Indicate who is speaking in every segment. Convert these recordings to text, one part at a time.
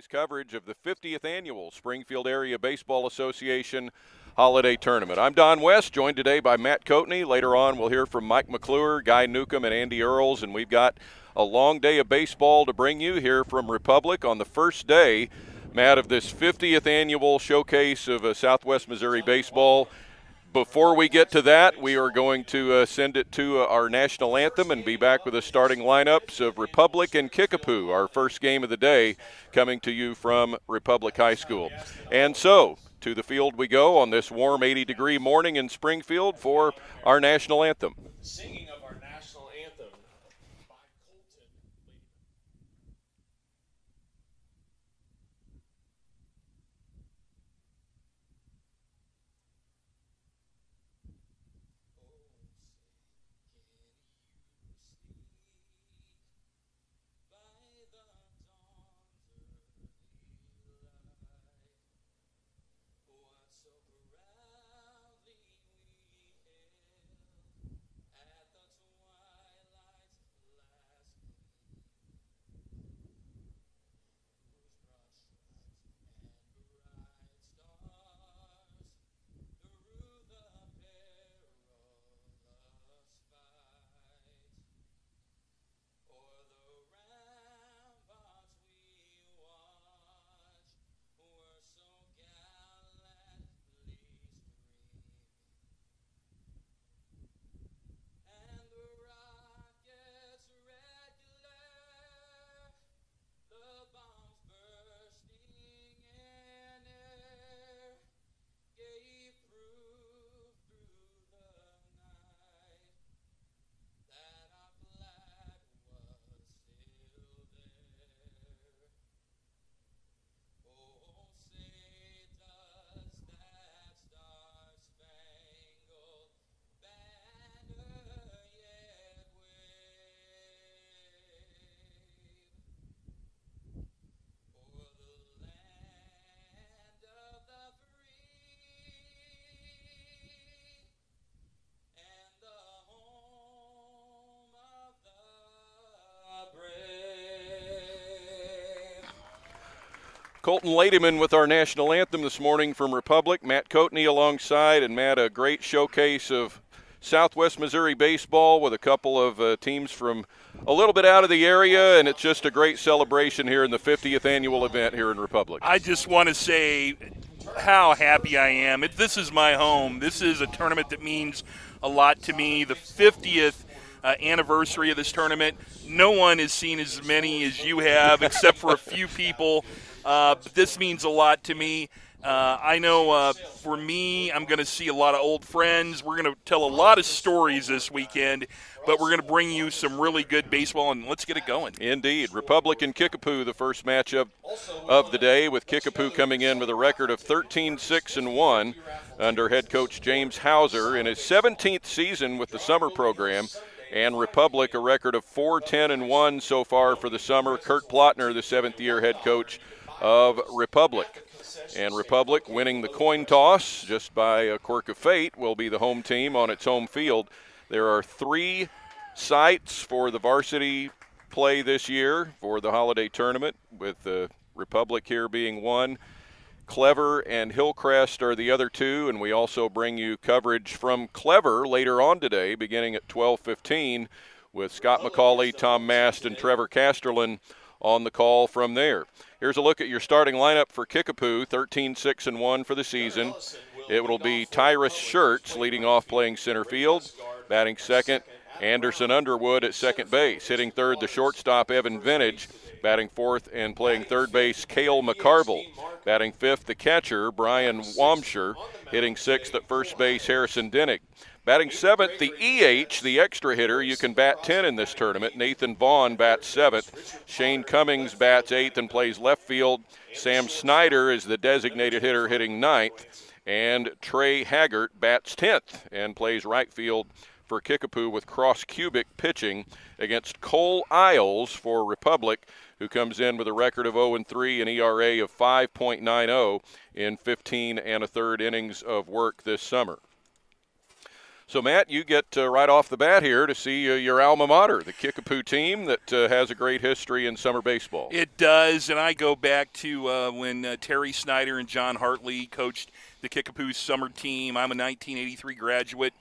Speaker 1: today's coverage of the 50th Annual Springfield Area Baseball Association Holiday Tournament. I'm Don West, joined today by Matt Coatney. Later on, we'll hear from Mike McClure, Guy Newcomb, and Andy Earls, and we've got a long day of baseball to bring you here from Republic on the first day, Matt, of this 50th Annual Showcase of Southwest Missouri Baseball. Before we get to that, we are going to send it to our national anthem and be back with the starting lineups of Republic and Kickapoo, our first game of the day, coming to you from Republic High School. And so, to the field we go on this warm 80-degree morning in Springfield for our national anthem.
Speaker 2: Singing of our national anthem by Colton.
Speaker 1: Colton Ladyman with our national anthem this morning from Republic. Matt Coatney alongside, and Matt, a great showcase of Southwest Missouri baseball with a couple of teams from a little bit out of the area, and it's just a great celebration here in the 50th annual event here in Republic.
Speaker 3: I just want to say how happy I am. This is my home. This is a tournament that means a lot to me. The 50th anniversary of this tournament. No one has seen as many as you have, except for a few people. But this means a lot to me. I know for me, I'm going to see a lot of old friends. We're going to tell a lot of stories this weekend, but we're going to bring you some really good baseball, and let's get it going.
Speaker 1: Indeed. Republic and Kickapoo, the first matchup of the day, with Kickapoo coming in with a record of 13-6-1 under head coach James Hauser in his 17th season with the summer program. And Republic, a record of 4-10-1 so far for the summer. Kurt Plotner, the seventh-year head coach of Republic. And Republic, winning the coin toss just by a quirk of fate, will be the home team on its home field. There are 3 sites for the varsity play this year for the holiday tournament, with the Republic here being one. Clever and Hillcrest are the other 2, and we also bring you coverage from Clever later on today, beginning at 12:15, with Scott McCauley, Tom Mast, and Trevor Casterlin on the call from there. Here's a look at your starting lineup for Kickapoo, 13-6-1 for the season. It will be Tyrus Schertz leading off, playing center field. Batting second, Anderson Underwood at second base. Hitting third, the shortstop, Evan Vintage. Batting fourth and playing third base, Cale McCarville. Batting fifth, the catcher, Brian Wamsher. Hitting sixth at first base, Harrison Dinnick. Batting seventh, the EH, the extra hitter. You can bat 10 in this tournament. Nathan Vaughn bats seventh. Shane Cummings bats eighth and plays left field. Sam Snyder is the designated hitter, hitting ninth. And Trey Haggart bats 10th and plays right field for Kickapoo, with Cross Cubic pitching against Cole Isles for Republic, who comes in with a record of 0-3 and ERA of 5.90 in 15 1/3 innings of work this summer. So, Matt, you get right off the bat here to see your alma mater, the Kickapoo team that has a great history in summer baseball.
Speaker 3: It does, and I go back to when Terry Snyder and John Hartley coached the Kickapoo summer team. I'm a 1983 graduate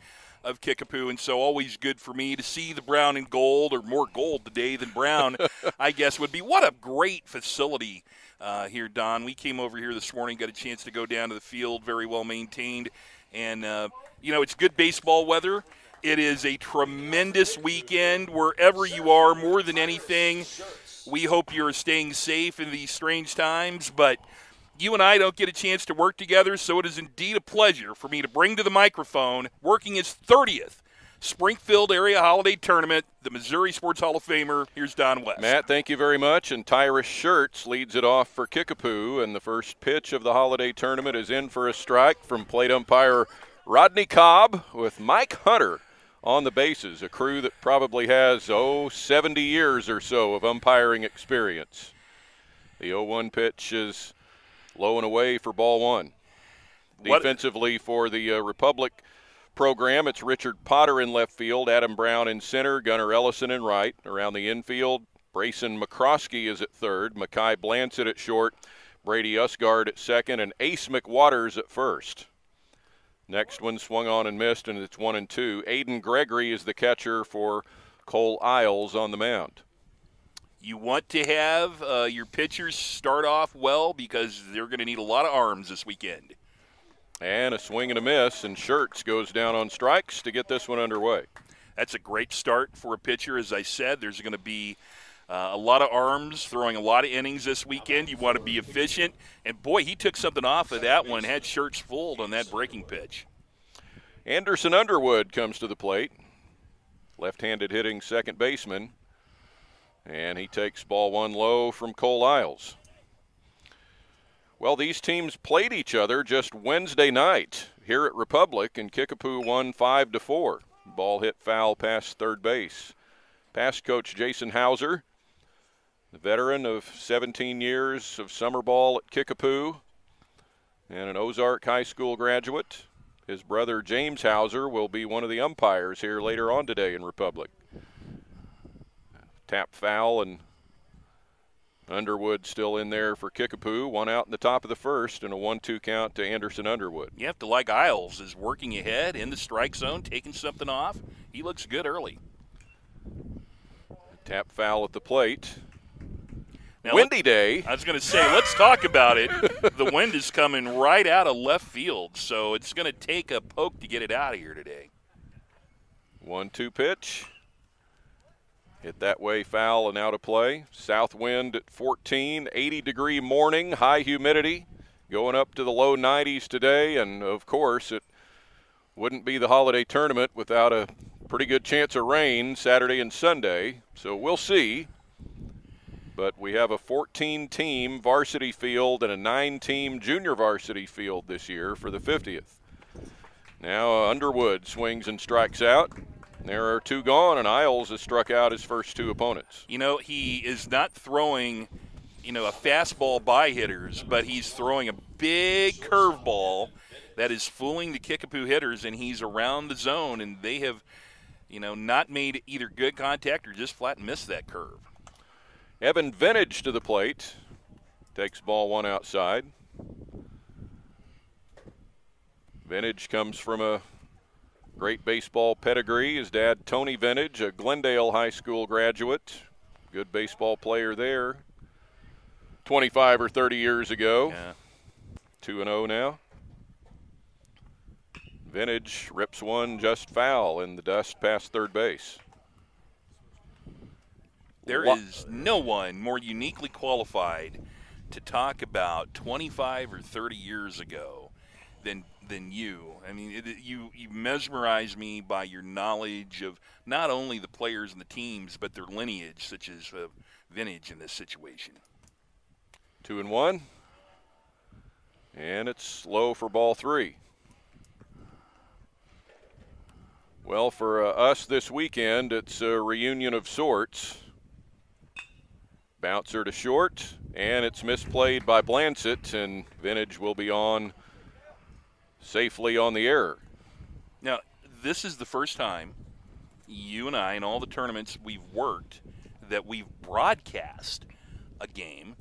Speaker 3: of Kickapoo, and so always good for me to see the brown and gold, or more gold today than brown, I guess would be. What a great facility here, Don. We came over here this morning, got a chance to go down to the field, very well maintained, and it's good baseball weather. It is a tremendous weekend wherever you are. More than anything, we hope you're staying safe in these strange times, but you and I don't get a chance to work together, so it is indeed a pleasure for me to bring to the microphone, working his 30th Springfield Area Holiday Tournament, the Missouri Sports Hall of Famer. Here's Don West.
Speaker 1: Matt, thank you very much. And Tyrus Schertz leads it off for Kickapoo, and the first pitch of the Holiday Tournament is in for a strike from plate umpire Rodney Cobb with Mike Hunter on the bases, a crew that probably has, 70 years or so of umpiring experience. The 0-1 pitch is low and away for ball one. Defensively for the Republic program, it's Richard Potter in left field, Adam Brown in center, Gunnar Ellison in right. Around the infield, Brayson McCroskey is at third, Mackay Blancett at short, Brady Usgard at second, and Ace McWaters at first. Next one swung on and missed, and it's 1-2. Aiden Gregory is the catcher for Cole Isles on the mound.
Speaker 3: You want to have your pitchers start off well because they're going to need a lot of arms this weekend.
Speaker 1: And a swing and a miss, and Schertz goes down on strikes to get this one underway.
Speaker 3: That's a great start for a pitcher. As I said, there's going to be a lot of arms throwing a lot of innings this weekend. You want to be efficient. And, boy, he took something off of that one, had Schertz fooled on that breaking pitch.
Speaker 1: Anderson Underwood comes to the plate, left-handed hitting second baseman, and he takes ball one low from Cole Isles. Well, these teams played each other just Wednesday night here at Republic, and Kickapoo won 5-4. Ball hit foul past third base. Past coach Jason Hauser, the veteran of 17 years of summer ball at Kickapoo, and an Ozark High School graduate. His brother James Hauser will be one of the umpires here later on today in Republic. Tap foul, and Underwood still in there for Kickapoo. One out in the top of the first, and a 1-2 count to Anderson Underwood.
Speaker 3: You have to like Isles is working ahead in the strike zone, taking something off. He looks good early.
Speaker 1: Tap foul at the plate.
Speaker 3: Now,
Speaker 1: windy day.
Speaker 3: I was going to say, let's talk about it. The wind is coming right out of left field, so it's going to take a poke to get it out of here today.
Speaker 1: 1-2 pitch. Hit that way, foul and out of play. South wind at 14, 80-degree morning, high humidity, going up to the low 90s today. And, of course, it wouldn't be the holiday tournament without a pretty good chance of rain Saturday and Sunday. So we'll see. But we have a 14-team varsity field and a 9-team junior varsity field this year for the 50th. Now Underwood swings and strikes out. There are two gone, and Isles has struck out his first two opponents.
Speaker 3: You know, he is not throwing, a fastball by hitters, but he's throwing a big curveball that is fooling the Kickapoo hitters, and he's around the zone, and they have, not made either good contact or just flat missed that curve.
Speaker 1: Evan Vintage to the plate. Takes ball one outside. Vintage comes from a great baseball pedigree. His dad, Tony Vintage, a Glendale High School graduate. Good baseball player there 25 or 30 years ago.
Speaker 3: Yeah.
Speaker 1: 2-0 now. Vintage rips one just foul in the dust past third base.
Speaker 3: There is no one more uniquely qualified to talk about 25 or 30 years ago than you. I mean, you mesmerize me by your knowledge of not only the players and the teams, but their lineage, such as Vintage in this situation.
Speaker 1: 2-1. And it's low for ball three. Well, for us this weekend, it's a reunion of sorts. Bouncer to short, and it's misplayed by Blancett, and Vintage will be on safely on the error.
Speaker 3: Now, this is the first time you and I, in all the tournaments we've worked, that we've broadcast a game,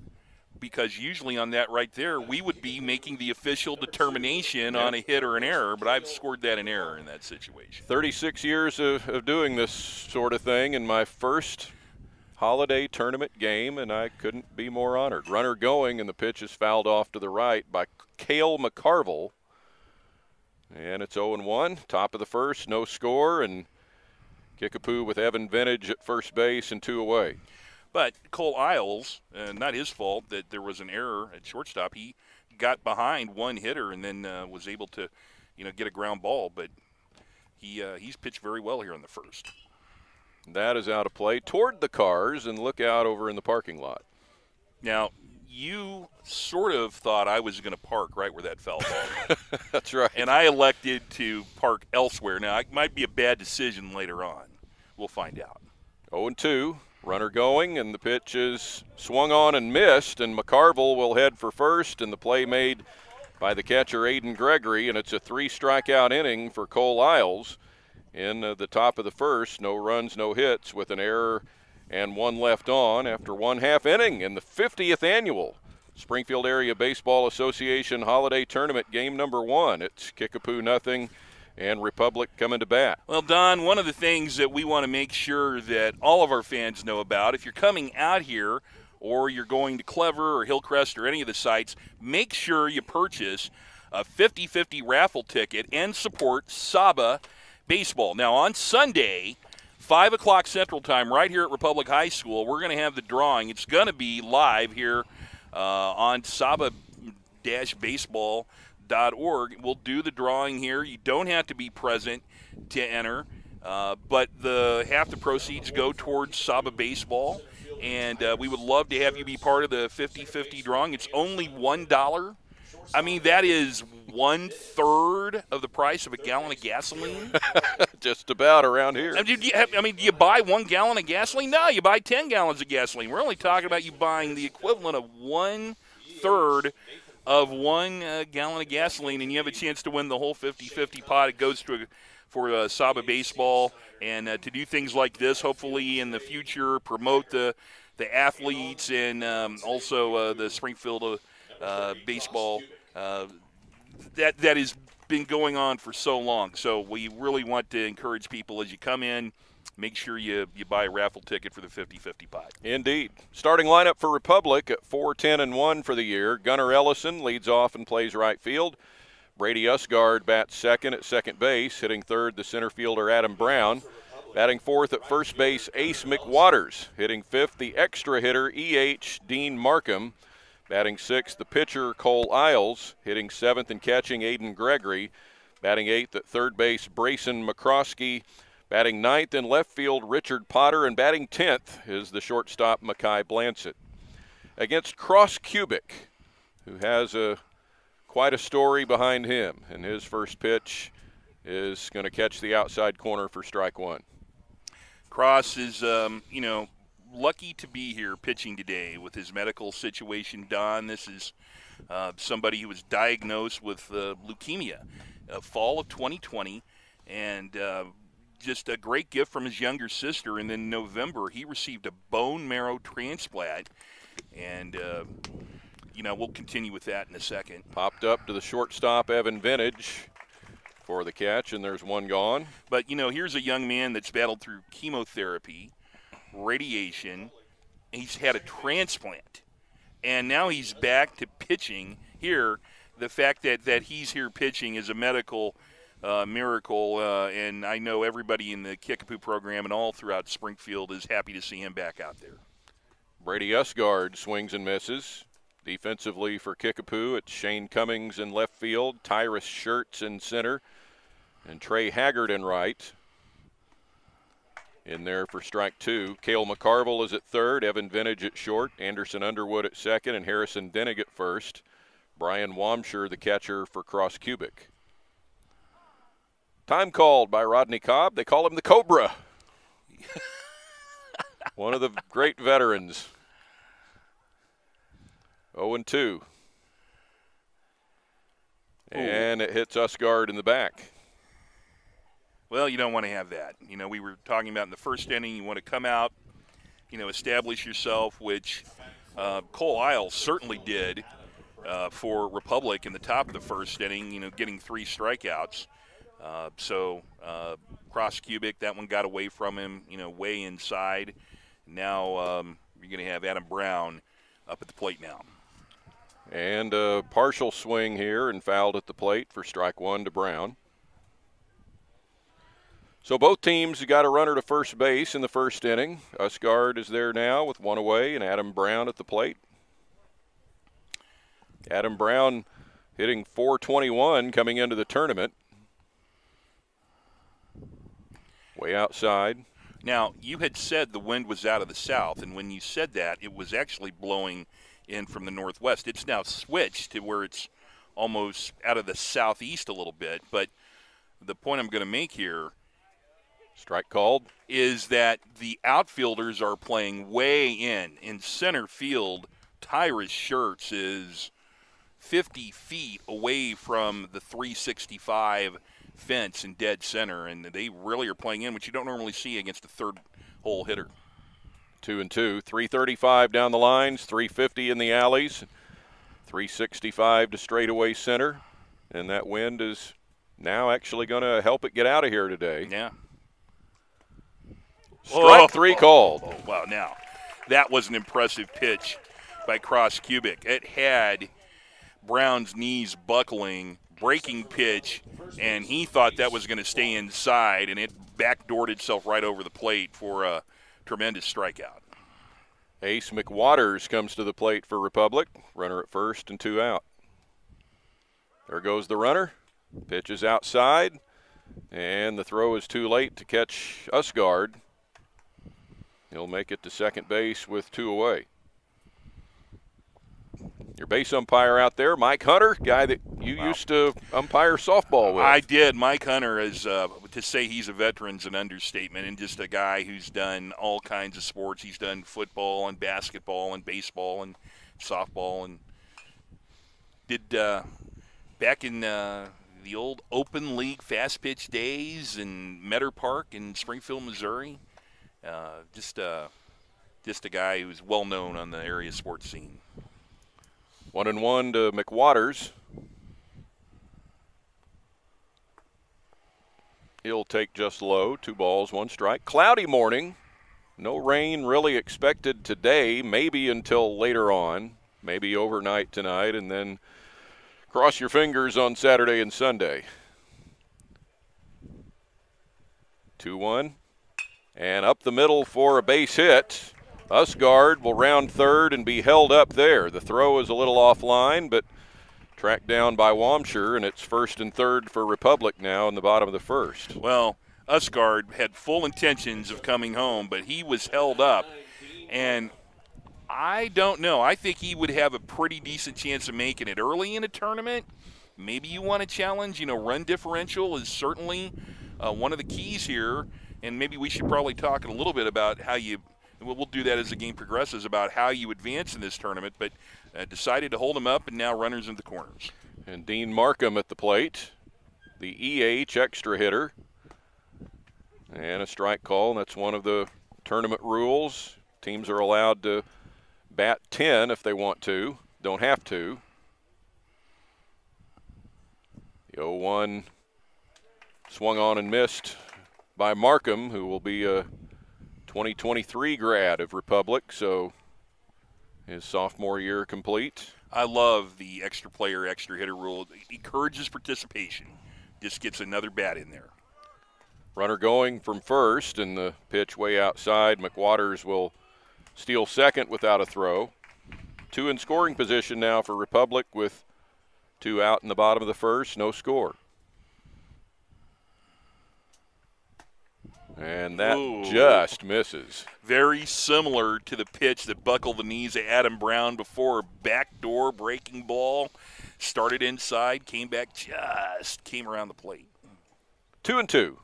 Speaker 3: because usually on that right there, we would be making the official determination on a hit or an error, but I've scored that an error in that situation.
Speaker 1: 36 years of doing this sort of thing, in my first holiday tournament game, and I couldn't be more honored. Runner going, and the pitch is fouled off to the right by Cale McCarville. And it's 0-1, top of the first, no score, and Kickapoo with Evan Vintage at first base and 2 away.
Speaker 3: But Cole Isles, not his fault that there was an error at shortstop. He got behind one hitter and then was able to, get a ground ball. But he's pitched very well here in the first.
Speaker 1: That is out of play toward the cars, and look out over in the parking lot.
Speaker 3: Now, you sort of thought I was going to park right where that foul ball.
Speaker 1: That's right.
Speaker 3: And I elected to park elsewhere. Now, it might be a bad decision later on. We'll find out.
Speaker 1: 0-2, runner going, and the pitch is swung on and missed, and McCarville will head for first, and the play made by the catcher Aiden Gregory, and it's a 3-strikeout inning for Cole Isles in the top of the first. No runs, no hits, with an error and one left on after 1/2 inning in the 50th annual Springfield Area Baseball Association Holiday Tournament, game number 1. It's Kickapoo nothing and Republic coming to bat.
Speaker 3: Well, Don, one of the things that we want to make sure that all of our fans know about, if you're coming out here or you're going to Clever or Hillcrest or any of the sites, make sure you purchase a 50/50 raffle ticket and support SABA baseball. Now, on Sunday, 5 o'clock Central Time, right here at Republic High School, we're going to have the drawing. It's going to be live here on SABA-baseball.org. We'll do the drawing here. You don't have to be present to enter, but half the proceeds go towards SABA baseball, and we would love to have you be part of the 50/50 drawing. It's only $1. I mean, that is 1/3 of the price of a gallon of gasoline.
Speaker 1: Just about around here.
Speaker 3: Do you buy 1 gallon of gasoline? No, you buy 10 gallons of gasoline. We're only talking about you buying the equivalent of 1/3 of 1 gallon of gasoline, and you have a chance to win the whole 50/50 pot. It goes for SABA baseball, and to do things like this, hopefully in the future, promote the athletes and also the Springfield baseball that has been going on for so long. So we really want to encourage people as you come in, make sure you buy a raffle ticket for the 50/50 pot.
Speaker 1: Indeed. Starting lineup for Republic at 4-10-1 for the year. Gunnar Ellison leads off and plays right field. Brady Usgard bats second at second base. Hitting third, the center fielder Adam Brown. Batting fourth at first base, Ace McWaters. Hitting fifth, the extra hitter EH Dean Markham. Batting sixth, the pitcher Cole Isles. Hitting seventh and catching Aiden Gregory. Batting eighth at third base, Brayson McCroskey. Batting ninth in left field, Richard Potter. And batting 10th is the shortstop, Mackay Blansett. Against Cross Cubic, who has quite a story behind him. And his first pitch is going to catch the outside corner for strike one.
Speaker 3: Cross is, lucky to be here pitching today with his medical situation. Don, this is somebody who was diagnosed with leukemia fall of 2020, and just a great gift from his younger sister. And then in November, he received a bone marrow transplant, and we'll continue with that in a second.
Speaker 1: Popped up to the shortstop, Evan Vintage, for the catch, and there's one gone.
Speaker 3: But, here's a young man that's battled through chemotherapy, radiation. He's had a transplant, and now he's back to pitching here. The fact that he's here pitching is a medical miracle, and I know everybody in the Kickapoo program and all throughout Springfield is happy to see him back out there.
Speaker 1: Brady Usgard swings and misses. Defensively for Kickapoo, it's Shane Cummings in left field, Tyrus Schertz in center, and Trey Haggard in right. In there for strike two. Cale McCarville is at third, Evan Vintage at short, Anderson Underwood at second, and Harrison Dennig at first. Brian Wamsher, the catcher for Cross Cubic. Time called by Rodney Cobb. They call him the Cobra. One of the great veterans. 0-2. And it hits Usgard in the back.
Speaker 3: Well, you don't want to have that. We were talking about in the first inning, you want to come out, establish yourself, which Cole Isles certainly did for Republic in the top of the first inning, getting 3 strikeouts. Cross cubic, that one got away from him, way inside. Now you're going to have Adam Brown up at the plate now.
Speaker 1: And a partial swing here and fouled at the plate for strike 1 to Brown. So both teams got a runner to first base in the first inning. Usgaard is there now with 1 away and Adam Brown at the plate. Adam Brown hitting .421 coming into the tournament. Way outside.
Speaker 3: Now, you had said the wind was out of the south, and when you said that, it was actually blowing in from the northwest. It's now switched to where it's almost out of the southeast a little bit. But the point I'm going to make here,
Speaker 1: strike called,
Speaker 3: is that the outfielders are playing way in center field. Tyrus Schertz is 50 feet away from the 365 fence in dead center, and they really are playing in, which you don't normally see against a third hole hitter.
Speaker 1: 2-2, 335 down the lines, 350 in the alleys, 365 to straightaway center, and that wind is now actually going to help it get out of here today.
Speaker 3: Yeah.
Speaker 1: Strike 3 called.
Speaker 3: Oh, wow, now that was an impressive pitch by Cross Cubic. It had Brown's knees buckling, breaking pitch, and he thought that was going to stay inside, and it backdoored itself right over the plate for a tremendous strikeout.
Speaker 1: Ace McWaters comes to the plate for Republic. Runner at first and 2 out. There goes the runner. Pitch is outside, and the throw is too late to catch Usgaard. He'll make it to second base with 2 away. Your base umpire out there, Mike Hunter, guy that you used to umpire softball with.
Speaker 3: I did. Mike Hunter is, to say he's a veteran's an understatement, and just a guy who's done all kinds of sports. He's done football and basketball and baseball and softball, and did back in the old open league fast pitch days in Metter Park in Springfield, Missouri. Just a guy who's well known on the area sports scene.
Speaker 1: 1-1 to McWaters. He'll take just low. 2 balls, 1 strike. Cloudy morning. No rain really expected today, maybe until later on, maybe overnight tonight, and then cross your fingers on Saturday and Sunday. 2-1. And up the middle for a base hit. Usgaard will round third and be held up there. The throw is a little offline, but tracked down by Wamsher, and it's first and third for Republic now in the bottom of the first.
Speaker 3: Well, Usgaard had full intentions of coming home, but he was held up, and I don't know. I think he would have a pretty decent chance of making it early in a tournament. Maybe you want to challenge. Run differential is certainly one of the keys here, and maybe we should probably talk a little bit about how you – we'll do that as the game progresses, about how you advance in this tournament, but decided to hold him up, and now runners in the corners.
Speaker 1: And Dean Markham at the plate, the EH extra hitter. And a strike call, and that's one of the tournament rules. Teams are allowed to bat 10 if they want to, don't have to. The 0-1 swung on and missed by Markham, who will be a 2023 grad of Republic, so his sophomore year complete.
Speaker 3: I love the extra player, extra hitter rule. It encourages participation. Just gets another bat in there.
Speaker 1: Runner going from first, and the pitch way outside. McWaters will steal second without a throw. 2 in scoring position now for Republic with 2 out in the bottom of the first, no score. And that just misses.
Speaker 3: Very similar to the pitch that buckled the knees of Adam Brown before. A backdoor breaking ball. Started inside, came back, just came around the plate.
Speaker 1: 2-2.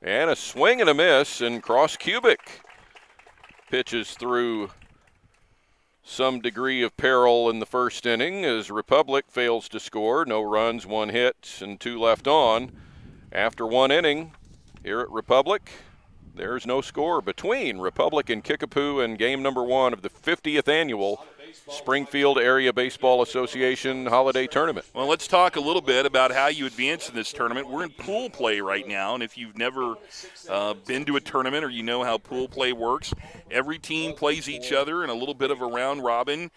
Speaker 1: And a swing and a miss, and Cross Cubic pitches through some degree of peril in the first inning as Republic fails to score. No runs, 1 hit, and 2 left on. After 1 inning here at Republic, there's no score between Republic and Kickapoo in game number 1 of the 50th annual Springfield Area Baseball Association Holiday Tournament.
Speaker 3: Well, let's talk a little bit about how you advance in this tournament. We're in pool play right now, and if you've never been to a tournament or you know how pool play works, every team plays each other in a little bit of a round robin.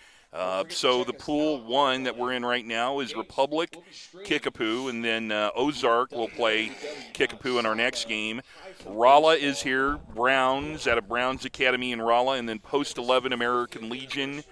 Speaker 3: So the pool 1 that we're in right now is Republic, Kickapoo, and then Ozark will play Kickapoo in our next game. Rolla is here, Browns, out of Browns Academy in Rolla, and then Post 11 American Legion,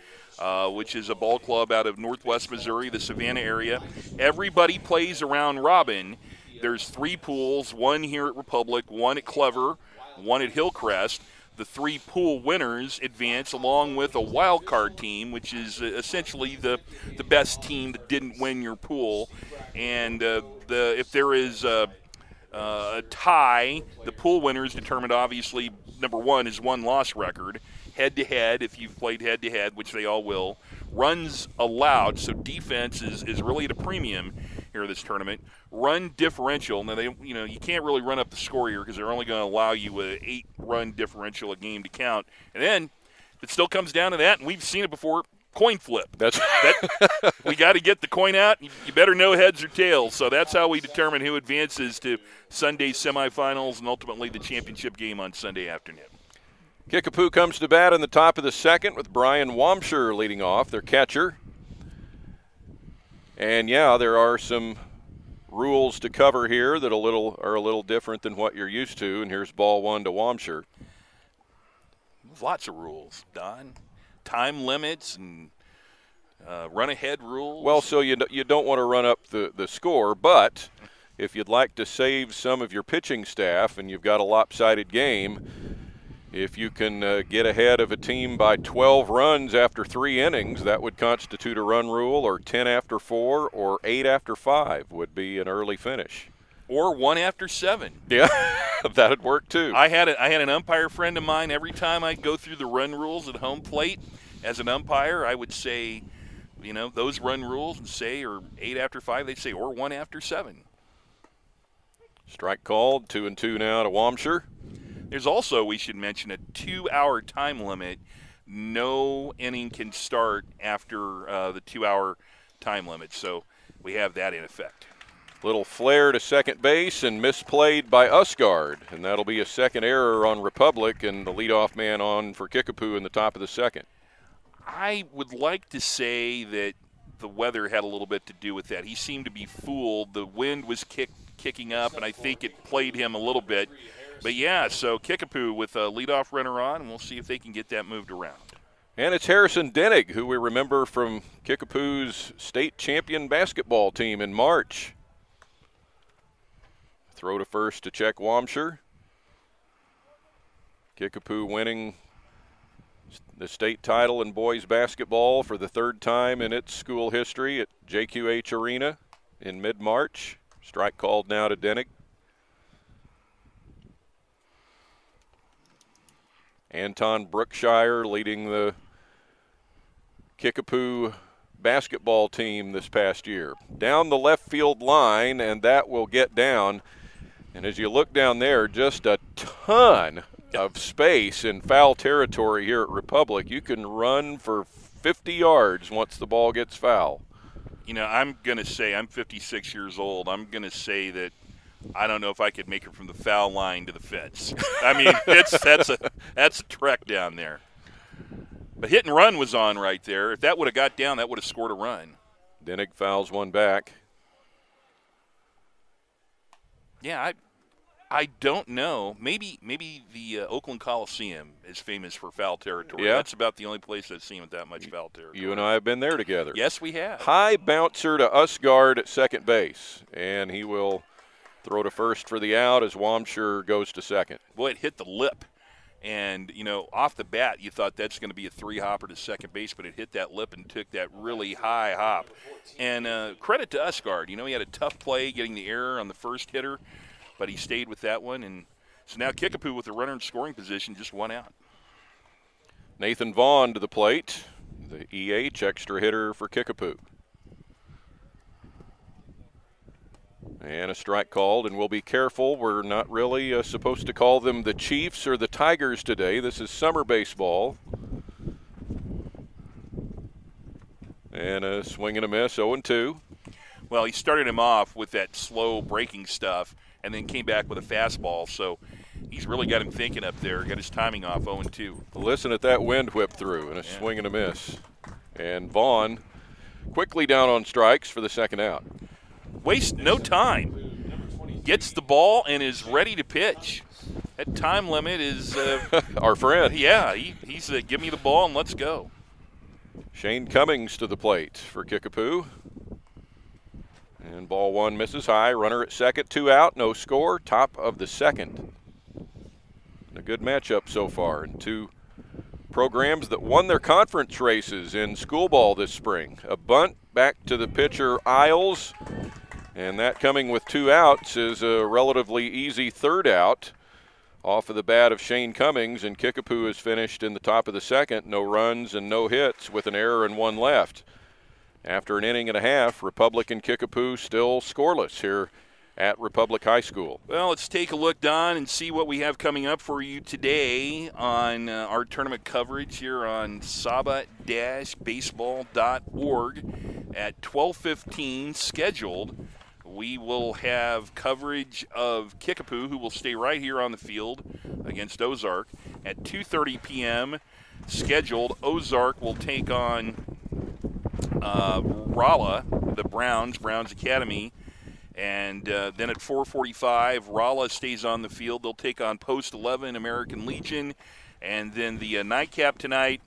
Speaker 3: which is a ball club out of northwest Missouri, the Savannah area. Everybody plays around robin. There's 3 pools, 1 here at Republic, 1 at Clever, 1 at Hillcrest. The 3 pool winners advance along with a wild card team, which is essentially the best team that didn't win your pool. And if there is a tie, the pool winners determined, obviously, number 1 is 1-loss record. Head-to-head, if you've played head-to-head, which they all will. Runs allowed, so defense is really at a premium here this tournament. Run differential. Now, you can't really run up the score here because they're only going to allow you an 8-run differential a game to count. And then it still comes down to that, and we've seen it before, coin flip. We got to get the coin out. You better know heads or tails. So that's how we determine who advances to Sunday's semifinals and ultimately the championship game on Sunday afternoon.
Speaker 1: Kickapoo comes to bat in the top of the 2nd with Brian Wamsher leading off, their catcher. And, yeah, there are some rules to cover here that are a little different than what you're used to. And here's ball 1 to Wamsher.
Speaker 3: There's lots of rules, Don. Time limits and run-ahead rules.
Speaker 1: Well, so you don't want to run up the score, but if you'd like to save some of your pitching staff and you've got a lopsided game, if you can get ahead of a team by 12 runs after 3 innings, that would constitute a run rule, or 10 after 4, or 8 after 5 would be an early finish.
Speaker 3: Or 1 after 7.
Speaker 1: Yeah, that'd work too.
Speaker 3: I had an umpire friend of mine. Every time I go through the run rules at home plate, as an umpire, I would say, those run rules and say, or 8 after 5, they'd say, or 1 after 7.
Speaker 1: Strike called, 2-2 now to Wamsher.
Speaker 3: There's also, we should mention, a 2-hour time limit. No inning can start after the 2-hour time limit, so we have that in effect.
Speaker 1: Little flare to second base and misplayed by Usgard, and that'll be a second error on Republic and the leadoff man on for Kickapoo in the top of the 2nd.
Speaker 3: I would like to say that the weather had a little bit to do with that. He seemed to be fooled. The wind was kicking up, and I think it played him a little bit. But, yeah, so Kickapoo with a leadoff runner on, and we'll see if they can get that moved around.
Speaker 1: And it's Harrison Denig, who we remember from Kickapoo's state champion basketball team in March. Throw to first to check Wamsher. Kickapoo winning the state title in boys basketball for the 3rd time in its school history at JQH Arena in mid-March. Strike called now to Denig. Anton Brookshire leading the Kickapoo basketball team this past year. Down the left field line, and that will get down. And as you look down there, just a ton of space in foul territory here at Republic. You can run for 50 yards once the ball gets foul.
Speaker 3: I'm going to say, I'm 56 years old. I'm going to say that I don't know if I could make it from the foul line to the fence. I mean, that's a trek down there. But hit and run was on right there. If that would have got down, that would have scored a run.
Speaker 1: Denig fouls one back.
Speaker 3: Yeah, I don't know. Maybe the Oakland Coliseum is famous for foul territory.
Speaker 1: Yeah.
Speaker 3: That's about the only place I've seen with that much foul territory.
Speaker 1: You and I have been there together.
Speaker 3: Yes, we have.
Speaker 1: High bouncer to Usgard at second base, and he will throw to first for the out as Wamsher goes to second.
Speaker 3: Boy, it hit the lip. And, off the bat, you thought that's going to be a 3-hopper to second base, but it hit that lip and took that really high hop. And credit to Usgard. He had a tough play getting the error on the first hitter, but he stayed with that one. And so now Kickapoo with the runner in scoring position, just 1 out.
Speaker 1: Nathan Vaughn to the plate. the EH extra hitter for Kickapoo. And a strike called, and we'll be careful. We're not really supposed to call them the Chiefs or the Tigers today. This is summer baseball. And a swing and a miss, 0-2.
Speaker 3: Well, he started him off with that slow breaking stuff and then came back with a fastball. So he's really got him thinking up there, got his timing off, 0-2.
Speaker 1: Listen at that wind whip through, and a swing and a miss. And Vaughn quickly down on strikes for the second out.
Speaker 3: Waste no time. Gets the ball and is ready to pitch. That time limit is
Speaker 1: our friend.
Speaker 3: Yeah, he's give me the ball and let's go.
Speaker 1: Shane Cummings to the plate for Kickapoo. And ball one misses high. Runner at second, 2 out, no score. Top of the second. A good matchup so far, and two programs that won their conference races in school ball this spring. A bunt back to the pitcher Isles, and that coming with 2 outs is a relatively easy third out off of the bat of Shane Cummings, and Kickapoo has finished in the top of the second, no runs and no hits with an error and 1 left. After an inning and a half, Republic and Kickapoo still scoreless here at Republic High School.
Speaker 3: Well, let's take a look, Don, and see what we have coming up for you today on our tournament coverage here on saba-baseball.org at 12:15 scheduled. We will have coverage of Kickapoo, who will stay right here on the field against Ozark. At 2:30 p.m. scheduled, Ozark will take on Rolla, the Browns Academy. And then at 4:45, Rolla stays on the field. They'll take on Post 11 American Legion. And then the nightcap tonight,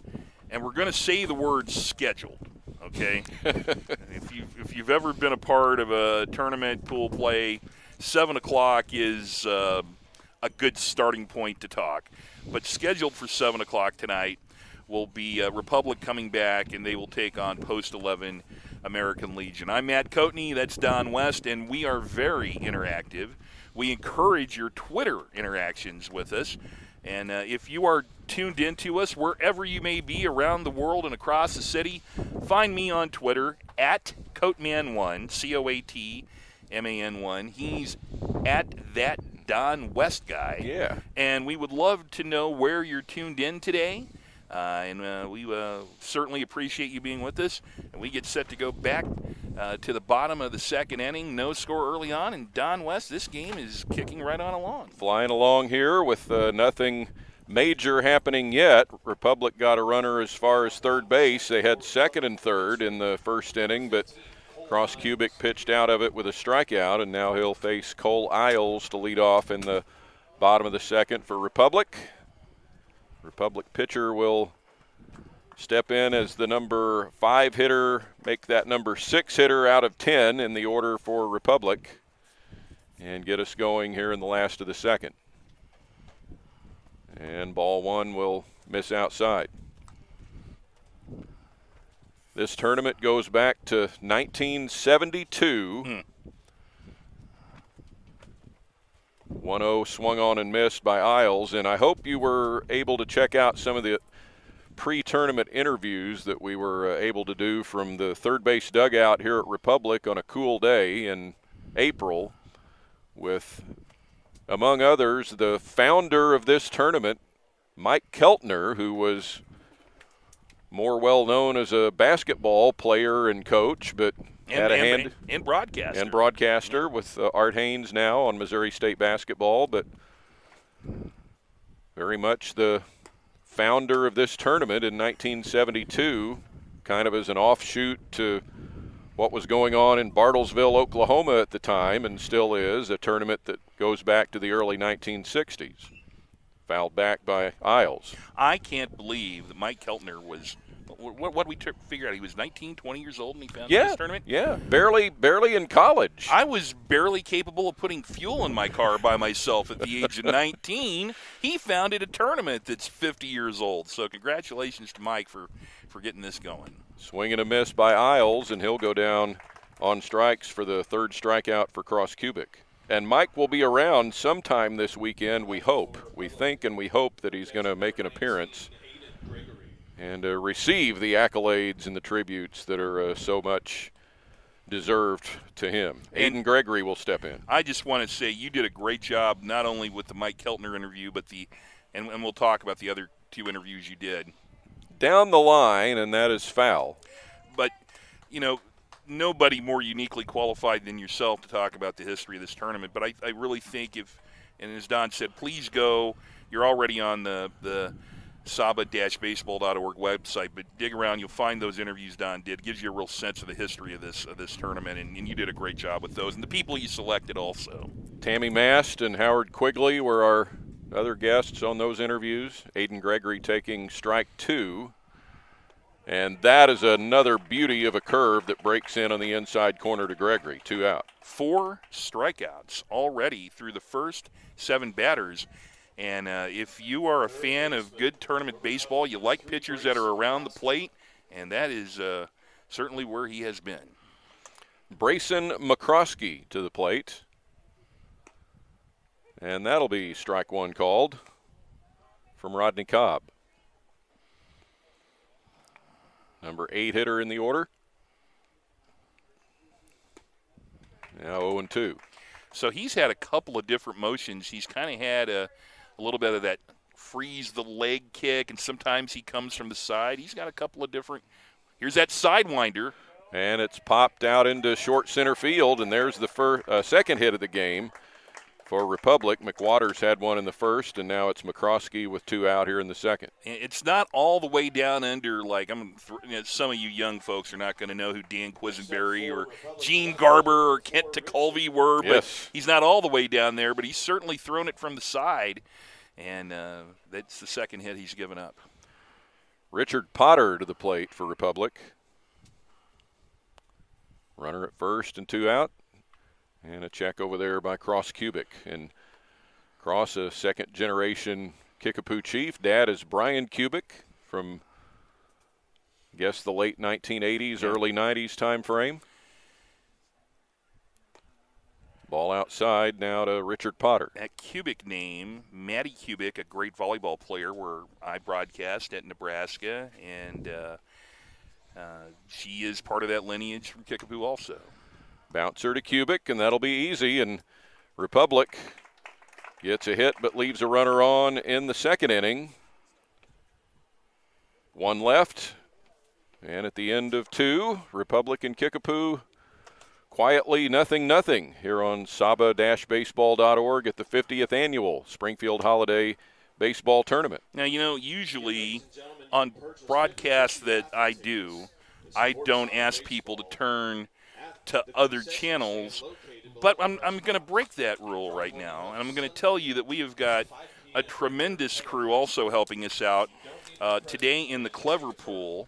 Speaker 3: and we're going to say the word scheduled, okay? If you've ever been a part of a tournament pool play, 7 o'clock is a good starting point to talk. But scheduled for 7 o'clock tonight will be Republic coming back, and they will take on Post 11 American Legion. I'm Matt Coatney, that's Don West, and we are very interactive. We encourage your Twitter interactions with us. And if you are tuned into us, wherever you may be around the world and across the city, find me on Twitter at Coatman1, C-O-A-T-M-A-N-1. He's at that Don West guy.
Speaker 1: Yeah.
Speaker 3: And we would love to know where you're tuned in today. And we certainly appreciate you being with us. And we get set to go back to the bottom of the second inning. No score early on. And Don West, this game is kicking right on along.
Speaker 1: Flying along here with nothing major happening yet. Republic got a runner as far as third base. They had second and third in the first inning, but Cross Cubic pitched out of it with a strikeout, and now he'll face Cole Isles to lead off in the bottom of the second for Republic. Republic pitcher will step in as the number 5 hitter, make that number 6 hitter out of 10 in the order for Republic, and get us going here in the last of the second. And ball one will miss outside. This tournament goes back to 1972. 1-0 swung on and missed by Isles, and I hope you were able to check out some of the pre-tournament interviews that we were able to do from the third base dugout here at Republic on a cool day in April with, among others, the founder of this tournament, Mike Keltner, who was more well known as a basketball player and coach, but had a hand
Speaker 3: and broadcaster.
Speaker 1: And broadcaster with Art Haynes now on Missouri State basketball, but very much the founder of this tournament in 1972, kind of as an offshoot to what was going on in Bartlesville, Oklahoma at the time, and still is, a tournament that goes back to the early 1960s. Fouled back by Isles.
Speaker 3: I can't believe that Mike Keltner was, what we figure out, he was 19, 20 years old when he founded this tournament?
Speaker 1: Yeah, barely in college.
Speaker 3: I was barely capable of putting fuel in my car by myself at the age of 19. He founded a tournament that's 50 years old. So congratulations to Mike for getting this going.
Speaker 1: Swing and a miss by Isles, and he'll go down on strikes for the third strikeout for Cross Cubic. And Mike will be around sometime this weekend, we hope. We think and we hope that he's going to make an appearance. and receive the accolades and the tributes that are so much deserved to him. Aiden Gregory will step in.
Speaker 3: I just want to say you did a great job, not only with the Mike Keltner interview, but and we'll talk about the other 2 interviews you did.
Speaker 1: Down the line, and that is foul.
Speaker 3: But, nobody more uniquely qualified than yourself to talk about the history of this tournament. But I really think and as Don said, please go. You're already on the SABA-baseball.org website, but dig around. You'll find those interviews Don did. It gives you a real sense of the history of this tournament, and you did a great job with those. And the people you selected also. Tammy
Speaker 1: Mast and Howard Quigley were our other guests on those interviews. Aiden Gregory taking strike 2. And that is another beauty of a curve that breaks in on the inside corner to Gregory. 2 out.
Speaker 3: 4 strikeouts already through the first 7 batters. And if you are a fan of good tournament baseball, you like pitchers that are around the plate, and that is certainly where he has been.
Speaker 1: Brayson McCroskey to the plate. And that'll be strike 1 called from Rodney Cobb. Number 8 hitter in the order. Now 0-2.
Speaker 3: So he's had a couple of different motions. He's kind of had a little bit of that freeze the leg kick, and sometimes he comes from the side. He's got a couple of different. Here's that sidewinder.
Speaker 1: And it's popped out into short center field, and there's the second hit of the game for Republic. McWaters had one in the first, and now it's McCroskey with 2 out here in the second.
Speaker 3: It's not all the way down under, like some of you young folks are not going to know who Dan Quisenberry or Gene Garber or Kent Tekulve were, but he's not all the way down there, but he's certainly thrown it from the side, and that's the second hit he's given up.
Speaker 1: Richard Potter to the plate for Republic. Runner at first and 2 out. And a check over there by Cross Kubik. And Cross, a second-generation Kickapoo Chief. Dad is Brian Kubik from, I guess, the late 1980s, early 90s time frame. Ball outside now to Richard Potter.
Speaker 3: That Kubik name, Maddie Kubik, a great volleyball player where I broadcast at Nebraska, and she is part of that lineage from Kickapoo also.
Speaker 1: Bouncer to Kubik, and that'll be easy. And Republic gets a hit but leaves a runner on in the second inning. 1 left. And at the end of 2, Republic and Kickapoo quietly 0-0 here on SABA-baseball.org at the 50th Annual Springfield Holiday Baseball Tournament.
Speaker 3: Now, usually on broadcasts that I do, I don't ask people to turn to other channels, but I'm going to break that rule right now, and I'm going to tell you that we have got a tremendous crew also helping us out today in the Clever Pool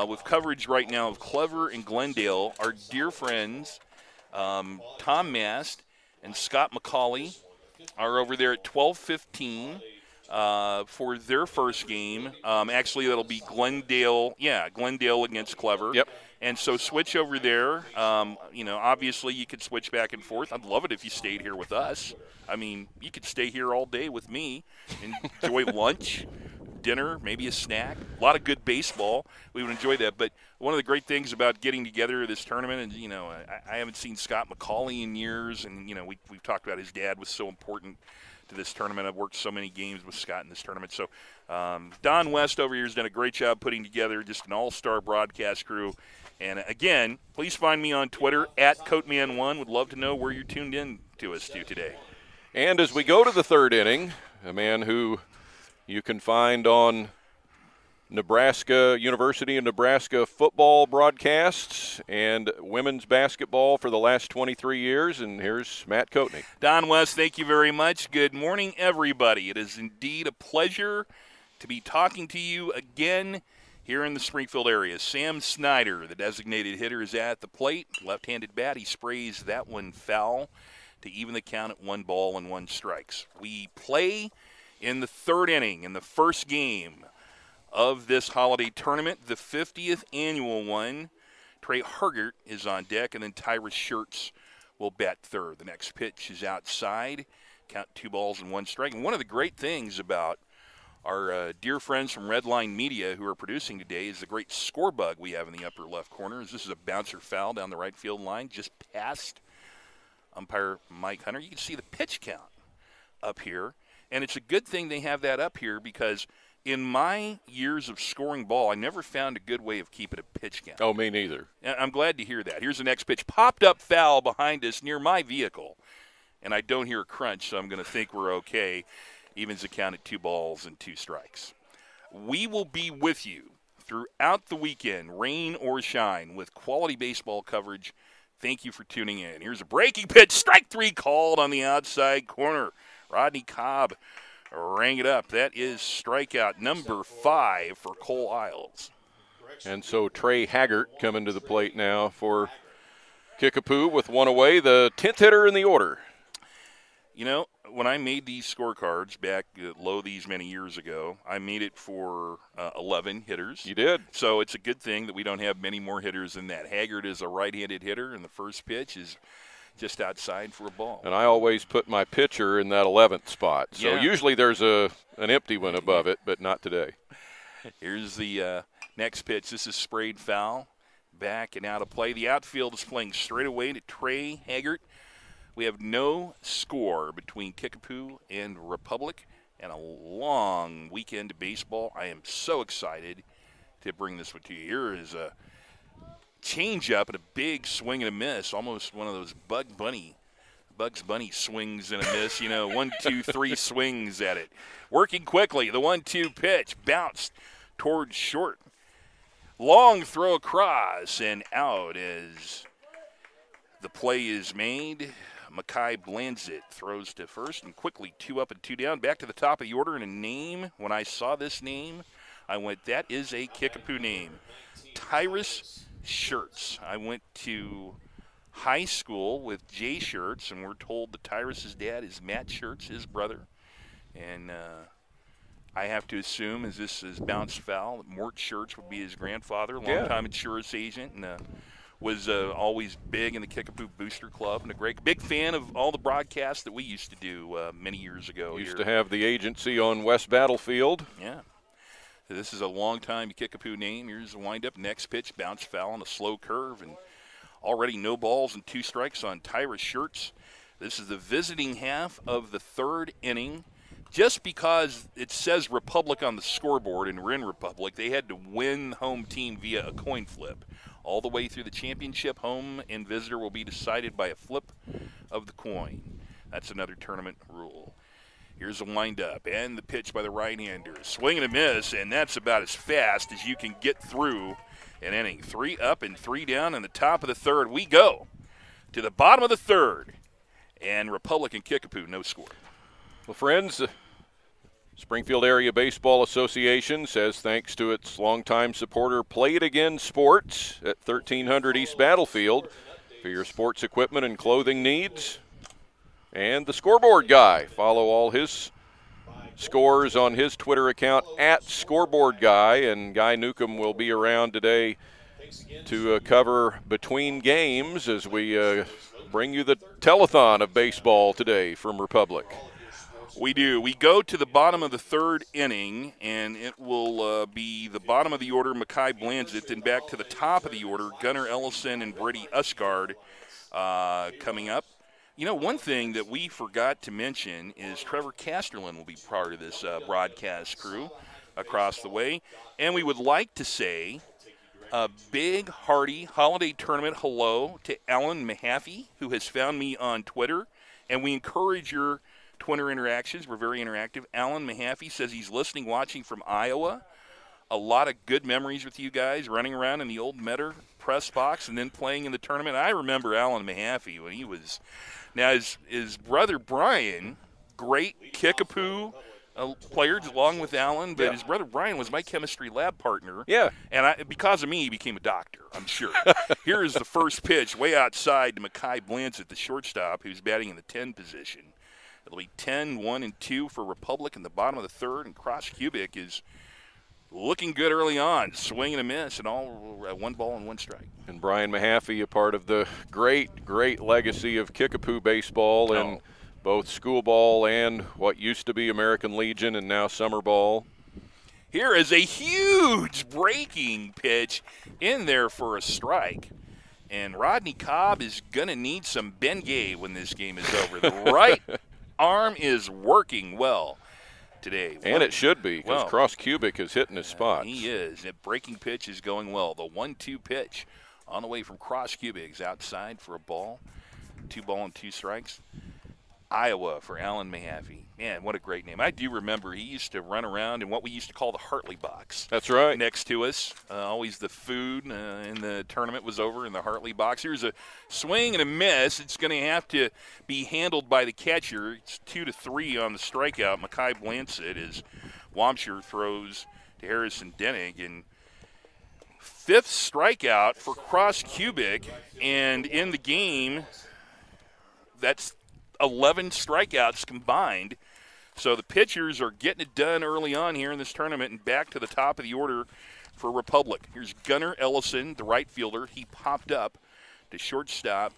Speaker 3: with coverage right now of Clever and Glendale. Our dear friends Tom Mast and Scott McCauley are over there at 12:15 for their first game. Actually, that'll be Glendale against Clever.
Speaker 1: Yep.
Speaker 3: And so switch over there. Obviously you could switch back and forth. I'd love it if you stayed here with us. I mean, you could stay here all day with me and enjoy lunch, dinner, maybe a snack. A lot of good baseball. We would enjoy that. But one of the great things about getting together this tournament, and, I haven't seen Scott McCauley in years, and, we've talked about his dad was so important to this tournament. I've worked so many games with Scott in this tournament. So Don West over here has done a great job putting together just an all-star broadcast crew. And, again, please find me on Twitter, @Coatman1. Would love to know where you're tuned in to us today.
Speaker 1: And as we go to the third inning, a man who you can find on Nebraska, University of Nebraska football broadcasts and women's basketball for the last 23 years. And here's Matt Coatney.
Speaker 3: Don West, thank you very much. Good morning, everybody. It is indeed a pleasure to be talking to you again here in the Springfield area. Sam Snyder, the designated hitter, is at the plate. Left-handed bat, he sprays that one foul to even the count at 1 ball and 1 strikes. We play in the third inning in the first game of this holiday tournament, the 50th annual one. Trey Hargert is on deck, and then Tyrus Schertz will bat third. The next pitch is outside. Count 2 balls and 1 strike. And one of the great things about Our dear friends from Redline Media who are producing today is the great score bug we have in the upper left corner. This is a bouncer foul down the right field line, just past umpire Mike Hunter. You can see the pitch count up here, and it's a good thing they have that up here because in my years of scoring ball, I never found a good way of keeping a pitch count.
Speaker 1: Oh, me neither.
Speaker 3: I'm glad to hear that. Here's the next pitch. Popped up foul behind us near my vehicle, and I don't hear a crunch, so I'm going to think we're okay. Evens the count at 2 balls and 2 strikes. We will be with you throughout the weekend, rain or shine, with quality baseball coverage. Thank you for tuning in. Here's a breaking pitch. Strike 3 called on the outside corner. Rodney Cobb rang it up. That is strikeout number 5 for Cole Isles.
Speaker 1: And so Trey Haggart coming to the plate now for Kickapoo with 1 away, the 10th hitter in the order.
Speaker 3: You know, when I made these scorecards back at Lothies many years ago, I made it for 11 hitters.
Speaker 1: You did.
Speaker 3: So it's a good thing that we don't have many more hitters than that. Haggard is a right-handed hitter, and the first pitch is just outside for a ball.
Speaker 1: And I always put my pitcher in that 11th spot. So usually there's an empty one above it, but not today.
Speaker 3: Here's the next pitch. This is sprayed foul. Back and out of play. The outfield is playing straight away to Trey Haggart. We have no score between Kickapoo and Republic and a long weekend of baseball. I am so excited to bring this to you. Here is a change-up and a big swing and a miss, almost one of those Bugs Bunny swings and a miss. You know, 1, 2, 3 swings at it. Working quickly, the 1-2 pitch bounced towards short. Long throw across and out as the play is made. Mackay blends it, throws to first, and quickly 2 up and 2 down. Back to the top of the order, and a name. When I saw this name, I went, that is a Kickapoo name. Tyrus Shirts. I went to high school with Jay Shirts, and we're told that Tyrus's dad is Matt Shirts, his brother. And I have to assume, as this is bounced foul, that Mort Shirts would be his grandfather, longtime insurance agent, and was always big in the Kickapoo Booster Club, and a big fan of all the broadcasts that we used to do many years ago.
Speaker 1: Used to have the agency on West Battlefield.
Speaker 3: Yeah. So this is a long-time Kickapoo name. Here's the windup. Next pitch, bounce foul on a slow curve, and already no balls and 2 strikes on Tyrus Shirts. This is the visiting half of the 3rd inning. Just because it says Republic on the scoreboard and we're in Republic, they had to win the home team via a coin flip. All the way through the championship, home and visitor will be decided by a flip of the coin. That's another tournament rule. Here's a windup and the pitch by the right-hander. Swing and a miss, and that's about as fast as you can get through an inning. 3 up and 3 down in the top of the 3rd. We go to the bottom of the 3rd, and Republic and Kickapoo, no score.
Speaker 1: Well, friends, Springfield Area Baseball Association says thanks to its longtime supporter Play It Again Sports at 1300 East Battlefield for your sports equipment and clothing needs. And the Scoreboard Guy. Follow all his scores on his Twitter account at Scoreboard Guy. And Guy Newcomb will be around today to cover between games as we bring you the telethon of baseball today from Republic.
Speaker 3: We do. We go to the bottom of the 3rd inning, and it will be the bottom of the order, Mackay Blanzett, then back to the top of the order, Gunnar Ellison and Brady Usgard coming up. You know, one thing that we forgot to mention is Trevor Casterlin will be part of this broadcast crew across the way. And we would like to say a big, hearty holiday tournament hello to Alan Mahaffey, who has found me on Twitter. And we encourage your Twitter interactions. We're very interactive. Alan Mahaffey says he's listening, watching from Iowa. A lot of good memories with you guys, running around in the old Metter press box and then playing in the tournament. I remember Alan Mahaffey when he was – now his brother Brian, great Kickapoo player along with Alan, but his brother Brian was my chemistry lab partner.
Speaker 1: Yeah.
Speaker 3: And because of me, he became a doctor, I'm sure. Here is the first pitch way outside to Mackay Blanzett, the shortstop, who's batting in the 10 position. It'll be 10, 1, and 2 for Republic in the bottom of the 3rd, and Cross Cubic is looking good early on. Swing and a miss, and all 1 ball and 1 strike.
Speaker 1: And Brian Mahaffey, a part of the great, great legacy of Kickapoo baseball in both school ball and what used to be American Legion and now summer ball.
Speaker 3: Here is a huge breaking pitch in there for a strike. And Rodney Cobb is going to need some Bengay when this game is over. The right arm is working well today.
Speaker 1: And it should be, because Cross Cubic is hitting his spots.
Speaker 3: He is. That breaking pitch is going well. The 1-2 pitch on the way from Cross Cubic's outside for a ball. 2 balls and 2 strikes. Iowa for Alan Mahaffey. Man, what a great name. I do remember he used to run around in what we used to call the Hartley box.
Speaker 1: That's right.
Speaker 3: Next to us. Always the food in the tournament was over in the Hartley box. Here's a swing and a miss. It's going to have to be handled by the catcher. It's 2-3 on the strikeout. Makai Blansett as Wamshire throws to Harrison Denig. And 5th strikeout for Cross Cubic. And in the game, that's 11 strikeouts combined. So the pitchers are getting it done early on here in this tournament, and back to the top of the order for Republic. Here's Gunnar Ellison, the right fielder. He popped up to shortstop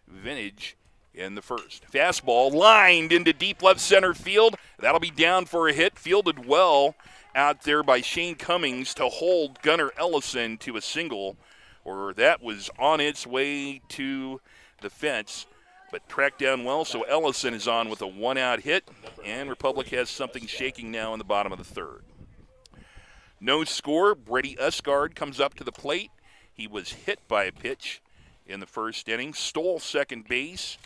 Speaker 3: Vintage in the first. Fastball lined into deep left center field. That'll be down for a hit. Fielded well out there by Shane Cummings to hold Gunnar Ellison to a single, or that was on its way to the fence. But tracked down well, so Ellison is on with a 1-out hit, and Republic has something shaking now in the bottom of the third. No score. Brady Usgard comes up to the plate. He was hit by a pitch in the first inning, stole second base,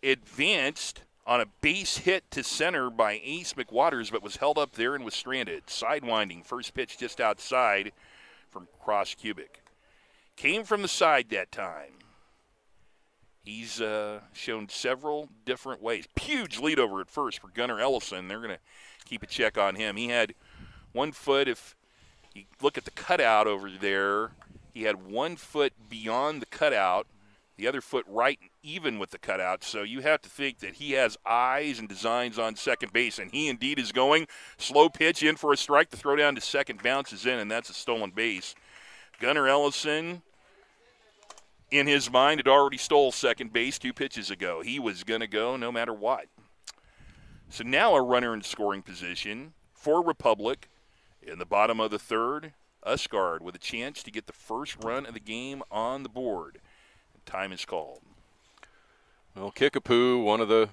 Speaker 3: advanced on a base hit to center by Ace McWaters, but was held up there and was stranded. Sidewinding, first pitch just outside from Cross Cubic. Came from the side that time. He's shown several different ways. Huge lead over at first for Gunnar Ellison. They're going to keep a check on him. He had 1 foot, if you look at the cutout over there, he had 1 foot beyond the cutout, the other foot right even with the cutout. So you have to think that he has eyes and designs on second base, and he indeed is going. Slow pitch in for a strike. The throw down to second bounces in, and that's a stolen base. Gunnar Ellison, in his mind, had already stole second base 2 pitches ago. He was going to go no matter what. So now a runner in scoring position for Republic in the bottom of the third. Usgard with a chance to get the first run of the game on the board. Time is called.
Speaker 1: Well, Kickapoo, one of the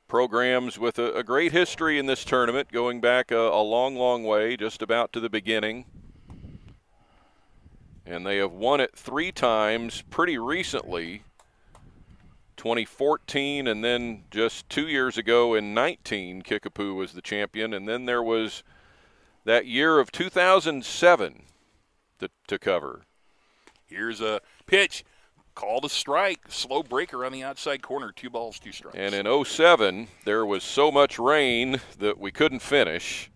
Speaker 1: programs with a great history in this tournament, going back a long, long way, just about to the beginning. And they have won it 3 times pretty recently, 2014, and then just 2 years ago in 19, Kickapoo was the champion. And then there was that year of 2007 to cover.
Speaker 3: Here's a pitch, called a strike, slow breaker on the outside corner, 2 balls, 2 strikes.
Speaker 1: And in 07, there was so much rain that we couldn't finish.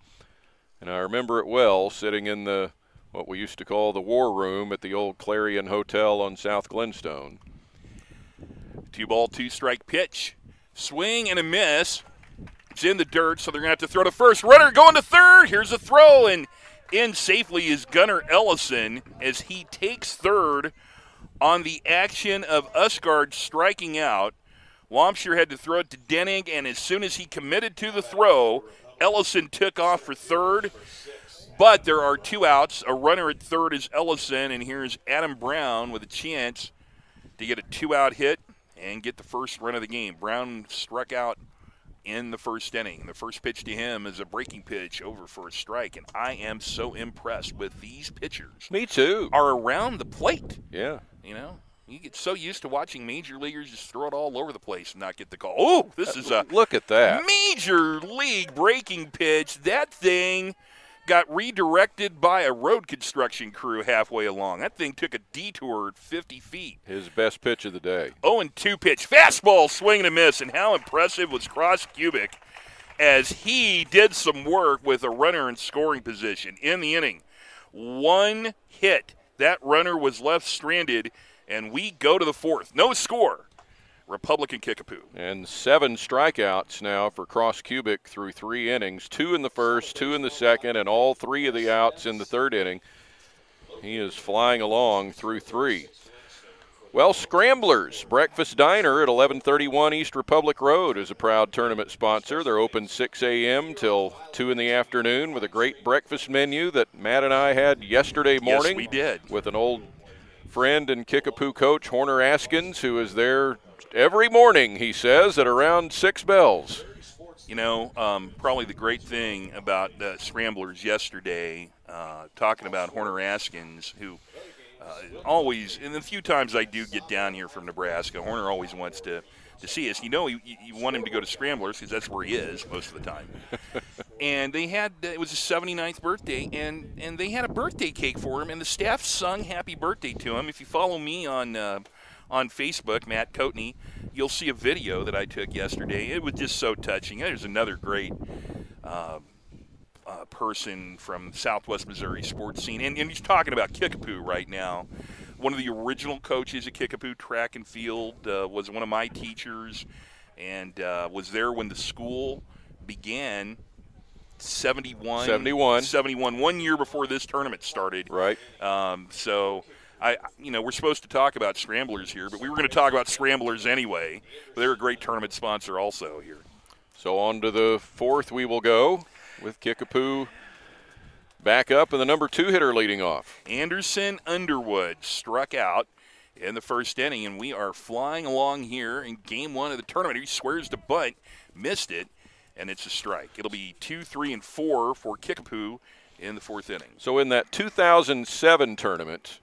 Speaker 1: And I remember it well, sitting in the what we used to call the war room at the old Clarion Hotel on South Glenstone.
Speaker 3: 2 ball, 2 strike pitch. Swing and a miss. It's in the dirt, so they're going to have to throw to first. Runner going to third. Here's a throw, and in safely is Gunnar Ellison as he takes third on the action of Usgard striking out. Wamshire had to throw it to Denig, and as soon as he committed to the throw, Ellison took off for third. But there are 2 outs. A runner at third is Ellison, and here's Adam Brown with a chance to get a 2-out hit and get the first run of the game. Brown struck out in the first inning. The first pitch to him is a breaking pitch over for a strike, and I am so impressed with these pitchers.
Speaker 1: Me too.
Speaker 3: Are around the plate.
Speaker 1: Yeah.
Speaker 3: You know, you get so used to watching major leaguers just throw it all over the place and not get the call. Oh, this is a
Speaker 1: look at that
Speaker 3: major league breaking pitch. That thing got redirected by a road construction crew halfway along. That thing took a detour at 50 feet.
Speaker 1: His best pitch of the day.
Speaker 3: 0-2 pitch. Fastball, swing and a miss. And how impressive was Cross Cubic as he did some work with a runner in scoring position in the inning. 1 hit. That runner was left stranded, and we go to the 4th. No score. Republican Kickapoo.
Speaker 1: And 7 strikeouts now for Cross Cubic through 3 innings. 2 in the first, 2 in the second, and all 3 of the outs in the third inning. He is flying along through 3. Well, Scramblers Breakfast Diner at 1131 East Republic Road is a proud tournament sponsor. They're open 6 a.m. till 2 in the afternoon with a great breakfast menu that Matt and I had yesterday morning.
Speaker 3: Yes, we did.
Speaker 1: With an old friend and Kickapoo coach, Horner Askins, who is there every morning, he says, at around 6 bells.
Speaker 3: You know, probably the great thing about Scramblers yesterday, talking about Horner Askins, who always, and the few times I do get down here from Nebraska, Horner always wants to see us. You know, you want him to go to Scramblers because that's where he is most of the time. And they had, it was his 79th birthday, and they had a birthday cake for him, and the staff sung happy birthday to him. If you follow me on Facebook, Matt Coatney, you'll see a video that I took yesterday. It was just so touching. There's another great person from Southwest Missouri sports scene, and he's talking about Kickapoo right now. One of the original coaches at Kickapoo track and field was one of my teachers, and was there when the school began. 71, 1 year before this tournament started.
Speaker 1: Right.
Speaker 3: So we're supposed to talk about Scramblers here, but we were going to talk about Scramblers anyway. They're a great tournament sponsor also here.
Speaker 1: So on to the fourth we will go with Kickapoo back up and the number 2 hitter leading off.
Speaker 3: Anderson Underwood struck out in the first inning, and we are flying along here in game 1 of the tournament. He swears to bunt, missed it, and it's a strike. It'll be 2, 3, and 4 for Kickapoo in the 4th inning.
Speaker 1: So in that 2007 tournament,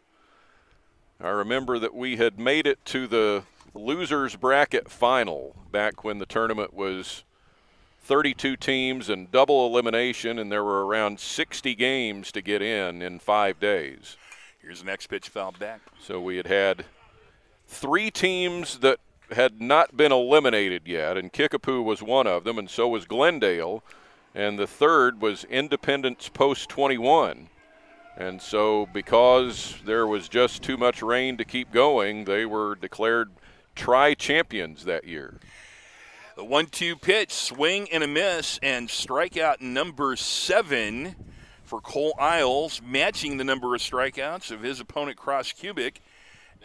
Speaker 1: I remember that we had made it to the losers bracket final back when the tournament was 32 teams and double elimination, and there were around 60 games to get in 5 days.
Speaker 3: Here's the next pitch, fouled back.
Speaker 1: So we had 3 teams that had not been eliminated yet, and Kickapoo was one of them, and so was Glendale, and the third was Independence Post 21. And so because there was just too much rain to keep going, they were declared tri-champions that year.
Speaker 3: The 1-2 pitch, swing and a miss, and strikeout number 7 for Cole Isles, matching the number of strikeouts of his opponent, Cross Cubic.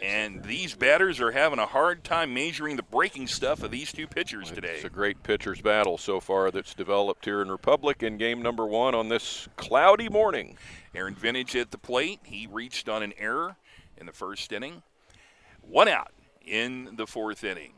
Speaker 3: And these batters are having a hard time measuring the breaking stuff of these two pitchers today.
Speaker 1: It's a great pitcher's battle so far that's developed here in Republic in game number 1 on this cloudy morning.
Speaker 3: Aaron Vintage at the plate. He reached on an error in the first inning. 1 out in the 4th inning.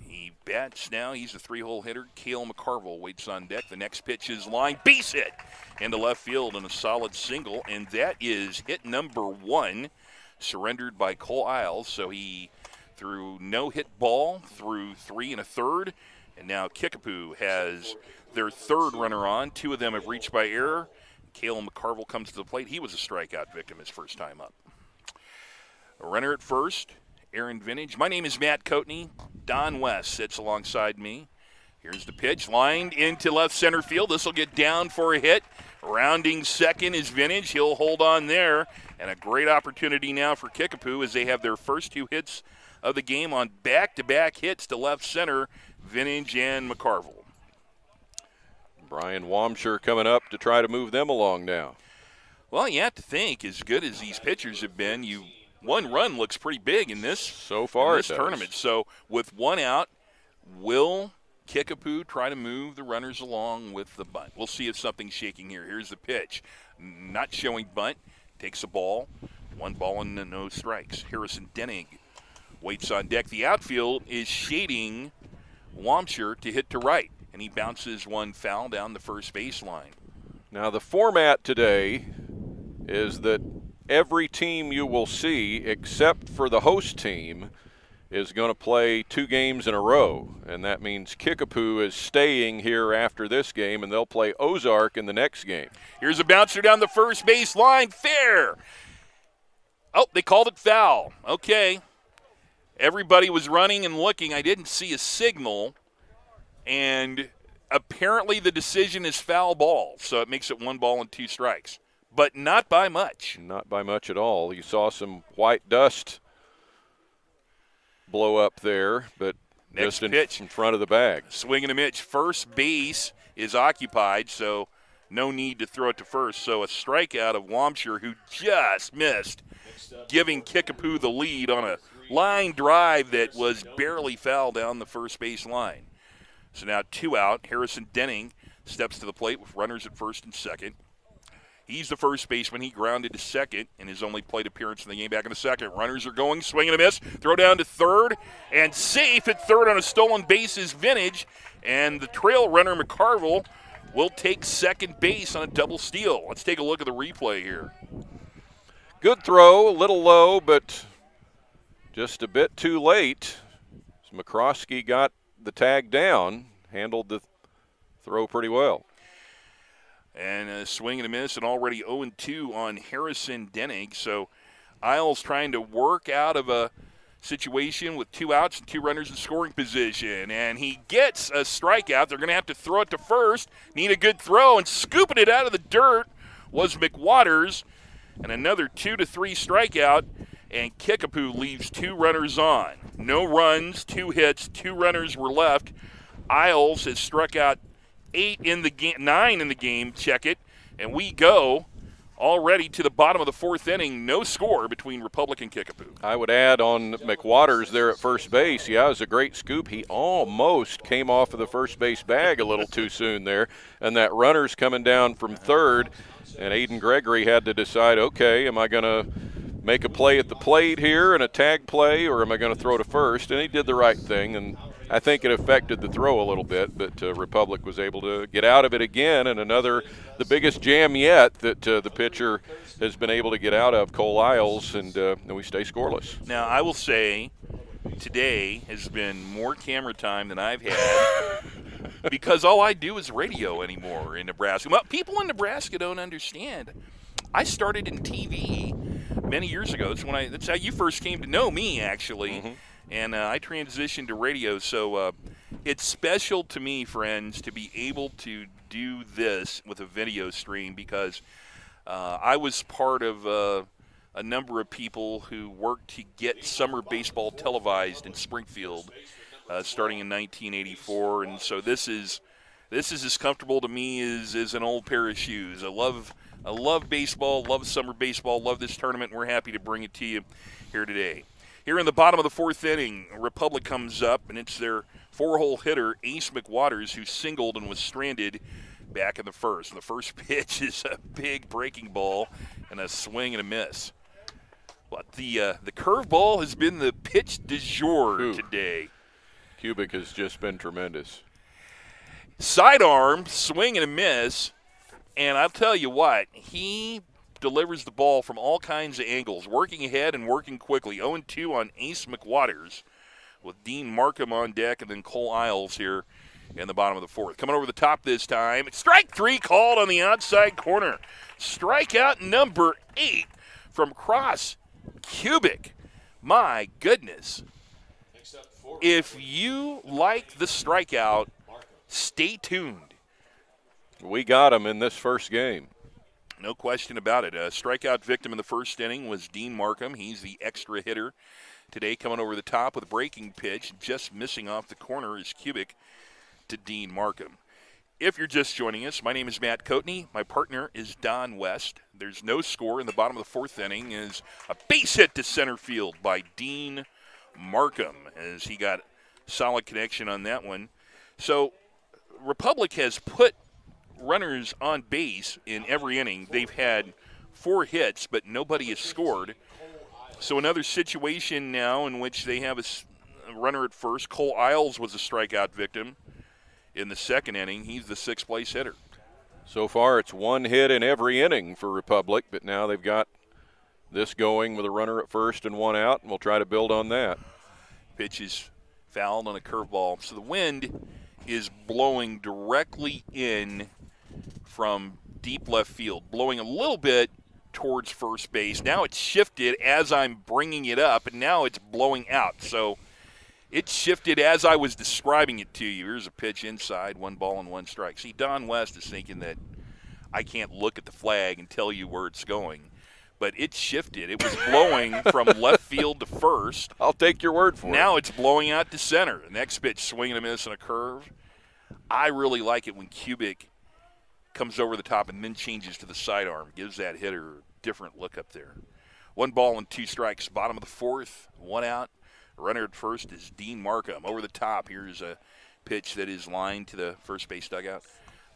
Speaker 3: He bats now. He's a 3-hole hitter. Cale McCarville waits on deck. The next pitch is line. Base hit into left field and a solid single. And that is hit number 1. Surrendered by Cole Isles, so he threw no hit ball through 3 1/3, and now Kickapoo has their 3rd runner on. 2 of them have reached by error. Cale McCarville comes to the plate. He was a strikeout victim his first time up. A runner at first, Aaron Vintage. My name is Matt Coatney. Don West sits alongside me. Here's the pitch, lined into left center field. This will get down for a hit. Rounding second is Vintage. He'll hold on there. And a great opportunity now for Kickapoo as they have their first 2 hits of the game on back-to-back hits to left center, Vintage and McCarville.
Speaker 1: Brian Wamsher coming up to try to move them along now.
Speaker 3: Well, you have to think, as good as these pitchers have been, 1 run looks pretty big in this
Speaker 1: so far
Speaker 3: in this tournament. So with 1 out, will Kickapoo try to move the runners along with the bunt? We'll see if something's shaking here. Here's the pitch. Not showing bunt. Takes a ball. 1 ball and no strikes. Harrison Denning waits on deck. The outfield is shading Wamsher to hit to right, and he bounces 1 foul down the first baseline.
Speaker 1: Now the format today is that every team you will see except for the host team is going to play 2 games in a row, and that means Kickapoo is staying here after this game, and they'll play Ozark in the next game.
Speaker 3: Here's a bouncer down the first base line. Fair. Oh, they called it foul. Okay. Everybody was running and looking. I didn't see a signal, and apparently the decision is foul ball, so it makes it 1 ball and 2 strikes, but not by much.
Speaker 1: Not by much at all. You saw some white dust blow up there, but
Speaker 3: next
Speaker 1: just
Speaker 3: pitch
Speaker 1: in front of the bag.
Speaker 3: Swing and a miss. First base is occupied, so no need to throw it to first. So a strikeout of Wamsher, who just missed, giving Kickapoo the lead on a line drive that was barely foul down the first base line. So now 2 out. Harrison Denning steps to the plate with runners at first and second. He's the first baseman. He grounded to second in his only plate appearance in the game back in the second. Runners are going, swing and a miss. Throw down to third, and safe at third on a stolen base is Vintage. And the trail runner, McCarville, will take second base on a double steal. Let's take a look at the replay here.
Speaker 1: Good throw, a little low, but just a bit too late. McCroskey got the tag down, handled the throw pretty well.
Speaker 3: And a swing and a miss, and already 0-2 on Harrison Denning. So Isles trying to work out of a situation with 2 outs and 2 runners in scoring position. And he gets a strikeout. They're going to have to throw it to first. Need a good throw, and scooping it out of the dirt was McWaters. And another 2-3 strikeout, and Kickapoo leaves 2 runners on. No runs, 2 hits, 2 runners were left. Isles has struck out 9 in the game, check it, and we go already to the bottom of the 4th inning. No score between Republic and Kickapoo.
Speaker 1: I would add on McWaters there at first base. Yeah, it was a great scoop. He almost came off of the first base bag a little too soon there, and that runner's coming down from third, and Aiden Gregory had to decide, okay, am I going to make a play at the plate here and a tag play, or am I going to throw to first? And he did the right thing, and I think it affected the throw a little bit, but Republic was able to get out of it again, and the biggest jam yet that the pitcher has been able to get out of, Cole Isles, and we stay scoreless.
Speaker 3: Now, I will say today has been more camera time than I've had because all I do is radio anymore in Nebraska. Well, people in Nebraska don't understand. I started in TV many years ago. That's how you first came to know me, actually. Mm-hmm. And I transitioned to radio, so it's special to me, friends, to be able to do this with a video stream because I was part of a number of people who worked to get summer baseball televised in Springfield starting in 1984, and so this is as comfortable to me as an old pair of shoes. I love baseball, love summer baseball, love this tournament, and we're happy to bring it to you here today. Here in the bottom of the 4th inning, Republic comes up, and it's their 4-hole hitter, Ace McWaters, who singled and was stranded back in the first. And the first pitch is a big breaking ball and a swing and a miss. But the curveball has been the pitch du jour today.
Speaker 1: Kubik has just been tremendous.
Speaker 3: Sidearm, swing and a miss, and I'll tell you what, he delivers the ball from all kinds of angles, working ahead and working quickly. 0-2 on Ace McWaters with Dean Markham on deck and then Cole Isles here in the bottom of the 4th. Coming over the top this time. Strike 3 called on the outside corner. Strikeout number 8 from Cross Kubik. My goodness. If you like the strikeout, stay tuned.
Speaker 1: We got him in this first game.
Speaker 3: No question about it. A strikeout victim in the first inning was Dean Markham. He's the extra hitter today, coming over the top with a breaking pitch. Just missing off the corner is Kubik to Dean Markham. If you're just joining us, my name is Matt Coatney. My partner is Don West. There's no score in the bottom of the 4th inning. Is a base hit to center field by Dean Markham as he got solid connection on that one. So Republic has put runners on base in every inning. They've had 4 hits, but nobody has scored. So another situation now in which they have a runner at first. Cole Isles was a strikeout victim in the second inning. He's the 6th place hitter.
Speaker 1: So far it's 1 hit in every inning for Republic, but now they've got this going with a runner at first and 1 out, and we'll try to build on that.
Speaker 3: Pitch is fouled on a curveball. So the wind is blowing directly in from deep left field, blowing a little bit towards first base. Now it's shifted as I'm bringing it up, and now it's blowing out. So it shifted as I was describing it to you. Here's a pitch inside, 1 ball and 1 strike. See, Don West is thinking that I can't look at the flag and tell you where it's going. But it shifted. It was blowing from left field to first.
Speaker 1: I'll take your word for it.
Speaker 3: Now it's blowing out to center. The next pitch, swing and a miss and a curve. I really like it when Kubik comes over the top and then changes to the sidearm, gives that hitter a different look up there. 1 ball and 2 strikes. Bottom of the 4th, 1 out. Runner at first is Dean Markham. Over the top, here's a pitch that is lined to the first base dugout.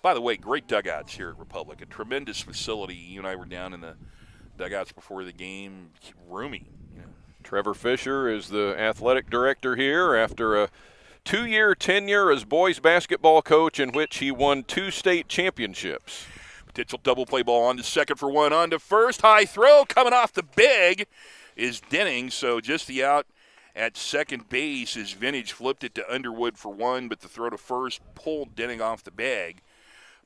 Speaker 3: By the way, great dugouts here at Republic. A tremendous facility. You and I were down in the dugouts before the game. Roomy. You know.
Speaker 1: Trevor Fisher is the athletic director here after a 2-year tenure as boys basketball coach in which he won 2 state championships.
Speaker 3: Potential double play ball on to second for 1. On to first. High throw coming off the bag is Denning. So just the out at second base as Vintage flipped it to Underwood for 1, but the throw to first pulled Denning off the bag.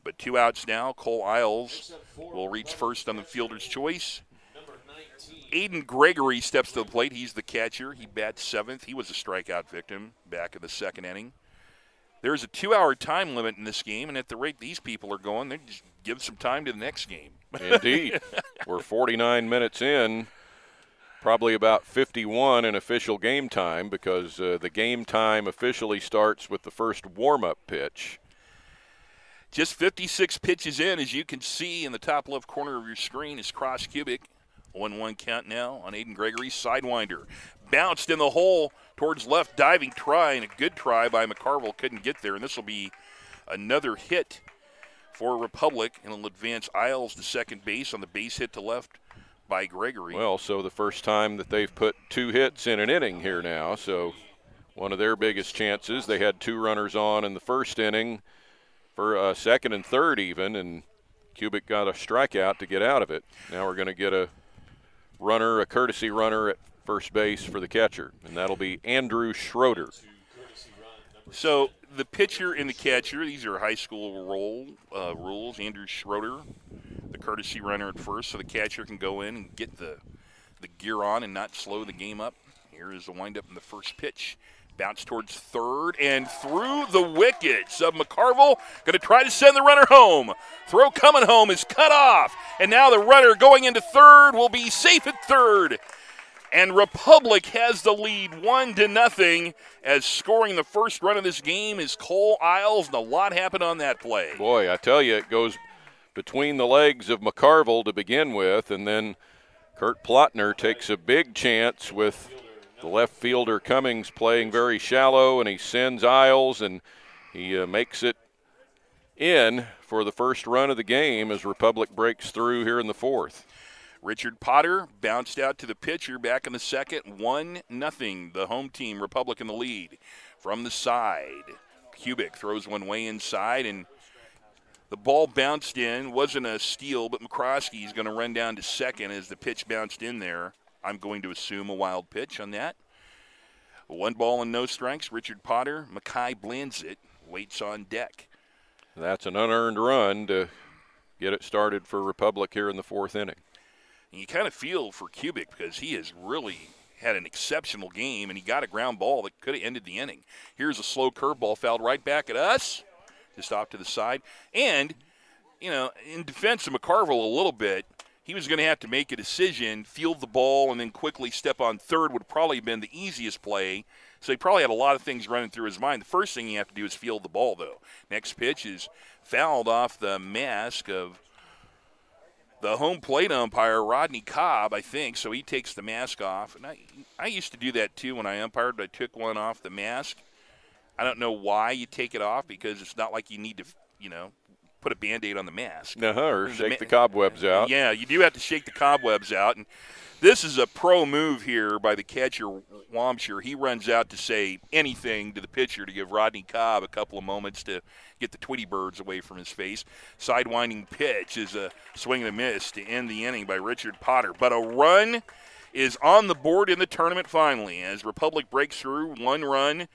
Speaker 3: But 2 outs now. Cole Isles will reach first on the fielder's choice. Aiden Gregory steps to the plate. He's the catcher. He bats 7th. He was a strikeout victim back in the 2nd inning. There's a 2-hour time limit in this game, and at the rate these people are going, they just give some time to the next game.
Speaker 1: Indeed. We're 49 minutes in, probably about 51 in official game time because the game time officially starts with the first warm-up pitch.
Speaker 3: Just 56 pitches in, as you can see in the top left corner of your screen, is cross cubic. 1-1 count now on Aiden Gregory's sidewinder. Bounced in the hole towards left, diving try, and a good try by McCarville. Couldn't get there, and this will be another hit for Republic, and it'll advance Isles to second base on the base hit to left by Gregory.
Speaker 1: Well, so the first time that they've put 2 hits in an inning here now, so one of their biggest chances. They had 2 runners on in the first inning for second and third even, and Cubic got a strikeout to get out of it. Now we're going to get a runner, a courtesy runner at first base for the catcher, and that'll be Andrew Schroeder.
Speaker 3: So the pitcher and the catcher, these are high school rules. Andrew Schroeder, the courtesy runner at first, so the catcher can go in and get the gear on and not slow the game up. Here is the windup in the first pitch. Bounce towards third and through the wickets of McCarville. Going to try to send the runner home. Throw coming home is cut off. And now the runner going into third will be safe at third. And Republic has the lead 1-0 as scoring the first run of this game is Cole Isles, and a lot happened on that play.
Speaker 1: Boy, I tell you, it goes between the legs of McCarville to begin with, and then Kurt Plotner takes a big chance with the left fielder Cummings playing very shallow, and he sends Isles, and he makes it in for the first run of the game as Republic breaks through here in the 4th.
Speaker 3: Richard Potter bounced out to the pitcher back in the second. 1-0, the home team, Republic in the lead. From the side, Cubic throws one way inside, and the ball bounced in. Wasn't a steal, but McCroskey is going to run down to second as the pitch bounced in there. I'm going to assume a wild pitch on that. 1 ball and no strikes. Richard Potter, Mackay Blanzit waits on deck.
Speaker 1: That's an unearned run to get it started for Republic here in the 4th inning.
Speaker 3: And you kind of feel for Cubic because he has really had an exceptional game, and he got a ground ball that could have ended the inning. Here's a slow curveball fouled right back at us, just off to the side. And, you know, in defense of McCarville a little bit, he was going to have to make a decision, field the ball, and then quickly step on third would probably have been the easiest play. So he probably had a lot of things running through his mind. The first thing you have to do is field the ball, though. Next pitch is fouled off the mask of the home plate umpire, Rodney Cobb, I think. So he takes the mask off. And I used to do that, too, when I umpired, but I took one off the mask. I don't know why you take it off because it's not like you need to, you know, put a Band-Aid on the mask.
Speaker 1: Or shake the cobwebs out.
Speaker 3: Yeah, you do have to shake the cobwebs out. And this is a pro move here by the catcher, Wamshire. He runs out to say anything to the pitcher to give Rodney Cobb a couple of moments to get the Tweety birds away from his face. Sidewinding pitch is a swing and a miss to end the inning by Richard Potter. But a run is on the board in the tournament finally as Republic breaks through. 1 run.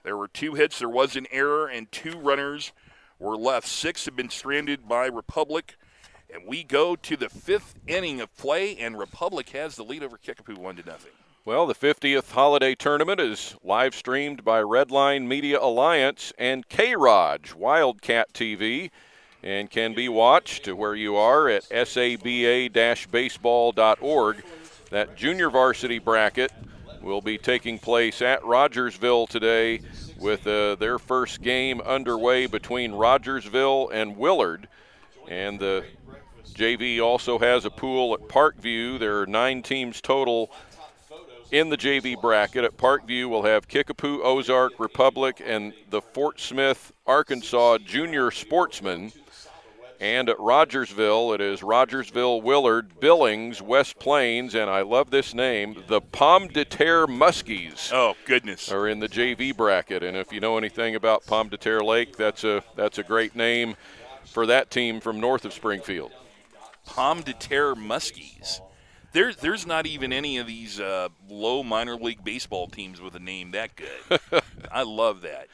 Speaker 3: There were 2 hits. There was an error, and 2 runners were left. 6 have been stranded by Republic. And we go to the 5th inning of play, and Republic has the lead over Kickapoo 1-0.
Speaker 1: Well, the 50th holiday tournament is live streamed by Redline Media Alliance and K-Raj Wildcat TV and can be watched where you are at saba-baseball.org. That junior varsity bracket will be taking place at Rogersville today with their first game underway between Rogersville and Willard. And the JV also has a pool at Parkview. There are 9 teams total in the JV bracket. At Parkview, we'll have Kickapoo, Ozark, Republic, and the Fort Smith, Arkansas Junior Sportsmen. And at Rogersville, it is Rogersville, Willard, Billings, West Plains, and I love this name, the Pomme de Terre Muskies.
Speaker 3: Oh, goodness.
Speaker 1: Are in the JV bracket. And if you know anything about Pomme de Terre Lake, that's a great name for that team from north of Springfield.
Speaker 3: Pomme de Terre Muskies. There's not even any of these low minor league baseball teams with a name that good. I love that.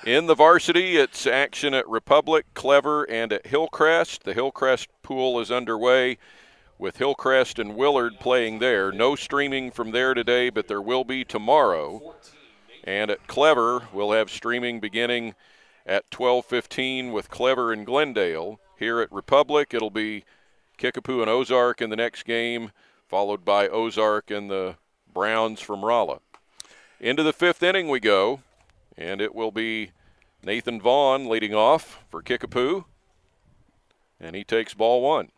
Speaker 1: In the varsity, it's action at Republic, Clever, and at Hillcrest. The Hillcrest pool is underway with Hillcrest and Willard playing there. No streaming from there today, but there will be tomorrow. And at Clever, we'll have streaming beginning at 12:15 with Clever and Glendale. Here at Republic, it'll be Kickapoo and Ozark in the next game, followed by Ozark and the Browns from Rolla. Into the 5th inning we go, and it will be Nathan Vaughn leading off for Kickapoo, and he takes ball 1.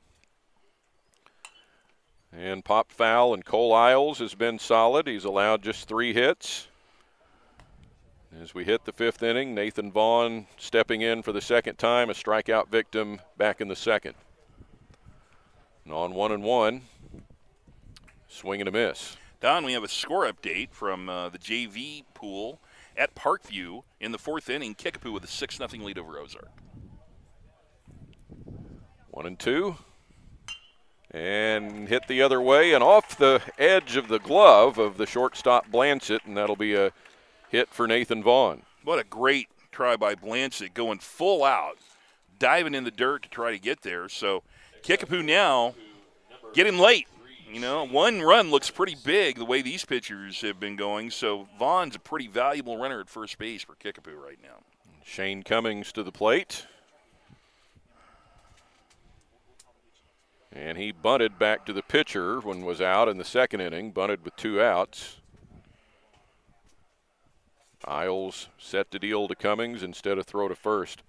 Speaker 1: And pop foul, and Cole Isles has been solid. He's allowed just 3 hits. As we hit the 5th inning, Nathan Vaughn stepping in for the second time, a strikeout victim back in the second. And on 1-1, swing and a miss.
Speaker 3: Don, we have a score update from the JV pool at Parkview in the 4th inning. Kickapoo with a 6-0 lead over Ozark.
Speaker 1: 1-2. And hit the other way and off the edge of the glove of the shortstop Blancett, and that'll be a hit for Nathan Vaughn.
Speaker 3: What a great try by Blancett, going full out, diving in the dirt to try to get there. So Kickapoo now getting late. You know, 1 run looks pretty big the way these pitchers have been going. So Vaughn's a pretty valuable runner at first base for Kickapoo right now.
Speaker 1: Shane Cummings to the plate. And he bunted back to the pitcher when was out in the 2nd inning, bunted with 2 outs. Isles set to deal to Cummings instead of throw to first.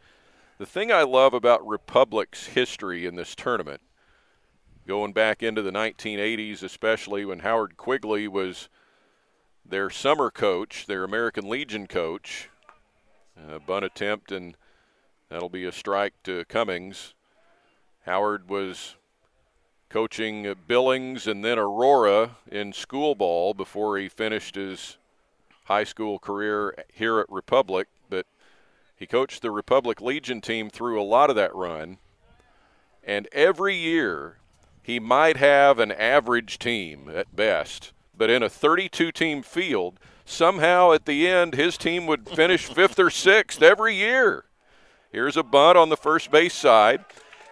Speaker 1: The thing I love about Republic's history in this tournament, going back into the 1980s, especially when Howard Quigley was their summer coach, their American Legion coach, bunt attempt, and that'll be a strike to Cummings. Howard was coaching Billings and then Aurora in school ball before he finished his high school career here at Republic, but he coached the Republic Legion team through a lot of that run, and every year he might have an average team at best, but in a 32-team field, somehow at the end his team would finish 5th or 6th every year. Here's a bunt on the first base side,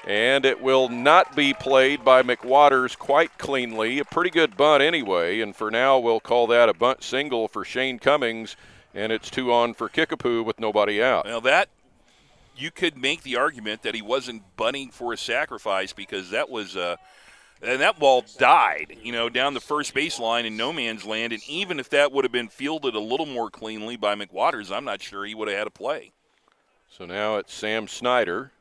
Speaker 1: and it will not be played by McWaters quite cleanly. A pretty good bunt anyway, and for now we'll call that a bunt single for Shane Cummings, and it's 2 on for Kickapoo with nobody out.
Speaker 3: Well, that you could make the argument that he wasn't bunting for a sacrifice, because that was and that ball died, you know, down the first baseline in no man's land, and even if that would have been fielded a little more cleanly by McWaters, I'm not sure he would have had a play.
Speaker 1: So now it's Sam Snyder.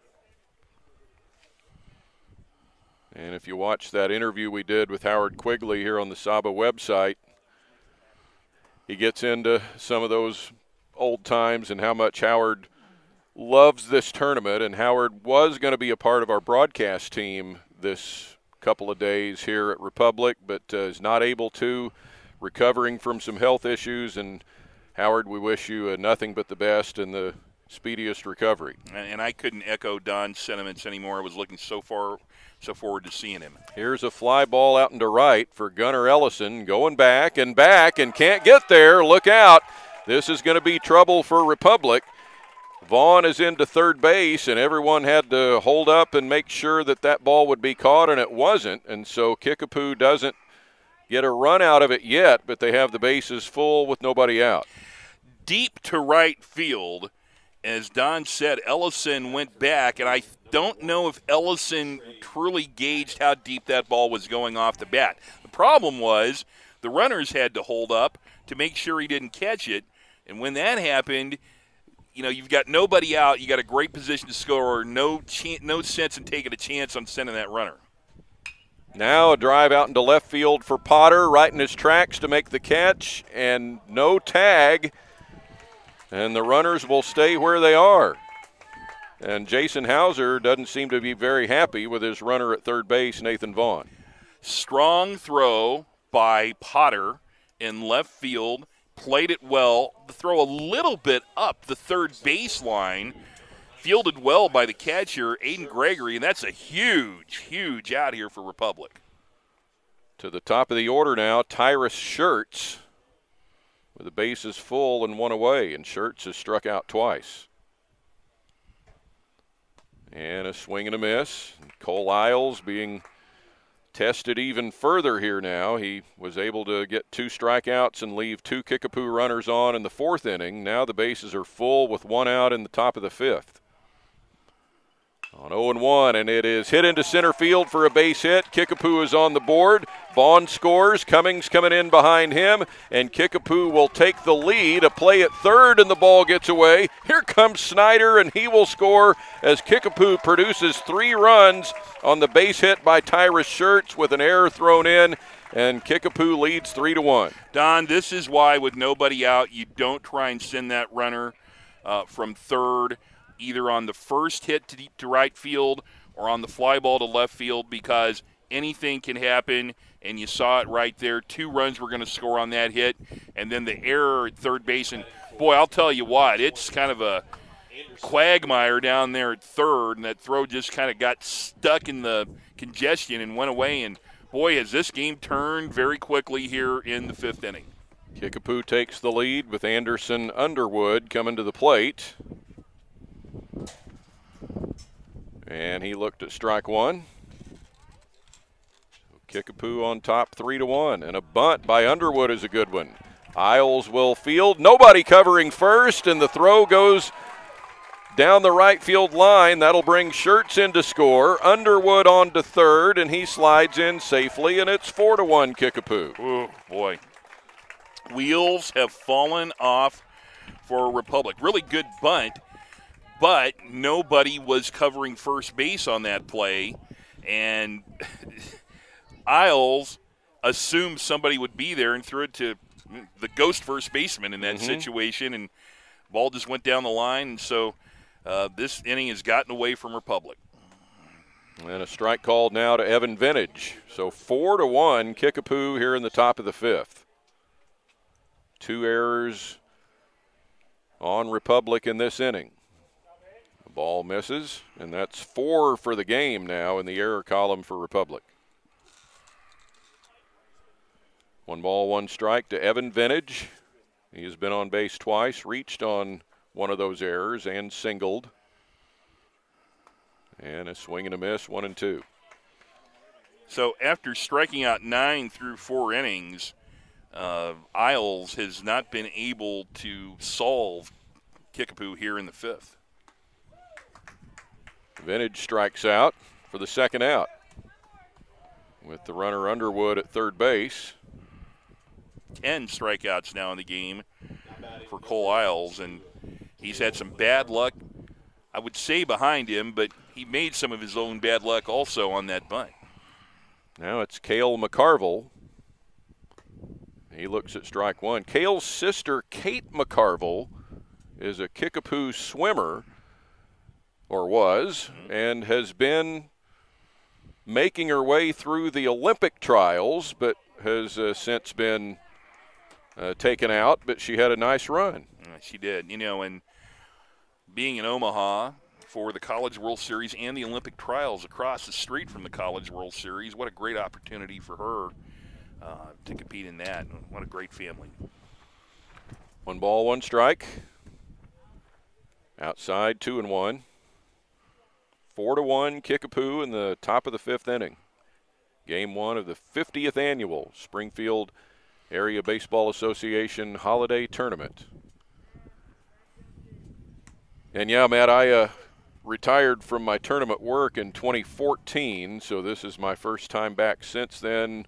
Speaker 1: And if you watch that interview we did with Howard Quigley here on the SABA website, he gets into some of those old times and how much Howard loves this tournament. And Howard was going to be a part of our broadcast team this couple of days here at Republic, but is not able to, recovering from some health issues. And Howard, we wish you nothing but the best and the speediest recovery.
Speaker 3: And I couldn't echo Don's sentiments anymore. I was looking so forward to seeing him.
Speaker 1: Here's a fly ball out into right for Gunnar Ellison, going back and can't get there. Look out. This is going to be trouble for Republic. Vaughn is into third base, and everyone had to hold up and make sure that that ball would be caught, and it wasn't. And so Kickapoo doesn't get a run out of it yet, but they have the bases full with nobody out.
Speaker 3: Deep to right field. As Don said, Ellison went back, and I don't know if Ellison truly gauged how deep that ball was going off the bat. The problem was the runners had to hold up to make sure he didn't catch it, and when that happened, you've got nobody out. You got a great position to score. No sense in taking a chance on sending that runner.
Speaker 1: Now a drive out into left field for Potter, right in his tracks to make the catch, and no tag. And the runners will stay where they are. And Jason Hauser doesn't seem to be very happy with his runner at third base, Nathan Vaughn.
Speaker 3: Strong throw by Potter in left field. Played it well. The throw a little bit up the third baseline. Fielded well by the catcher, Aiden Gregory, and that's a huge, huge out here for Republic.
Speaker 1: To the top of the order now, Tyrus Schertz with the bases full and one away, and Schertz has struck out twice. And a swing and a miss. Cole Isles being tested even further here now. He was able to get 2 strikeouts and leave 2 Kickapoo runners on in the 4th inning. Now the bases are full with 1 out in the top of the 5th. On 0-1, and it is hit into center field for a base hit. Kickapoo is on the board. Vaughn scores. Cummings coming in behind him, and Kickapoo will take the lead. A play at third, and the ball gets away. Here comes Snyder, and he will score as Kickapoo produces 3 runs on the base hit by Tyrus Schertz with an error thrown in, and Kickapoo leads 3-1.
Speaker 3: Don, this is why with nobody out, you don't try and send that runner from third, either on the first hit to deep to right field or on the fly ball to left field, because anything can happen, and you saw it right there. 2 runs were going to score on that hit, and then the error at third base. And, boy, I'll tell you what, it's kind of a quagmire down there at third, and that throw just kind of got stuck in the congestion and went away. And, boy, has this game turned very quickly here in the 5th inning.
Speaker 1: Kickapoo takes the lead with Anderson Underwood coming to the plate. And he looked at strike 1. Kickapoo on top 3-1. And a bunt by Underwood is a good one. Isles will field. Nobody covering first, and the throw goes down the right field line. That'll bring Schertz in to score. Underwood on to third, and he slides in safely, and it's 4-1 Kickapoo.
Speaker 3: Oh, boy. Wheels have fallen off for Republic. Really good bunt, but nobody was covering first base on that play, and Isles assumed somebody would be there and threw it to the ghost first baseman in that situation, and ball just went down the line, and so this inning has gotten away from Republic.
Speaker 1: And a strike called now to Evan Vintage. So 4-1 Kickapoo here in the top of the 5th. 2 errors on Republic in this inning. The ball misses, and that's 4 for the game now in the error column for Republic. 1 ball, 1 strike to Evan Vintage. He has been on base twice, reached on one of those errors and singled. And a swing and a miss, 1-2.
Speaker 3: So after striking out 9 through 4 innings, Isles has not been able to solve Kickapoo here in the 5th.
Speaker 1: Vintage strikes out for the 2nd out with the runner Underwood at third base.
Speaker 3: 10 strikeouts now in the game for Cole Isles, and he's had some bad luck, I would say, behind him, but he made some of his own bad luck also on that bunt.
Speaker 1: Now it's Cale McCarville. He looks at strike 1. Cale's sister, Kate McCarville, is a Kickapoo swimmer, or was, and has been making her way through the Olympic trials, but has since been taken out, but she had a nice run.
Speaker 3: She did, and being in Omaha for the College World Series and the Olympic trials across the street from the College World Series, what a great opportunity for her to compete in that. What a great family.
Speaker 1: 1 ball, 1 strike. Outside, 2-1. 4-1 Kickapoo in the top of the 5th inning. Game 1 of the 50th annual Springfield Area Baseball Association Holiday Tournament. And yeah, Matt, I retired from my tournament work in 2014, so this is my first time back since then.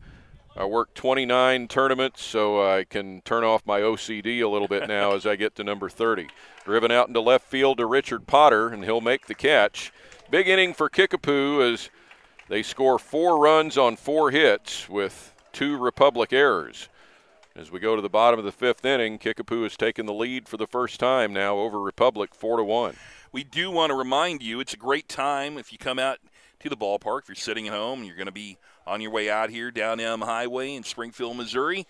Speaker 1: I worked 29 tournaments, so I can turn off my OCD a little bit now as I get to number 30. Driven out into left field to Richard Potter, and he'll make the catch. Big inning for Kickapoo as they score 4 runs on 4 hits with 2 Republic errors. As we go to the bottom of the 5th inning, Kickapoo has taken the lead for the first time now over Republic 4-1.
Speaker 3: We do want to remind you it's a great time if you come out to the ballpark. If you're sitting at home and you're going to be on your way out here down M Highway in Springfield, Missouri,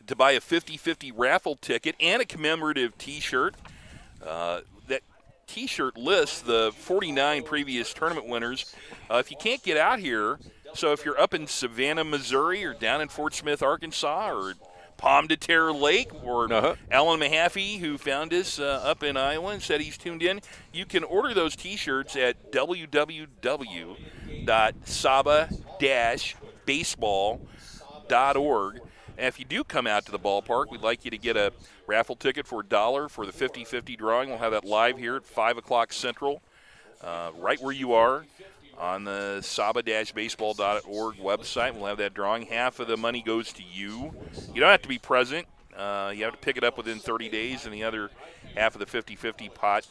Speaker 3: to buy a 50-50 raffle ticket and a commemorative T-shirt. That T-shirt lists the 49 previous tournament winners. If you can't get out here, so if you're up in Savannah, Missouri, or down in Fort Smith, Arkansas, or Palm de Terre Lake, or Alan Mahaffey, who found us up in Iowa and said he's tuned in, you can order those T-shirts at www.saba-baseball.org. And if you do come out to the ballpark, we'd like you to get a raffle ticket for $1 for the 50-50 drawing. We'll have that live here at 5 o'clock Central, right where you are on the saba-baseball.org website. We'll have that drawing. Half of the money goes to you. You don't have to be present. You have to pick it up within 30 days, and the other half of the 50-50 pot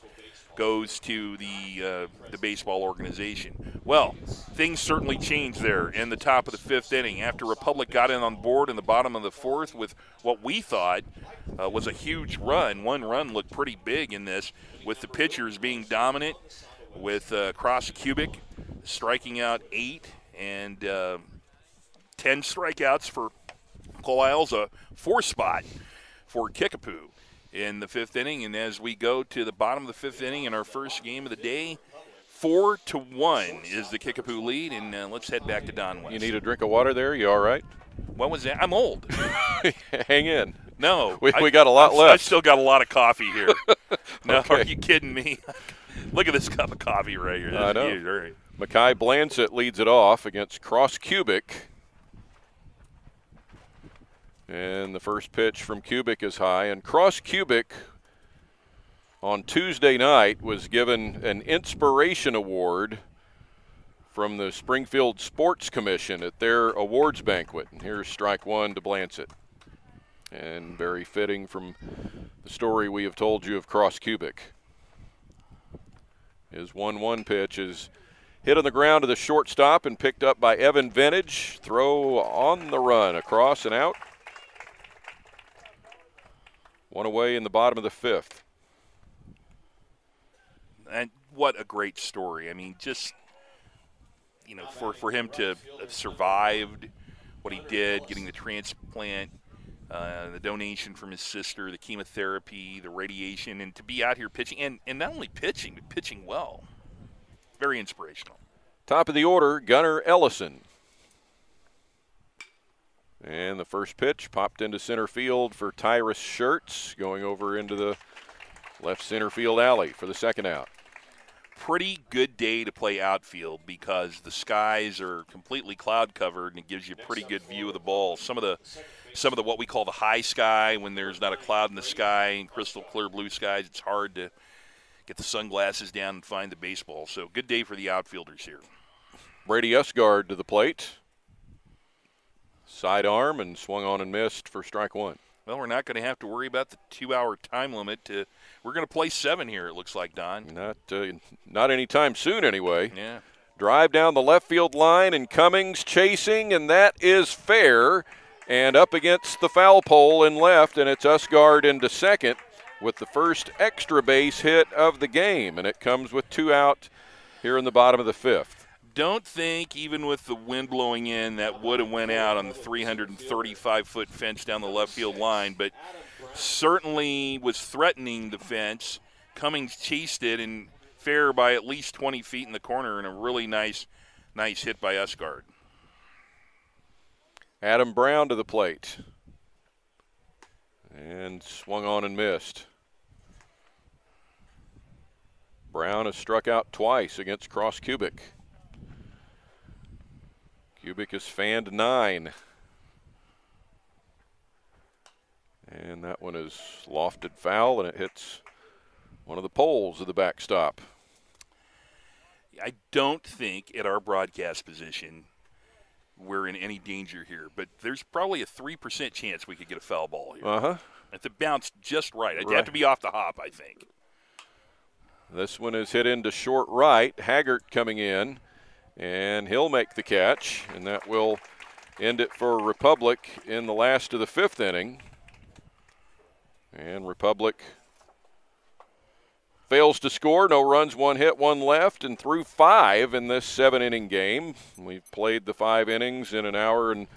Speaker 3: goes to the baseball organization. Well, things certainly changed there in the top of the 5th inning after Republic got in on board in the bottom of the 4th with what we thought was a huge run. One run looked pretty big in this, with the pitchers being dominant, with Cross Kubik striking out 8 and 10 strikeouts for Cole Isles, a 4 spot for Kickapoo in the 5th inning. And as we go to the bottom of the 5th inning in our first game of the day, 4-1 is the Kickapoo lead. And let's head back to Don West.
Speaker 1: You need a drink of water there? You all right?
Speaker 3: What was that? I'm old.
Speaker 1: Hang in.
Speaker 3: No.
Speaker 1: We got a lot left.
Speaker 3: I still got a lot of coffee here. No,
Speaker 1: Okay.
Speaker 3: Are you kidding me? Look at this cup of coffee right here.
Speaker 1: I know.
Speaker 3: Huge. All right.
Speaker 1: Makai Blansett leads it off against Cross Kubik. And the first pitch from Kubik is high. And Cross Kubik on Tuesday night was given an inspiration award from the Springfield Sports Commission at their awards banquet. And here's strike 1 to Blansett. And very fitting from the story we have told you of Cross Kubik. His 1-1 pitch is hit on the ground to the shortstop and picked up by Evan Vintage. Throw on the run, across and out. 1 away in the bottom of the 5th.
Speaker 3: And what a great story. I mean, just, you know, for him to have survived what he did, getting the transplant, the donation from his sister, the chemotherapy, the radiation, and to be out here pitching, and not only pitching, but pitching well. Very inspirational.
Speaker 1: Top of the order, Gunnar Ellison. And the first pitch popped into center field for Tyrus Schertz, going over into the left center field alley for the second out.
Speaker 3: Pretty good day to play outfield because the skies are completely cloud covered and it gives you a pretty good view of the ball. Some of the what we call the high sky, when there's not a cloud in the sky and crystal clear blue skies, it's hard to get the sunglasses down and find the baseball. So good day for the outfielders here.
Speaker 1: Brady Usgard to the plate. Sidearm and swung on and missed for strike 1.
Speaker 3: Well, we're not going to have to worry about the 2-hour time limit. We're going to play 7 here, it looks like, Don.
Speaker 1: Not anytime soon, anyway.
Speaker 3: Yeah.
Speaker 1: Drive down the left field line, and Cummings chasing, and that is fair. And up against the foul pole in left, and it's Usgard into second with the first extra base hit of the game. And it comes with 2 out here in the bottom of the 5th.
Speaker 3: Don't think, even with the wind blowing in, that would have went out on the 335-foot fence down the left field line, but certainly was threatening the fence. Cummings chased it and fair by at least 20 feet in the corner, and a really nice hit by Usgard.
Speaker 1: Adam Brown to the plate. And swung on and missed. Brown has struck out twice against Cross Kubik. Kubik has fanned 9. And that one is lofted foul, and it hits one of the poles of the backstop.
Speaker 3: I don't think at our broadcast position we're in any danger here. But there's probably a 3% chance we could get a foul ball here.
Speaker 1: Uh-huh.
Speaker 3: If it bounced just right. It'd have to be off the hop, I think.
Speaker 1: This one is hit into short right. Haggart coming in, and he'll make the catch, and that will end it for Republic in the last of the 5th inning. And Republic fails to score. No runs, 1 hit, 1 left, and through 5 in this 7-inning game. We've played the 5 innings in an hour and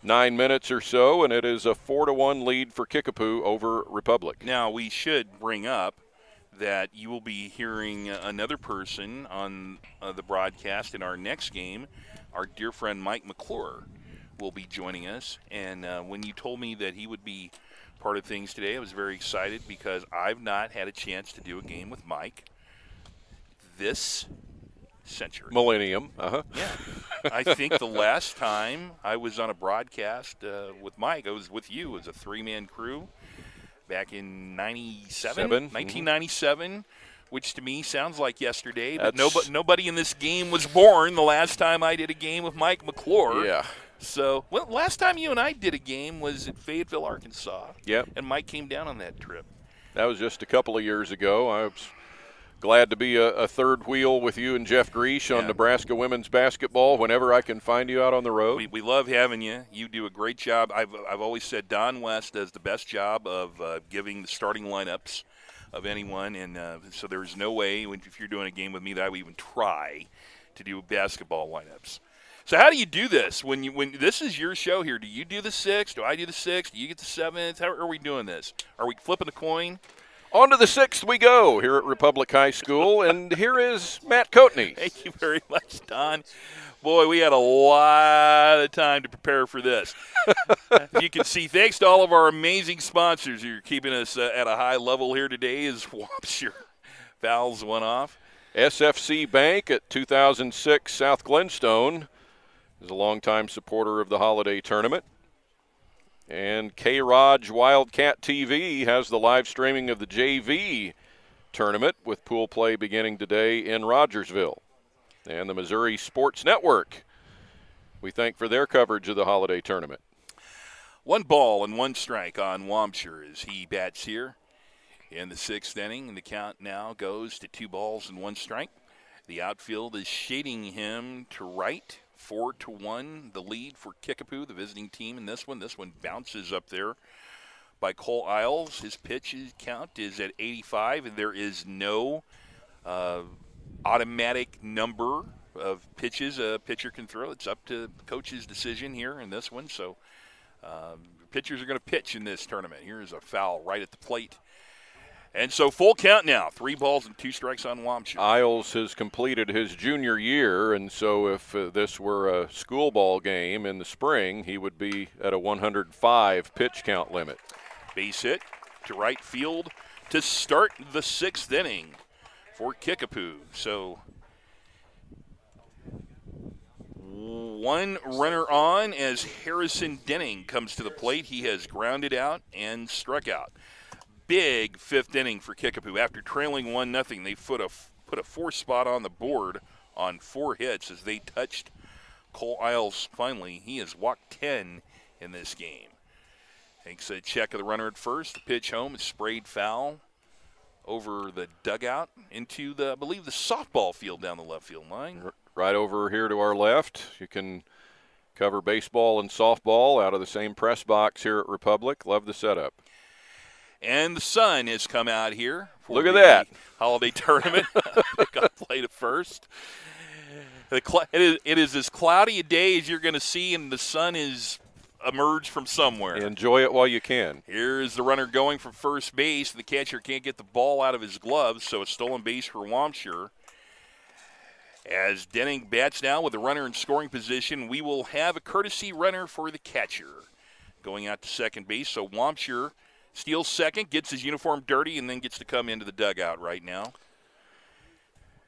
Speaker 1: 9 minutes or so, and it is a 4-1 lead for Kickapoo over Republic.
Speaker 3: Now, we should bring up that you will be hearing another person on the broadcast in our next game. Our dear friend Mike McClure will be joining us, and when you told me that he would be part of things today, I was very excited because I've not had a chance to do a game with Mike this century.
Speaker 1: Millennium. Uh-huh.
Speaker 3: Yeah. I think the last time I was on a broadcast with Mike, I was with you. It was a 3-man crew back in 1997, which to me sounds like yesterday. But nobody in this game was born the last time I did a game with Mike McClure.
Speaker 1: Yeah.
Speaker 3: So, well, last time you and I did a game was at Fayetteville, Arkansas.
Speaker 1: Yep.
Speaker 3: And Mike came down on that trip.
Speaker 1: That was just a couple of years ago. I was glad to be a third wheel with you and Jeff Greesh on Nebraska women's basketball whenever I can find you out on the road.
Speaker 3: We love having you. You do a great job. I've always said Don West does the best job of giving the starting lineups of anyone, and so there's no way if you're doing a game with me that I would even try to do basketball lineups. So how do you do this? When this is your show here, do you do the 6th? Do I do the 6th? Do you get the 7th? How are we doing this? Are we flipping the coin?
Speaker 1: On to the 6th we go here at Republic High School, and here is Matt Coatney.
Speaker 3: Thank you very much, Don. Boy, we had a lot of time to prepare for this. As you can see, thanks to all of our amazing sponsors who are keeping us at a high level here today as Wampshire fouls one off.
Speaker 1: SFC Bank at 2006 South Glenstone is a longtime supporter of the holiday tournament. And K-Raj Wildcat TV has the live streaming of the JV tournament with pool play beginning today in Rogersville. And the Missouri Sports Network, we thank for their coverage of the holiday tournament.
Speaker 3: 1 ball and 1 strike on Wampshire as he bats here in the 6th inning. And the count now goes to 2 balls and 1 strike. The outfield is shading him to right. 4-1, the lead for Kickapoo, the visiting team in this one. This one bounces up there by Cole Isles. His pitch count is at 85, and there is no automatic number of pitches a pitcher can throw. It's up to the coach's decision here in this one. So pitchers are going to pitch in this tournament. Here's a foul right at the plate. And so full count now, 3 balls and 2 strikes on Wampshire.
Speaker 1: Isles has completed his junior year, and so if this were a school ball game in the spring, he would be at a 105 pitch count limit.
Speaker 3: Base hit to right field to start the 6th inning for Kickapoo. So 1 runner on as Harrison Denning comes to the plate. He has grounded out and struck out. Big 5th inning for Kickapoo. After trailing 1-0, they put a 4 spot on the board on 4 hits as they touched Cole Isles finally. He has walked 10 in this game. Takes a check of the runner at first. The pitch home is sprayed foul over the dugout into I believe the softball field down the left field line.
Speaker 1: Right over here to our left. You can cover baseball and softball out of the same press box here at Republic. Love the setup.
Speaker 3: And the sun has come out here for
Speaker 1: Look at that
Speaker 3: holiday tournament. Pickup plate at first. It is as cloudy a day as you're going to see, and the sun is emerged from somewhere.
Speaker 1: Enjoy it while you can.
Speaker 3: Here is the runner going for first base. The catcher can't get the ball out of his gloves, so a stolen base for Wampshire. As Denning bats now with the runner in scoring position, we will have a courtesy runner for the catcher going out to second base. So Wampshire steals second, gets his uniform dirty, and then gets to come into the dugout right now.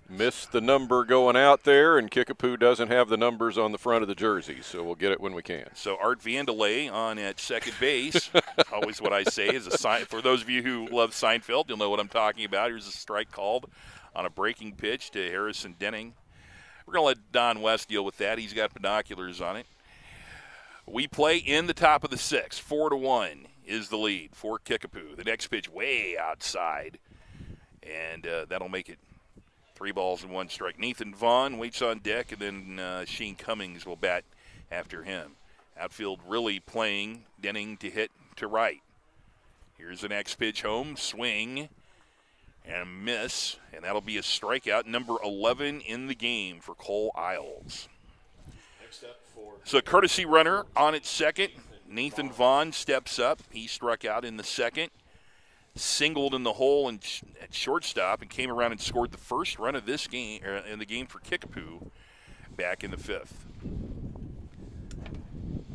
Speaker 1: Missed the number going out there, and Kickapoo doesn't have the numbers on the front of the jersey, so we'll get it when we can.
Speaker 3: So Art Vandelay on at second base. Always what I say is a sign. For those of you who love Seinfeld, you'll know what I'm talking about. Here's a strike called on a breaking pitch to Harrison Denning. We're going to let Don West deal with that. He's got binoculars on it. We play in the top of the 6th. 4-1 is the lead for Kickapoo. The next pitch way outside, and that'll make it 3 balls and 1 strike. Nathan Vaughn waits on deck, and then Shane Cummings will bat after him. Outfield really playing Denning to hit to right. Here's the next pitch home, swing, and a miss, and that'll be a strikeout, number 11 in the game for Cole Isles. So courtesy runner on at second. Nathan Vaughn steps up. He struck out in the second, singled in the hole and at shortstop, and came around and scored the first run of this game, in the game for Kickapoo, back in the 5th.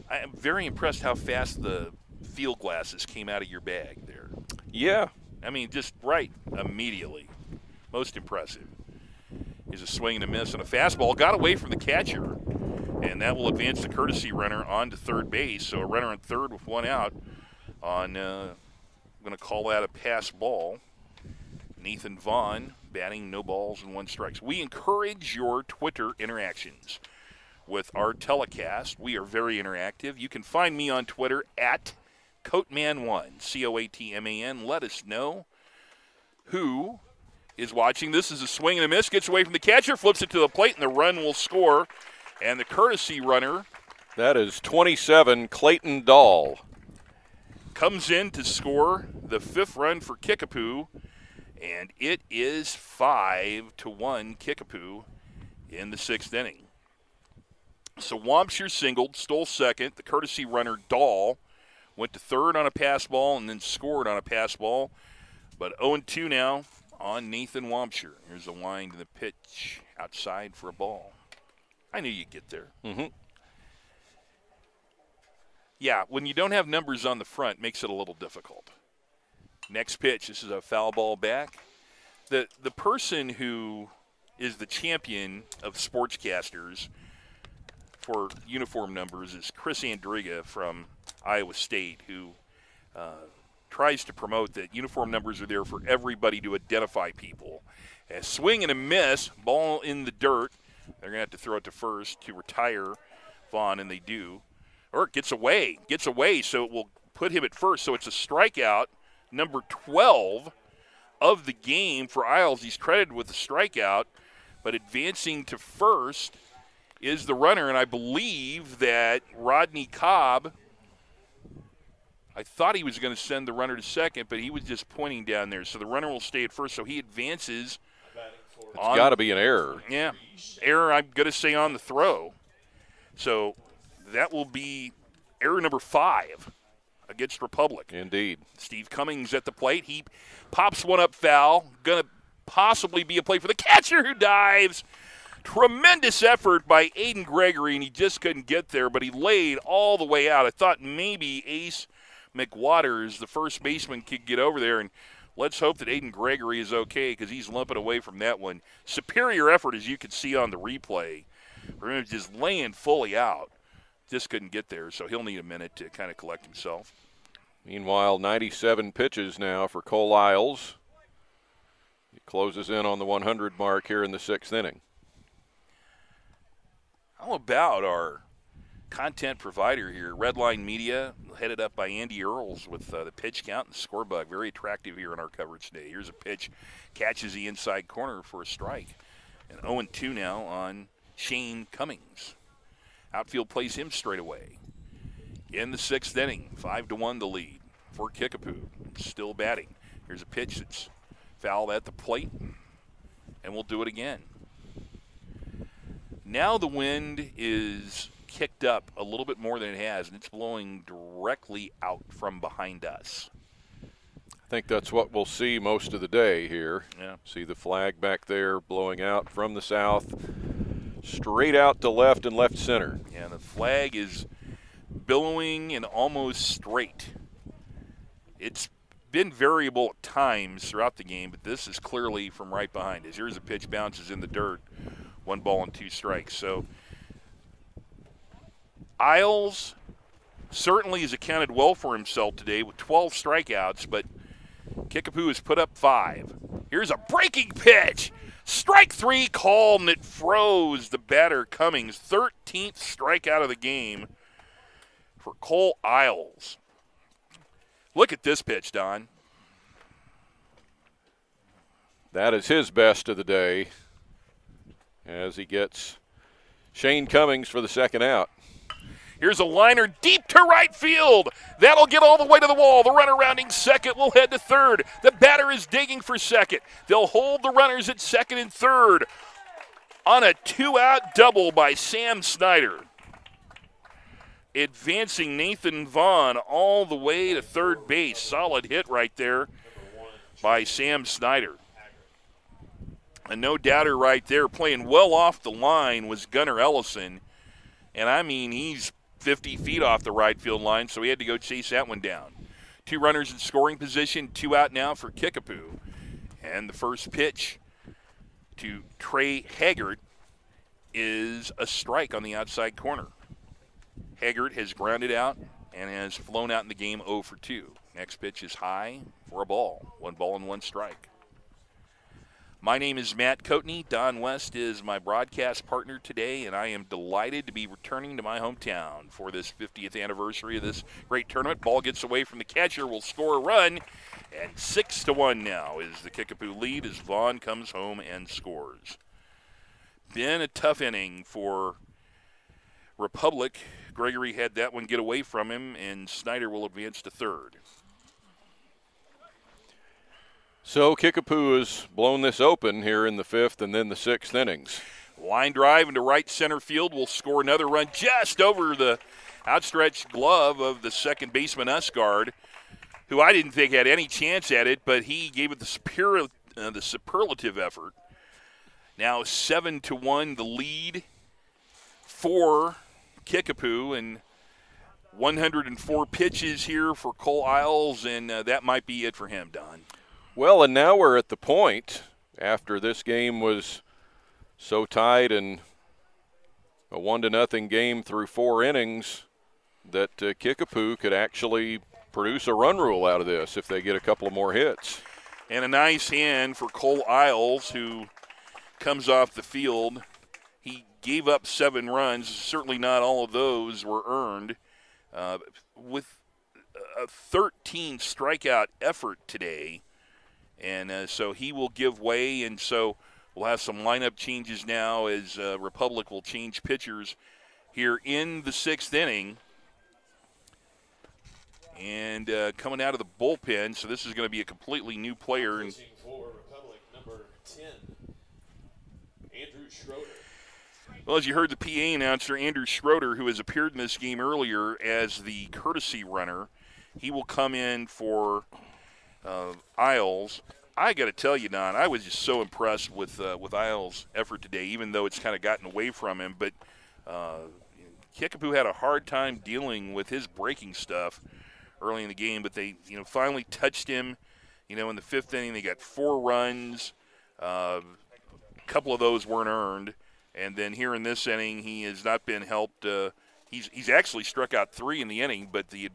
Speaker 3: I am very impressed how fast the field glasses came out of your bag there.
Speaker 1: Yeah.
Speaker 3: I mean, just right immediately. Most impressive. Here's a swing and a miss on a fastball. Got away from the catcher, and that will advance the courtesy runner on to third base. So a runner on third with 1 out on, I'm going to call that a pass ball. Nathan Vaughn batting, no balls and 1 strike. We encourage your Twitter interactions with our telecast. We are very interactive. You can find me on Twitter at Coatman1, C-O-A-T-M-A-N. Let us know who is watching. This is a swing and a miss. Gets away from the catcher, flips it to the plate, and the run will score. And the courtesy runner,
Speaker 1: that is 27, Clayton Dahl,
Speaker 3: comes in to score the 5th run for Kickapoo, and it is 5-1 Kickapoo in the 6th inning. So Wampshire singled, stole second. The courtesy runner, Dahl, went to third on a pass ball and then scored on a pass ball. But 0-2 now on Nathan Wampshire. Here's the wind and the pitch outside for a ball. I knew you'd get there.
Speaker 1: Mm-hmm.
Speaker 3: Yeah, when you don't have numbers on the front, makes it a little difficult. Next pitch, this is a foul ball back. The person who is the champion of sportscasters for uniform numbers is Chris Andriga from Iowa State, who tries to promote that uniform numbers are there for everybody to identify people. A swing and a miss, ball in the dirt. They're going to have to throw it to first to retire Vaughn, and they do. Or it gets away, so it will put him at first. So it's a strikeout, number 12 of the game for Isles. He's credited with a strikeout, but advancing to first is the runner, and I believe that Rodney Cobb, I thought he was going to send the runner to second, but he was just pointing down there. So the runner will stay at first, so he advances.
Speaker 1: It's got to be an error.
Speaker 3: Yeah, error, I'm going to say, on the throw. So that will be error number 5 against Republic.
Speaker 1: Indeed.
Speaker 3: Steve Cummings at the plate. He pops one up foul. Going to possibly be a play for the catcher, who dives. Tremendous effort by Aiden Gregory, and he just couldn't get there, but he laid all the way out. I thought maybe Ace McWaters, the first baseman, could get over there, and let's hope that Aiden Gregory is okay, because he's limping away from that one. Superior effort, as you can see on the replay. Remember, just laying fully out. Just couldn't get there, so he'll need a minute to kind of collect himself.
Speaker 1: Meanwhile, 97 pitches now for Cole Isles. He closes in on the 100 mark here in the 6th inning.
Speaker 3: How about our content provider here, Redline Media, headed up by Andy Earls with the pitch count and score bug. Very attractive here in our coverage today. Here's a pitch, catches the inside corner for a strike. And 0-2 now on Shane Cummings. Outfield plays him straight away. In the 6th inning, 5-1 the lead for Kickapoo. Still batting. Here's a pitch that's fouled at the plate, and we'll do it again. Now the wind is kicked up a little bit more than it has, and it's blowing directly out from behind us.
Speaker 1: I think that's what we'll see most of the day here.
Speaker 3: Yeah.
Speaker 1: See the flag back there blowing out from the south, straight out to left and left center.
Speaker 3: Yeah, the flag is billowing and almost straight. It's been variable at times throughout the game, but this is clearly from right behind us. Here's a pitch, bounces in the dirt. 1 ball and 2 strikes. So Isles certainly has accounted well for himself today with 12 strikeouts, but Kickapoo has put up 5. Here's a breaking pitch. Strike 3 called, and it froze the batter Cummings. 13th strikeout of the game. for Cole Isles. Look at this pitch, Don.
Speaker 1: That is his best of the day as he gets Shane Cummings for the second out.
Speaker 3: Here's a liner deep to right field. That'll get all the way to the wall. The runner rounding second will head to third. The batter is digging for second. They'll hold the runners at second and third on a two-out double by Sam Snyder. Advancing Nathan Vaughn all the way to third base. Solid hit right there by Sam Snyder. A no-doubter right there. Playing well off the line was Gunnar Ellison. And, I mean, he's 50 feet off the right field line, so he had to go chase that one down. Two runners in scoring position, two out now for Kickapoo. And the first pitch to Trey Haggart is a strike on the outside corner. Haggart has grounded out and has flown out in the game 0 for 2. Next pitch is high for a ball. 1 ball and 1 strike. My name is Matt Coatney. Don West is my broadcast partner today, and I am delighted to be returning to my hometown for this 50th anniversary of this great tournament. Ball gets away from the catcher, will score a run, and 6-1 now is the Kickapoo lead as Vaughn comes home and scores. Been a tough inning for Republic. Gregory had that one get away from him, and Snyder will advance to third.
Speaker 1: So Kickapoo has blown this open here in the 5th and then the 6th innings.
Speaker 3: Line drive into right center field will score another run just over the outstretched glove of the second baseman Usgard, who I didn't think had any chance at it, but he gave it the superlative effort. Now 7-1 the lead for Kickapoo, and 104 pitches here for Cole Isles, and that might be it for him, Don.
Speaker 1: Well, and now we're at the point, after this game was so tight and a 1-0 game through 4 innings, that Kickapoo could actually produce a run rule out of this if they get a couple of more hits.
Speaker 3: And a nice hand for Cole Isles, who comes off the field. He gave up 7 runs. Certainly not all of those were earned. With a 13 strikeout effort today, and so he will give way, and so we'll have some lineup changes now as Republic will change pitchers here in the 6th inning. And coming out of the bullpen, so this is going to be a completely new player. And
Speaker 2: for Republic, number 10, Andrew Schroeder.
Speaker 3: Well, as you heard the PA announcer, Andrew Schroeder, who has appeared in this game earlier as the courtesy runner, he will come in for Isles. I got to tell you, Don, I was just so impressed with Isles' effort today, even though it's kind of gotten away from him. But Kickapoo had a hard time dealing with his breaking stuff early in the game, but they finally touched him. In the 5th inning, they got 4 runs. A couple of those weren't earned. And then here in this inning, he has not been helped. He's actually struck out 3 in the inning, but the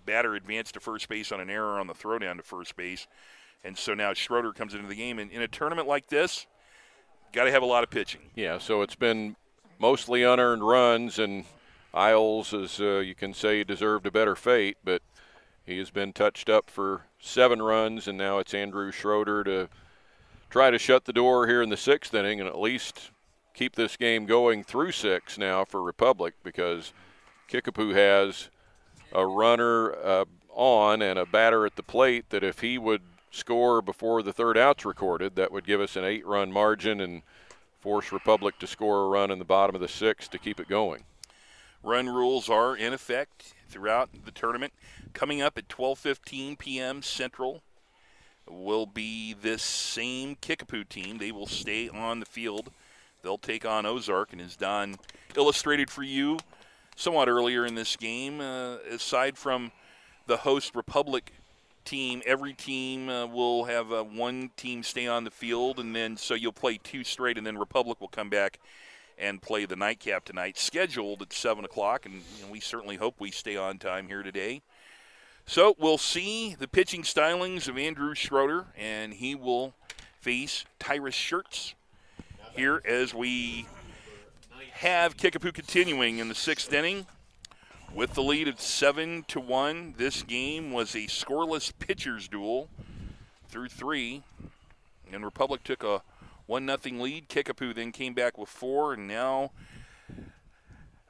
Speaker 3: batter advanced to first base on an error on the throw down to first base. And so now Schroeder comes into the game. And in a tournament like this, got to have a lot of pitching.
Speaker 1: Yeah, so it's been mostly unearned runs, and Isles, as you can say, deserved a better fate, but he has been touched up for 7 runs, and now it's Andrew Schroeder to try to shut the door here in the 6th inning and at least keep this game going through 6 now for Republic, because Kickapoo has a runner on and a batter at the plate that if he would score before the 3rd out's recorded, that would give us an 8-run margin and force Republic to score a run in the bottom of the 6th to keep it going.
Speaker 3: Run rules are in effect throughout the tournament. Coming up at 12:15 p.m. Central will be this same Kickapoo team. They will stay on the field. They'll take on Ozark, and as Don illustrated for you somewhat earlier in this game, aside from the host Republic team, every team will have one team stay on the field, and then so you'll play 2 straight, and then Republic will come back and play the nightcap tonight, scheduled at 7 o'clock, and we certainly hope we stay on time here today. So we'll see the pitching stylings of Andrew Schroeder, and he will face Tyrus Schertz here as we have Kickapoo continuing in the 6th inning. With the lead of 7-1, this game was a scoreless pitchers duel through 3. And Republic took a 1-0 lead. Kickapoo then came back with 4, and now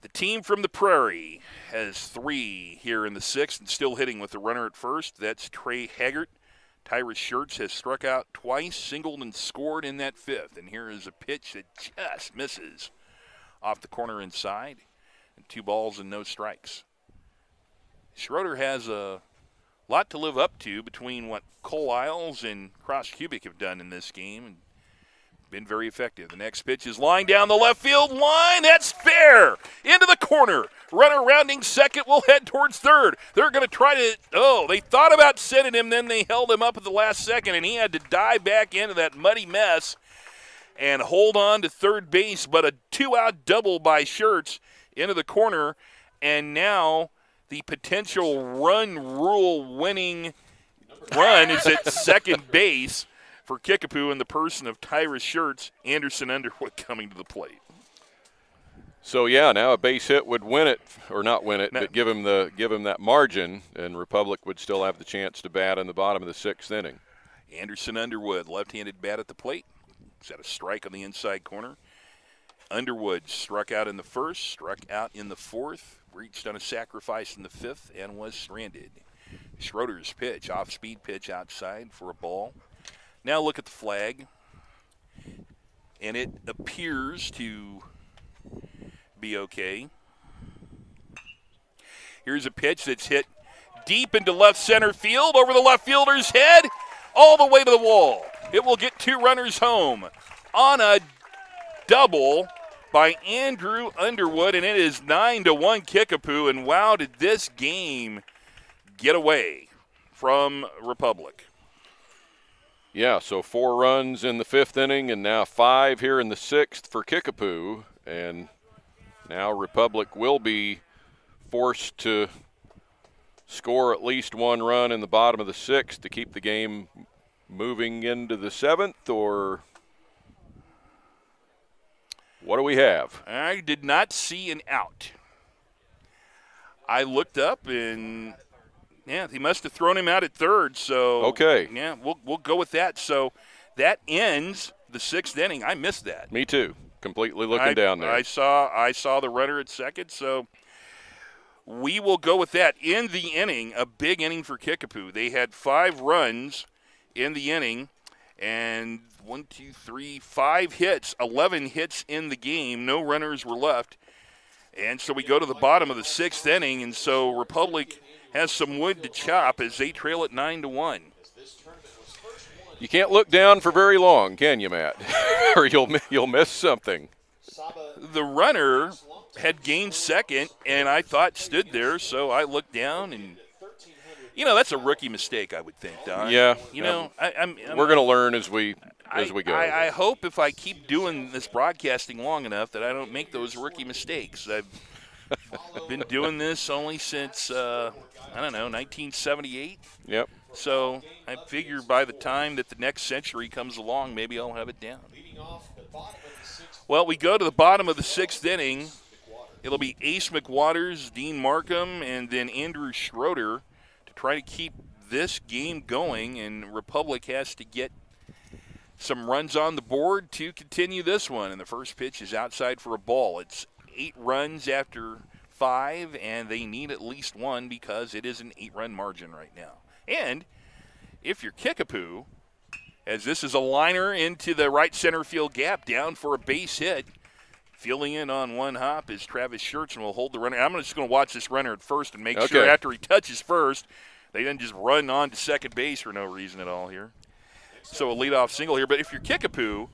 Speaker 3: the team from the Prairie has 3 here in the 6th and still hitting with the runner at first. That's Trey Haggart. Tyrus Schertz has struck out twice, singled and scored in that 5th. And here is a pitch that just misses off the corner inside. And 2 balls and no strikes. Schroeder has a lot to live up to between what Cole Isles and Cross Cubic have done in this game and been very effective. The next pitch is lined down the left field line. That's fair. Into the corner. Runner rounding second will head towards third. They're going to try to, they thought about sending him, then they held him up at the last second, and he had to dive back into that muddy mess and hold on to third base, but a 2-out double by Schertz into the corner, and now the potential run rule winning run is at second base for Kickapoo in the person of Tyrus Schertz. Anderson Underwood coming to the plate.
Speaker 1: So now a base hit would win it, or not win it, but give him that margin, and Republic would still have the chance to bat in the bottom of the 6th inning.
Speaker 3: Anderson Underwood, left-handed bat at the plate. He's had a strike on the inside corner. Underwood struck out in the 1st, struck out in the 4th, reached on a sacrifice in the 5th, and was stranded. Schroeder's pitch, off-speed pitch outside for a ball. Now look at the flag, and it appears to be okay. Here's a pitch that's hit deep into left center field, over the left fielder's head, all the way to the wall. It will get 2 runners home on a double by Andrew Underwood, and it is 9-1 Kickapoo. And wow, did this game get away from Republic.
Speaker 1: Yeah, so 4 runs in the 5th inning and now 5 here in the 6th for Kickapoo. And now Republic will be forced to score at least 1 run in the bottom of the 6th to keep the game moving into the 7th, or what do we have?
Speaker 3: I did not see an out. I looked up and, he must have thrown him out at third. So
Speaker 1: okay,
Speaker 3: we'll go with that. So that ends the 6th inning. I missed that.
Speaker 1: Me too. Completely looking down there.
Speaker 3: I saw the runner at second. So we will go with that. In the inning, a big inning for Kickapoo. They had 5 runs in the inning, and 5 hits, 11 hits in the game. No runners were left. And so we go to the bottom of the 6th inning, and so Republic has some wood to chop as they trail at 9-1.
Speaker 1: You can't look down for very long, can you, Matt? Or you'll miss something.
Speaker 3: The runner had gained second, and I thought stood there, so I looked down, and that's a rookie mistake, I would think, Don.
Speaker 1: Yeah.
Speaker 3: We're
Speaker 1: going to learn as we go.
Speaker 3: I hope if I keep doing this broadcasting long enough that I don't make those rookie mistakes. I've been doing this only since, 1978.
Speaker 1: Yep.
Speaker 3: So I figure by the time that the next century comes along, maybe I'll have it down. Well, we go to the bottom of the 6th inning. It'll be Ace McWaters, Dean Markham, and then Andrew Schroeder to try to keep this game going, and Republic has to get some runs on the board to continue this one. And the first pitch is outside for a ball. It's 8 runs after 5, and they need at least 1 because it is an 8-run margin right now. And if you're Kickapoo, as this is a liner into the right center field gap, down for a base hit, fielding in on one hop is Travis Schertz, and will hold the runner. I'm just going to watch this runner at first and make sure after he touches first, they didn't just run on to second base for no reason at all here. So a leadoff single here. But if you're Kickapoo,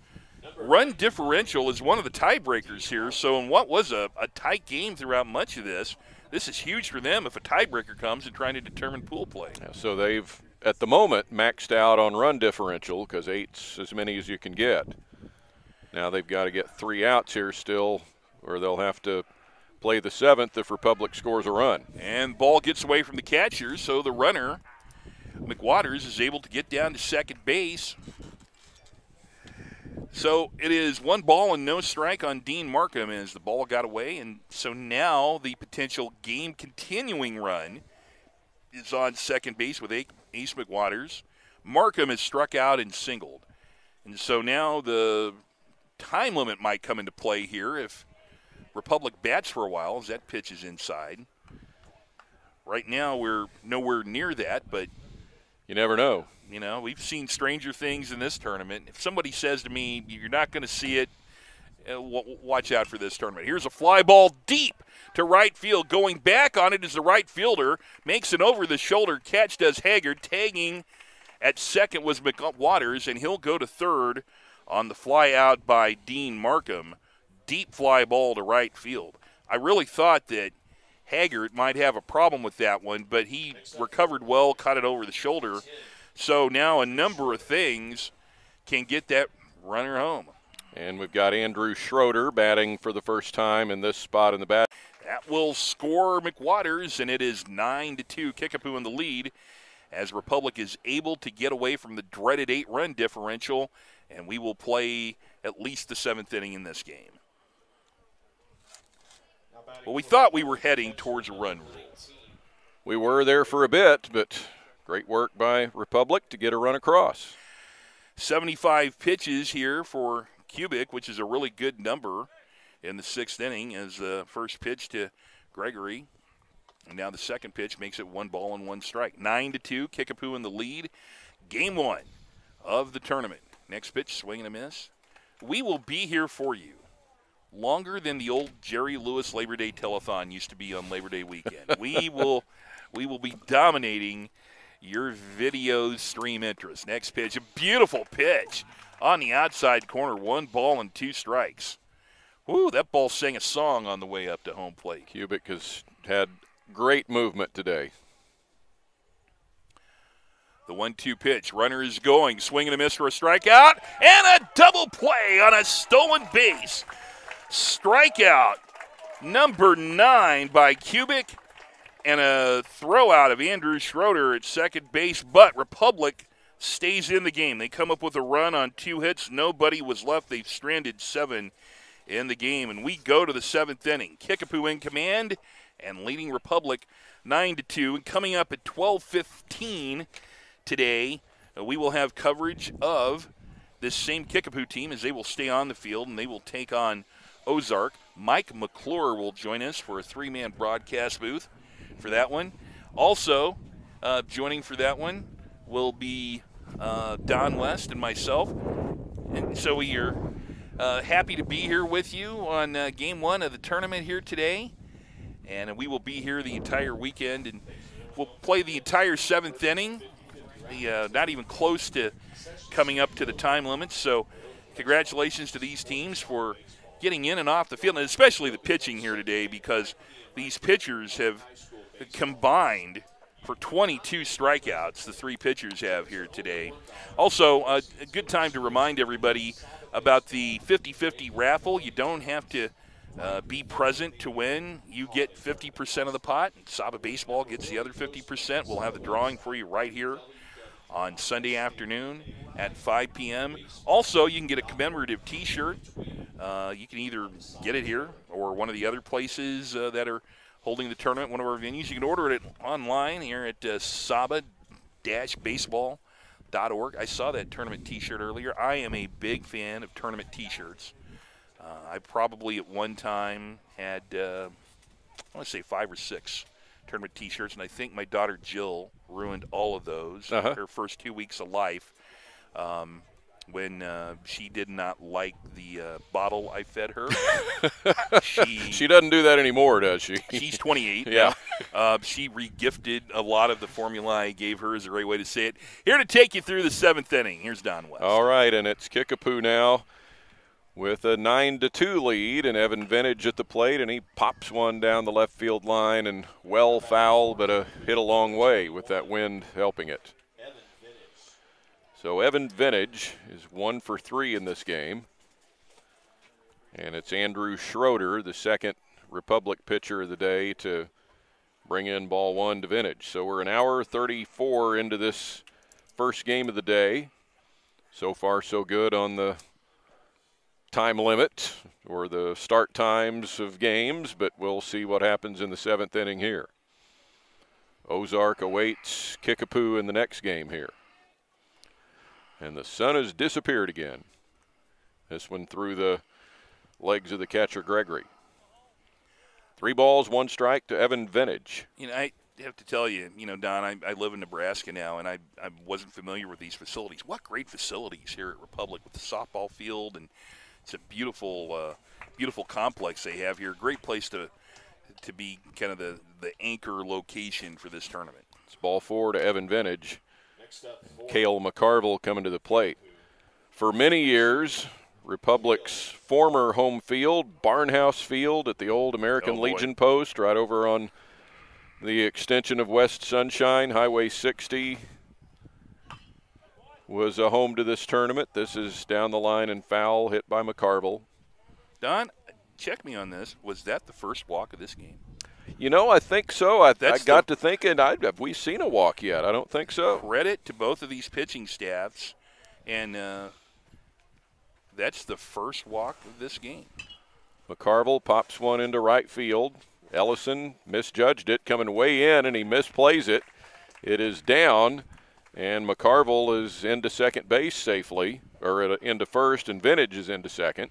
Speaker 3: run differential is one of the tiebreakers here. So in what was a tight game throughout much of this, this is huge for them if a tiebreaker comes in trying to determine pool play.
Speaker 1: Yeah, so they've, at the moment, maxed out on run differential because 8's as many as you can get. Now they've got to get 3 outs here still, or they'll have to play the 7th if Republic scores a run.
Speaker 3: And ball gets away from the catcher, so the runner, McWaters, is able to get down to second base. So it is 1 ball and no strike on Dean Markham as the ball got away. And so now the potential game-continuing run is on second base with Ace McWatters. Markham has struck out and singled. And so now the time limit might come into play here if Republic bats for a while as that pitch is inside. Right now we're nowhere near that, but
Speaker 1: you never know.
Speaker 3: You know, we've seen stranger things in this tournament. If somebody says to me, you're not going to see it, watch out for this tournament. Here's a fly ball deep to right field. Going back on it is the right fielder. Makes an over-the-shoulder catch, does Haggard. Tagging at second was McWatters, and he'll go to third on the fly out by Dean Markham. Deep fly ball to right field. I really thought that Haggard might have a problem with that one, but he recovered well, caught it over the shoulder. So now a number of things can get that runner home.
Speaker 1: And we've got Andrew Schroeder batting for the first time in this spot in the bat.
Speaker 3: That will score McWatters, and it is 9-2. Kickapoo in the lead as Republic is able to get away from the dreaded 8-run differential, and we will play at least the 7th inning in this game. Well, we thought we were heading towards a run rule.
Speaker 1: We were there for a bit, but great work by Republic to get a run across.
Speaker 3: 75 pitches here for Kubik, which is a really good number in the 6th inning as the first pitch to Gregory. And now the second pitch makes it 1 ball and 1 strike. 9-2, Kickapoo in the lead. Game 1 of the tournament. Next pitch, swing and a miss. We will be here for you longer than the old Jerry Lewis Labor Day telethon used to be on Labor Day weekend. we will be dominating your video stream interest. Next pitch, a beautiful pitch on the outside corner. 1 ball and 2 strikes. Woo, that ball sang a song on the way up to home plate.
Speaker 1: Kubik has had great movement today.
Speaker 3: The 1-2 pitch. Runner is going. Swing and a miss for a strikeout. And a double play on a stolen base. Strikeout number 9 by Kubik. And a throw out of Andrew Schroeder at second base. But Republic stays in the game. They come up with a run on 2 hits. Nobody was left. They've stranded 7 in the game. And we go to the 7th inning. Kickapoo in command and leading Republic 9-2. And coming up at 12:15 today, we will have coverage of this same Kickapoo team as they will stay on the field and they will take on Ozark. Mike McClure will join us for a 3-man broadcast booth for that one. Also, joining for that one will be Don West and myself. And so we are happy to be here with you on Game 1 of the tournament here today. And we will be here the entire weekend, and we'll play the entire 7th inning. Not even close to coming up to the time limits. So congratulations to these teams for getting in and off the field, and especially the pitching here today, because these pitchers have combined for 22 strikeouts, the 3 pitchers have here today. Also, a good time to remind everybody about the 50-50 raffle. You don't have to be present to win. You get 50% of the pot. Saba Baseball gets the other 50%. We'll have the drawing for you right here on Sunday afternoon at 5 p.m. Also, you can get a commemorative T-shirt. You can either get it here or one of the other places that are holding the tournament, one of our venues. You can order it online here at saba-baseball.org. I saw that tournament T-shirt earlier. I am a big fan of tournament T-shirts. I probably at one time had, I want to say 5 or 6 tournament T-shirts, and I think my daughter Jill ruined all of those her first 2 weeks of life when she did not like the bottle I fed her. She
Speaker 1: doesn't do that anymore, does she?
Speaker 3: She's 28.
Speaker 1: Yeah.
Speaker 3: She regifted a lot of the formula I gave her, is a great way to say it. Here to take you through the 7th inning. Here's Don West.
Speaker 1: All right, and it's Kickapoo now with a 9-2 lead, and Evan Vintage at the plate, and he pops one down the left field line, and well foul, but a hit a long way with that wind helping it. So Evan Vintage is 1 for 3 in this game, and it's Andrew Schroeder, the second Republic pitcher of the day, to bring in ball 1 to Vintage. So we're an hour 34 into this first game of the day. So far, so good on the time limit or the start times of games, but we'll see what happens in the 7th inning here. Ozark awaits Kickapoo in the next game here. And the sun has disappeared again. This one through the legs of the catcher, Gregory. 3 balls, 1 strike to Evan Vintage.
Speaker 3: I have to tell you, Don, I live in Nebraska now, and I wasn't familiar with these facilities. What great facilities here at Republic with the softball field, and it's a beautiful, beautiful complex they have here. Great place to be kind of the anchor location for this tournament.
Speaker 1: It's ball 4 to Evan Vintage. Cale McCarville coming to the plate. For many years, Republic's former home field, Barnhouse Field at the old American Legion post right over on the extension of West Sunshine, Highway 60, was a home to this tournament. This is down the line and foul, hit by McCarville.
Speaker 3: Don, check me on this. Was that the first walk of this game?
Speaker 1: I think so. I got to thinking, have we seen a walk yet? I don't think so.
Speaker 3: Credit to both of these pitching staffs, and that's the first walk of this game.
Speaker 1: McCarville pops one into right field. Ellison misjudged it, coming way in, and he misplays it. It is down, and McCarville is into second base safely, or into first, and Vintage is into second.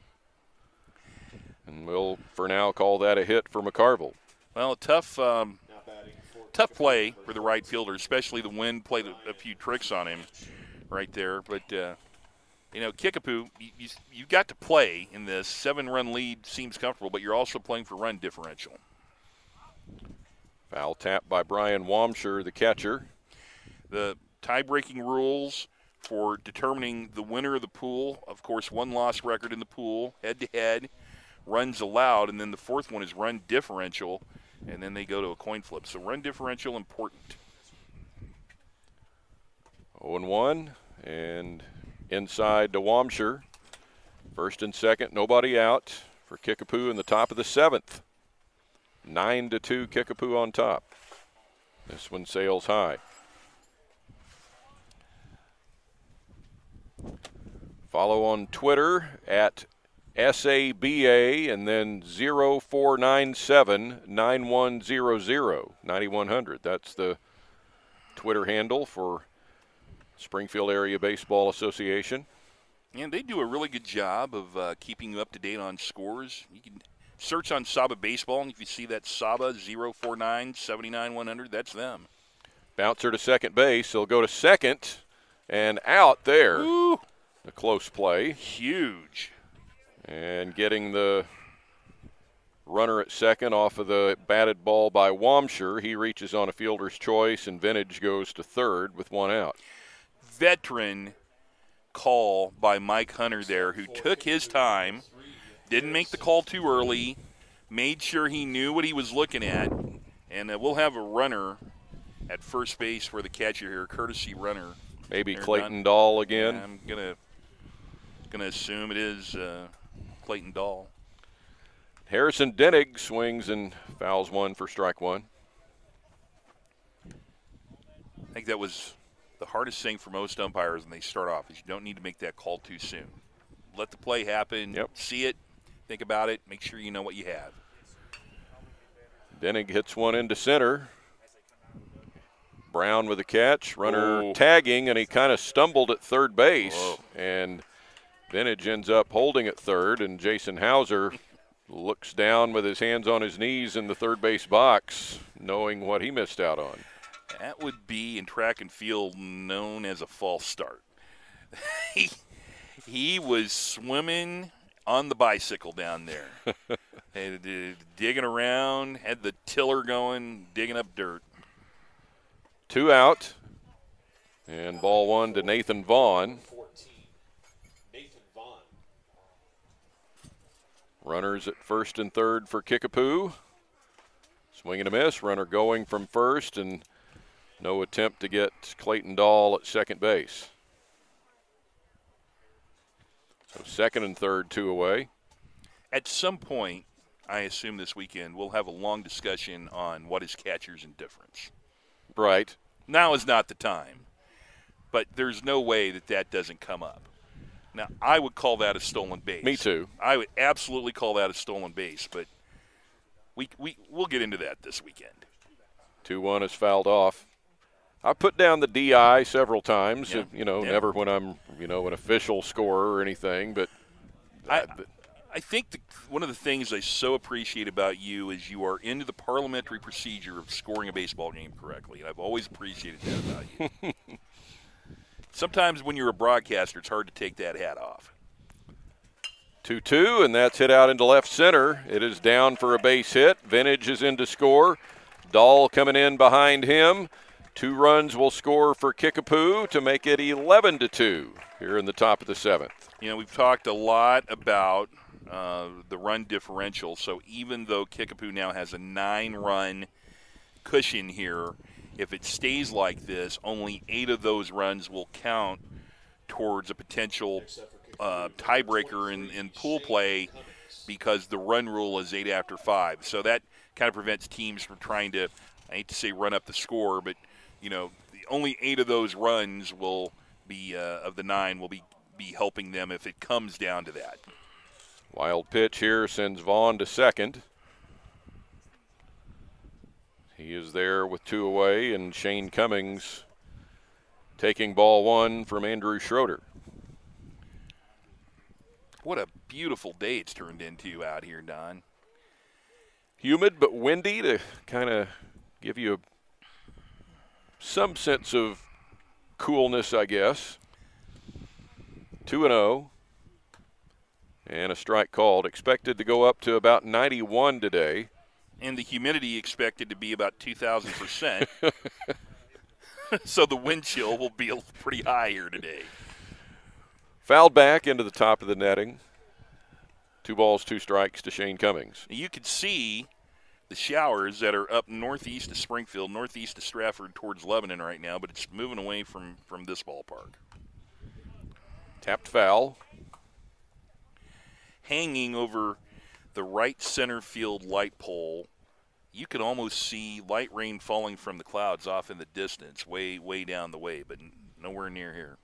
Speaker 1: And we'll, for now, call that a hit for McCarville.
Speaker 3: Well, tough play for the right fielder, especially the wind played a few tricks on him right there. But, Kickapoo, you've got to play in this. 7-run lead seems comfortable, but you're also playing for run differential.
Speaker 1: Foul tap by Brian Wamsher, the catcher.
Speaker 3: The tie-breaking rules for determining the winner of the pool, of course, 1-loss record in the pool, head-to-head, runs allowed, and then the 4th one is run differential, and then they go to a coin flip. So run differential important.
Speaker 1: 0-1, and inside to Wamsher. First and second, nobody out for Kickapoo in the top of the 7th. 9-2 Kickapoo on top. This one sails high. Follow on Twitter at SABA and then 0497-9100, 9100. That's the Twitter handle for Springfield Area Baseball Association.
Speaker 3: And they do a really good job of keeping you up to date on scores. You can search on SABA Baseball, and if you see that SABA 049-79-100, that's them.
Speaker 1: Bouncer to second base. He'll go to second and out there.
Speaker 3: Ooh.
Speaker 1: A close play.
Speaker 3: Huge.
Speaker 1: And getting the runner at second off of the batted ball by Wamsher. He reaches on a fielder's choice, and Vintage goes to third with 1 out.
Speaker 3: Veteran call by Mike Hunter there, who took his time, didn't make the call too early, made sure he knew what he was looking at, and we'll have a runner at first base for the catcher here, courtesy runner.
Speaker 1: Maybe Clayton Dahl again.
Speaker 3: Yeah, I'm gonna assume it is Clayton Dahl.
Speaker 1: Harrison Dennig swings and fouls 1 for strike 1.
Speaker 3: I think that was the hardest thing for most umpires when they start off is you don't need to make that call too soon. Let the play happen, see it, think about it, make sure you know what you have.
Speaker 1: Dennig hits one into center. Brown with a catch, runner tagging, and he kind of stumbled at third base. And Vintage ends up holding at third, and Jason Hauser looks down with his hands on his knees in the third base box, knowing what he missed out on.
Speaker 3: That would be in track and field known as a false start. He was swimming on the bicycle down there. Digging around, had the tiller going, digging up dirt.
Speaker 1: 2 out, and ball 1 to Nathan Vaughn. Runners at first and third for Kickapoo. Swing and a miss, runner going from first, and no attempt to get Clayton Dahl at second base. So second and third, 2 away.
Speaker 3: At some point, I assume this weekend, we'll have a long discussion on what is catcher's indifference.
Speaker 1: Right.
Speaker 3: Now is not the time, but there's no way that doesn't come up. Now, I would call that a stolen base.
Speaker 1: Me too.
Speaker 3: I would absolutely call that a stolen base, but we'll get into that this weekend.
Speaker 1: 2-1 is fouled off. I put down the DI several times, never when I'm, an official scorer or anything, but
Speaker 3: I think one of the things I so appreciate about you is you are into the parliamentary procedure of scoring a baseball game correctly, and I've always appreciated that about you. Sometimes when you're a broadcaster, it's hard to take that hat off.
Speaker 1: 2-2, and that's hit out into left center. It is down for a base hit. Vintage is in to score. Dahl coming in behind him. 2 runs will score for Kickapoo to make it 11-2 here in the top of the 7th.
Speaker 3: We've talked a lot about the run differential, so even though Kickapoo now has a 9-run cushion here, if it stays like this, only 8 of those runs will count towards a potential tiebreaker in pool play because the run rule is 8 after 5. So that kind of prevents teams from trying to, I hate to say run up the score, but, only 8 of those runs will be, of the 9, will be helping them if it comes down to that.
Speaker 1: Wild pitch here sends Vaughn to second. He is there with 2 away, and Shane Cummings taking ball 1 from Andrew Schroeder.
Speaker 3: What a beautiful day it's turned into out here, Don.
Speaker 1: Humid but windy to kind of give you some sense of coolness, I guess. 2-0. And a strike called. Expected to go up to about 91 today.
Speaker 3: And the humidity expected to be about 2,000%. So the wind chill will be pretty high here today.
Speaker 1: Fouled back into the top of the netting. 2 balls, 2 strikes to Shane Cummings.
Speaker 3: You could see the showers that are up northeast of Springfield, northeast of Stratford towards Lebanon right now, but it's moving away from this ballpark.
Speaker 1: Tapped foul.
Speaker 3: Hanging over the right center field light pole, you could almost see light rain falling from the clouds off in the distance, way down the way, but nowhere near here.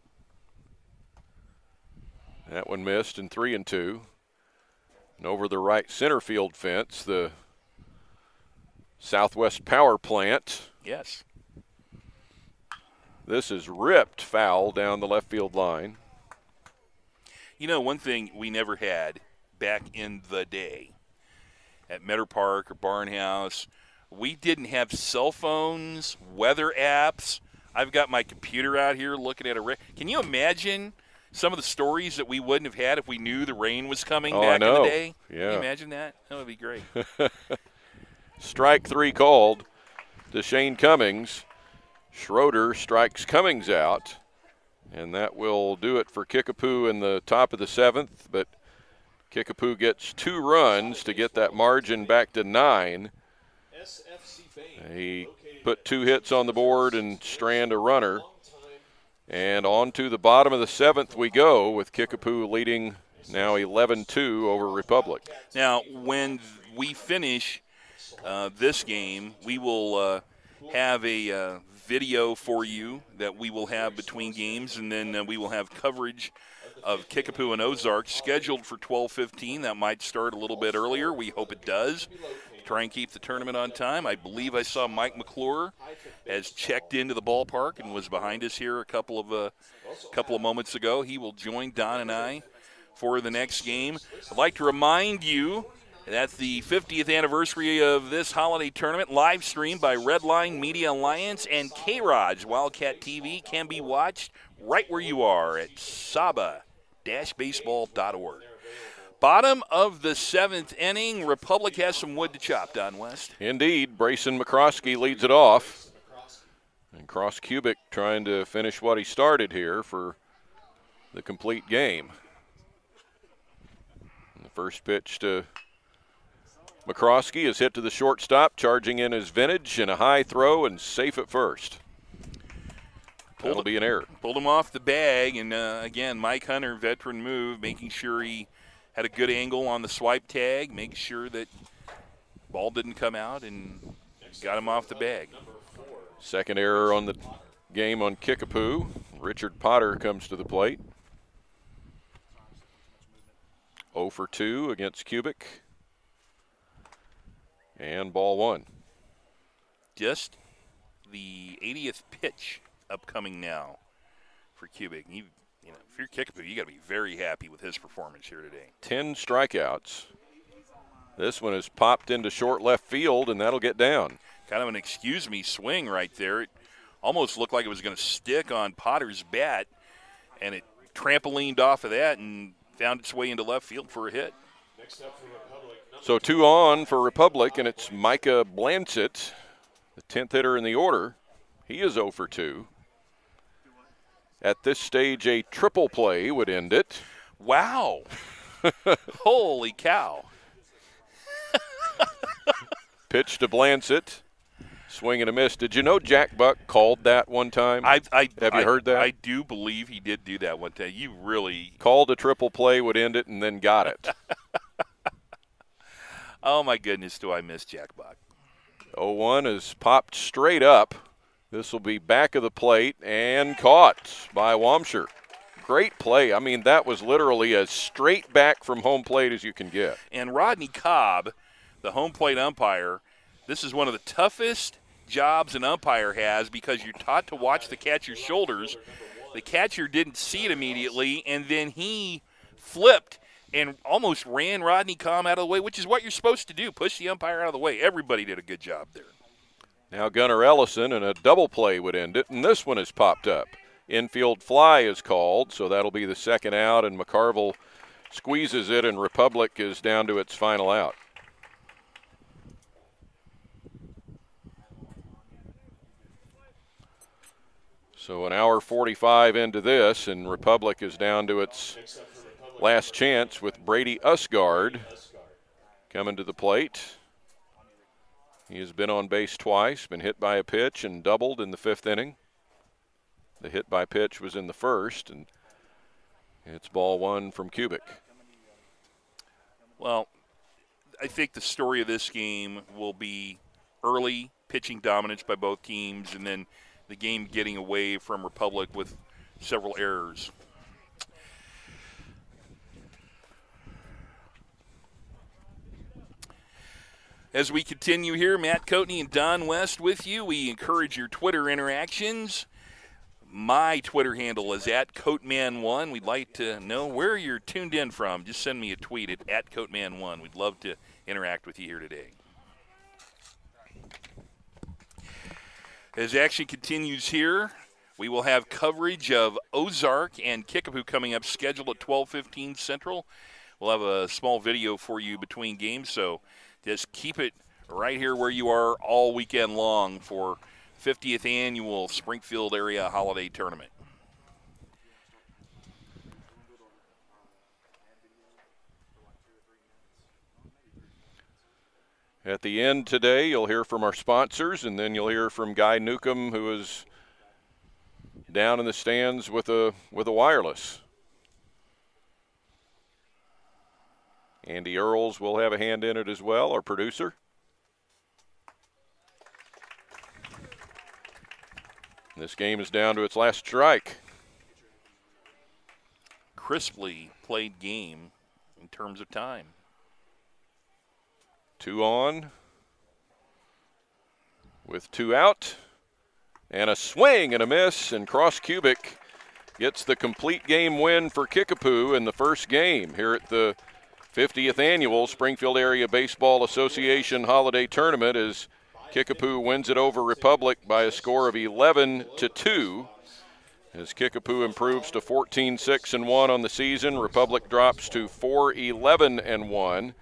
Speaker 1: That one missed, and 3-2. And over the right center field fence, the Southwest Power Plant.
Speaker 3: Yes.
Speaker 1: This is ripped foul down the left field line.
Speaker 3: One thing we never had back in the day at Meadow Park or Barnhouse, we didn't have cell phones, weather apps. I've got my computer out here looking at Can you imagine some of the stories that we wouldn't have had if we knew the rain was coming back in the day?
Speaker 1: Yeah.
Speaker 3: Can you imagine that? That would be great.
Speaker 1: Strike 3 called to Shane Cummings. Schroeder strikes Cummings out, and that will do it for Kickapoo in the top of the 7th, but Kickapoo gets 2 runs to get that margin back to 9. He put 2 hits on the board and strand a runner. And on to the bottom of the 7th we go, with Kickapoo leading now 11-2 over Republic.
Speaker 3: Now, when we finish this game, we will have a video for you that we will have between games, and then we will have coverage of Kickapoo and Ozark scheduled for 12:15. That might start a little bit earlier. We hope it does. Try and keep the tournament on time. I believe I saw Mike McClure has checked into the ballpark and was behind us here a couple of moments ago. He will join Don and I for the next game. I'd like to remind you that's the 50th anniversary of this holiday tournament, live streamed by Redline Media Alliance, and K-Rod's Wildcat TV can be watched right where you are at saba-baseball.org. Bottom of the 7th inning. Republic has some wood to chop, Don West.
Speaker 1: Indeed. Brayson McCroskey leads it off. And Cross Cubic trying to finish what he started here for the complete game. And the first pitch to McCroskey is hit to the shortstop. Charging in is Vintage, and a high throw and safe at first. That'll be an error.
Speaker 3: Pulled him off the bag, and again, Mike Hunter, veteran move, making sure he had a good angle on the swipe tag, making sure that ball didn't come out, and got him off the bag.
Speaker 1: Second error on the game on Kickapoo. Richard Potter comes to the plate. 0 for 2 against Cubic. And ball 1.
Speaker 3: Just the 80th pitch upcoming now for Cubic. If you're Kickapoo, you got to be very happy with his performance here today.
Speaker 1: 10 strikeouts. This one is popped into short left field, and that'll get down.
Speaker 3: Kind of an excuse me swing right there. It almost looked like it was going to stick on Potter's bat, and it trampolined off of that and found its way into left field for a hit.
Speaker 1: So 2 on for Republic, and it's Micah Blancett, the 10th hitter in the order. He is 0 for 2. At this stage, a triple play would end it.
Speaker 3: Wow. Holy cow.
Speaker 1: Pitch to Blancett. Swing and a miss. Did you know Jack Buck called that one time? Have you heard that?
Speaker 3: I do believe he did do that one time. You really
Speaker 1: called a triple play would end it and then got it.
Speaker 3: Oh, my goodness, do I miss Jack Buck.
Speaker 1: 0-1 is popped straight up. This will be back of the plate and caught by Wamsher. Great play. I mean, that was literally as straight back from home plate as you can get.
Speaker 3: And Rodney Cobb, the home plate umpire, this is one of the toughest jobs an umpire has because you're taught to watch the catcher's shoulders. The catcher didn't see it immediately, and then he flipped and almost ran Rodney Cobb out of the way, which is what you're supposed to do, push the umpire out of the way. Everybody did a good job there.
Speaker 1: Now Gunnar Ellison, and a double play would end it, and this one is popped up. Infield fly is called, so that'll be the second out, and McCarville squeezes it, and Republic is down to its final out. So an hour 45 into this, and Republic is down to its last chance with Brady Usgard coming to the plate. He has been on base twice, been hit by a pitch and doubled in the 5th inning. The hit by pitch was in the 1st, and it's ball 1 from Cubic.
Speaker 3: Well, I think the story of this game will be early pitching dominance by both teams, and then the game getting away from Republic with several errors. As we continue here, Matt Coatney and Don West with you. We encourage your Twitter interactions. My Twitter handle is @Coatman1. We'd like to know where you're tuned in from. Just send me a tweet at @Coatman1. We'd love to interact with you here today. As action continues here, we will have coverage of Ozark and Kickapoo coming up, scheduled at 12:15 Central. We'll have a small video for you between games, so just keep it right here where you are all weekend long for 50th Annual Springfield Area Holiday Tournament.
Speaker 1: At the end today, you'll hear from our sponsors, and then you'll hear from Guy Newcomb, who is down in the stands with a wireless. Andy Earls will have a hand in it as well, our producer. This game is down to its last strike.
Speaker 3: Crisply played game in terms of time.
Speaker 1: 2 on with 2 out, and a swing and a miss, and Cross Cubic gets the complete game win for Kickapoo in the first game here at the 50th Annual Springfield Area Baseball Association Holiday Tournament, as Kickapoo wins it over Republic by a score of 11-2. As Kickapoo improves to 14-6-1 on the season, Republic drops to 4-11-1.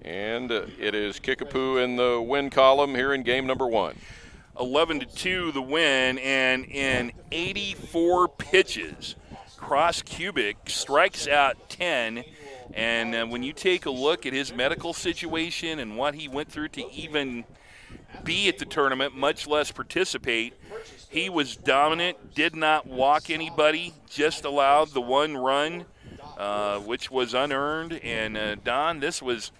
Speaker 1: And it is Kickapoo in the win column here in game number 1.
Speaker 3: 11-2 the win, and in 84 pitches, Cross Cubic strikes out 10. And when you take a look at his medical situation and what he went through to even be at the tournament, much less participate, he was dominant, did not walk anybody, just allowed the 1 run, which was unearned. And Don, this was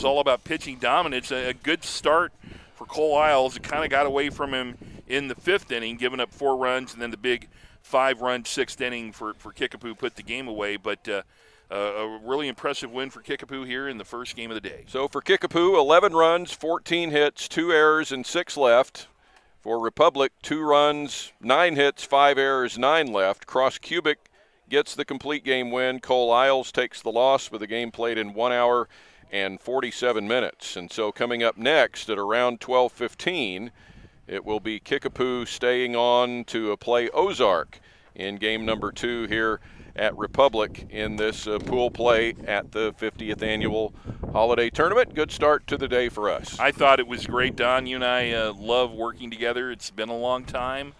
Speaker 3: all about pitching dominance. A good start for Cole Isles. It kind of got away from him in the 5th inning, giving up 4 runs, and then the big 5-run 6th inning for Kickapoo put the game away. But a really impressive win for Kickapoo here in the first game of the day.
Speaker 1: So for Kickapoo, 11 runs, 14 hits, 2 errors, and 6 left. For Republic, 2 runs, 9 hits, 5 errors, 9 left. Cross Cubic gets the complete game win. Cole Isles takes the loss with a game played in 1 hour and 47 minutes. And so coming up next at around 12:15, it will be Kickapoo staying on to play Ozark in game number 2 here at Republic in this pool play at the 50th Annual Holiday Tournament. Good start to the day for us.
Speaker 3: I thought it was great, Don. You and I love working together. It's been a long time.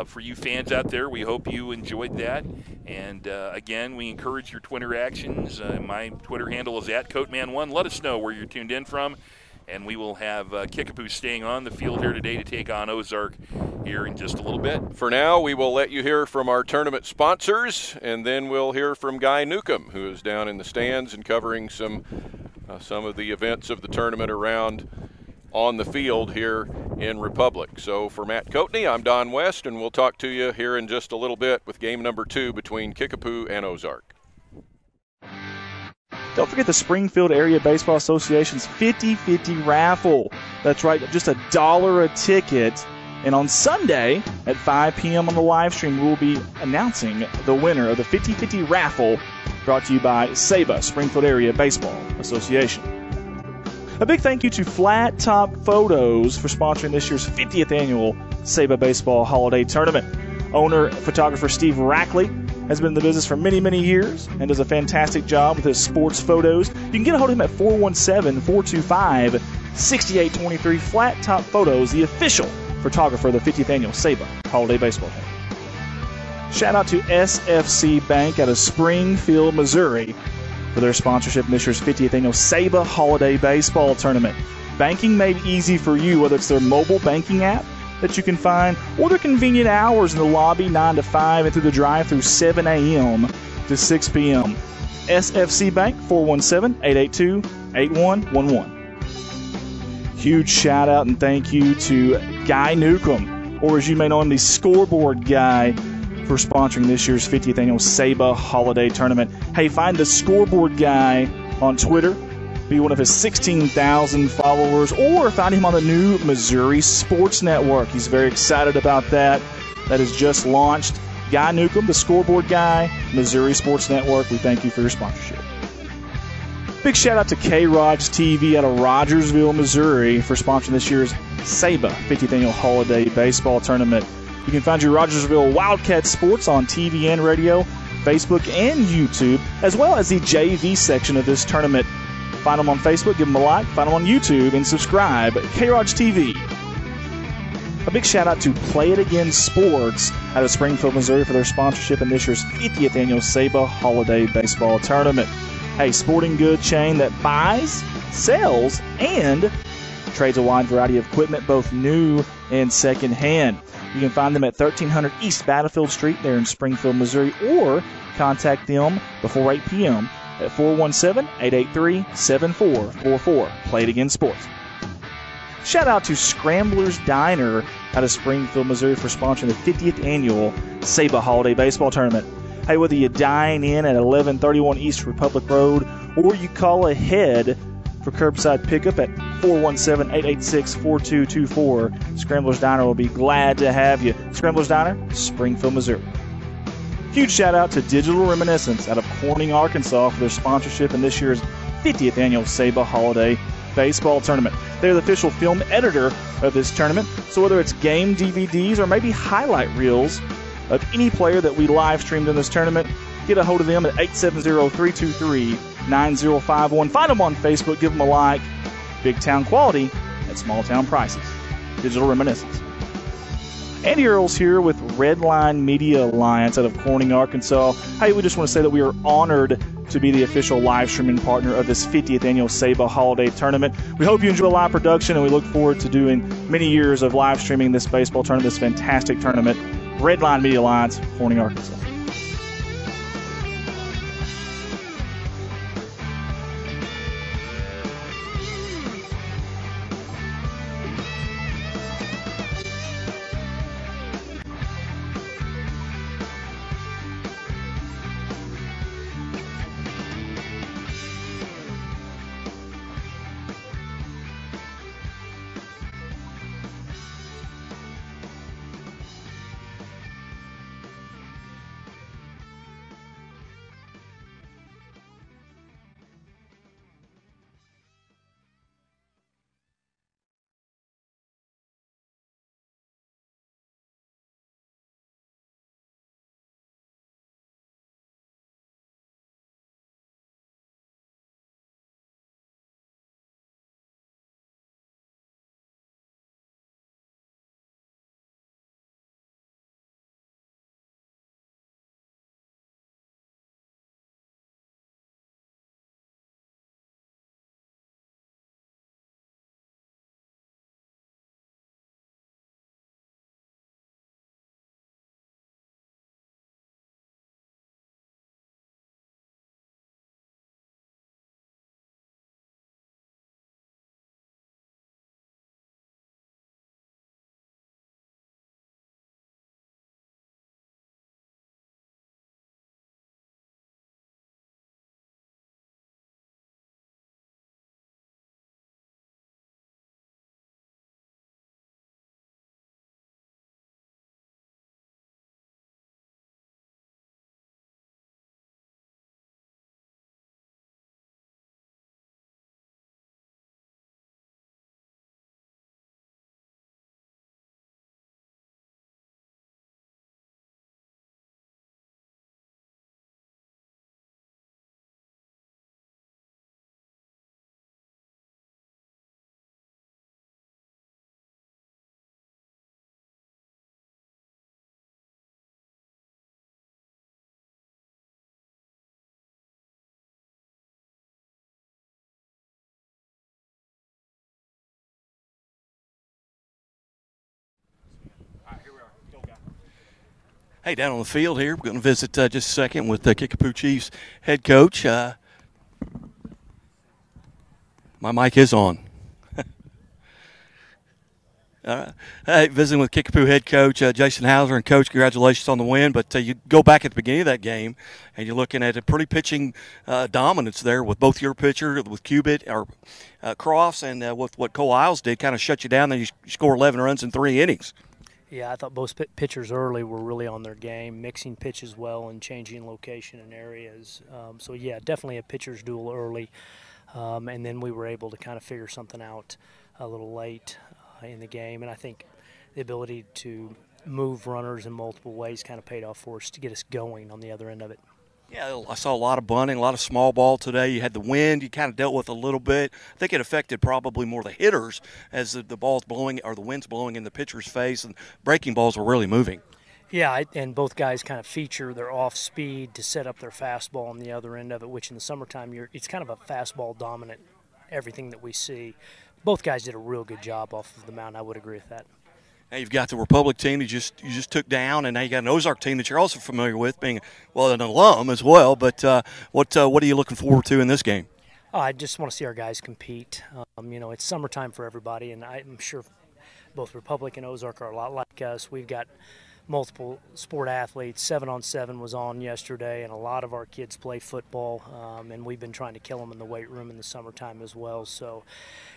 Speaker 3: For you fans out there, we hope you enjoyed that. And, again, we encourage your Twitter actions. My Twitter handle is @Coatman1. Let us know where you're tuned in from. And we will have Kickapoo staying on the field here today to take on Ozark here in just a little bit.
Speaker 1: For now, we will let you hear from our tournament sponsors, and then we'll hear from Guy Newcomb, who is down in the stands and covering some of the events of the tournament around on the field here in Republic. So for Matt Coatney, I'm Don West, and we'll talk to you here in just a little bit with game number 2 between Kickapoo and Ozark.
Speaker 4: Don't forget the Springfield Area Baseball Association's 50-50 raffle. That's right, just $1 a ticket. And on Sunday at 5 p.m. on the live stream, we'll be announcing the winner of the 50-50 raffle, brought to you by SABA, Springfield Area Baseball Association. A big thank you to Flat Top Photos for sponsoring this year's 50th Annual SABA Baseball Holiday Tournament. Owner, photographer Steve Rackley has been in the business for many, many years and does a fantastic job with his sports photos. You can get a hold of him at 417-425-6823. Flat Top Photos, the official photographer of the 50th Annual SABA Holiday Baseball Tournament. Shout out to SFC Bank out of Springfield, Missouri for their sponsorship in this year's 50th Annual SABA Holiday Baseball Tournament. Banking made easy for you, whether it's their mobile banking app that you can find, or their convenient hours in the lobby 9 to 5 and through the drive-through 7 a.m. to 6 p.m. SFC Bank, 417-882-8111. Huge shout out and thank you to Guy Newcomb, or as you may know him, the Scoreboard Guy, for sponsoring this year's 50th Annual SABA Holiday Tournament. Hey, find the Scoreboard Guy on Twitter. Be one of his 16,000 followers, or find him on the new Missouri Sports Network. He's very excited about that. That has just launched. Guy Newcomb, the Scoreboard Guy, Missouri Sports Network. We thank you for your sponsorship. Big shout out to K-Rod's TV out of Rogersville, Missouri for sponsoring this year's SABA 50th Annual Holiday Baseball Tournament. You can find your Rogersville Wildcat Sports on TV and radio, Facebook and YouTube, as well as the JV section of this tournament. Find them on Facebook, give them a like, find them on YouTube, and subscribe. K-Rod's TV. A big shout out to Play It Again Sports out of Springfield, Missouri for their sponsorship in this year's 50th Annual SABA Holiday Baseball Tournament. A sporting good chain that buys, sells, and trades a wide variety of equipment, both new and secondhand. You can find them at 1300 East Battlefield Street there in Springfield, Missouri, or contact them before 8 p.m. at 417-883-7444. Play It Again Sports. Shout out to Scrambler's Diner out of Springfield, Missouri for sponsoring the 50th Annual SABA Holiday Baseball Tournament. Hey, whether you dine in at 1131 East Republic Road or you call ahead for curbside pickup at 417-886-4224, Scrambler's Diner will be glad to have you. Scrambler's Diner, Springfield, Missouri. Huge shout out to Digital Reminiscence out of Corning, Arkansas for their sponsorship in this year's 50th Annual SABA Holiday Baseball Tournament. They're the official film editor of this tournament, so whether it's game DVDs or maybe highlight reels of any player that we live streamed in this tournament, get a hold of them at 870-323-9051. Find them on Facebook, give them a like. Big town quality at small town prices. Digital Reminiscence. Andy Earls here with Redline Media Alliance out of Corning, Arkansas. Hey, we just want to say that we are honored to be the official live streaming partner of this 50th Annual SABA Holiday Tournament. We hope you enjoy live production, and we look forward to doing many years of live streaming this baseball tournament, this fantastic tournament. Redline Media Alliance, Corning, Arkansas.
Speaker 5: Hey, down on the field here, we're going to visit just a second with the Kickapoo Chiefs head coach. My mic is on. Hey, visiting with Kickapoo head coach Jason Hauser. And, Coach, congratulations on the win. But you go back at the beginning of that game, and you're looking at a pretty pitching dominance there with both your pitcher, with Cubitt or Crofts, and with what Cole Isles did, kind of shut you down. Then you score 11 runs in 3 innings.
Speaker 6: Yeah, I thought both pitchers early were really on their game, mixing pitches well and changing location and areas. So, yeah, definitely a pitcher's duel early. And then we were able to kind of figure something out a little late in the game. And I think the ability to move runners in multiple ways kind of paid off for us to get us going on the other end of it.
Speaker 5: Yeah, I saw a lot of bunting, a lot of small ball today. You had the wind you kind of dealt with a little bit. I think it affected probably more the hitters as the ball's blowing or the wind's blowing in the pitcher's face, and breaking balls were really moving.
Speaker 6: Yeah, and both guys kind of feature their off speed to set up their fastball on the other end of it, which in the summertime it's kind of a fastball dominant, everything that we see. Both guys did a real good job off of the mound. I would agree with that.
Speaker 5: Now you've got the Republic team you just took down, and now you got an Ozark team that you're also familiar with, being an alum as well. But what are you looking forward to in this game?
Speaker 6: I just want to see our guys compete. It's summertime for everybody, and I'm sure both Republic and Ozark are a lot like us. We've got multiple sport athletes. 7-on-7 was on yesterday, and a lot of our kids play football, and we've been trying to kill them in the weight room in the summertime as well. So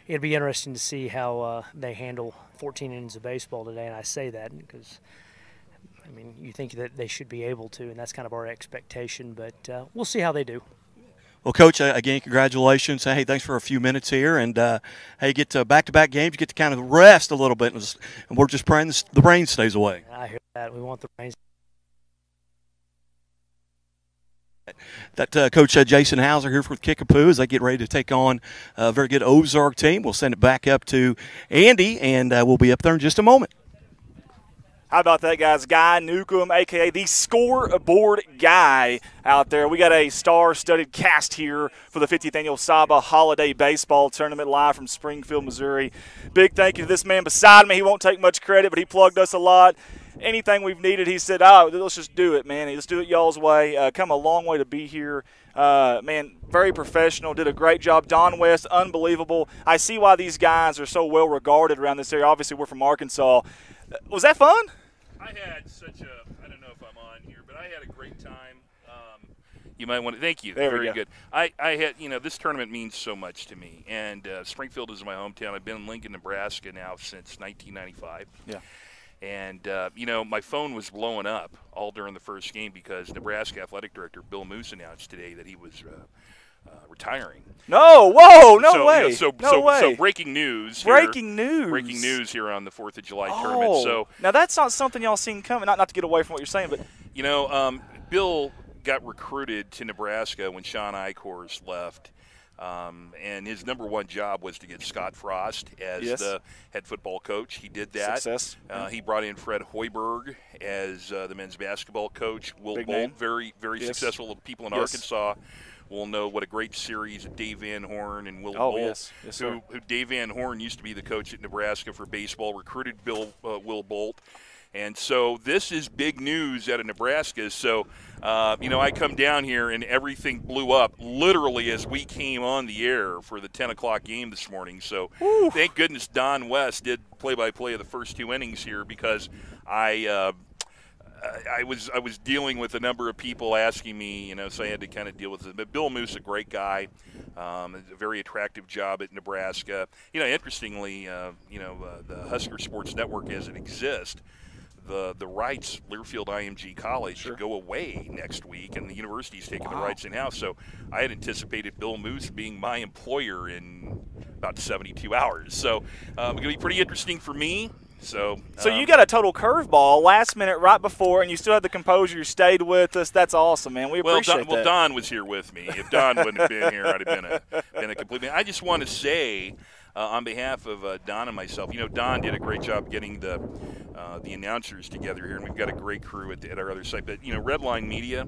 Speaker 6: it'll be interesting to see how they handle 14 innings of baseball today, and I say that because, you think that they should be able to, and that's kind of our expectation, but we'll see how they do.
Speaker 5: Well, Coach, again, congratulations. Hey, thanks for a few minutes here. And, hey, get to back-to-back games. You get to kind of rest a little bit, and we're just praying the rain stays away.
Speaker 6: I hear that. We want the rain.
Speaker 5: That Coach Jason Hauser here with Kickapoo as they get ready to take on a very good Ozark team. We'll send it back up to Andy, and we'll be up there in just a moment.
Speaker 7: How about that, guys? Guy Newcomb, a.k.a. the scoreboard guy out there. We got a star-studded cast here for the 50th Annual SABA Holiday Baseball Tournament live from Springfield, Missouri. Big thank you to this man beside me. He won't take much credit, but he plugged us a lot. Anything we've needed, he said, let's just do it, man. Let's do it y'all's way. Come a long way to be here. Man, very professional, did a great job. Don West, unbelievable. I see why these guys are so well regarded around this area. Obviously, we're from Arkansas. Was that fun?
Speaker 3: I had I don't know if I'm on here, but I had a great time. You might want to, thank you.
Speaker 7: There
Speaker 3: Very
Speaker 7: we go.
Speaker 3: good. I had, this tournament means so much to me. And Springfield is my hometown. I've been in Lincoln, Nebraska now since 1995.
Speaker 7: Yeah.
Speaker 3: And, my phone was blowing up all during the first game because Nebraska Athletic Director Bill Moose announced today that he was retiring.
Speaker 7: No, whoa, no way.
Speaker 3: So breaking news.
Speaker 7: Breaking news.
Speaker 3: Breaking news here on the 4th of July tournament. So
Speaker 7: now that's not something y'all seen coming. Not to get away from what you're saying, but
Speaker 3: Bill got recruited to Nebraska when Sean Eichhorst left. And his number one job was to get Scott Frost as the head football coach. He did that.
Speaker 7: Success.
Speaker 3: He brought in Fred Hoiberg as the men's basketball coach. Will
Speaker 7: Big
Speaker 3: Bolt,
Speaker 7: name.
Speaker 3: very, very successful. People in Arkansas will know what a great series of Dave Van Horn and Will Bolt, who Dave Van Horn used to be the coach at Nebraska for baseball, recruited Will Bolt. And so this is big news out of Nebraska. So, I come down here and everything blew up literally as we came on the air for the 10 o'clock game this morning. So thank goodness Don West did play-by-play of the first 2 innings here because I was dealing with a number of people asking me, so I had to kind of deal with it. But Bill Moose, a great guy, a very attractive job at Nebraska. Interestingly, the Husker Sports Network as it exists, the rights, Learfield IMG College, go away next week, and the university's taking the rights in-house. So I had anticipated Bill Moose being my employer in about 72 hours. So it's going to be pretty interesting for me. So
Speaker 7: you got a total curveball last minute right before, and you still had the composure. You stayed with us. That's awesome, man. We appreciate that.
Speaker 3: Well, Don was here with me. If Don wouldn't have been here, I'd have been a complete man. I just want to say, on behalf of Don and myself, Don did a great job getting the announcers together here, and we've got a great crew at our other site. But Redline Media,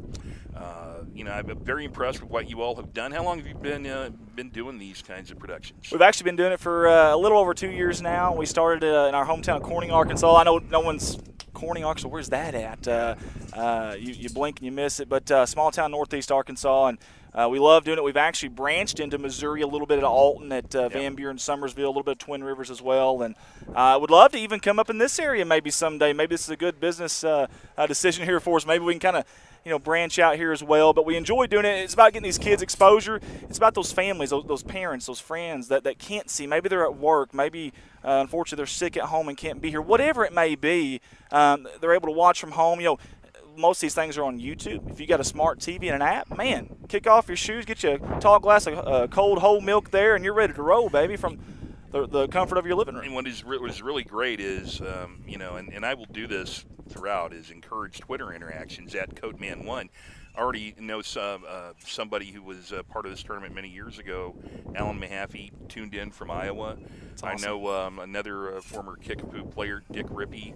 Speaker 3: I'm very impressed with what you all have done. How long have you been doing these kinds of productions?
Speaker 7: We've actually been doing it for a little over 2 years now. We started in our hometown of Corning, Arkansas. I know no one's Corning, Arkansas. Where's that at? You blink and you miss it. But small town Northeast Arkansas, and we love doing it. We've actually branched into Missouri a little bit at Alton, at Van Buren, Summersville, a little bit of Twin Rivers as well. And I would love to even come up in this area maybe someday. Maybe this is a good business decision here for us. Maybe we can kind of branch out here as well. But we enjoy doing it. It's about getting these kids exposure. It's about those families, those parents, those friends that can't see. Maybe they're at work. Maybe, unfortunately, they're sick at home and can't be here. Whatever it may be, they're able to watch from home. Most of these things are on YouTube. If you got a smart TV and an app, man, kick off your shoes, get you a tall glass of cold whole milk there, and you're ready to roll, baby, from the comfort of your living room.
Speaker 3: And what is really great is, and I will do this throughout, is encourage Twitter interactions at Coatman1. I already know somebody who was part of this tournament many years ago, Alan Mahaffey, tuned in from Iowa.
Speaker 7: That's awesome.
Speaker 3: I know another former Kickapoo player, Dick Rippey,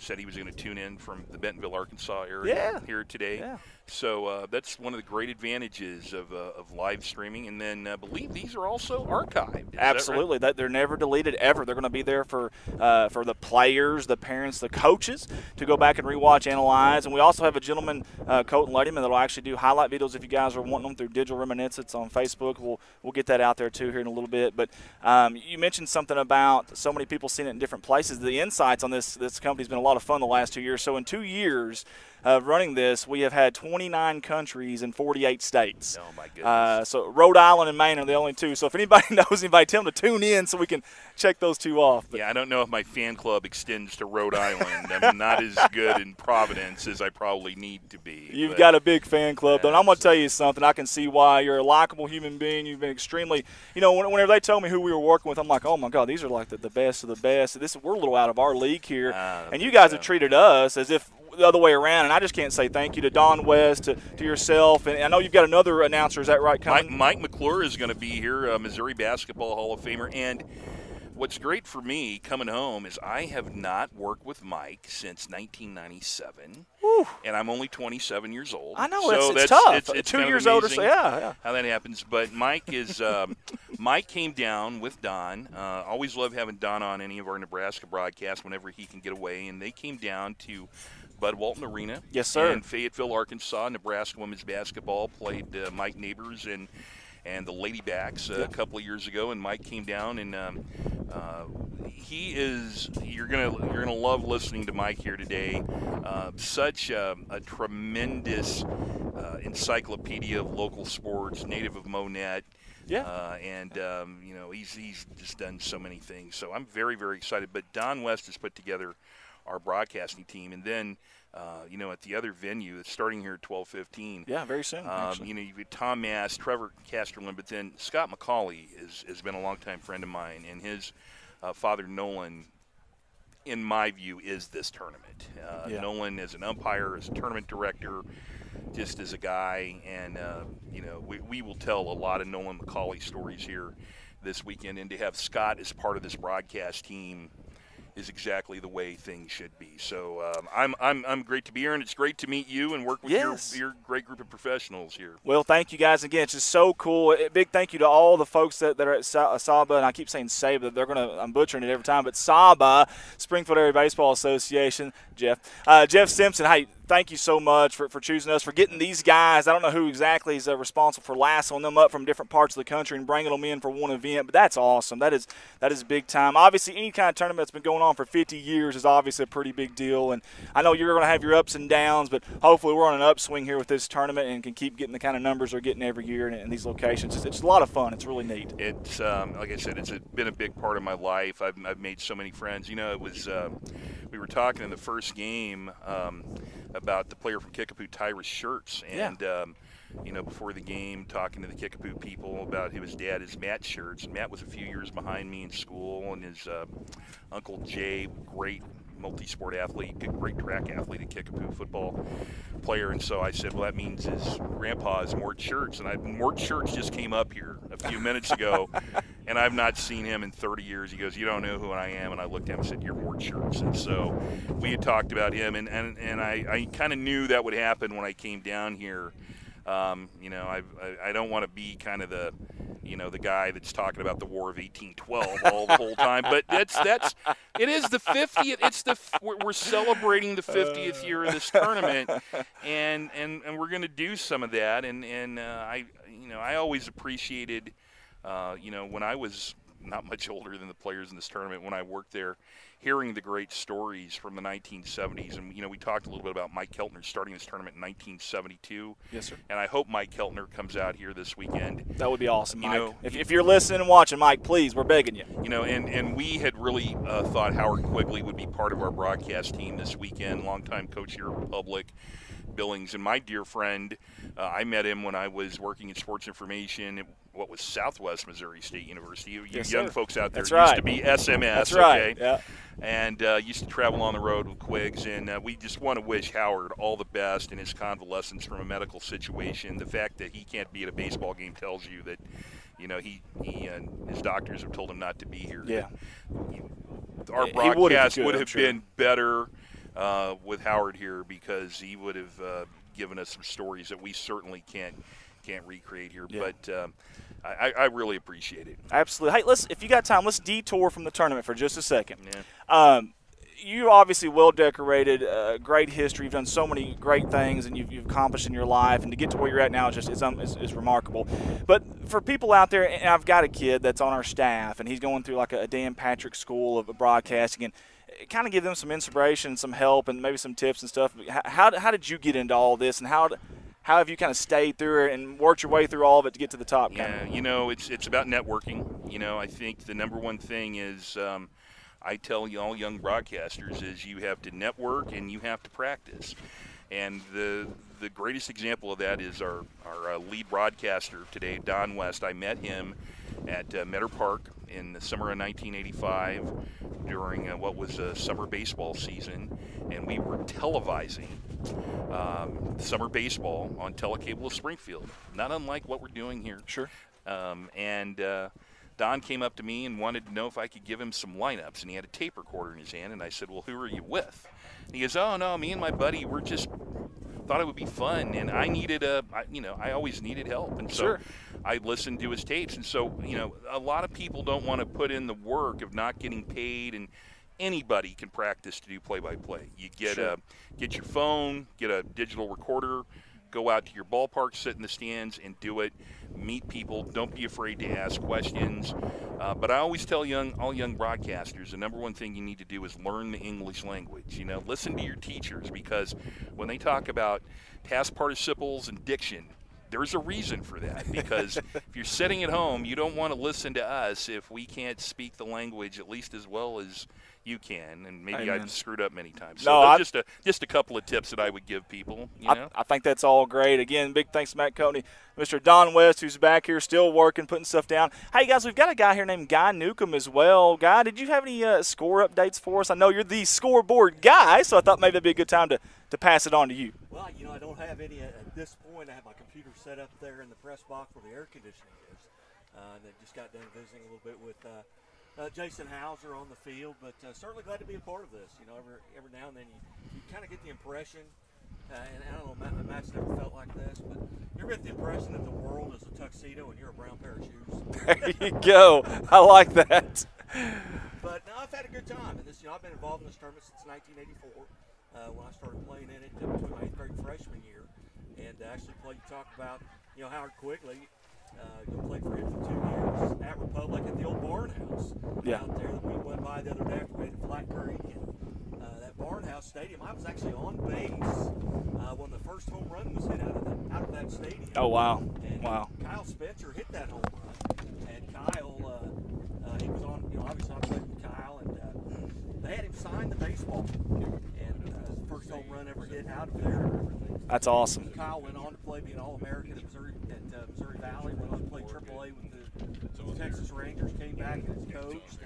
Speaker 3: said he was going to tune in from the Bentonville, Arkansas area here today. Yeah. So that's one of the great advantages of live streaming. And then I believe these are also archived.
Speaker 7: Absolutely.
Speaker 3: That right?
Speaker 7: They're never deleted ever. They're going to be there for the players, the parents, the coaches to go back and rewatch, analyze. And we also have a gentleman, Colton Lettyman, that will actually do highlight videos if you guys are wanting them through Digital Reminiscence on Facebook. We'll get that out there too here in a little bit. But you mentioned something about so many people seeing it in different places. The insights on this company has been a lot of fun the last 2 years. So in 2 years of running this, we have had 29 countries in 48 states.
Speaker 3: Oh, my goodness.
Speaker 7: So Rhode Island and Maine are the only two. So if anybody knows anybody, tell them to tune in so we can check those two off. But
Speaker 3: yeah, I don't know if my fan club extends to Rhode Island. I'm not as good in Providence as I probably need to be.
Speaker 7: You've got a big fan club, though. And I'm going to tell you something. I can see why. You're a likable human being. You've been extremely – whenever they tell me who we were working with, I'm like, oh, my God, these are like the best of the best. We're a little out of our league here. And you guys have treated us as if – the other way around, and I just can't say thank you to Don West, to yourself, and I know you've got another announcer. Is that right, coming?
Speaker 3: Mike McClure is going to be here, Missouri Basketball Hall of Famer, and what's great for me coming home is I have not worked with Mike since 1997, and I'm only 27 years old.
Speaker 7: I know,
Speaker 3: so
Speaker 7: it's tough.
Speaker 3: It's
Speaker 7: 2
Speaker 3: kind
Speaker 7: years
Speaker 3: of
Speaker 7: older, so yeah.
Speaker 3: How that happens, but Mike is Mike came down with Don. Always love having Don on any of our Nebraska broadcasts whenever he can get away, and they came down to Bud Walton Arena.
Speaker 7: Yes, sir.
Speaker 3: In Fayetteville, Arkansas. Nebraska women's basketball played Mike Neighbors and the Ladybacks a couple of years ago, and Mike came down, and he is you're gonna love listening to Mike here today. Such a tremendous encyclopedia of local sports, native of Monette.
Speaker 7: Yeah.
Speaker 3: He's just done so many things. So I'm very, very excited. But Don West has put together our broadcasting team, and then at the other venue, it's starting here at 12:15.
Speaker 7: Yeah, very soon.
Speaker 3: You've got Tom Mass, Trevor Casterlin, but then Scott McCauley has been a longtime friend of mine, and his father Nolan, in my view, is this tournament. Nolan as an umpire, as a tournament director, just as a guy, and we will tell a lot of Nolan McCauley stories here this weekend, and to have Scott as part of this broadcast team is exactly the way things should be. So I'm great to be here, and it's great to meet you and work with your great group of professionals here.
Speaker 7: Well, thank you guys again. It's just so cool. A big thank you to all the folks that are at SABA, and I keep saying SABA. I'm butchering it every time, but SABA, Springfield Area Baseball Association. Jeff Simpson, hey, thank you so much for choosing us, for getting these guys. I don't know who exactly is responsible for lassoing them up from different parts of the country and bringing them in for one event, but that's awesome. That is big time. Obviously, any kind of tournament that's been going on for 50 years is obviously a pretty big deal, and I know you're going to have your ups and downs, but hopefully we're on an upswing here with this tournament and can keep getting the kind of numbers we're getting every year in these locations. It's a lot of fun. It's really neat.
Speaker 3: It's like I said, it's been a big part of my life. I've made so many friends. It was we were talking in the first game about the player from Kickapoo, Tyrus Shirts, and before the game, talking to the Kickapoo people about who his dad is, Matt Shirts. And Matt was a few years behind me in school, and his Uncle Jay, great multi-sport athlete, great track athlete, a Kickapoo football player. And so I said, well, that means his grandpa is Mort Shirts. And Mort Shirts just came up here a few minutes ago, and I've not seen him in 30 years. He goes, you don't know who I am? And I looked at him and said, you're Mort Shirts. And so we had talked about him, and I kind of knew that would happen when I came down here You know, I don't want to be kind of the, you know, the guy that's talking about the War of 1812 all the whole time. But it is the 50th. We're celebrating the 50th year of this tournament, and we're going to do some of that. And I always appreciated, you know, when I was not much older than the players in this tournament, when I worked there, hearing the great stories from the 1970s. And, you know, we talked a little bit about Mike Keltner starting this tournament in 1972.
Speaker 7: Yes, sir.
Speaker 3: And I hope Mike Keltner comes out here this weekend.
Speaker 7: That would be awesome, Mike.
Speaker 3: You know,
Speaker 7: if you're listening and watching, Mike, please, we're begging you.
Speaker 3: You know, and we had really thought Howard Quigley would be part of our broadcast team this weekend, longtime coach here at Republic, Billings, and my dear friend. I met him when I was working in sports information at what was Southwest Missouri State University. You
Speaker 7: yes,
Speaker 3: young
Speaker 7: sir.
Speaker 3: folks out there
Speaker 7: That's
Speaker 3: used
Speaker 7: right.
Speaker 3: to be SMS.
Speaker 7: That's right.
Speaker 3: Okay?
Speaker 7: Yeah.
Speaker 3: And used to travel on the road with Quiggs, and we just want to wish Howard all the best in his convalescence from a medical situation. The fact that he can't be at a baseball game tells you that, you know, he and his doctors have told him not to be here.
Speaker 7: Yeah.
Speaker 3: Our broadcast would have been better with Howard here, because he would have given us some stories that we certainly can't recreate here.
Speaker 7: Yeah.
Speaker 3: But I really appreciate it.
Speaker 7: Absolutely. Hey, if you got time, let's detour from the tournament for just a second.
Speaker 3: Yeah.
Speaker 7: You're obviously well decorated, great history. You've done so many great things, and you've accomplished in your life. And to get to where you're at now is remarkable. But for people out there, and I've got a kid that's on our staff, and he's going through like a Dan Patrick School of broadcasting, and kind of give them some inspiration, some help, and maybe some tips and stuff. How did you get into all this, and how have you kind of stayed through it and worked your way through all of it to get to the top?
Speaker 3: Yeah, you know, it's about networking. You know, I think the number one thing is I tell all young broadcasters is you have to network and you have to practice. And the greatest example of that is our lead broadcaster today, Don West. I met him at Meadow Park in the summer of 1985 during what was a summer baseball season, and we were televising summer baseball on Telecable of Springfield, not unlike what we're doing here.
Speaker 7: Sure.
Speaker 3: And Don came up to me and wanted to know if I could give him some lineups, and he had a tape recorder in his hand, and I said, well, who are you with? And he goes, oh, no, me and my buddy, we're just thought it would be fun, and I needed I always needed help, and so
Speaker 7: sure.
Speaker 3: I listened to his tapes. And so, you know, a lot of people don't want to put in the work of not getting paid, and anybody can practice to do play-by-play. You get
Speaker 7: Sure.
Speaker 3: get your phone, get a digital recorder, go out to your ballpark, sit in the stands, and do it. Meet people. Don't be afraid to ask questions. But I always tell all young broadcasters, the number one thing you need to do is learn the English language. You know, listen to your teachers, because when they talk about past participles and diction, there's a reason for that. Because if you're sitting at home, you don't want to listen to us if we can't speak the language at least as well as you can, and maybe
Speaker 7: Amen.
Speaker 3: I've screwed up many times.
Speaker 7: No,
Speaker 3: So just a couple of tips that I would give people. You know?
Speaker 7: I think that's all great. Again, big thanks to Matt Coatney, Mr. Don West, who's back here still working, putting stuff down. Hey, guys, we've got a guy here named Guy Newcomb as well. Guy, did you have any score updates for us? I know you're the scoreboard guy, so I thought maybe that'd be a good time to pass it on to you.
Speaker 5: Well, you know, I don't have any at this point. I have my computer set up there in the press box where the air conditioning is. That just got done visiting a little bit with Jason Hauser on the field, but certainly glad to be a part of this. You know, every now and then you kind of get the impression, and I don't know, Matt's never felt like this, but you ever get the impression that the world is a tuxedo and you're a brown pair of shoes?
Speaker 7: There you go. I like that.
Speaker 5: But no, I've had a good time, and this, you know, I've been involved in this tournament since 1984 when I started playing in it between my 8th grade and freshman year, and actually played. You talk about, you know, Howard Quigley. Played for him for 2 years at Republic at the old barn house out there that we went by the other day after we had Flat Creek. And that barn house stadium, I was actually on base when the first home run was hit out of that stadium.
Speaker 7: Oh, wow.
Speaker 5: And
Speaker 7: wow.
Speaker 5: Kyle Spencer hit that home run. And Kyle, he was on, you know, obviously I played with Kyle, and they had him sign the baseball. And the first home run ever hit out of there.
Speaker 7: That's awesome.
Speaker 5: Kyle went on to play, be an All-American at Missouri Valley, went on to play AAA with the Texas Rangers, came back and has coached.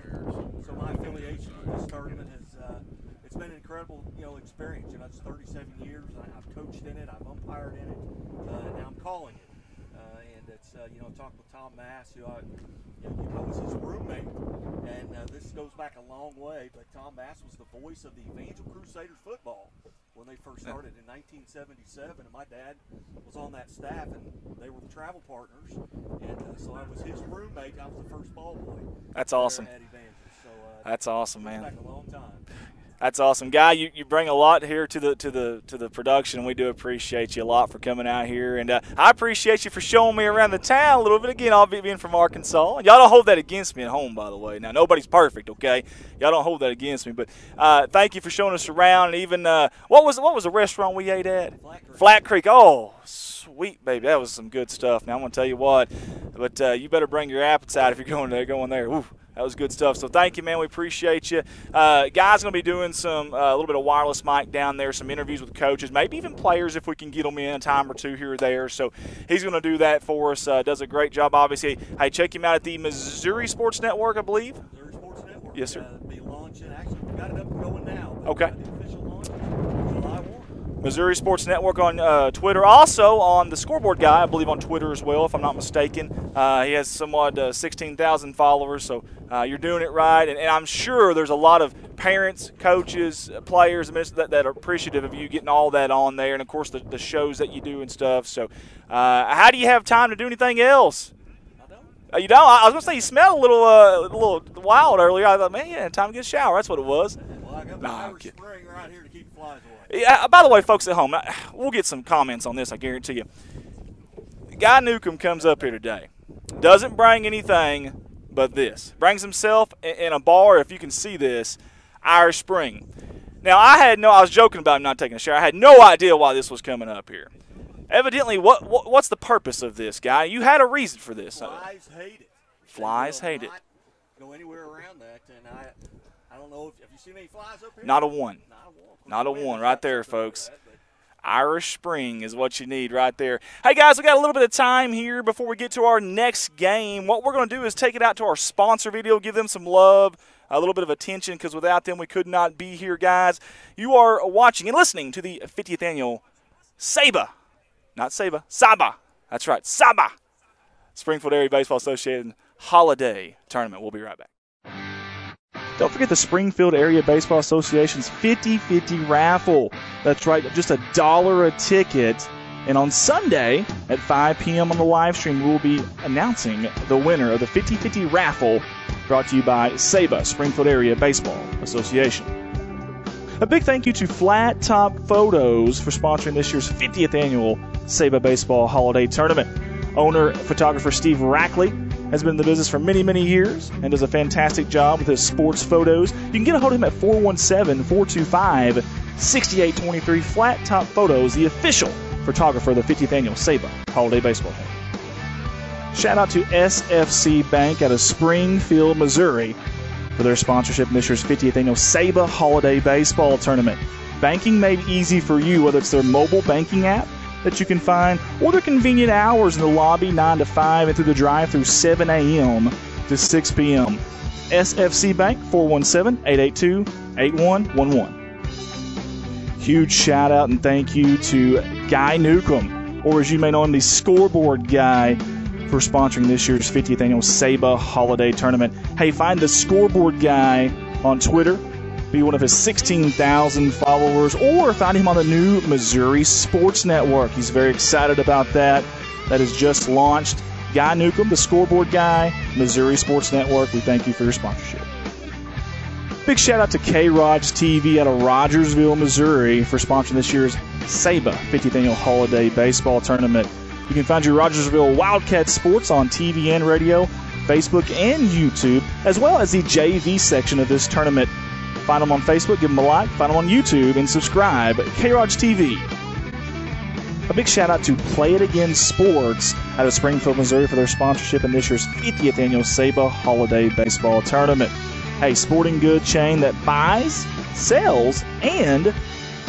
Speaker 5: So my affiliation with this tournament has it's been an incredible, you know, experience. You know, it's 37 years. I've coached in it, I've umpired in it, and now I'm calling it. And it's you know, talking with Tom Mass, who I was his roommate, and this goes goes back a long way, but Tom Bass was the voice of the Evangel Crusaders football when they first started in 1977, and my dad was on that staff, and they were the travel partners, and so I was his roommate. I was the first ball boy.
Speaker 7: That's awesome.
Speaker 5: At Evangel. So,
Speaker 7: that's awesome, man.
Speaker 5: Back a long time.
Speaker 7: That's awesome, Guy. You bring a lot here to the production, and we do appreciate you a lot for coming out here. And I appreciate you for showing me around the town a little bit. Again, I'll be being from Arkansas. Y'all don't hold that against me at home, by the way. Now, nobody's perfect, okay? Y'all don't hold that against me. But thank you for showing us around. And even what was the restaurant we ate at? Flat Creek. Oh, sweet baby, that was some good stuff. Now I'm gonna tell you what, but you better bring your appetite if you're going there. Ooh. That was good stuff. So thank you, man. We appreciate you. Guy's going to be doing some a little bit of wireless mic down there, some interviews with coaches, maybe even players if we can get them in a time or two here or there. So he's going to do that for us. Does a great job, obviously. Hey, check him out at the Missouri Sports Network, I believe.
Speaker 5: Missouri Sports Network.
Speaker 7: Yes, sir.
Speaker 5: Be launching. Actually, we got it up and going now.
Speaker 7: Okay.
Speaker 5: The official launch is July 1.
Speaker 7: Missouri Sports Network on Twitter. Also on the Scoreboard Guy, I believe on Twitter as well, if I'm not mistaken. He has somewhat 16,000 followers, so you're doing it right. And I'm sure there's a lot of parents, coaches, players that are appreciative of you getting all that on there, and, of course, the shows that you do and stuff. So how do you have time to do anything else? I don't. You don't? I was going to say you smelled a little wild earlier. I thought, man, yeah, time to get a shower. That's what it was.
Speaker 5: Well, I got the Irish Spring right here to keep flies away.
Speaker 7: Yeah, by the way, folks at home, we'll get some comments on this, I guarantee you. Guy Newcomb comes up here today. Doesn't bring anything but this. Brings himself in a bar, if you can see this, Irish Spring. Now, I was joking about him not taking a shower. I had no idea why this was coming up here. Evidently, what's the purpose of this, Guy? You had a reason for this.
Speaker 5: Flies hate it.
Speaker 7: Flies hate it.
Speaker 5: Go anywhere around that, and I don't know if you see any flies up here.
Speaker 7: Not a one. Not a one right there, folks. Irish Spring is what you need right there. Hey, guys, we got a little bit of time here before we get to our next game. What we're going to do is take it out to our sponsor video, give them some love, a little bit of attention, because without them we could not be here, guys. You are watching and listening to the 50th Annual SABA. Not SABA, SABA. That's right, SABA. Springfield Area Baseball Association Holiday Tournament. We'll be right back.
Speaker 4: Don't forget the Springfield Area Baseball Association's 50-50 raffle. That's right, just $1 a ticket. And on Sunday at 5 p.m. on the live stream, we'll be announcing the winner of the 50-50 raffle, brought to you by SABA, Springfield Area Baseball Association. A big thank you to Flat Top Photos for sponsoring this year's 50th annual SABA Baseball Holiday Tournament. Owner, photographer Steve Rackley has been in the business for many, many years and does a fantastic job with his sports photos. You can get a hold of him at 417-425-6823. Flat Top Photos, the official photographer of the 50th annual SABA Holiday Baseball Tournament. Shout out to SFC Bank out of Springfield, Missouri for their sponsorship in this year's 50th annual SABA Holiday Baseball Tournament. Banking made easy for you, whether it's their mobile banking app that you can find, or their convenient hours in the lobby 9 to 5 and through the drive-through 7 a.m. to 6 p.m. SFC Bank, 417-882-8111. Huge shout-out and thank you to Guy Newcomb, or as you may know him, the Scoreboard Guy, for sponsoring this year's 50th annual SABA Holiday Tournament. Hey, find the Scoreboard Guy on Twitter. Be one of his 16,000 followers, or find him on the new Missouri Sports Network. He's very excited about that. That is just launched. Guy Newcomb, the Scoreboard Guy, Missouri Sports Network. We thank you for your sponsorship. Big shout out to K-Rod's TV out of Rogersville, Missouri for sponsoring this year's SABA 50th Annual Holiday Baseball Tournament. You can find your Rogersville Wildcat Sports on TV and radio, Facebook and YouTube, as well as the JV section of this tournament. Find them on Facebook, give them a like, find them on YouTube, and subscribe. K-Rod's TV. A big shout out to Play It Again Sports out of Springfield, Missouri for their sponsorship in this year's 50th Annual SABA Holiday Baseball Tournament. A sporting goods chain that buys, sells, and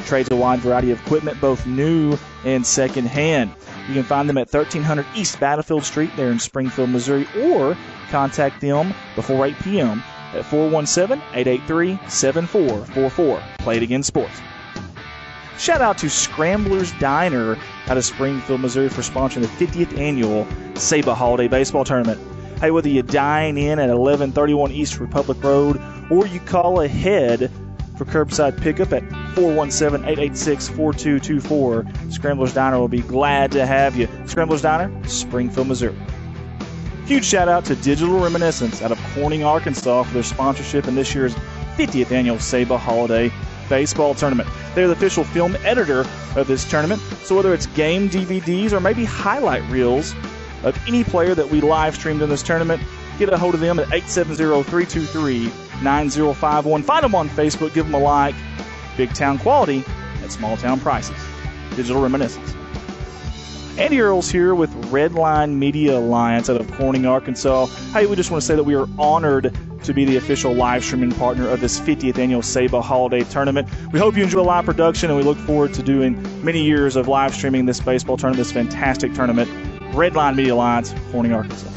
Speaker 4: trades a wide variety of equipment, both new and secondhand. You can find them at 1300 East Battlefield Street there in Springfield, Missouri, or contact them before 8 p.m. at 417-883-7444. Play It Again Sports. Shout out to Scrambler's Diner out of Springfield, Missouri for sponsoring the 50th Annual SABA Holiday Baseball Tournament. Hey, whether you dine in at 1131 East Republic Road or you call ahead for curbside pickup at 417-886-4224. Scramblers Diner will be glad to have you. Scramblers Diner, Springfield, Missouri. Huge shout out to Digital Reminiscence out of Corning, Arkansas for their sponsorship in this year's 50th annual SABA Holiday Baseball Tournament. They're the official film editor of this tournament, so whether it's game DVDs or maybe highlight reels of any player that we live streamed in this tournament, get a hold of them at 870-323-9051. Find them on Facebook, give them a like. Big town quality at small town prices. Digital Reminiscence. Andy Earls here with Redline Media Alliance out of Corning, Arkansas. Hey, we just want to say that we are honored to be the official live streaming partner of this 50th annual SABA Holiday Tournament. We hope you enjoy live production, and we look forward to doing many years of live streaming this baseball tournament, this fantastic tournament. Redline Media Alliance, Corning, Arkansas.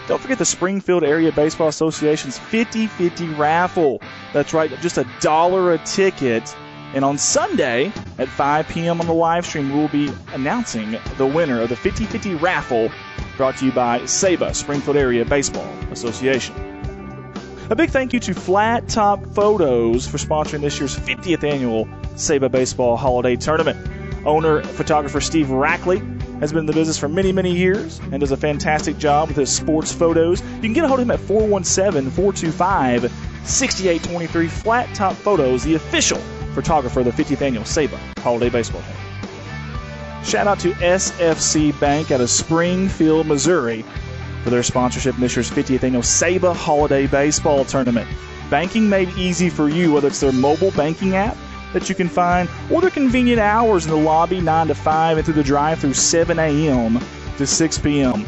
Speaker 4: Don't forget the Springfield Area Baseball Association's 50-50 raffle. That's right, just $1 a ticket. And on Sunday at 5 p.m. on the live stream, we'll be announcing the winner of the 50-50 raffle brought to you by SABA, Springfield Area Baseball Association. A big thank you to Flat Top Photos for sponsoring this year's 50th annual SABA Baseball Holiday Tournament. Owner, photographer Steve Rackley has been in the business for many, many years and does a fantastic job with his sports photos. You can get a hold of him at 417-425-6823. Flat Top Photos, the official photographer of the 50th annual SABA Holiday Baseball Tournament. Shout out to SFC Bank out of Springfield, Missouri for their sponsorship in this year's 50th annual SABA Holiday Baseball Tournament. Banking made easy for you, whether it's their mobile banking app that you can find, or their convenient hours in the lobby 9 to 5 and through the drive-through 7 a.m. to 6 p.m.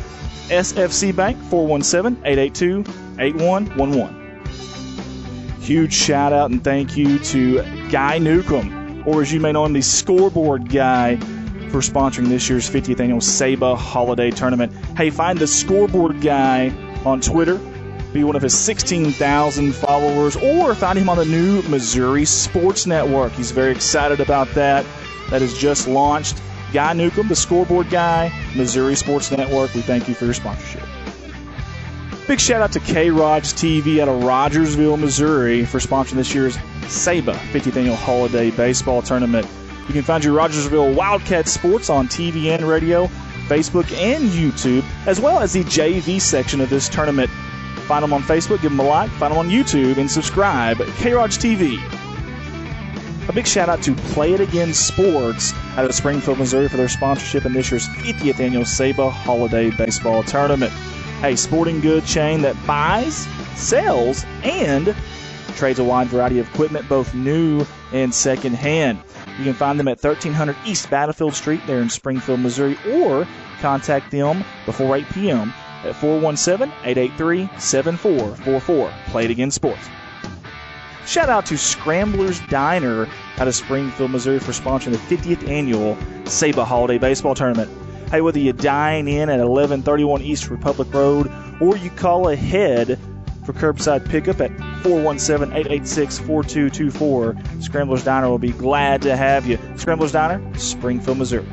Speaker 4: SFC Bank, 417-882-8111. Huge shout out and thank you to Guy Newcomb, or as you may know him, the scoreboard guy, for sponsoring this year's 50th annual SABA Holiday Tournament. Hey, find the scoreboard guy on Twitter. Be one of his 16,000 followers, or find him on the new Missouri Sports Network. He's very excited about that. That has just launched. Guy Newcomb, the scoreboard guy, Missouri Sports Network. We thank you for your sponsorship. Big shout out to K-Rod's TV out of Rogersville, Missouri for sponsoring this year's SABA 50th annual Holiday Baseball Tournament. You can find your Rogersville Wildcat Sports on TV and radio, Facebook, and YouTube, as well as the JV section of this tournament. Find them on Facebook, give them a like, find them on YouTube, and subscribe. K-Rod's TV. A big shout out to Play It Again Sports out of Springfield, Missouri for their sponsorship in this year's 50th annual SABA Holiday Baseball Tournament. A sporting good chain that buys, sells, and trades a wide variety of equipment, both new and secondhand. You can find them at 1300 East Battlefield Street there in Springfield, Missouri, or contact them before 8 p.m. at 417-883-7444. Play It Again Sports. Shout out to Scramblers Diner out of Springfield, Missouri for sponsoring the 50th annual SABA Holiday Baseball Tournament. Hey, whether you dine in at 1131 East Republic Road or you call ahead for curbside pickup at 417-886-4224, Scramblers Diner will be glad to have you. Scramblers Diner, Springfield, Missouri.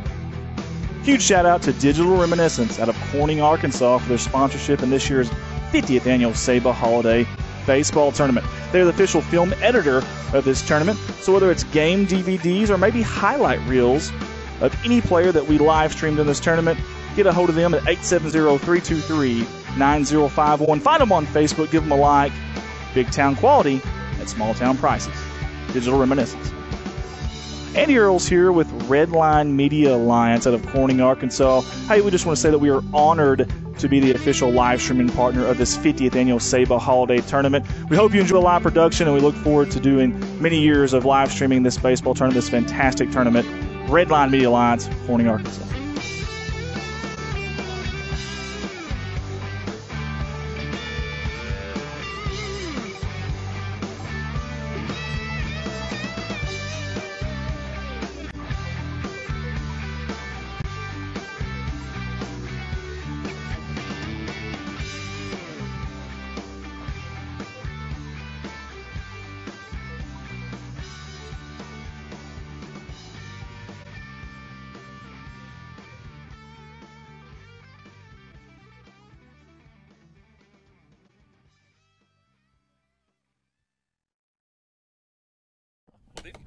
Speaker 4: Huge shout out to Digital Reminiscence out of Corning, Arkansas for their sponsorship in this year's 50th annual SABA Holiday Baseball Tournament. They're the official film editor of this tournament, so whether it's game DVDs or maybe highlight reels of any player that we live streamed in this tournament, get a hold of them at 870-323-9051. Find them on Facebook, give them a like. Big town quality at small town prices. Digital Reminiscence. Andy Earls here with Redline Media Alliance out of Corning, Arkansas. Hey, we just want to say that we are honored to be the official live streaming partner of this 50th annual SABA Holiday Tournament. We hope you enjoy live production, and we look forward to doing many years of live streaming this baseball tournament, this fantastic tournament. Redline Media Alliance, Corning, Arkansas.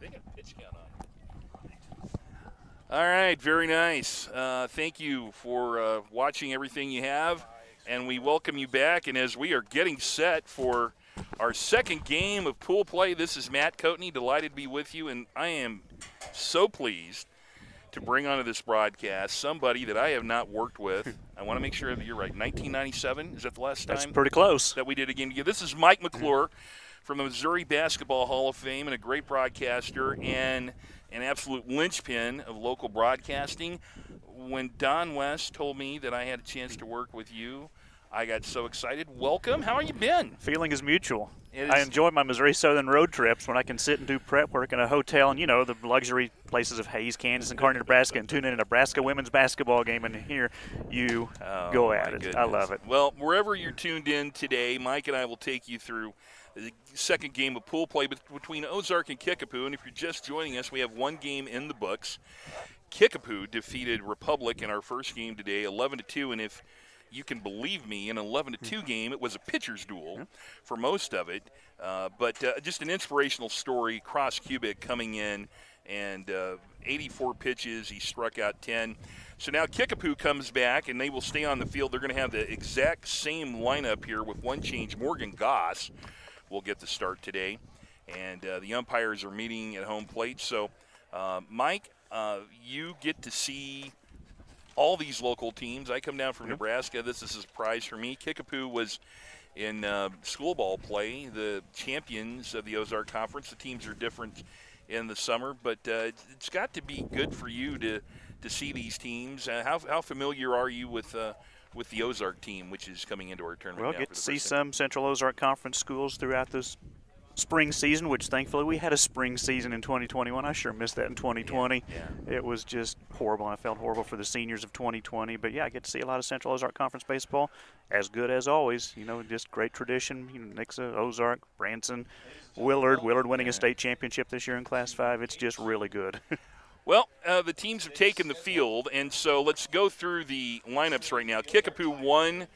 Speaker 3: They got a pitch count on. All right, very nice. Thank you for watching everything you have, and we welcome you back. And as we are getting set for our second game of pool play, this is Matt Coatney, delighted to be with you, and I am so pleased to bring onto this broadcast somebody that I have not worked with. I want to make sure that you're right. 1997, is that the last time?
Speaker 8: That's pretty close.
Speaker 3: That we did again together. This is Mike McClure from the Missouri Basketball Hall of Fame, and a great broadcaster and an absolute linchpin of local broadcasting. When Don West told me that I had a chance to work with you, I got so excited. Welcome. How have you been?
Speaker 8: Feeling is mutual. I enjoy my Missouri Southern road trips when I can sit and do prep work in a hotel and, the luxury places of Hays, Kansas, and Kearney, Nebraska, and tune in a Nebraska women's basketball game and hear you go at it.
Speaker 3: Goodness.
Speaker 8: I love it.
Speaker 3: Well, wherever you're tuned in today, Mike and I will take you through the second game of pool play between Ozark and Kickapoo. And if you're just joining us, we have one game in the books. Kickapoo defeated Republic in our first game today, 11-2, and if you can believe me, in an 11-2 game, it was a pitcher's duel for most of it. But just an inspirational story. Cross Cubic coming in, and 84 pitches. He struck out 10. So now Kickapoo comes back, and they will stay on the field. They're going to have the exact same lineup here with one change. Morgan Goss will get the start today. And the umpires are meeting at home plate. So, Mike, you get to see all these local teams. I come down from Nebraska. This is a surprise for me. Kickapoo was in school ball play, the champions of the Ozark Conference. The teams are different in the summer, but it's got to be good for you to see these teams. How familiar are you with the Ozark team, which is coming into our tournament?
Speaker 8: Well, get to see some Central Ozark Conference schools throughout this spring season, which thankfully we had a spring season in 2021. I sure missed that in 2020.
Speaker 3: Yeah.
Speaker 8: It was just horrible. I felt horrible for the seniors of 2020. But, yeah, I get to see a lot of Central Ozark Conference baseball. As good as always. Just great tradition. Nixa, Ozark, Branson, Willard winning a state championship this year in Class 5. It's just really good.
Speaker 3: Well, the teams have taken the field, and so let's go through the lineups right now. Kickapoo won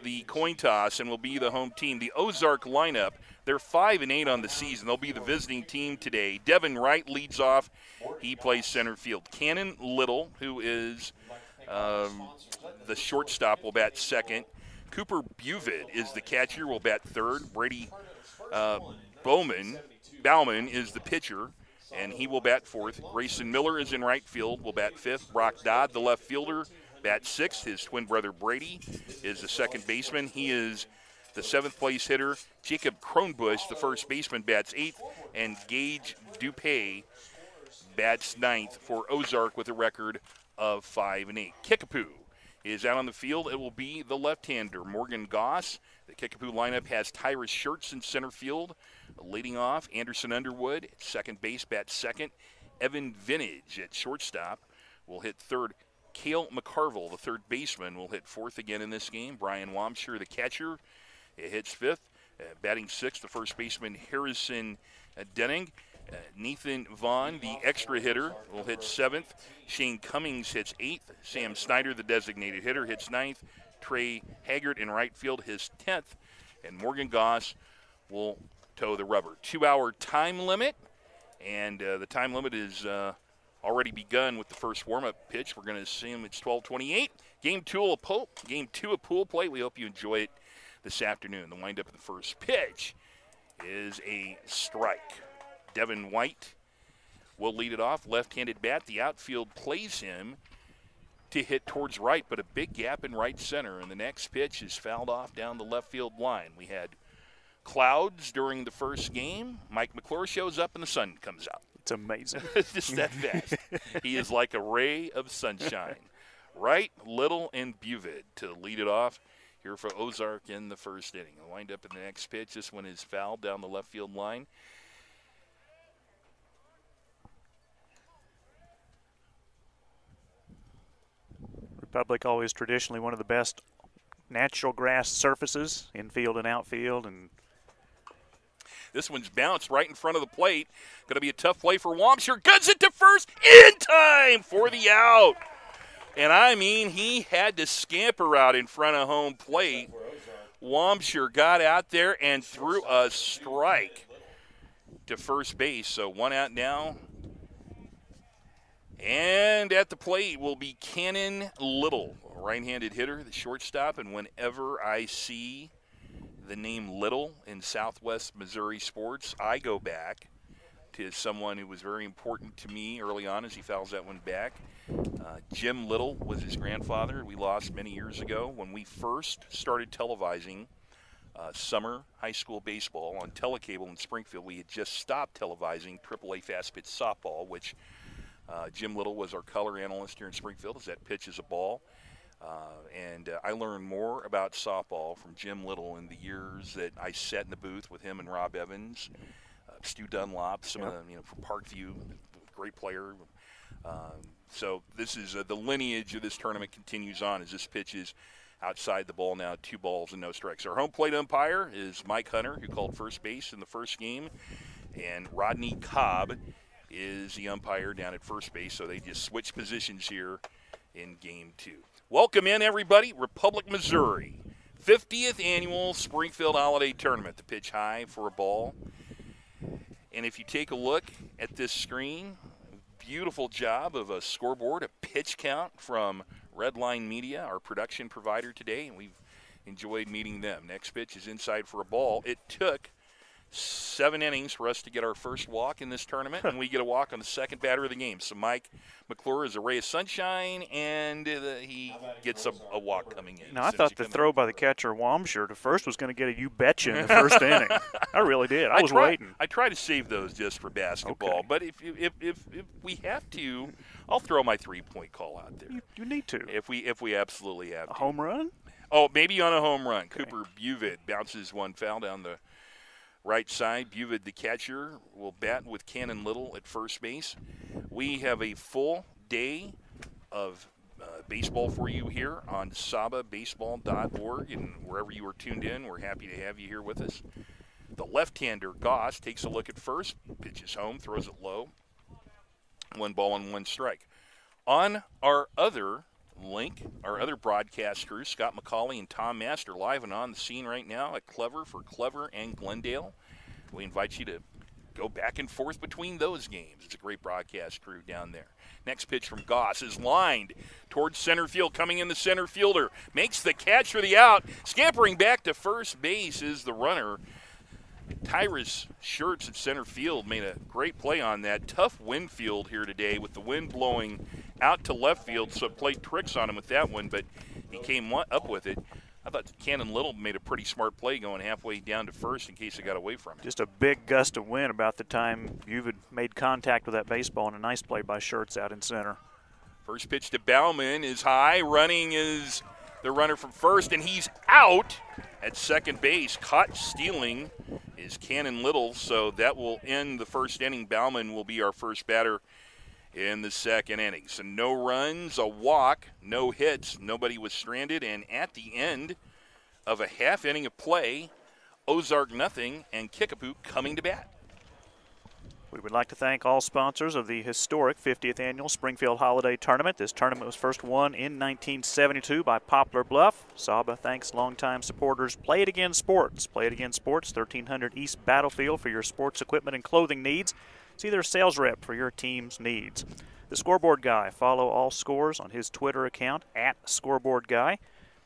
Speaker 3: the coin toss and will be the home team. The Ozark lineup, they're 5-8 on the season. They'll be the visiting team today. Devin Wright leads off. He plays center field. Cannon Little, who is the shortstop, will bat second. Cooper Buvid is the catcher, will bat third. Brady Bauman is the pitcher, and he will bat fourth. Grayson Miller is in right field, will bat fifth. Brock Dodd, the left fielder, bats sixth. His twin brother Brady is the second baseman. He is the seventh place hitter. Jacob Kronbusch, the first baseman, bats eighth. And Gage Dupay bats ninth for Ozark with a record of 5-8. Kickapoo is out on the field. It will be the left-hander, Morgan Goss. The Kickapoo lineup has Tyrus Schertz in center field. Leading off, Anderson Underwood at second base, bats second. Evan Vintage at shortstop will hit third. Cale McCarville, the third baseman, will hit fourth again in this game. Brian Wamsher, the catcher, hits fifth. Batting sixth, the first baseman, Harrison Denning. Nathan Vaughn, the extra hitter, will hit seventh. Shane Cummings hits eighth. Sam Snyder, the designated hitter, hits ninth. Trey Haggard in right field, his 10th. And Morgan Goss will toe the rubber. 2-hour time limit, and the time limit is already begun with the first warm-up pitch. We're going to assume it's 12:28. Game two of pool play. We hope you enjoy it this afternoon. The windup of the first pitch is a strike. Devin White will lead it off. Left-handed bat. The outfield plays him to hit towards right, but a big gap in right center. And the next pitch is fouled off down the left field line. We had clouds during the first game. Mike McClure shows up and the sun comes out.
Speaker 8: It's amazing.
Speaker 3: It's just that fast. He is like a ray of sunshine. Wright, Little, and Buvid to lead it off here for Ozark in the first inning. The wind up in the next pitch. This one is fouled down the left field line.
Speaker 8: Republic always traditionally one of the best natural grass surfaces, infield and outfield, and
Speaker 3: this one's bounced right in front of the plate. Going to be a tough play for Wamsher. Guns it to first in time for the out. And, I mean, he had to scamper out in front of home plate. Wamsher got out there and threw a strike to first base. So 1 out now. And at the plate will be Cannon Little, right-handed hitter, the shortstop. And whenever I see the name Little in Southwest Missouri sports, I go back to someone who was very important to me early on as he fouls that one back. Jim Little was his grandfather. We lost many years ago when we first started televising summer high school baseball on telecable in Springfield. We had just stopped televising AAA fast pitch softball, which Jim Little was our color analyst here in Springfield as that pitch is a ball. And I learned more about softball from Jim Little in the years that I sat in the booth with him and Rob Evans, Stu Dunlop, some of them, from Parkview, great player. So this is the lineage of this tournament continues on as this pitch is outside the ball now, 2 balls and no strikes. Our home plate umpire is Mike Hunter, who called first base in the first game, and Rodney Cobb is the umpire down at first base, so they just switch positions here in game 2. Welcome in, everybody. Republic, Missouri, 50th Annual Springfield Holiday Tournament. The pitch high for a ball. And if you take a look at this screen, beautiful job of a scoreboard, a pitch count from Redline Media, our production provider today, and we've enjoyed meeting them. Next pitch is inside for a ball. It took 7 innings for us to get our first walk in this tournament, and we get a walk on the second batter of the game. So Mike McClure is a ray of sunshine, and he gets a walk coming in.
Speaker 8: Now, I thought the throw by the catcher, Wamsher, to first was going to get a you betcha in the first inning. I really did. I was waiting.
Speaker 3: I try to save those just for basketball, but if we have to, I'll throw my 3-point call out there.
Speaker 8: You need to.
Speaker 3: If we absolutely have to.
Speaker 8: A home run?
Speaker 3: Oh, maybe on a home run. Okay. Cooper Buvid bounces one foul down the right side. Buvid, the catcher, will bat with Cannon Little at first base. We have a full day of baseball for you here on sababaseball.org, and wherever you are tuned in, we're happy to have you here with us. The left-hander, Goss, takes a look at first, pitches home, throws it low. 1 ball and 1 strike. On our other link, our other broadcast crews, Scott McCauley and Tom Master, live and on the scene right now at Clever for Clever and Glendale. We invite you to go back and forth between those games. It's a great broadcast crew down there. Next pitch from Goss is lined towards center field. Coming in the center fielder. Makes the catch for the out. Scampering back to first base is the runner. Tyrus Schertz at center field made a great play on that. Tough wind field here today with the wind blowing out to left field, so it played tricks on him with that one, but he came up with it. I thought Cannon Little made a pretty smart play going halfway down to first in case it got away from him.
Speaker 8: Just a big gust of wind about the time Buvid made contact with that baseball, and a nice play by Schertz out in center.
Speaker 3: First pitch to Bauman is high. Running is the runner from first, and he's out at second base. Caught stealing is Cannon Little, so that will end the first inning. Bauman will be our first batter in the second inning. So no runs, a walk, no hits, nobody was stranded, and at the end of a half inning of play, Ozark nothing and Kickapoo coming to bat.
Speaker 8: We would like to thank all sponsors of the historic 50th Annual Springfield Holiday Tournament. This tournament was first won in 1972 by Poplar Bluff. SABA thanks longtime supporters Play It Again Sports. Play It Again Sports, 1300 East Battlefield for your sports equipment and clothing needs. See their sales rep for your team's needs. The Scoreboard Guy. Follow all scores on his Twitter account, @ScoreboardGuy.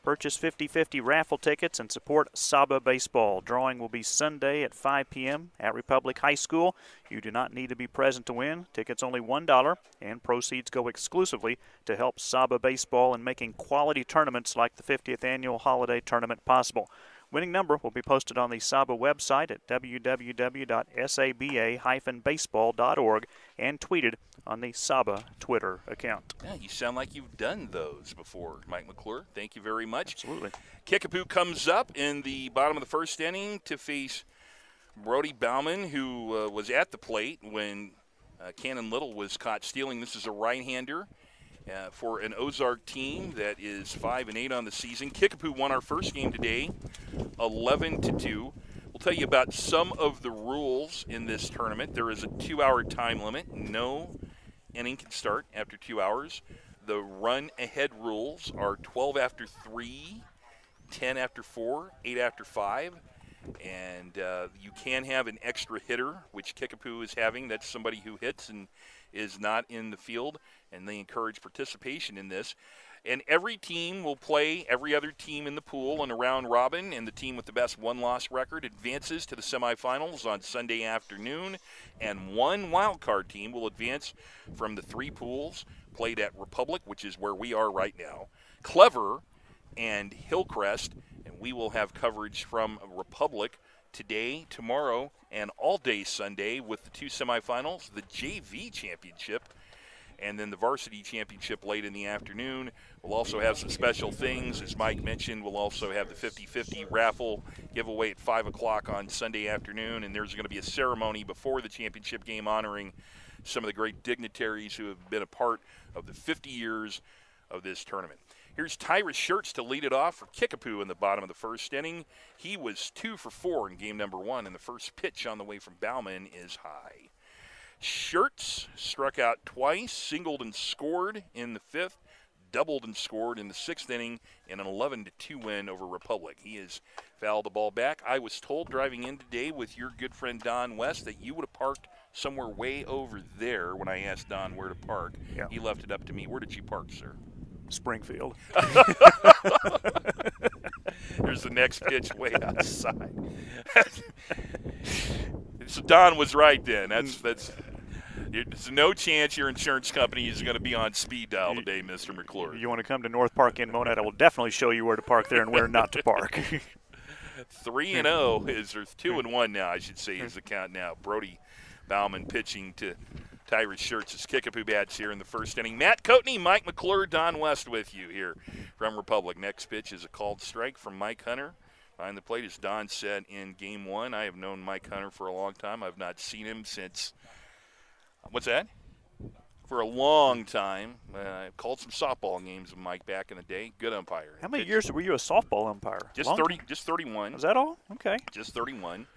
Speaker 8: Purchase 50/50 raffle tickets and support SABA Baseball. Drawing will be Sunday at 5 p.m. at Republic High School. You do not need to be present to win. Tickets only $1, and proceeds go exclusively to help SABA Baseball in making quality tournaments like the 50th Annual Holiday Tournament possible. Winning number will be posted on the SABA website at www.saba-baseball.org and tweeted on the SABA Twitter account.
Speaker 3: Yeah, you sound like you've done those before, Mike McClure. Thank you very much.
Speaker 8: Absolutely.
Speaker 3: Kickapoo comes up in the bottom of the first inning to face Brody Bauman, who was at the plate when Cannon Little was caught stealing. This is a right-hander. For an Ozark team that is 5-8 on the season. Kickapoo won our first game today, 11-2. We'll tell you about some of the rules in this tournament. There is a 2-hour time limit. No inning can start after 2 hours. The run-ahead rules are 12 after 3, 10 after 4, 8 after 5, And you can have an extra hitter, which Kickapoo is having. That's somebody who hits and is not in the field, and they encourage participation in this. And every team will play every other team in the pool in a round robin, and the team with the best one-loss record advances to the semifinals on Sunday afternoon, and one wild-card team will advance from the 3 pools played at Republic, which is where we are right now, Clever, and Hillcrest, and we will have coverage from Republic today, tomorrow, and all day Sunday with the 2 semifinals, the JV championship, and then the varsity championship late in the afternoon. We'll also have some special things. As Mike mentioned, we'll also have the 50-50 raffle giveaway at 5 o'clock on Sunday afternoon, and there's going to be a ceremony before the championship game honoring some of the great dignitaries who have been a part of the 50 years of this tournament. Here's Tyrus Schertz to lead it off for Kickapoo in the bottom of the first inning. He was 2 for 4 in game number 1, and the first pitch on the way from Bauman is high. Schertz struck out twice, singled and scored in the 5th, doubled and scored in the 6th inning in an 11-2 win over Republic. He has fouled the ball back. I was told driving in today with your good friend Don West that you would have parked somewhere way over there when I asked Don where to park.
Speaker 8: Yeah.
Speaker 3: He left it up to me. Where did you park, sir?
Speaker 8: Springfield.
Speaker 3: There's the next pitch way outside. So Don was right then. There's no chance your insurance company is going to be on speed dial today, Mr. McClure.
Speaker 8: You want to come to North Park in Monette, I will definitely show you where to park there and where not to park.
Speaker 3: 3-0 is, or 2-1 now, I should say, is the count now. Brody Bauman pitching to Tyrus Schertz as Kickapoo bats here in the first inning. Matt Coatney, Mike McClure, Don West with you here from Republic. Next pitch is a called strike from Mike Hunter. Behind the plate, as Don said in game 1, I have known Mike Hunter for a long time. I've not seen him since, what's that? For a long time. I called some softball games with Mike back in the day. Good umpire.
Speaker 8: How many years were you a softball umpire?
Speaker 3: Just 31.
Speaker 8: Is that all? Okay.
Speaker 3: Just 31.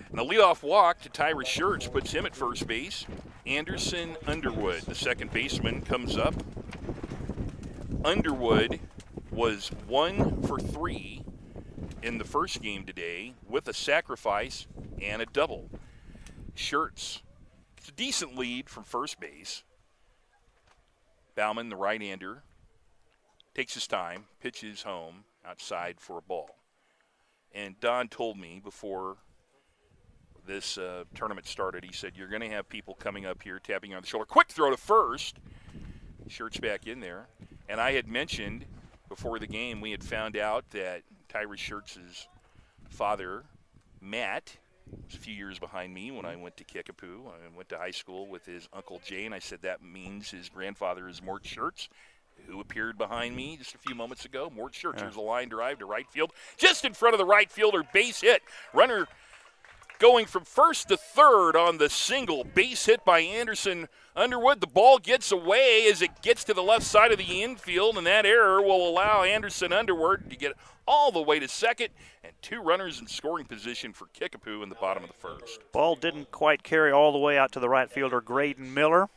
Speaker 3: And the leadoff walk to Tyrus Schertz puts him at first base. Anderson Underwood, the second baseman, comes up. Underwood was 1 for 3 in the first game today with a sacrifice and a double. Schertz, it's a decent lead from first base. Bauman, the right-hander, takes his time, pitches home outside for a ball. And Don told me before this tournament started, he said, you're going to have people coming up here tapping you on the shoulder. Quick throw to first. Schertz back in there. And I had mentioned before the game, we had found out that Tyrus Schertz's father, Matt, was a few years behind me when I went to Kickapoo. I went to high school with his Uncle Jay, and I said that means his grandfather is Mort Schertz, who appeared behind me just a few moments ago. Mort Schertz, there's a line drive to right field, just in front of the right fielder, base hit. Runner going from first to third on the single, base hit by Anderson Underwood. The ball gets away as it gets to the left side of the infield, and that error will allow Anderson Underwood to get all the way to second, and 2 runners in scoring position for Kickapoo in the bottom of the first.
Speaker 8: Ball didn't quite carry all the way out to the right fielder, Graydon Miller.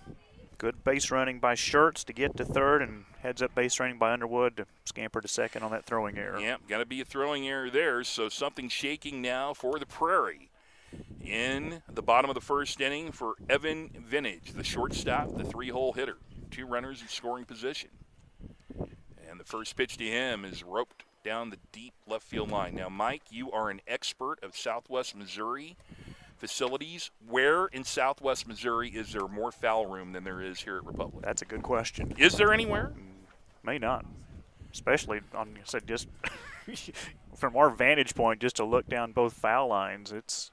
Speaker 8: Good base running by Schertz to get to third, and heads up base running by Underwood to scamper to second on that throwing error.
Speaker 3: Yeah, got to be a throwing error there, so something shaking now for the Prairie. In the bottom of the first inning for Evan Vintage, the shortstop, the 3-hole hitter. 2 runners in scoring position. And the first pitch to him is roped down the deep left field line. Now, Mike, you are an expert of Southwest Missouri facilities. Where in Southwest Missouri is there more foul room than there is here at Republic?
Speaker 8: That's a good question.
Speaker 3: Is there anywhere?
Speaker 8: May not. Especially on, I said, just from our vantage point, just to look down both foul lines, it's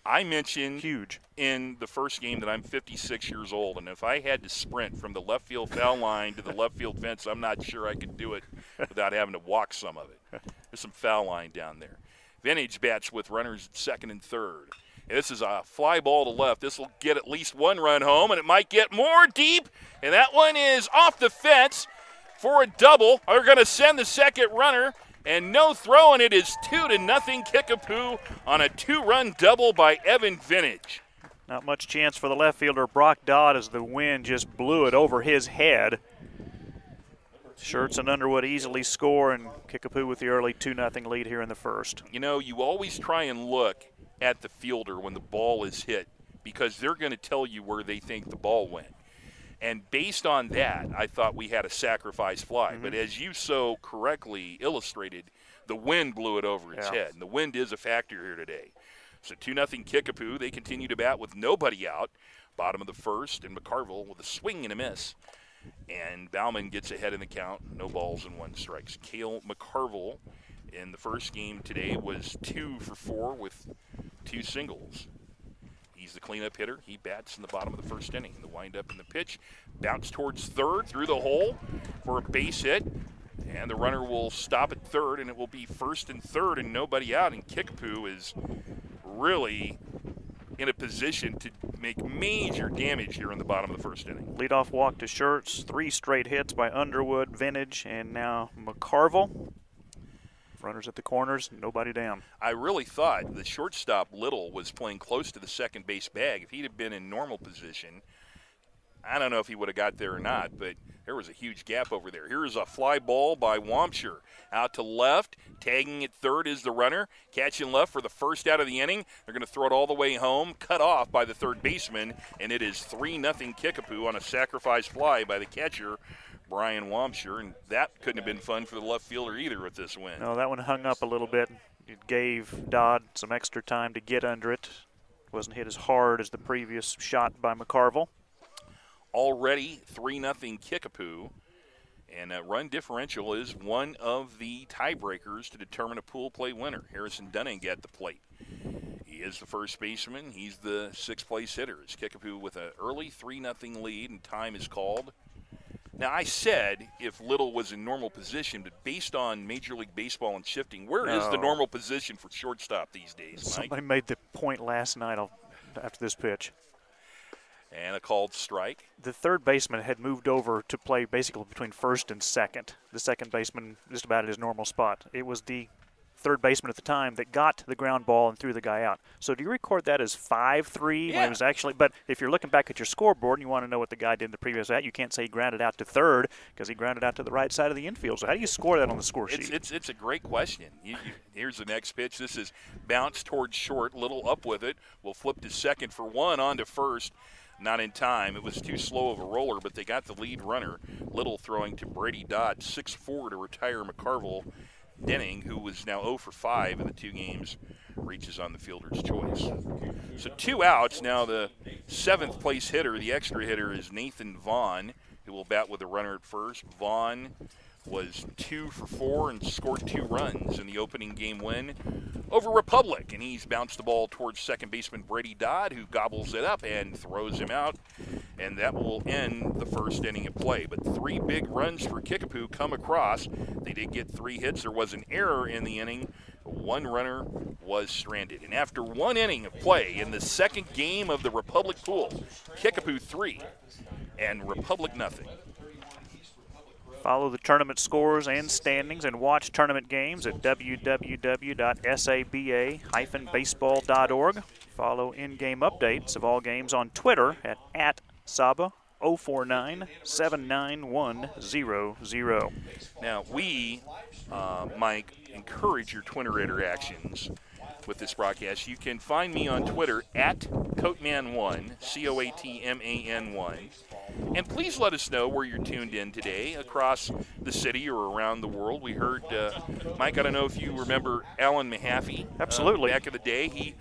Speaker 3: I mentioned
Speaker 8: huge
Speaker 3: in the first game that I'm 56 years old, and if I had to sprint from the left field foul line to the left field fence, I'm not sure I could do it without having to walk some of it. There's some foul line down there. Vintage bats with runners at second and third. And this is a fly ball to left. This will get at least 1 run home, and it might get more deep, and that one is off the fence for a double. They're going to send the second runner. And no throw, and it is 2-0 Kickapoo on a 2-run double by Evan Vintage.
Speaker 8: Not much chance for the left fielder Brock Dodd as the wind just blew it over his head. Schertz and Underwood easily score, and Kickapoo with the early 2-0 lead here in the first.
Speaker 3: You know, you always try and look at the fielder when the ball is hit because they're going to tell you where they think the ball went. And based on that, I thought we had a sacrifice fly. But as you so correctly illustrated, the wind blew it over its head. And the wind is a factor here today. So 2-0 Kickapoo. They continue to bat with nobody out. Bottom of the first, and McCarville with a swing and a miss. And Bauman gets ahead in the count. No balls and 1 strike. Cale McCarville in the first game today was 2 for 4 with 2 singles. He's the cleanup hitter. He bats in the bottom of the first inning. The windup and the pitch. Bounce towards third through the hole for a base hit. And the runner will stop at third, and it will be first and third and nobody out. And Kickapoo is really in a position to make major damage here in the bottom of the first inning.
Speaker 8: Leadoff walk to Schertz, 3 straight hits by Underwood, Vintage, and now McCarville. Runners at the corners, nobody down.
Speaker 3: I really thought the shortstop Little was playing close to the second base bag. If he'd have been in normal position, I don't know if he would have got there or not, but there was a huge gap over there. Here's a fly ball by Wampshire. Out to left, tagging at third is the runner. Catching left for the first out of the inning. They're going to throw it all the way home, cut off by the third baseman, and it is 3-0 Kickapoo on a sacrifice fly by the catcher, Brian Wampshire, and that couldn't have been fun for the left fielder either with this win.
Speaker 8: No, that one hung up a little bit. It gave Dodd some extra time to get under it. Wasn't hit as hard as the previous shot by McCarville.
Speaker 3: Already 3-0 Kickapoo, and run differential is one of the tiebreakers to determine a pool play winner. Harrison Dunning at the plate. He is the first baseman. He's the sixth place hitter. It's Kickapoo with an early 3-0 lead, and time is called. Now, I said if Little was in normal position, but based on Major League Baseball and shifting, where is the normal position for shortstop these days, Mike?
Speaker 8: Somebody made the point last night after this pitch.
Speaker 3: And a called strike.
Speaker 8: The third baseman had moved over to play basically between first and second. The second baseman just about at his normal spot. It was the third baseman at the time that got the ground ball and threw the guy out. So do you record that as 5-3 when it was actually? But if you're looking back at your scoreboard and you want to know what the guy did in the previous at, you can't say he grounded out to third because he grounded out to the right side of the infield. So how do you score that on the score sheet?
Speaker 3: It's a great question. Here's the next pitch. This is bounce towards short. Little up with it. Will flip to second for one, on to first. Not in time. It was too slow of a roller, but they got the lead runner. Little throwing to Brady Dodd, 6-4 to retire McCarville. Denning, who was now 0 for 5 in the 2 games, reaches on the fielder's choice. So 2 outs. Now the 7th place hitter, the extra hitter, is Nathan Vaughn, who will bat with a runner at first. Vaughn was 2 for 4 and scored 2 runs in the opening game win over Republic, and he's bounced the ball towards second baseman Brady Dodd, who gobbles it up and throws him out, and that will end the first inning of play. But 3 big runs for Kickapoo come across. They did get 3 hits. There was an error in the inning. 1 runner was stranded. And after 1 inning of play in the second game of the Republic pool, Kickapoo 3 and Republic nothing.
Speaker 8: Follow the tournament scores and standings and watch tournament games at www.saba-baseball.org. Follow in-game updates of all games on Twitter at SABA049-79100.
Speaker 3: Now, we, Mike, encourage your Twitter interactions with this broadcast. You can find me on Twitter at Coatman1, Coatman1. And please let us know where you're tuned in today across the city or around the world. We heard, Mike, I don't know if you remember Alan Mahaffey.
Speaker 8: Absolutely.
Speaker 3: Back in the day, he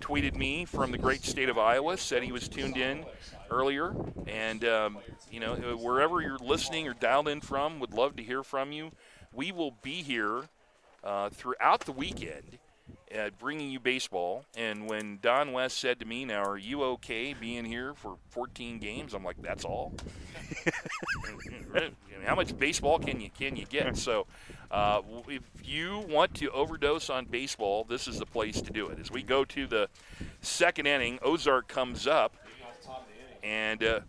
Speaker 3: tweeted me from the great state of Iowa, said he was tuned in earlier. And, wherever you're listening or dialed in from, would love to hear from you. We will be here throughout the weekend bringing you baseball. And when Don West said to me, now, are you okay being here for 14 games? I'm like, that's all. How much baseball can you get? So if you want to overdose on baseball, this is the place to do it. As we go to the second inning, Ozark comes up. And
Speaker 2: Number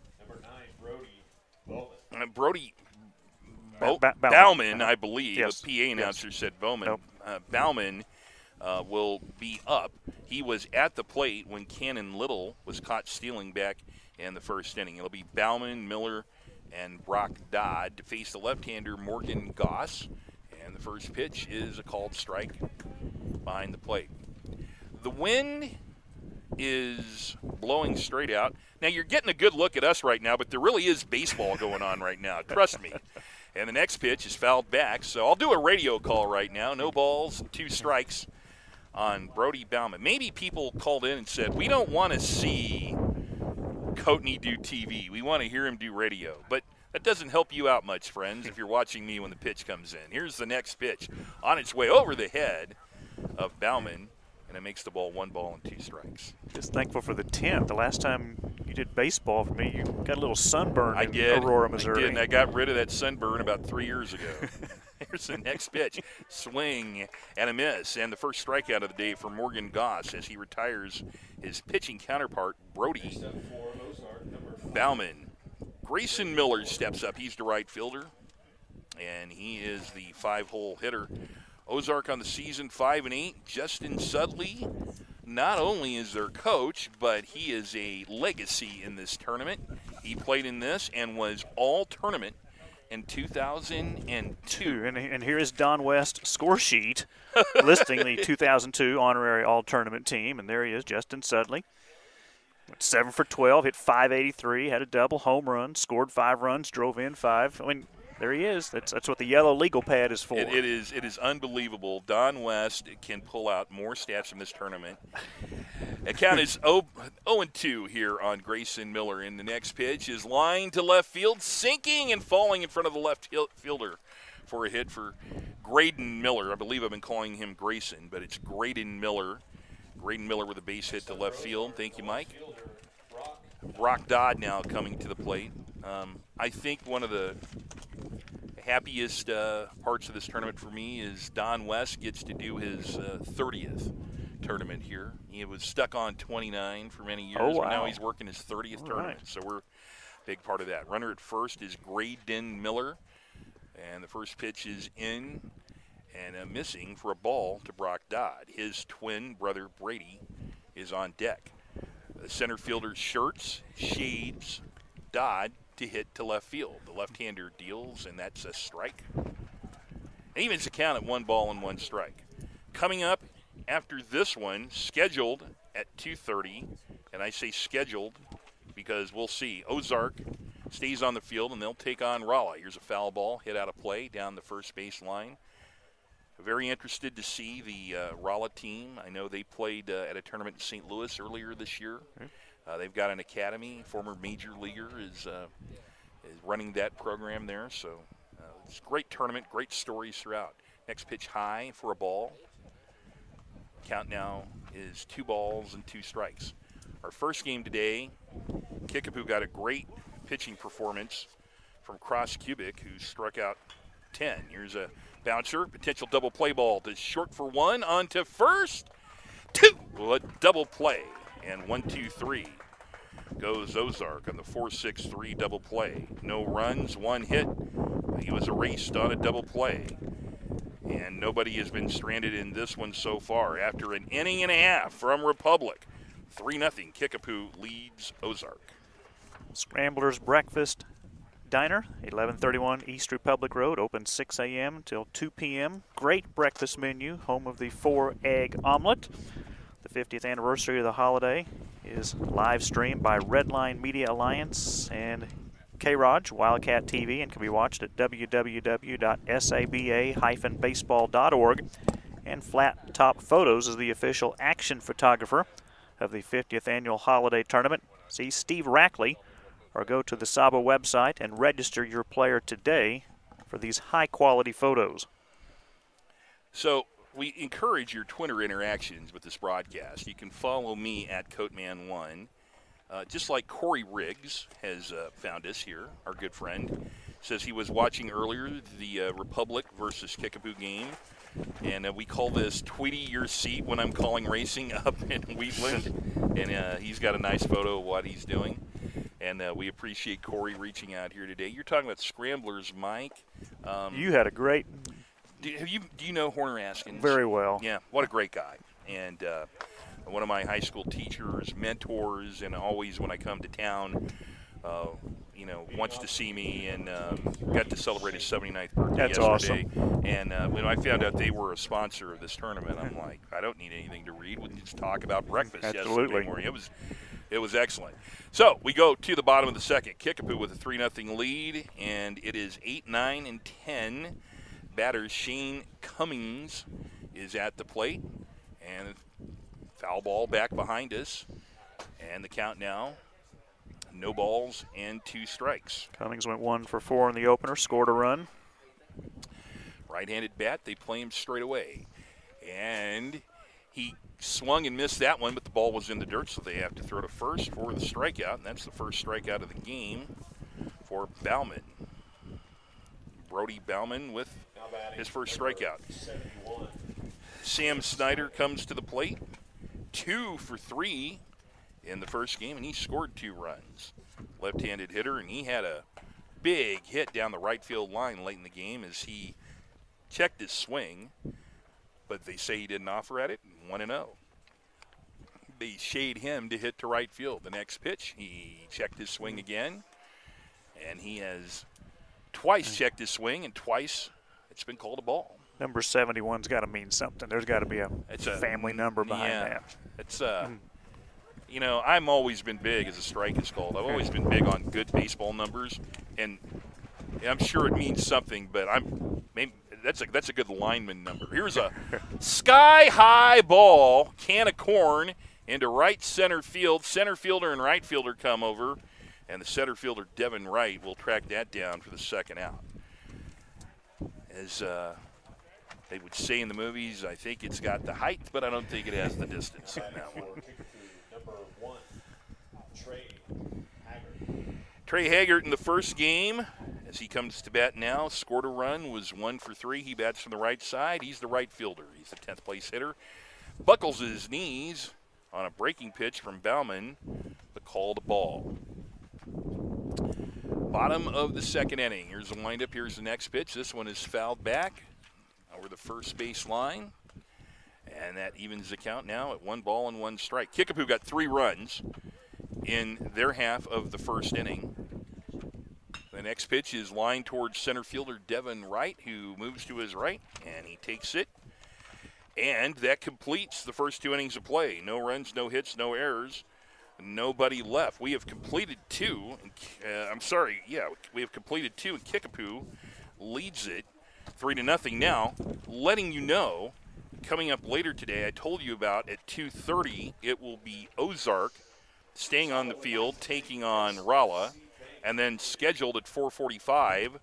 Speaker 2: 9,
Speaker 3: Brody
Speaker 8: Bauman,
Speaker 3: Bauman, I believe.
Speaker 8: Yes.
Speaker 3: The PA announcer said Bowman.
Speaker 8: Nope.
Speaker 3: Bauman will be up. He was at the plate when Cannon Little was caught stealing back in the first inning. It'll be Bauman, Miller, and Brock Dodd to face the left-hander Morgan Goss. And the first pitch is a called strike behind the plate. The wind is blowing straight out. Now, you're getting a good look at us right now, but there really is baseball going on right now. Trust me. And the next pitch is fouled back, so I'll do a radio call right now. No balls, 2 strikes on Brody Bauman. Maybe people called in and said, we don't want to see Coatney do TV. We want to hear him do radio. But that doesn't help you out much, friends, if you're watching me when the pitch comes in. Here's the next pitch on its way over the head of Bauman, and it makes the ball 1 ball and 2 strikes.
Speaker 8: Just thankful for the tent. The last time you did baseball for me, you got a little sunburn in Aurora, Missouri.
Speaker 3: I did, and I got rid of that sunburn about 3 years ago. Here's the next pitch. Swing and a miss, and the first strikeout of the day for Morgan Goss as he retires his pitching counterpart, Brody Bauman. Grayson Miller steps up. He's the right fielder, and he is the 5-hole hitter. Ozark on the season 5-8. Justin Sudley not only is their coach, but he is a legacy in this tournament. He played in this and was all-tournament in 2002.
Speaker 8: And here is Don West's score sheet listing the 2002 honorary all-tournament team, and there he is, Justin Sudley. Went 7 for 12, hit .583, had a double home run, scored 5 runs, drove in 5. I mean, there he is. That's what the yellow legal pad is for.
Speaker 3: It is unbelievable. Don West can pull out more stats from this tournament. The count is 0-2 here on Grayson Miller. And the next pitch is lined to left field, sinking and falling in front of the left fielder for a hit for Graydon Miller. I believe I've been calling him Grayson, but it's Graydon Miller. Graydon Miller with a base hit to left field. Thank you, Mike. Brock Dodd now coming to the plate. I think one of the happiest parts of this tournament for me is Don West gets to do his 30th tournament here. He was stuck on 29 for many years, but now he's working his 30th tournament. So we're a big part of that. Runner at first is Graydon Miller, and the first pitch is in and missing for a ball to Brock Dodd. His twin brother Brady is on deck. The center fielder's shirts, shades Dodd to hit to left field. The left-hander deals, and that's a strike. Evens the count at 1 ball and 1 strike. Coming up after this one, scheduled at 2:30, and I say scheduled because we'll see. Ozark stays on the field, and they'll take on Rolla. Here's a foul ball, hit out of play down the first base line. Very interested to see the Rolla team. I know they played at a tournament in St. Louis earlier this year. They've got an academy. Former major leaguer is running that program there. So it's a great tournament, great stories throughout. Next pitch high for a ball. Count now is 2 balls and 2 strikes. Our first game today, Kickapoo got a great pitching performance from Cross Cubic, who struck out 10. Here's a bouncer, potential double play ball to short for 1, on to first. 2, well, a double play, and 1, 2, 3 goes Ozark on the 4-6-3 double play. No runs, 1 hit. He was erased on a double play, and nobody has been stranded in this one so far. After an inning and a half from Republic, 3-0, Kickapoo leads Ozark.
Speaker 8: Scramblers Breakfast Diner, 1131 East Republic Road, open 6 a.m. until 2 p.m. Great breakfast menu, home of the 4-egg omelet. The 50th anniversary of the holiday is live streamed by Redline Media Alliance and K-Raj, Wildcat TV, and can be watched at www.saba-baseball.org. And Flat Top Photos is the official action photographer of the 50th annual holiday tournament. See Steve Rackley, or go to the SABA website and register your player today for these high-quality photos.
Speaker 3: So we encourage your Twitter interactions with this broadcast. You can follow me at Coatman1. Just like Corey Riggs has found us here, our good friend. Says he was watching earlier the Republic versus Kickapoo game. And we call this Tweety Your Seat when I'm calling racing up in Wheatland. And he's got a nice photo of what he's doing. And we appreciate Corey reaching out here today. You're talking about Scramblers, Mike.
Speaker 8: You had a great...
Speaker 3: Do you know Horner Askins?
Speaker 8: Very well.
Speaker 3: Yeah, what a great guy. And one of my high school teachers, mentors, and always when I come to town, wants to see me, and got to celebrate his 79th birthday
Speaker 8: That's
Speaker 3: yesterday.
Speaker 8: awesome.
Speaker 3: And when I found out they were a sponsor of this tournament, I'm like, I don't need anything to read. We can just talk about breakfast
Speaker 8: Absolutely.
Speaker 3: yesterday morning. It was excellent. So we go to the bottom of the second. Kickapoo with a 3-0 lead, and it is 8, 9, and 10. Batter Shane Cummings is at the plate, and foul ball back behind us. And the count now, no balls and 2 strikes.
Speaker 8: Cummings went 1 for 4 in the opener, scored a run.
Speaker 3: Right-handed bat, they play him straight away. And he swung and missed that one, but the ball was in the dirt, so they have to throw to first for the strikeout, and that's the first strikeout of the game for Bauman. Brody Bauman with his first strikeout. Sam Snyder comes to the plate, 2 for 3 in the first game, and he scored 2 runs. Left-handed hitter, and he had a big hit down the right field line late in the game as he checked his swing, but they say he didn't offer at it, 1-0. They shade him to hit to right field. The next pitch, he checked his swing again, and he has twice checked his swing, and twice it's been called a ball.
Speaker 8: Number 71's got to mean something. There's got to be a family number behind that.
Speaker 3: It's I'm always been big as a strike is called. I've always been big on good baseball numbers, and I'm sure it means something, but that's a good lineman number. Here's a sky-high ball, can of corn, into right center field. Center fielder and right fielder come over, and the center fielder, Devin Wright, will track that down for the second out. As they would say in the movies, I think it's got the height, but I don't think it has the distance on that one. Trey Haggart in the first game, as he comes to bat now, scored a run, was 1 for 3. He bats from the right side. He's the right fielder. He's the 10th place hitter. Buckles his knees on a breaking pitch from Bauman, but called a ball. Bottom of the second inning. Here's the windup. Here's the next pitch. This one is fouled back over the first base line, and that evens the count now at 1 ball and 1 strike. Kickapoo got 3 runs in their half of the first inning. The next pitch is lined towards center fielder Devin Wright, who moves to his right, and he takes it. And that completes the first 2 innings of play. No runs, no hits, no errors, nobody left. We have completed 2. We have completed 2, and Kickapoo leads it 3-0 now. Letting you know, coming up later today, I told you about at 2:30, it will be Ozark staying on the field, taking on Rolla, and then scheduled at 4:45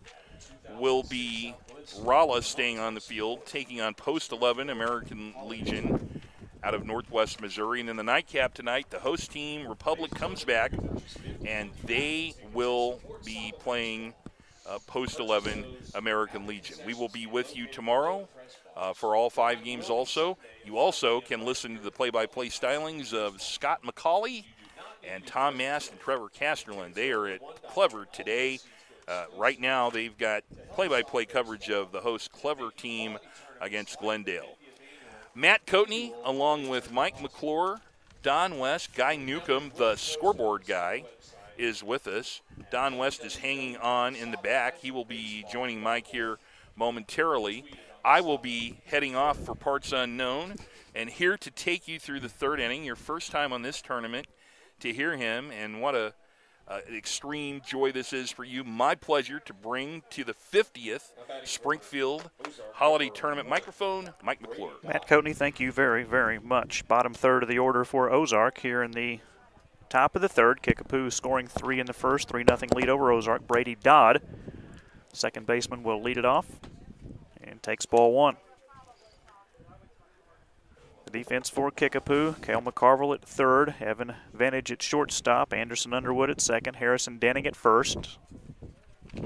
Speaker 3: will be Rolla staying on the field, taking on Post 11 American Legion out of Northwest Missouri. And then the nightcap tonight, the host team, Republic, comes back, and they will be playing Post 11 American Legion. We will be with you tomorrow for all 5 games also. You also can listen to the play-by-play stylings of Scott McCauley and Tom Mast and Trevor Casterland. They are at Clever today. Right now, they've got play-by-play coverage of the host Clever team against Glendale. Matt Coatney, along with Mike McClure, Don West, Guy Newcomb, the scoreboard guy, is with us. Don West is hanging on in the back. He will be joining Mike here momentarily. I will be heading off for parts unknown, and here to take you through the 3rd inning, your first time on this tournament, to hear him, and what an extreme joy this is for you. My pleasure to bring to the 50th Springfield Holiday Tournament microphone, Mike McClure.
Speaker 8: Matt Coatney, thank you very, very much. Bottom third of the order for Ozark here in the top of the 3rd. Kickapoo scoring 3 in the first, 3-0 lead over Ozark. Brady Dodd, second baseman, will lead it off and takes ball 1. The defense for Kickapoo, Cale McCarville at 3rd, Evan Vintage at shortstop, Anderson Underwood at 2nd, Harrison Denning at 1st.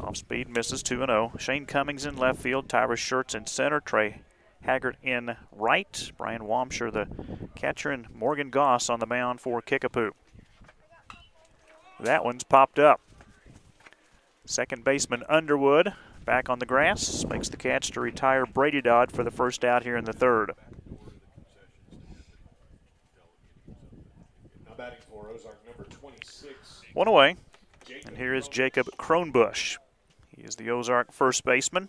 Speaker 8: Off speed, misses 2-0. Shane Cummings in left field, Tyrus Schertz in center, Trey Haggart in right, Brian Wamsher the catcher, and Morgan Goss on the mound for Kickapoo. That one's popped up. Second baseman Underwood back on the grass, makes the catch to retire Brady Dodd for the first out here in the 3rd.
Speaker 2: Batting for Ozark, number 26.
Speaker 8: 1 away. And here is Jacob Kronbusch. He is the Ozark first baseman.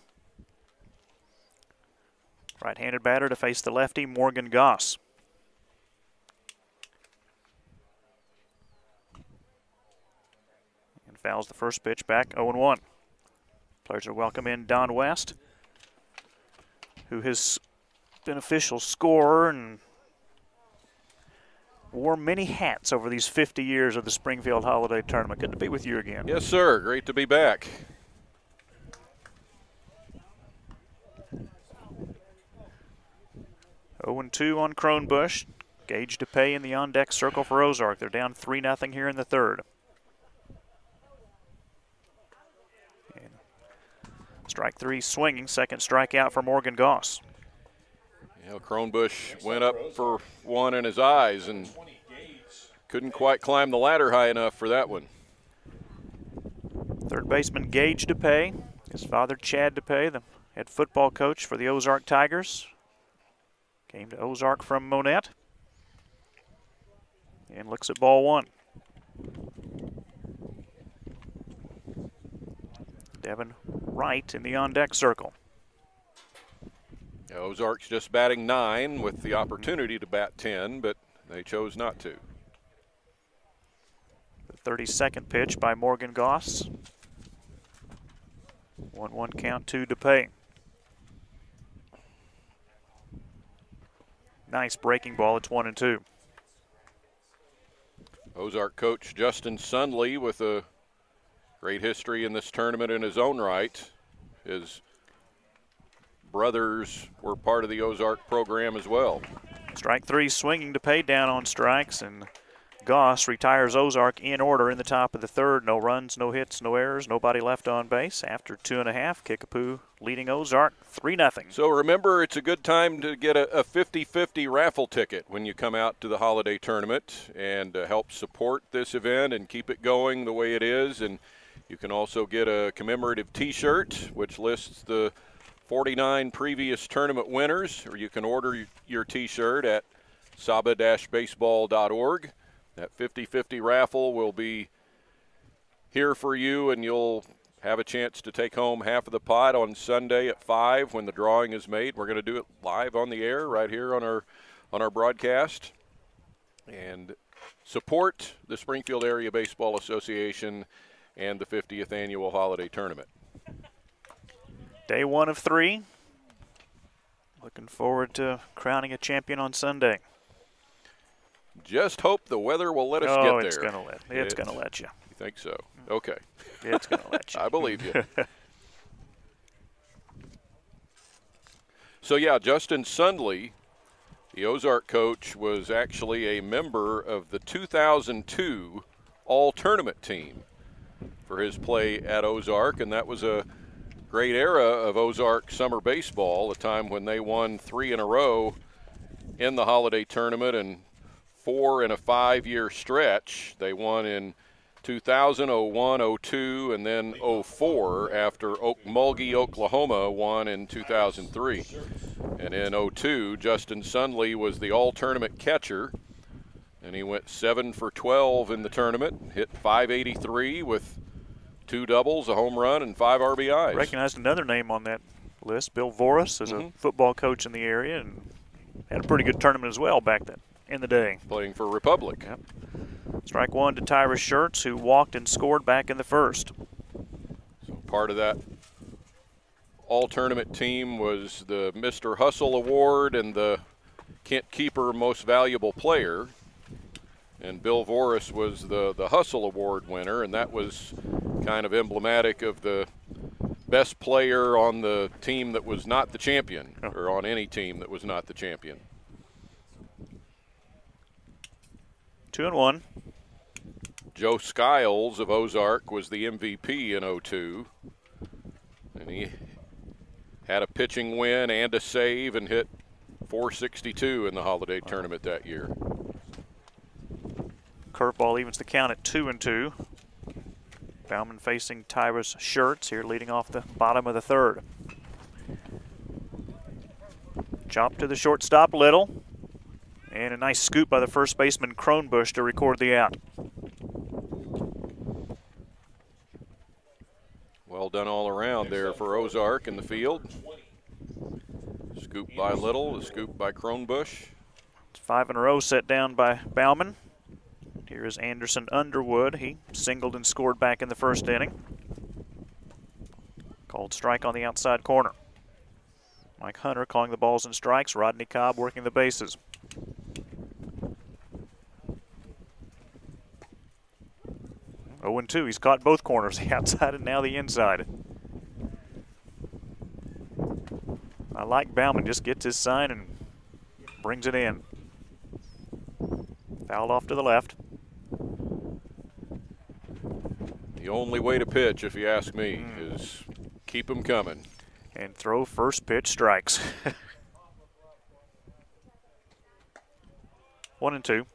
Speaker 8: Right-handed batter to face the lefty, Morgan Goss. And fouls the first pitch back, 0-1. Pleasure to welcome in Don West, who has been official scorer and wore many hats over these 50 years of the Springfield Holiday Tournament. Good to be with you again.
Speaker 1: Yes, sir. Great to be back.
Speaker 8: Oh and 2 on Kronbusch. Gage DePay in the on-deck circle for Ozark. They're down 3-0 here in the third. And strike 3 swinging. Second strikeout for Morgan Goss.
Speaker 1: You know, Kronbusch went up for one in his eyes and couldn't quite climb the ladder high enough for that one.
Speaker 8: Third baseman Gage DePay. His father, Chad DePay, the head football coach for the Ozark Tigers. Came to Ozark from Monette. And looks at ball one. Devin Wright in the on-deck circle.
Speaker 1: Ozark's just batting 9 with the opportunity to bat 10, but they chose not to.
Speaker 8: The 32nd pitch by Morgan Goss. 1-1 count to DePay. Nice breaking ball. It's 1-2.
Speaker 1: Ozark coach Justin Sundley with a great history in this tournament in his own right. His brothers were part of the Ozark program as well.
Speaker 8: Strike 3 swinging DePay down on strikes, and Goss retires Ozark in order in the top of the third. No runs, no hits, no errors, nobody left on base. After 2.5, Kickapoo leading Ozark 3-0.
Speaker 1: So remember, it's a good time to get a 50-50 raffle ticket when you come out to the holiday tournament and help support this event and keep it going the way it is. And you can also get a commemorative T-shirt, which lists the 49 previous tournament winners, or you can order your T-shirt at saba-baseball.org. That 50-50 raffle will be here for you, and you'll have a chance to take home half of the pot on Sunday at 5 when the drawing is made. We're going to do it live on the air right here on our broadcast. And support the Springfield Area Baseball Association and the 50th Annual Holiday Tournament.
Speaker 8: Day 1 of 3. Looking forward to crowning a champion on Sunday.
Speaker 1: Just hope the weather will let us get there.
Speaker 8: It's going to let you.
Speaker 1: You think so? Okay.
Speaker 8: It's going to let you.
Speaker 1: I believe you. So, yeah, Justin Sundley, the Ozark coach, was actually a member of the 2002 All-Tournament team for his play at Ozark, and that was a great era of Ozark summer baseball, a time when they won 3 in a row in the holiday tournament and 4 in a 5-year stretch. They won in 2000, 01, 02, and then 04 after Mulgee, Oklahoma won in 2003. And in 02, Justin Sundley was the all-tournament catcher, and he went 7 for 12 in the tournament, hit .583 with 2 doubles, a home run, and 5 RBIs.
Speaker 8: Recognized another name on that list, Bill Voris, as a football coach in the area, and had a pretty good tournament as well back then in the day.
Speaker 1: Playing for Republic.
Speaker 8: Yep. Strike 1 to Tyrus Schertz, who walked and scored back in the first.
Speaker 1: So part of that all-tournament team was the Mr. Hustle Award and the Kent Keeper Most Valuable Player. And Bill Voris was the Hustle Award winner, and that was kind of emblematic of the best player on the team that was not the champion, or on any team that was not the champion.
Speaker 8: 2-1.
Speaker 1: Joe Skiles of Ozark was the MVP in 02, and he had a pitching win and a save and hit .462 in the holiday tournament that year.
Speaker 8: Curveball evens the count at 2-2. Bauman facing Tyrus Schertz here, leading off the bottom of the third. Chop to the shortstop, Little. And a nice scoop by the first baseman Kronbusch to record the out.
Speaker 1: Well done all around there for Ozark in the field. Scoop by Little, a scoop by Kronbusch.
Speaker 8: It's 5 in a row set down by Bauman. Here is Anderson Underwood. He singled and scored back in the first inning. Called strike on the outside corner. Mike Hunter calling the balls and strikes. Rodney Cobb working the bases. Oh and 2. He's caught both corners, the outside and now the inside. I like Bauman. Just gets his sign and brings it in. Fouled off to the left.
Speaker 1: The only way to pitch, if you ask me, is keep them coming.
Speaker 8: And throw first pitch strikes. 1 and 2.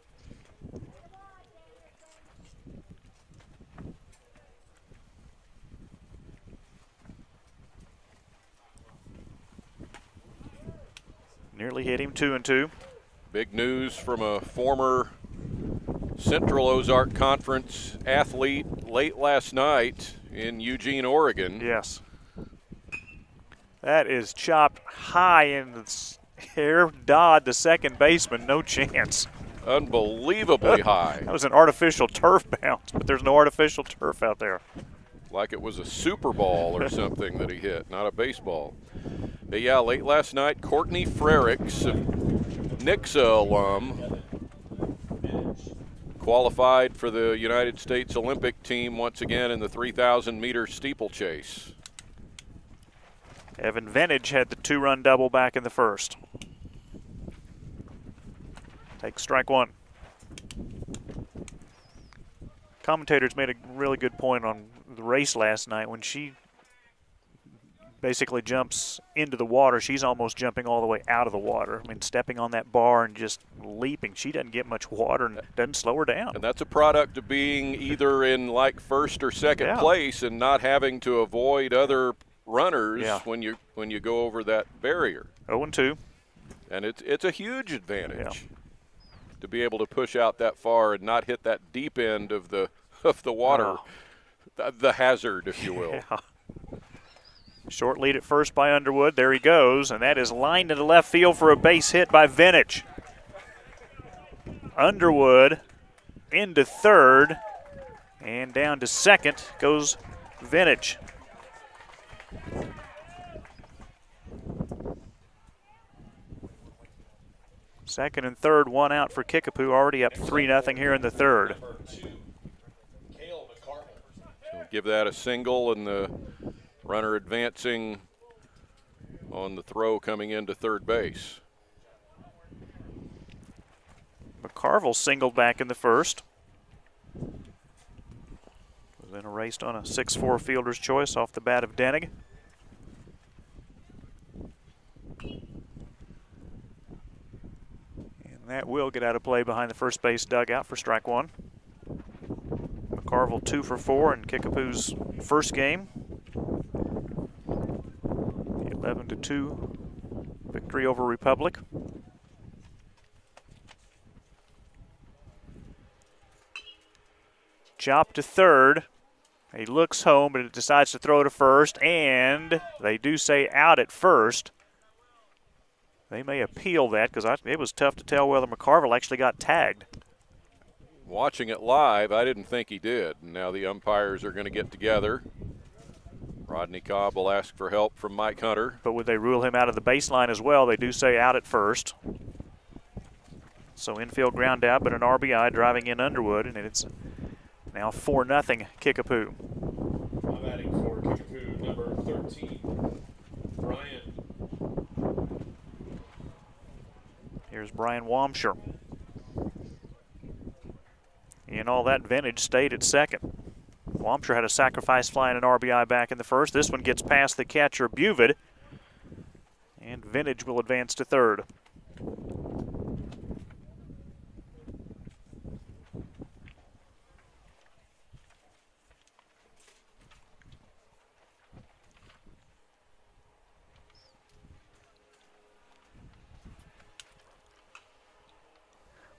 Speaker 8: Nearly hit him. 2 and 2.
Speaker 1: Big news from a former Central Ozark Conference athlete late last night in Eugene, Oregon.
Speaker 8: Yes. That is chopped high in the air. Dodd, the second baseman, no chance.
Speaker 1: Unbelievably high.
Speaker 8: That was an artificial turf bounce, but there's no artificial turf out there.
Speaker 1: Like it was a Super Ball or something that he hit, not a baseball. But yeah, late last night, Courtney Frericks, a Nixa alum, qualified for the United States Olympic team once again in the 3,000-meter steeplechase.
Speaker 8: Evan Vintage had the 2-run double back in the first. Takes strike 1. Commentators made a really good point on the race last night. When she basically jumps into the water, she's almost jumping all the way out of the water. I mean, stepping on that bar and just leaping. She doesn't get much water and it doesn't slow her down.
Speaker 1: And that's a product of being either in like first or second place and not having to avoid other runners when you go over that barrier.
Speaker 8: 0 and 2.
Speaker 1: And it's a huge advantage to be able to push out that far and not hit that deep end of the water, the hazard, if you will.
Speaker 8: Short lead at first by Underwood. There he goes, and that is lined into left field for a base hit by Vintage. Underwood into third, and down to second goes Vintage. Second and third, 1 out for Kickapoo, already up 3-0 here in the third.
Speaker 1: So give that a single, and the runner advancing on the throw coming into third base.
Speaker 8: McCarville singled back in the first. Was then erased on a 6-4 fielder's choice off the bat of Denig. And that will get out of play behind the first base dugout for strike 1. McCarville 2 for 4 in Kickapoo's first game. The 11-2 victory over Republic. Chop to third. He looks home, but it decides to throw to first, and they do say out at first. They may appeal that because it was tough to tell whether McCarville actually got tagged.
Speaker 1: Watching it live, I didn't think he did. Now the umpires are going to get together. Rodney Cobb will ask for help from Mike Hunter.
Speaker 8: But would they rule him out of the baseline as well? They do say out at first. So infield ground out, but an RBI driving in Underwood, and it's now 4-0 Kickapoo.
Speaker 2: I'm adding for Kickapoo number 13, Brian.
Speaker 8: Here's Brian Wamsher. And all that Vintage stayed at second. Wamsher had a sacrifice fly and an RBI back in the first. This one gets past the catcher, Buvid. And Vintage will advance to third.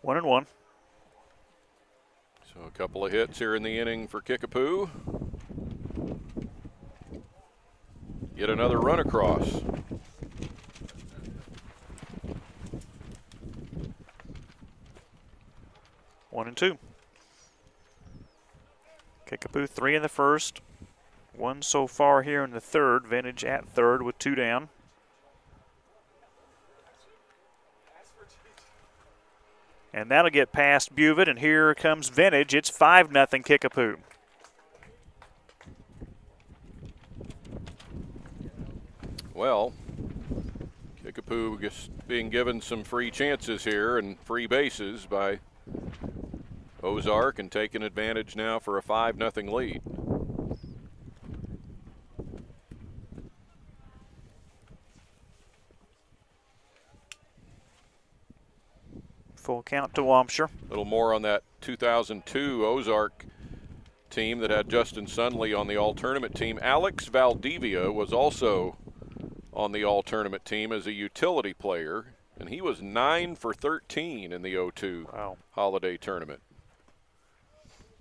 Speaker 8: One and one.
Speaker 1: So a couple of hits here in the inning for Kickapoo. get another run across.
Speaker 8: One and two. Kickapoo 3 in the first. 1 so far here in the third. Vintage at third with 2 down. And that'll get past Buvett, and here comes Vintage. It's 5-0 Kickapoo.
Speaker 1: Well, Kickapoo just being given some free chances here and free bases by Ozark, and taking advantage now for a 5-0 lead.
Speaker 8: Full count to Wampshire.
Speaker 1: A little more on that 2002 Ozark team that had Justin Sunley on the all-tournament team. Alex Valdivia was also on the all-tournament team as a utility player, and he was 9 for 13 in the 02 holiday tournament.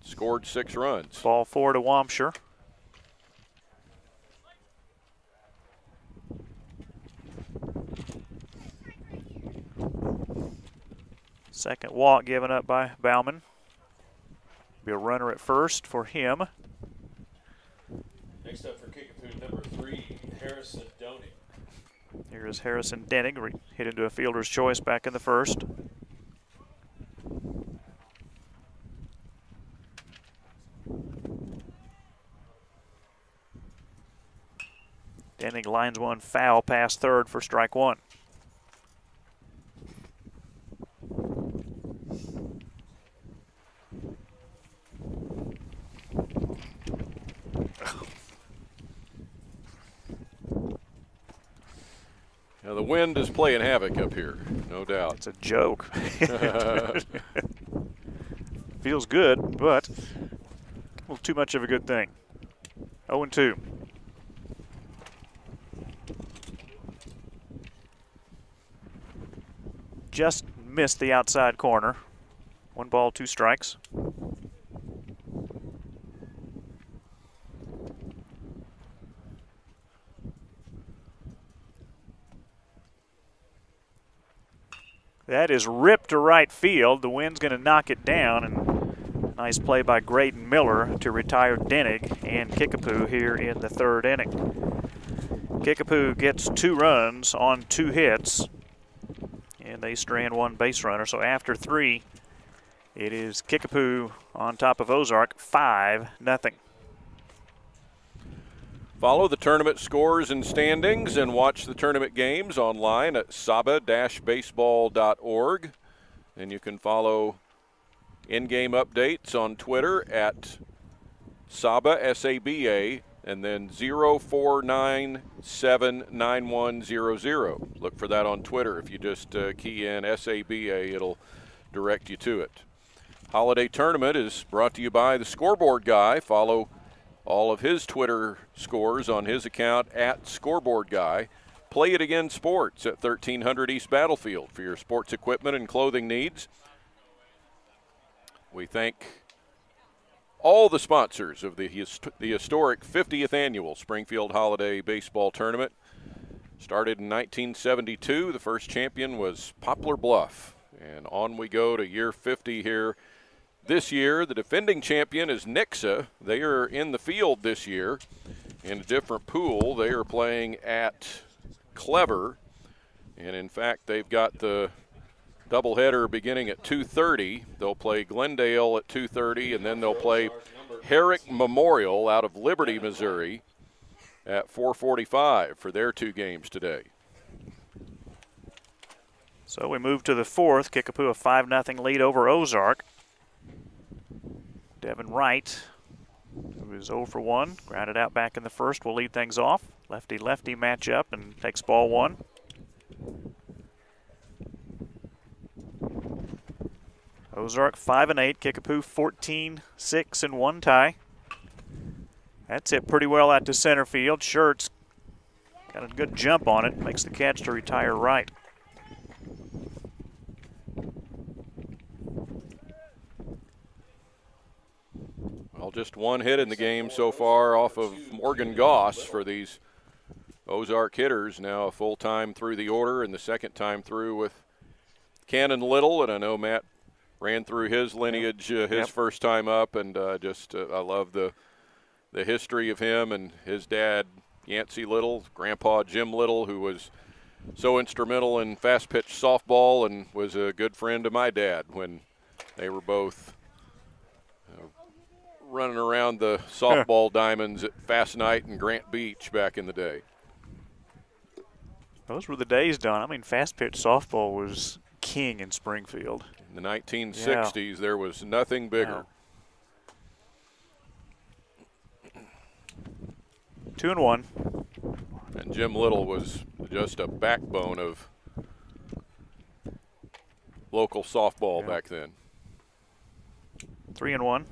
Speaker 1: Scored 6 runs.
Speaker 8: Ball 4 to Wampshire. Second walk given up by Bauman. Be a runner at first for him.
Speaker 2: Next up for Kickapoo, number 3, Harrison Doning.
Speaker 8: Here's Harrison Denning, hit into a fielder's choice back in the first. Denning lines one foul past third for strike 1.
Speaker 1: Now the wind is playing havoc up here, no doubt.
Speaker 8: It's a joke. Feels good, but a little too much of a good thing. 0-2. Just missed the outside corner. 1 ball, 2 strikes. That is ripped to right field. The wind's going to knock it down, and nice play by Graydon Miller to retire Denning and Kickapoo here in the third inning. Kickapoo gets 2 runs on 2 hits, and they strand 1 base runner. So after 3, it is Kickapoo on top of Ozark, 5-0.
Speaker 1: Follow the tournament scores and standings and watch the tournament games online at saba-baseball.org. And you can follow in-game updates on Twitter at SABA, S-A-B-A, and then 049799100. Look for that on Twitter. If you just key in SABA, it'll direct you to it. Holiday Tournament is brought to you by the Scoreboard Guy. Follow all of his Twitter scores on his account at Scoreboard Guy. Play It Again Sports at 1300 East Battlefield for your sports equipment and clothing needs. We thank all the sponsors of the historic 50th Annual Springfield Holiday Baseball Tournament. Started in 1972. The first champion was Poplar Bluff. And on we go to year 50 here. This year, the defending champion is Nixa. They are in the field this year in a different pool. They are playing at Clever. And, in fact, they've got the doubleheader beginning at 2:30. They'll play Glendale at 2:30, and then they'll play Herrick Memorial out of Liberty, Missouri at 4:45 for their 2 games today.
Speaker 8: So we move to the 4th. Kickapoo a 5-0 lead over Ozark. Devin Wright, who is 0 for 1, grounded out back in the first, will lead things off. Lefty-lefty matchup and takes ball 1. Ozark 5-8, Kickapoo 14-6 and 1 tie. That's hit pretty well out to center field. Schertz got a good jump on it, makes the catch to retire Wright.
Speaker 1: Well, just 1 hit in the game so far off of Morgan Goss for these Ozark hitters now a full time through the order, and the second time through with Cannon Little. And I know Matt ran through his lineage his first time up, and I love the history of him and his dad, Yancey Little, Grandpa Jim Little, who was so instrumental in fast pitch softball and was a good friend to my dad when they were both running around the softball diamonds at Fast Night and Grant Beach back in the day.
Speaker 8: Those were the days, Don. I mean, fast pitch softball was king in Springfield.
Speaker 1: In the 1960s, there was nothing bigger.
Speaker 8: No. 2-1.
Speaker 1: And Jim Little was just a backbone of local softball back then.
Speaker 8: 3-1.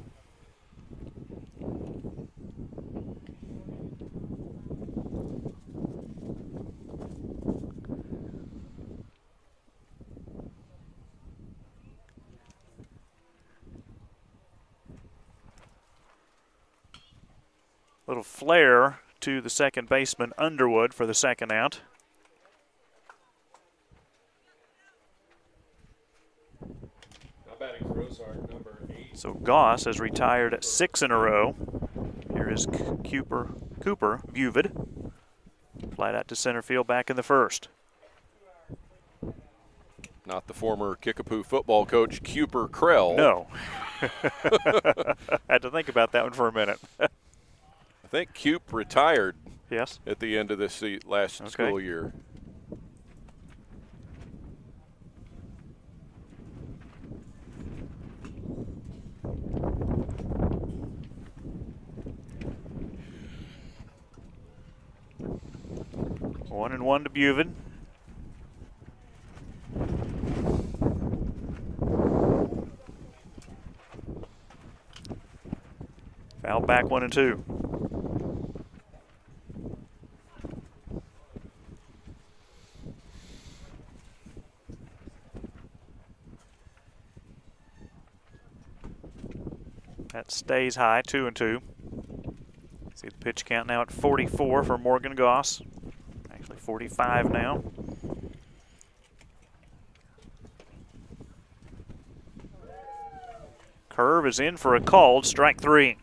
Speaker 8: Little flare to the second baseman Underwood for the second out.
Speaker 2: Now batting for Ozark, number 8.
Speaker 8: So Goss has retired 6 in a row. Here is Cooper Buvid. Flight out to center field back in the first.
Speaker 1: Not the former Kickapoo football coach, Cooper Krell.
Speaker 8: No. Had to think about that one for a minute.
Speaker 1: I think Coop retired
Speaker 8: at
Speaker 1: the end of this last school year.
Speaker 8: One and one to Buvid. Foul back 1-2. That stays high, 2-2. See the pitch count now at 44 for Morgan Goss. Actually 45 now. Curve is in for a called strike 3.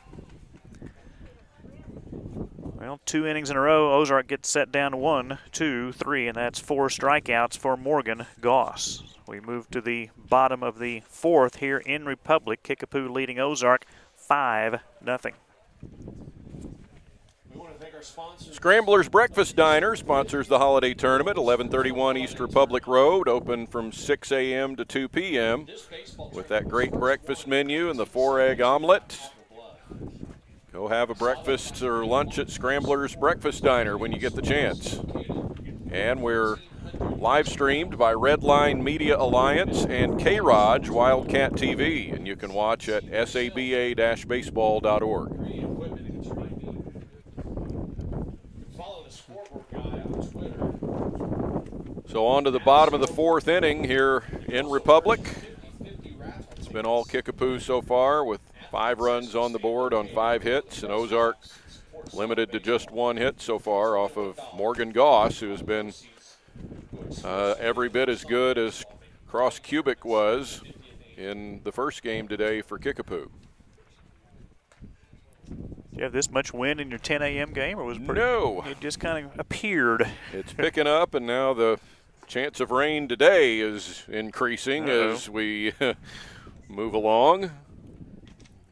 Speaker 8: Well, 2 innings in a row. Ozark gets set down to 1, 2, 3, and that's 4 strikeouts for Morgan Goss. We move to the bottom of the fourth here in Republic. Kickapoo leading Ozark 5-0.
Speaker 1: Scramblers Breakfast Diner sponsors the holiday tournament, 1131 East Republic Road, open from 6 a.m. to 2 p.m. with that great breakfast menu and the 4-egg omelet. Go have a breakfast or lunch at Scramblers Breakfast Diner when you get the chance. And we're live streamed by Redline Media Alliance and K-Raj Wildcat TV, and you can watch at saba-baseball.org. So on to the bottom of the fourth inning here in Republic. It's been all Kickapoo so far with 5 runs on the board on 5 hits, and Ozark limited to just 1 hit so far off of Morgan Goss, who has been every bit as good as Cross Cubic was in the first game today for Kickapoo.
Speaker 8: Do you have this much wind in your 10 a.m. game, or was it pretty?
Speaker 1: No.
Speaker 8: It just kind of appeared.
Speaker 1: It's picking up, and now the chance of rain today is increasing as we move along.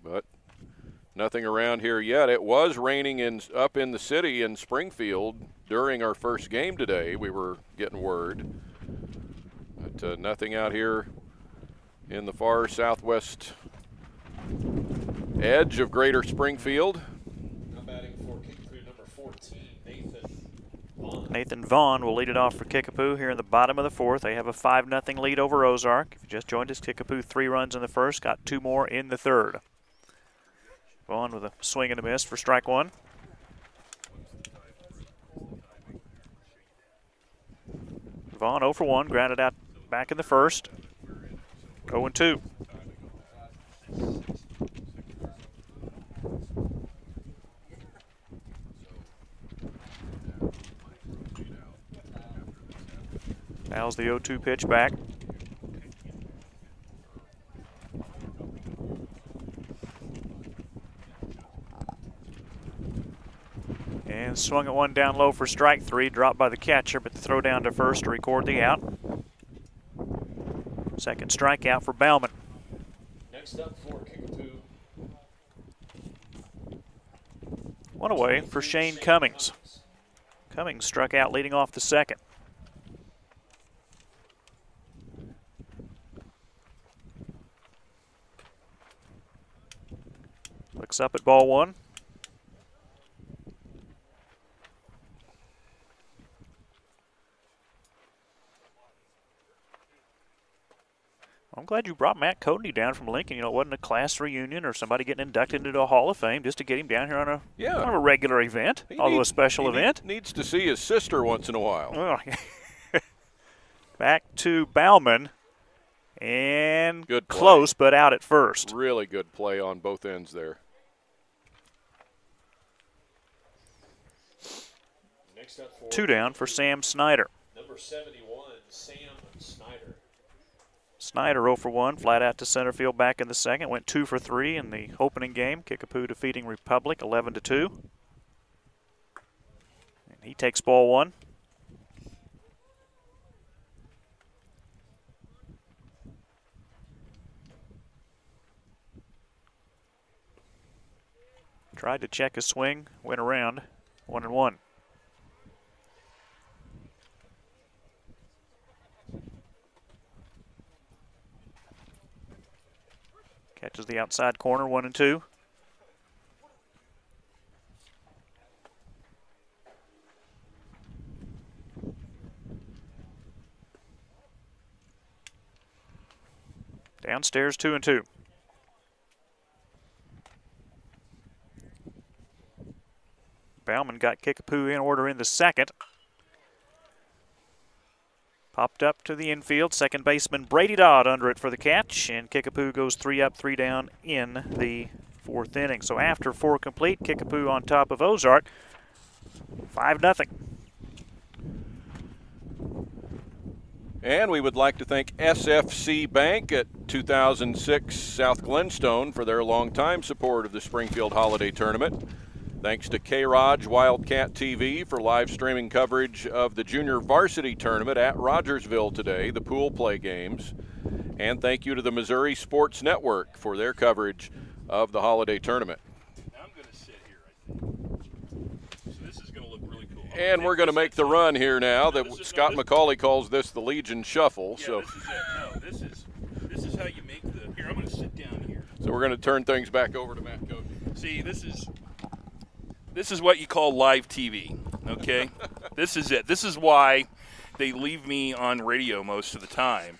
Speaker 1: But nothing around here yet. It was raining up in the city in Springfield during our first game today. We were getting word. But nothing out here in the far southwest edge of Greater Springfield.
Speaker 2: Batting for Kickapoo, number 14, Nathan Vaughn.
Speaker 8: Nathan Vaughn will lead it off for Kickapoo here in the bottom of the fourth. They have a 5-0 lead over Ozark. If you just joined us, Kickapoo 3 runs in the first, got 2 more in the third. Vaughn with a swing and a miss for strike 1. Vaughn 0 for 1, grounded out back in the first. 0-2. Fouls the 0-2 pitch back. And swung at one down low for strike 3, dropped by the catcher, but the throw down to first to record the out. Second strikeout for Bauman.
Speaker 2: Next up for Kickapoo.
Speaker 8: One away for Shane Cummings. Cummings struck out leading off the second. Looks up at ball 1. I'm glad you brought Matt Cody down from Lincoln. You know, it wasn't a class reunion or somebody getting inducted into a Hall of Fame, just to get him down here on a kind of a regular event, although a special event.
Speaker 1: Needs to see his sister once in a while.
Speaker 8: Oh. Back to Bauman, and
Speaker 1: good play.
Speaker 8: Close, but out at first.
Speaker 1: Really good play on both ends there.
Speaker 2: Next up for
Speaker 8: 2 down for Sam Snyder.
Speaker 2: number 71, Sam Snyder.
Speaker 8: Snyder 0 for 1, flat out to center field back in the second. Went 2 for 3 in the opening game. Kickapoo defeating Republic 11-2. And he takes ball 1. Tried to check his swing, went around, 1-1. Catches the outside corner, 1-2. Downstairs, 2-2. Bauman got Kickapoo in order in the second. Popped up to the infield. Second baseman Brady Dodd under it for the catch. And Kickapoo goes 3 up, 3 down in the 4th inning. So after 4 complete, Kickapoo on top of Ozark, 5-0.
Speaker 1: And we would like to thank SFC Bank at 2006 South Glenstone for their longtime support of the Springfield Holiday Tournament. Thanks to K-Raj Wildcat TV for live streaming coverage of the Junior Varsity Tournament at Rogersville today, the pool play games. And thank you to the Missouri Sports Network for their coverage of the Holiday Tournament.
Speaker 3: Now I'm going to sit here, I think. So this is going to look really cool.
Speaker 1: And we're going to make the run here now. Scott McCauley calls this the Legion Shuffle.
Speaker 3: Yeah,
Speaker 1: so
Speaker 3: this is it. No, this is how you make the. Here, I'm going to sit down here.
Speaker 1: So we're going to turn things back over to Matt Cody.
Speaker 3: See, this is what you call live TV, okay? This is it. This is why they leave me on radio most of the time,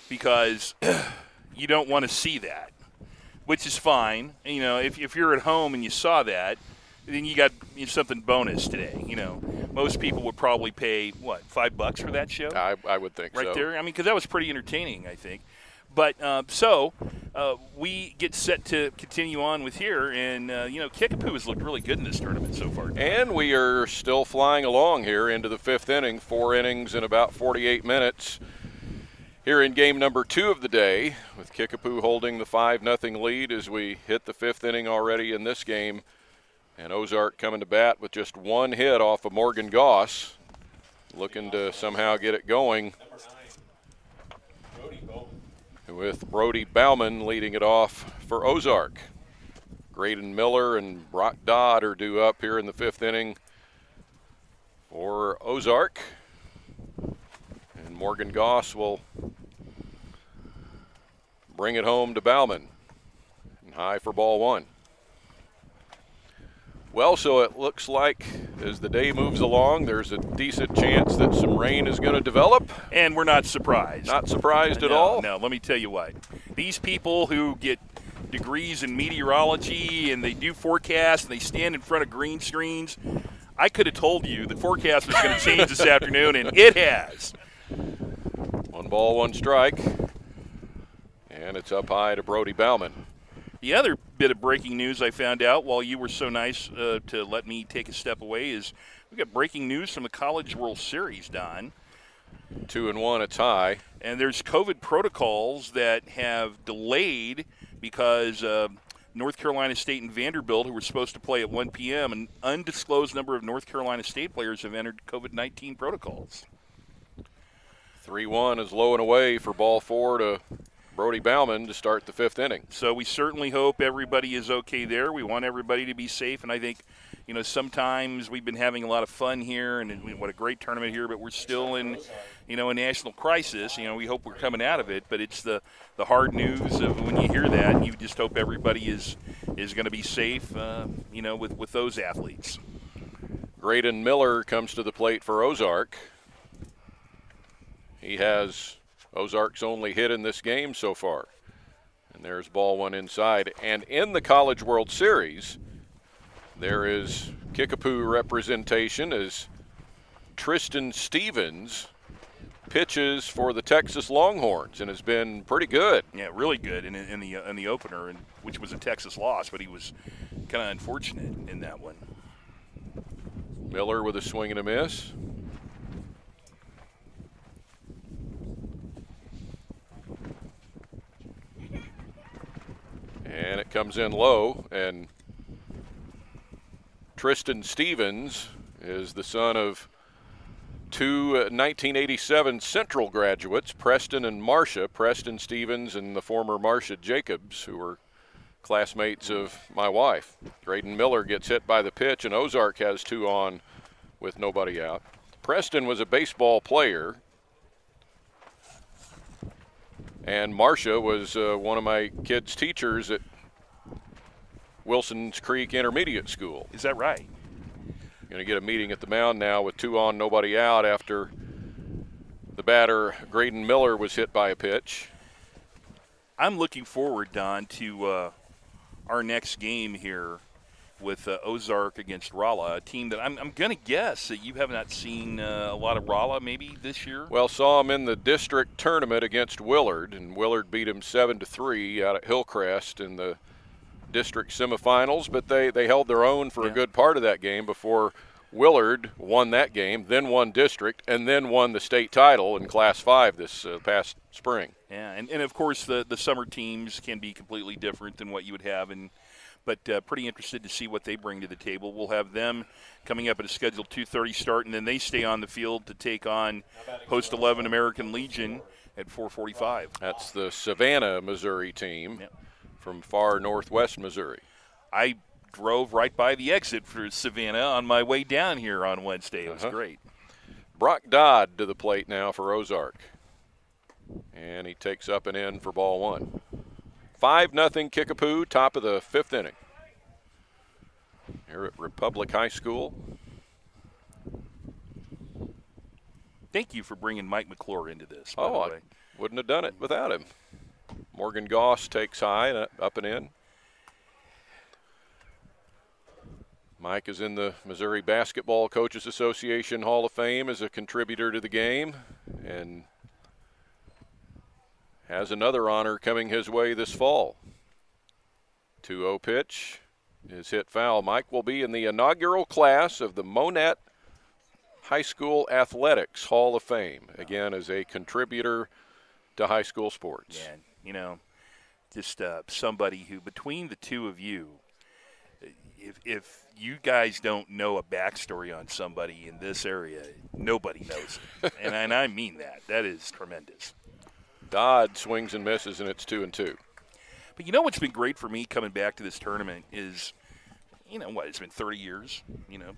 Speaker 3: because you don't want to see that, which is fine. You know, if you're at home and you saw that, then you got something bonus today. You know, most people would probably pay, what, $5 for that show?
Speaker 1: I would think so.
Speaker 3: Right there? I mean, because that was pretty entertaining, I think. But we get set to continue on with here, and Kickapoo has looked really good in this tournament so far.
Speaker 1: And we are still flying along here into the 5th inning, 4 innings in about 48 minutes. Here in game number 2 of the day, with Kickapoo holding the 5-0 lead as we hit the 5th inning already in this game, and Ozark coming to bat with just 1 hit off of Morgan Goss, looking to somehow get it going, with Brody Bauman leading it off for Ozark. Graydon Miller and Brock Dodd are due up here in the 5th inning for Ozark. And Morgan Goss will bring it home to Bauman. And high for ball 1. Well, so it looks like as the day moves along, there's a decent chance that some rain is going to develop.
Speaker 3: And we're not surprised.
Speaker 1: Not surprised at all?
Speaker 3: No, let me tell you what. These people who get degrees in meteorology and they do forecasts and they stand in front of green screens, I could have told you the forecast was going to change this afternoon, and it has.
Speaker 1: 1 ball, 1 strike. And it's up high to Brody Bauman.
Speaker 3: The other bit of breaking news I found out while you were so nice to let me take a step away is we got breaking news from the College World Series, Don.
Speaker 1: 2-1, a tie.
Speaker 3: And there's COVID protocols that have delayed because North Carolina State and Vanderbilt, who were supposed to play at 1 p.m., an undisclosed number of North Carolina State players have entered COVID-19 protocols.
Speaker 1: 3-1 is low and away for ball 4 to Brody Bauman to start the 5th inning.
Speaker 3: So we certainly hope everybody is okay there. We want everybody to be safe, and I think, sometimes we've been having a lot of fun here, and what a great tournament here, but we're still in, a national crisis. We hope we're coming out of it, but it's the hard news of when you hear that, and you just hope everybody is going to be safe, with those athletes.
Speaker 1: Graydon Miller comes to the plate for Ozark. He has Ozark's only hit in this game so far. And there's ball 1 inside. And in the College World Series, there is Kickapoo representation as Tristan Stevens pitches for the Texas Longhorns and has been pretty good.
Speaker 3: Yeah, really good in the opener, which was a Texas loss, but he was kind of unfortunate in that one.
Speaker 1: Miller with a swing and a miss. And it comes in low, and Tristan Stevens is the son of two 1987 Central graduates, Preston and Marcia. Preston Stevens and the former Marcia Jacobs, who were classmates of my wife. Graydon Miller gets hit by the pitch, and Ozark has 2 on with nobody out. Preston was a baseball player, and Marcia was one of my kids' teachers at Wilson's Creek Intermediate School.
Speaker 3: Is that right?
Speaker 1: Going to get a meeting at the mound now with 2 on, nobody out after the batter, Graydon Miller, was hit by a pitch.
Speaker 3: I'm looking forward, Don, to our next game here with Ozark against Rolla, a team that I'm going to guess that you have not seen a lot of Rolla maybe this year.
Speaker 1: Well, saw him in the district tournament against Willard, and Willard beat him 7-3 out at Hillcrest in the district semifinals, but they held their own for a good part of that game before Willard won that game, then won district, and then won the state title in Class 5 this past spring.
Speaker 3: Yeah, and of course the summer teams can be completely different than what you would have, but pretty interested to see what they bring to the table. We'll have them coming up at a scheduled 2:30 start, and then they stay on the field to take on Post 11 American Legion at 4:45.
Speaker 1: That's the Savannah, Missouri team. Yep. From far northwest Missouri.
Speaker 3: I drove right by the exit for Savannah on my way down here on Wednesday. It was great.
Speaker 1: Brock Dodd to the plate now for Ozark. And he takes up and in for ball 1. 5-0 Kickapoo, top of the 5th inning. Here at Republic High School.
Speaker 3: Thank you for bringing Mike McClure into this.
Speaker 1: Oh, I wouldn't have done it without him. Morgan Goss takes high, up and in. Mike is in the Missouri Basketball Coaches Association Hall of Fame as a contributor to the game, and has another honor coming his way this fall. 2-0 pitch is hit foul. Mike will be in the inaugural class of the Monette High School Athletics Hall of Fame, again as a contributor to high school sports.
Speaker 3: Yeah. Just somebody who, between the two of you, if you guys don't know a backstory on somebody in this area, nobody knows it. and I mean that. That is tremendous.
Speaker 1: Dodd swings and misses, and it's 2-2.
Speaker 3: But what's been great for me coming back to this tournament is, it's been 30 years,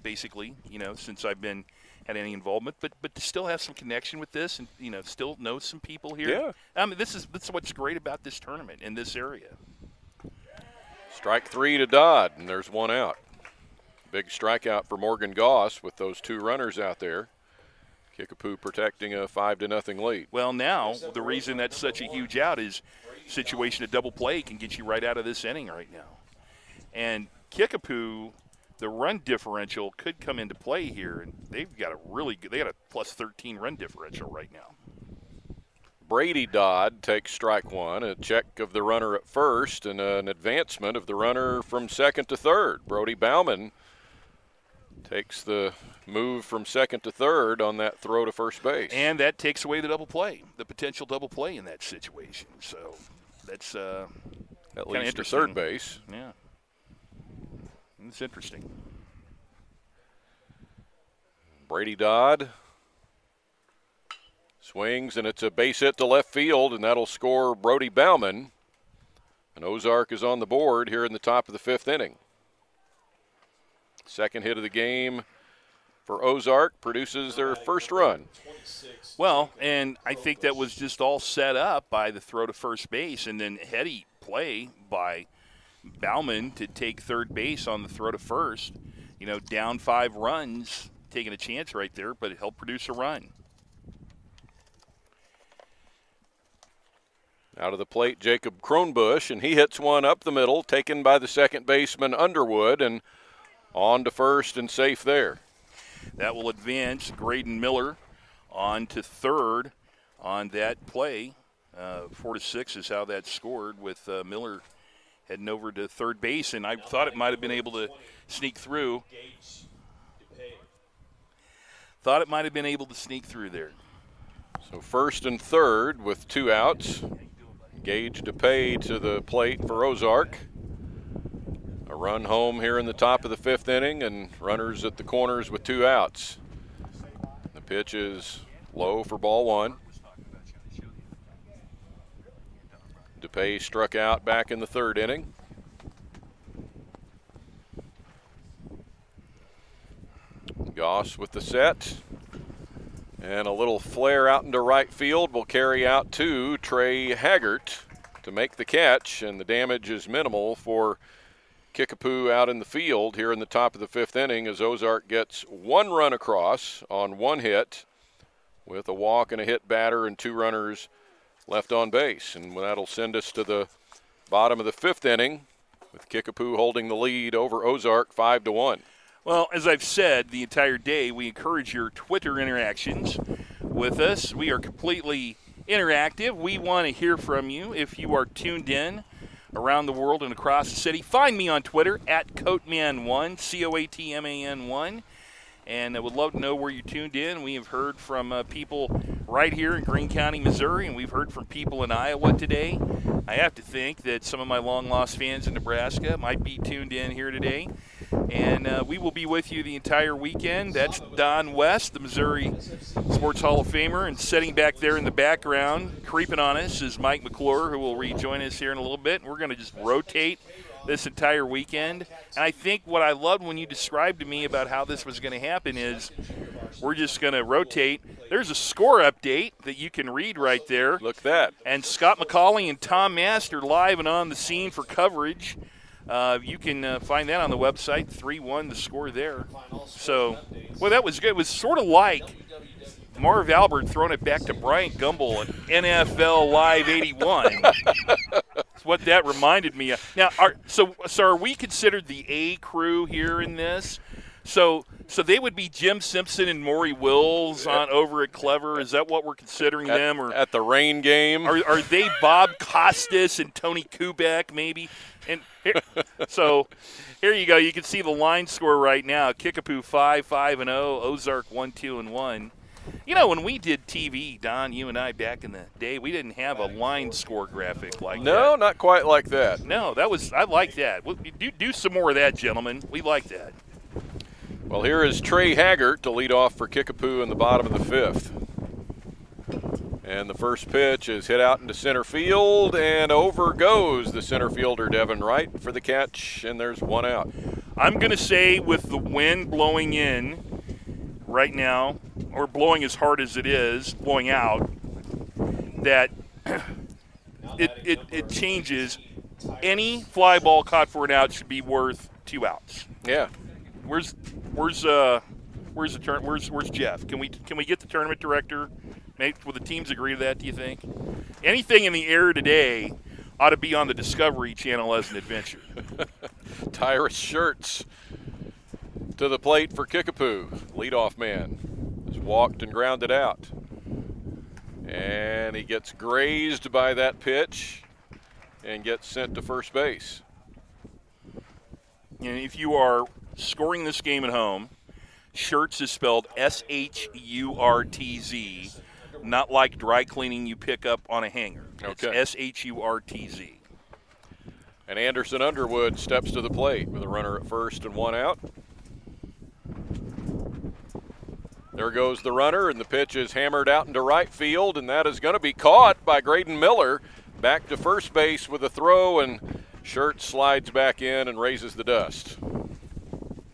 Speaker 3: basically, since I've been – had any involvement, but to still have some connection with this and, still know some people here.
Speaker 1: Yeah.
Speaker 3: I mean, this is what's great about this tournament in this area.
Speaker 1: Strike 3 to Dodd, and there's 1 out. Big strikeout for Morgan Goss with those 2 runners out there. Kickapoo protecting a 5-0 lead.
Speaker 3: Well, now the reason that's such a huge out is situation of double play can get you right out of this inning right now. And Kickapoo, the run differential could come into play here, and they've got a plus 13 run differential right now.
Speaker 1: Brady Dodd takes strike 1, a check of the runner at first, and an advancement of the runner from second to third. Brody Bauman Takes the move from second to third on that throw to first base.
Speaker 3: And that takes away the double play, the potential double play in that situation. So that's
Speaker 1: that leads to third base.
Speaker 3: Yeah. It's interesting.
Speaker 1: Brady Dodd swings, and it's a base hit to left field, and that'll score Brody Bauman. And Ozark is on the board here in the top of the fifth inning. Second hit of the game for Ozark produces their first run.
Speaker 3: Well, and I think that was just all set up by the throw to first base and then heady play by Bauman to take third base on the throw to first. You know, down 5 runs, taking a chance right there, but it helped produce a run.
Speaker 1: Out of the plate, Jacob Kronbusch, and he hits one up the middle, taken by the second baseman Underwood, and on to first and safe there.
Speaker 3: That will advance Graydon Miller on to third on that play. 4-6 is how that's scored, with Miller heading over to third base, and I thought it might have been able to sneak through. Thought it might have been able to sneak through there.
Speaker 1: So first and third with 2 outs. Gage DePay to the plate for Ozark. A run home here in the top of the fifth inning, and runners at the corners with 2 outs. The pitch is low for ball 1. DePay struck out back in the third inning. Goss with the set. And a little flare out into right field will carry out to Trey Haggart to make the catch, and the damage is minimal for Kickapoo out in the field here in the top of the fifth inning, as Ozark gets 1 run across on 1 hit with a walk and a hit batter and 2 runners left on base. And that'll send us to the bottom of the fifth inning with Kickapoo holding the lead over Ozark 5-1.
Speaker 3: Well, as I've said the entire day, we encourage your Twitter interactions with us. We are completely interactive. We want to hear from you. If you are tuned in around the world and across the city, find me on Twitter at Coatman1, COATMAN1. And I would love to know where you tuned in. We have heard from people right here in Greene County, Missouri, and we've heard from people in Iowa today. I have to think that some of my long-lost fans in Nebraska might be tuned in here today. And we will be with you the entire weekend. That's Don West, the Missouri Sports Hall of Famer, and sitting back there in the background, creeping on us, is Mike McClure, who will rejoin us here in a little bit. And we're going to just rotate this entire weekend. And I think what I loved when you described to me about how this was going to happen is we're just going to rotate. There's a score update that you can read right there.
Speaker 1: Look at that.
Speaker 3: And Scott McCauley and Tom Master live and on the scene for coverage. You can find that on the website, 3-1 the score there. So, well, that was good. It was sort of like Marv Albert throwing it back to Bryant Gumbel at NFL Live 81. That's what that reminded me of. Now, so are we considered the A crew here in this? So they would be Jim Simpson and Maury Wills on over at Clever. Is that what we're considering them? Or
Speaker 1: at the rain game?
Speaker 3: Are they Bob Costas and Tony Kubek maybe? And so here you go. You can see the line score right now. Kickapoo 5-5-0. Ozark 1-2-1. You know, when we did TV, Don, you and I, back in the day, we didn't have a line score graphic like that.
Speaker 1: No, not quite like that.
Speaker 3: No, I like that. Do some more of that, gentlemen. We like that.
Speaker 1: Well, here is Trey Haggart to lead off for Kickapoo in the bottom of the fifth. And the first pitch is hit out into center field, and over goes the center fielder, Devin Wright, for the catch, and there's 1 out.
Speaker 3: I'm going to say with the wind blowing in right now, or blowing as hard as it is, blowing out, that it changes. Any fly ball caught for an out should be worth 2 outs.
Speaker 1: Yeah.
Speaker 3: Where's Jeff? Can we get the tournament director? Will the teams agree to that, do you think? Anything in the air today ought to be on the Discovery Channel as an adventure.
Speaker 1: Tyrus Shirts to the plate for Kickapoo. Leadoff man has walked and grounded out. And he gets grazed by that pitch and gets sent to first base.
Speaker 3: And if you are scoring this game at home, Shirts is spelled S-H-U-R-T-Z, not like dry cleaning you pick up on a hanger.
Speaker 1: Okay.
Speaker 3: It's S-H-U-R-T-Z.
Speaker 1: And Anderson Underwood steps to the plate with a runner at first and one out. There goes the runner, and the pitch is hammered out into right field, and that is going to be caught by Graydon Miller. Back to first base with a throw, and Shirt slides back in and raises the dust.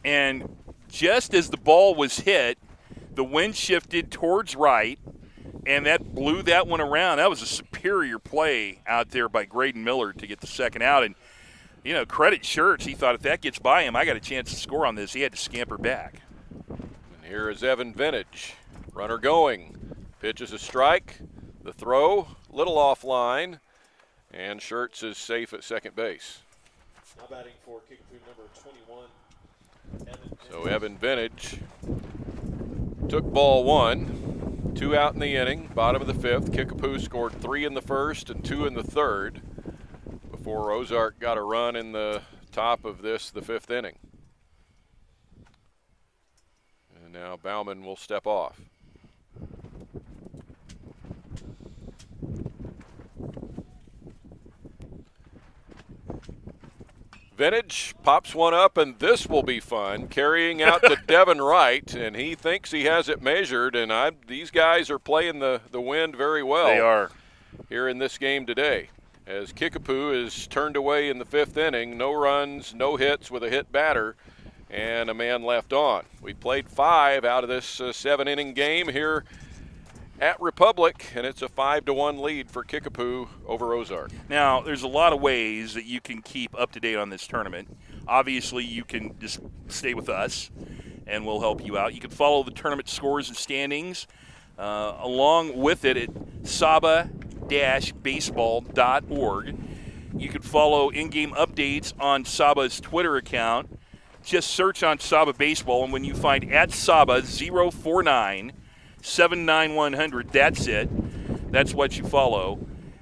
Speaker 3: And just as the ball was hit, the wind shifted towards right, and that blew that one around. That was a superior play out there by Graydon Miller to get the second out. And, you know, credit Shirts. He thought if that gets by him, I got a chance to score on this. He had to scamper back.
Speaker 1: Here is Evan Vintage, runner going, pitches a strike, the throw, little offline, and Shirts is safe at second base.
Speaker 2: Now batting for Kickapoo number 21, Evan.
Speaker 1: So Evan Vintage took ball one, 2 out in the inning, bottom of the fifth. Kickapoo scored 3 in the first and 2 in the third before Ozark got a run in the top of the fifth inning. Now Bauman will step off. Vintage pops one up, and this will be fun, carrying out to Devin Wright, and he thinks he has it measured, and these guys are playing the wind very well.
Speaker 3: They are.
Speaker 1: Here in this game today, as Kickapoo is turned away in the fifth inning, no runs, no hits with a hit batter, and a man left on. We played 5 out of this 7-inning game here at Republic, and it's a 5-1 lead for Kickapoo over Ozark.
Speaker 3: Now, there's a lot of ways that you can keep up to date on this tournament. Obviously, you can just stay with us, and we'll help you out. You can follow the tournament scores and standings along with it at saba-baseball.org. You can follow in-game updates on Saba's Twitter account. Just search on Saba Baseball, and when you find at Saba 049-79100, that's it. That's what you follow.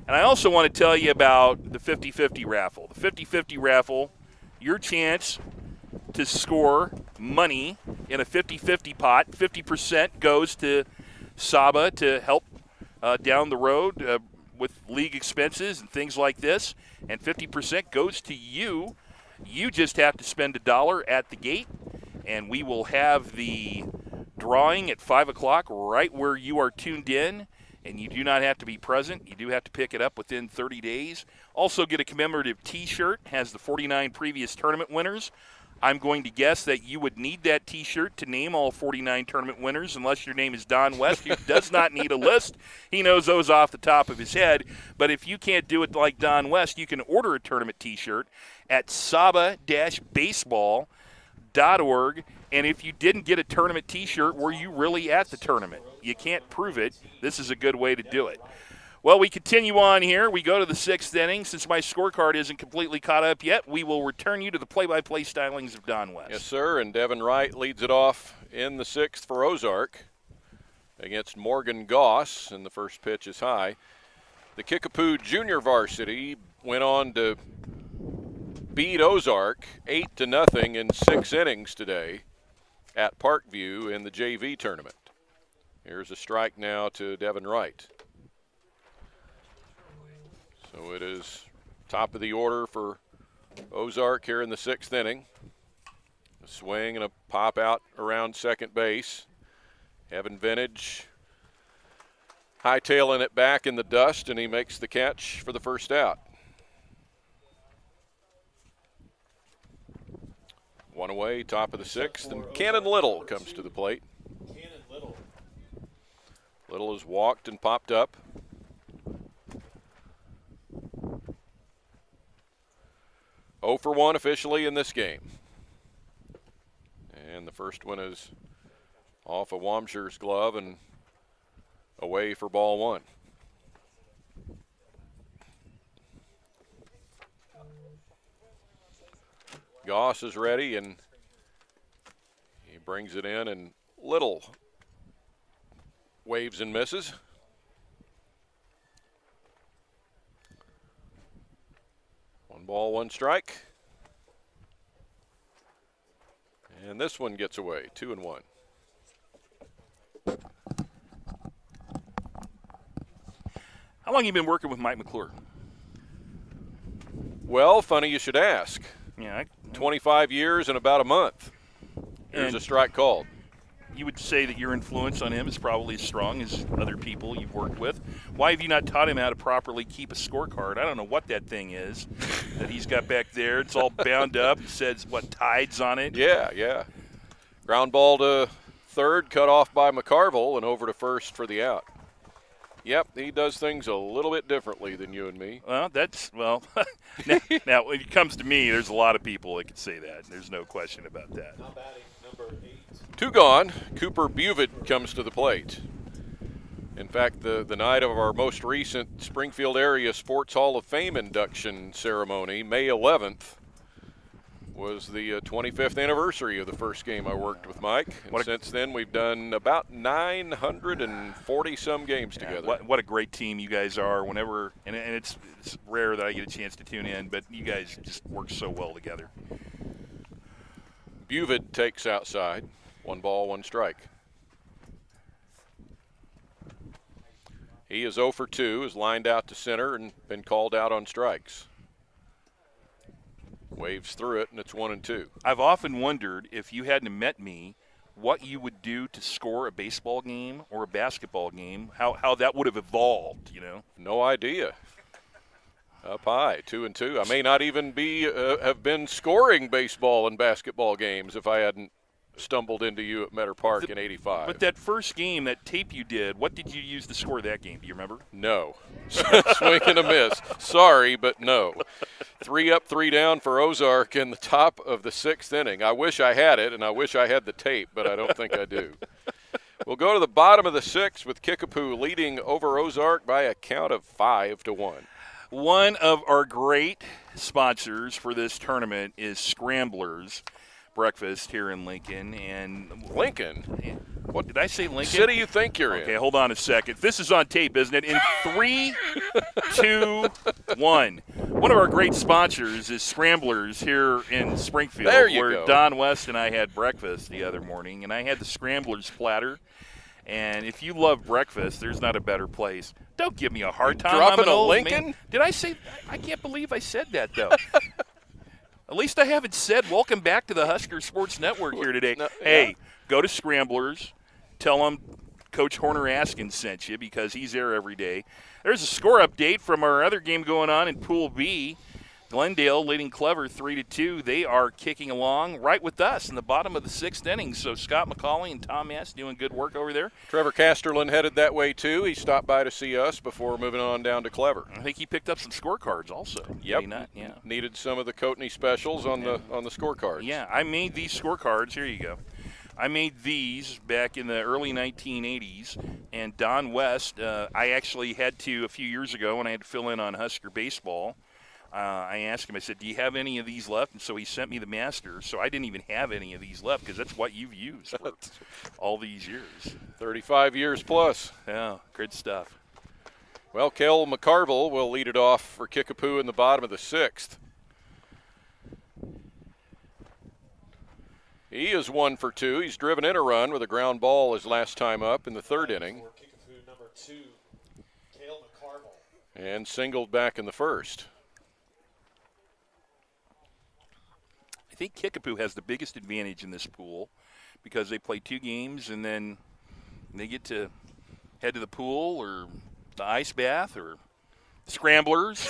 Speaker 3: And I also want to tell you about the 50-50 raffle. The 50-50 raffle, your chance to score money in a 50-50 pot. 50% goes to Saba to help down the road with league expenses and things like this, and 50% goes to you. You just have to spend $1 at the gate, and we will have the drawing at 5 o'clock right where you are tuned in, and you do not have to be present. You do have to pick it up within 30 days. Also get a commemorative T-shirt, has the 49 previous tournament winners. I'm going to guess that you would need that T-shirt to name all 49 tournament winners, unless your name is Don West, who does not need a list. He knows those off the top of his head. But if you can't do it like Don West, you can order a tournament T-shirt at saba-baseball.org. And if you didn't get a tournament T-shirt, were you really at the tournament? You can't prove it. This is a good way to do it. Well, we continue on here. We go to the 6th inning. Since my scorecard isn't completely caught up yet, we will return you to the play-by-play stylings of Don West.
Speaker 1: Yes, sir, and Devin Wright leads it off in the 6th for Ozark against Morgan Goss, and the first pitch is high. The Kickapoo Junior Varsity went on to beat Ozark 8-0 in 6 innings today at Parkview in the JV tournament. Here's a strike now to Devin Wright. So it is top of the order for Ozark here in the 6th inning. A swing and a pop out around second base. Evan Vintage hightailing it back in the dust, and he makes the catch for the first out. One away, top of the 6th, and Cannon Little comes to the plate. Little has walked and popped up. 0 for 1 officially in this game. And the first one is off of Wamsher's glove and away for ball 1. Goss is ready, and he brings it in, and Little waves and misses. One ball, one strike. And this one gets away, 2-1.
Speaker 3: How long have you been working with Mike McClure?
Speaker 1: Well, funny you should ask.
Speaker 3: Yeah,
Speaker 1: 25 years and about a month. Here's a strike called.
Speaker 3: You would say that your influence on him is probably as strong as other people you've worked with. Why have you not taught him how to properly keep a scorecard? I don't know what that thing is that he's got back there. It's all bound up. It says, what, tides on it?
Speaker 1: Yeah. Ground ball to third, cut off by McCarville, and over to first for the out. Yep, he does things a little bit differently than you and me.
Speaker 3: Well, now when it comes to me, there's a lot of people that could say that. There's no question about that.
Speaker 2: Now batting number 8.
Speaker 1: 2 gone. Cooper Buvid comes to the plate. In fact, the night of our most recent Springfield Area Sports Hall of Fame induction ceremony, May 11th, was the 25th anniversary of the first game I worked with Mike. And since then, we've done about 940-some games together.
Speaker 3: What a great team you guys are. Whenever and it's rare that I get a chance to tune in, but you guys just work so well together.
Speaker 1: Buvid takes outside. 1 ball, 1 strike. He is 0 for 2, is lined out to center and been called out on strikes. Waves through it, and it's 1-2.
Speaker 3: I've often wondered if you hadn't met me, what you would do to score a baseball game or a basketball game, how that would have evolved, you know?
Speaker 1: No idea. Up high, 2-2. I may not even have been scoring baseball and basketball games if I hadn't stumbled into you at Metter Park in '85.
Speaker 3: But that first game, that tape you did, what did you use to score that game? Do you remember?
Speaker 1: No. Swing and a miss. Sorry, but no. 3 up, 3 down for Ozark in the top of the 6th inning. I wish I had it, and I wish I had the tape, but I don't think I do. We'll go to the bottom of the 6th with Kickapoo leading over Ozark by a count of 5-1.
Speaker 3: One of our great sponsors for this tournament is Scramblers Breakfast here in Lincoln. And
Speaker 1: Lincoln?
Speaker 3: What did I say, Lincoln?
Speaker 1: City you think you're in.
Speaker 3: Okay, hold on a second. This is on tape, isn't it? In 3, 2, 1. One of our great sponsors is Scramblers here in Springfield, where
Speaker 1: go.
Speaker 3: Don West and I had breakfast the other morning, and I had the Scramblers platter. And if you love breakfast, there's not a better place. Don't give me a hard time.
Speaker 1: Dropping
Speaker 3: I'm an
Speaker 1: a
Speaker 3: old
Speaker 1: Lincoln?
Speaker 3: man. Did I say? I can't believe I said that, though. At least I haven't said welcome back to the Husker Sports Network here today.
Speaker 1: No,
Speaker 3: hey, go to Scramblers. Tell them Coach Horner Askin sent you because he's there every day. There's a score update from our other game going on in Pool B. Glendale leading Clever 3-2. They are kicking along right with us in the bottom of the 6th inning. So Scott McCauley and Tom Mass doing good work over there.
Speaker 1: Trevor Casterlin headed that way too. He stopped by to see us before moving on down to Clever.
Speaker 3: I think he picked up some scorecards also.
Speaker 1: Yep.
Speaker 3: Not? Yeah.
Speaker 1: Needed some of the Coatney specials on the scorecards.
Speaker 3: Yeah, I made these scorecards. Here you go. I made these back in the early 1980s, and Don West, I actually had to a few years ago when I had to fill in on Husker baseball. I asked him, I said, do you have any of these left? And so he sent me the Masters. So I didn't even have any of these left because that's what you've used for all these years.
Speaker 1: 35 years plus.
Speaker 3: Yeah, good stuff.
Speaker 1: Well, Kel McCarville will lead it off for Kickapoo in the bottom of the 6th. He is 1 for 2. He's driven in a run with a ground ball his last time up in the 3rd inning.
Speaker 2: For Kickapoo number 2, Cale McCarville.
Speaker 1: And singled back in the 1st.
Speaker 3: I think Kickapoo has the biggest advantage in this pool because they play 2 games and then they get to head to the pool or the ice bath or Scramblers.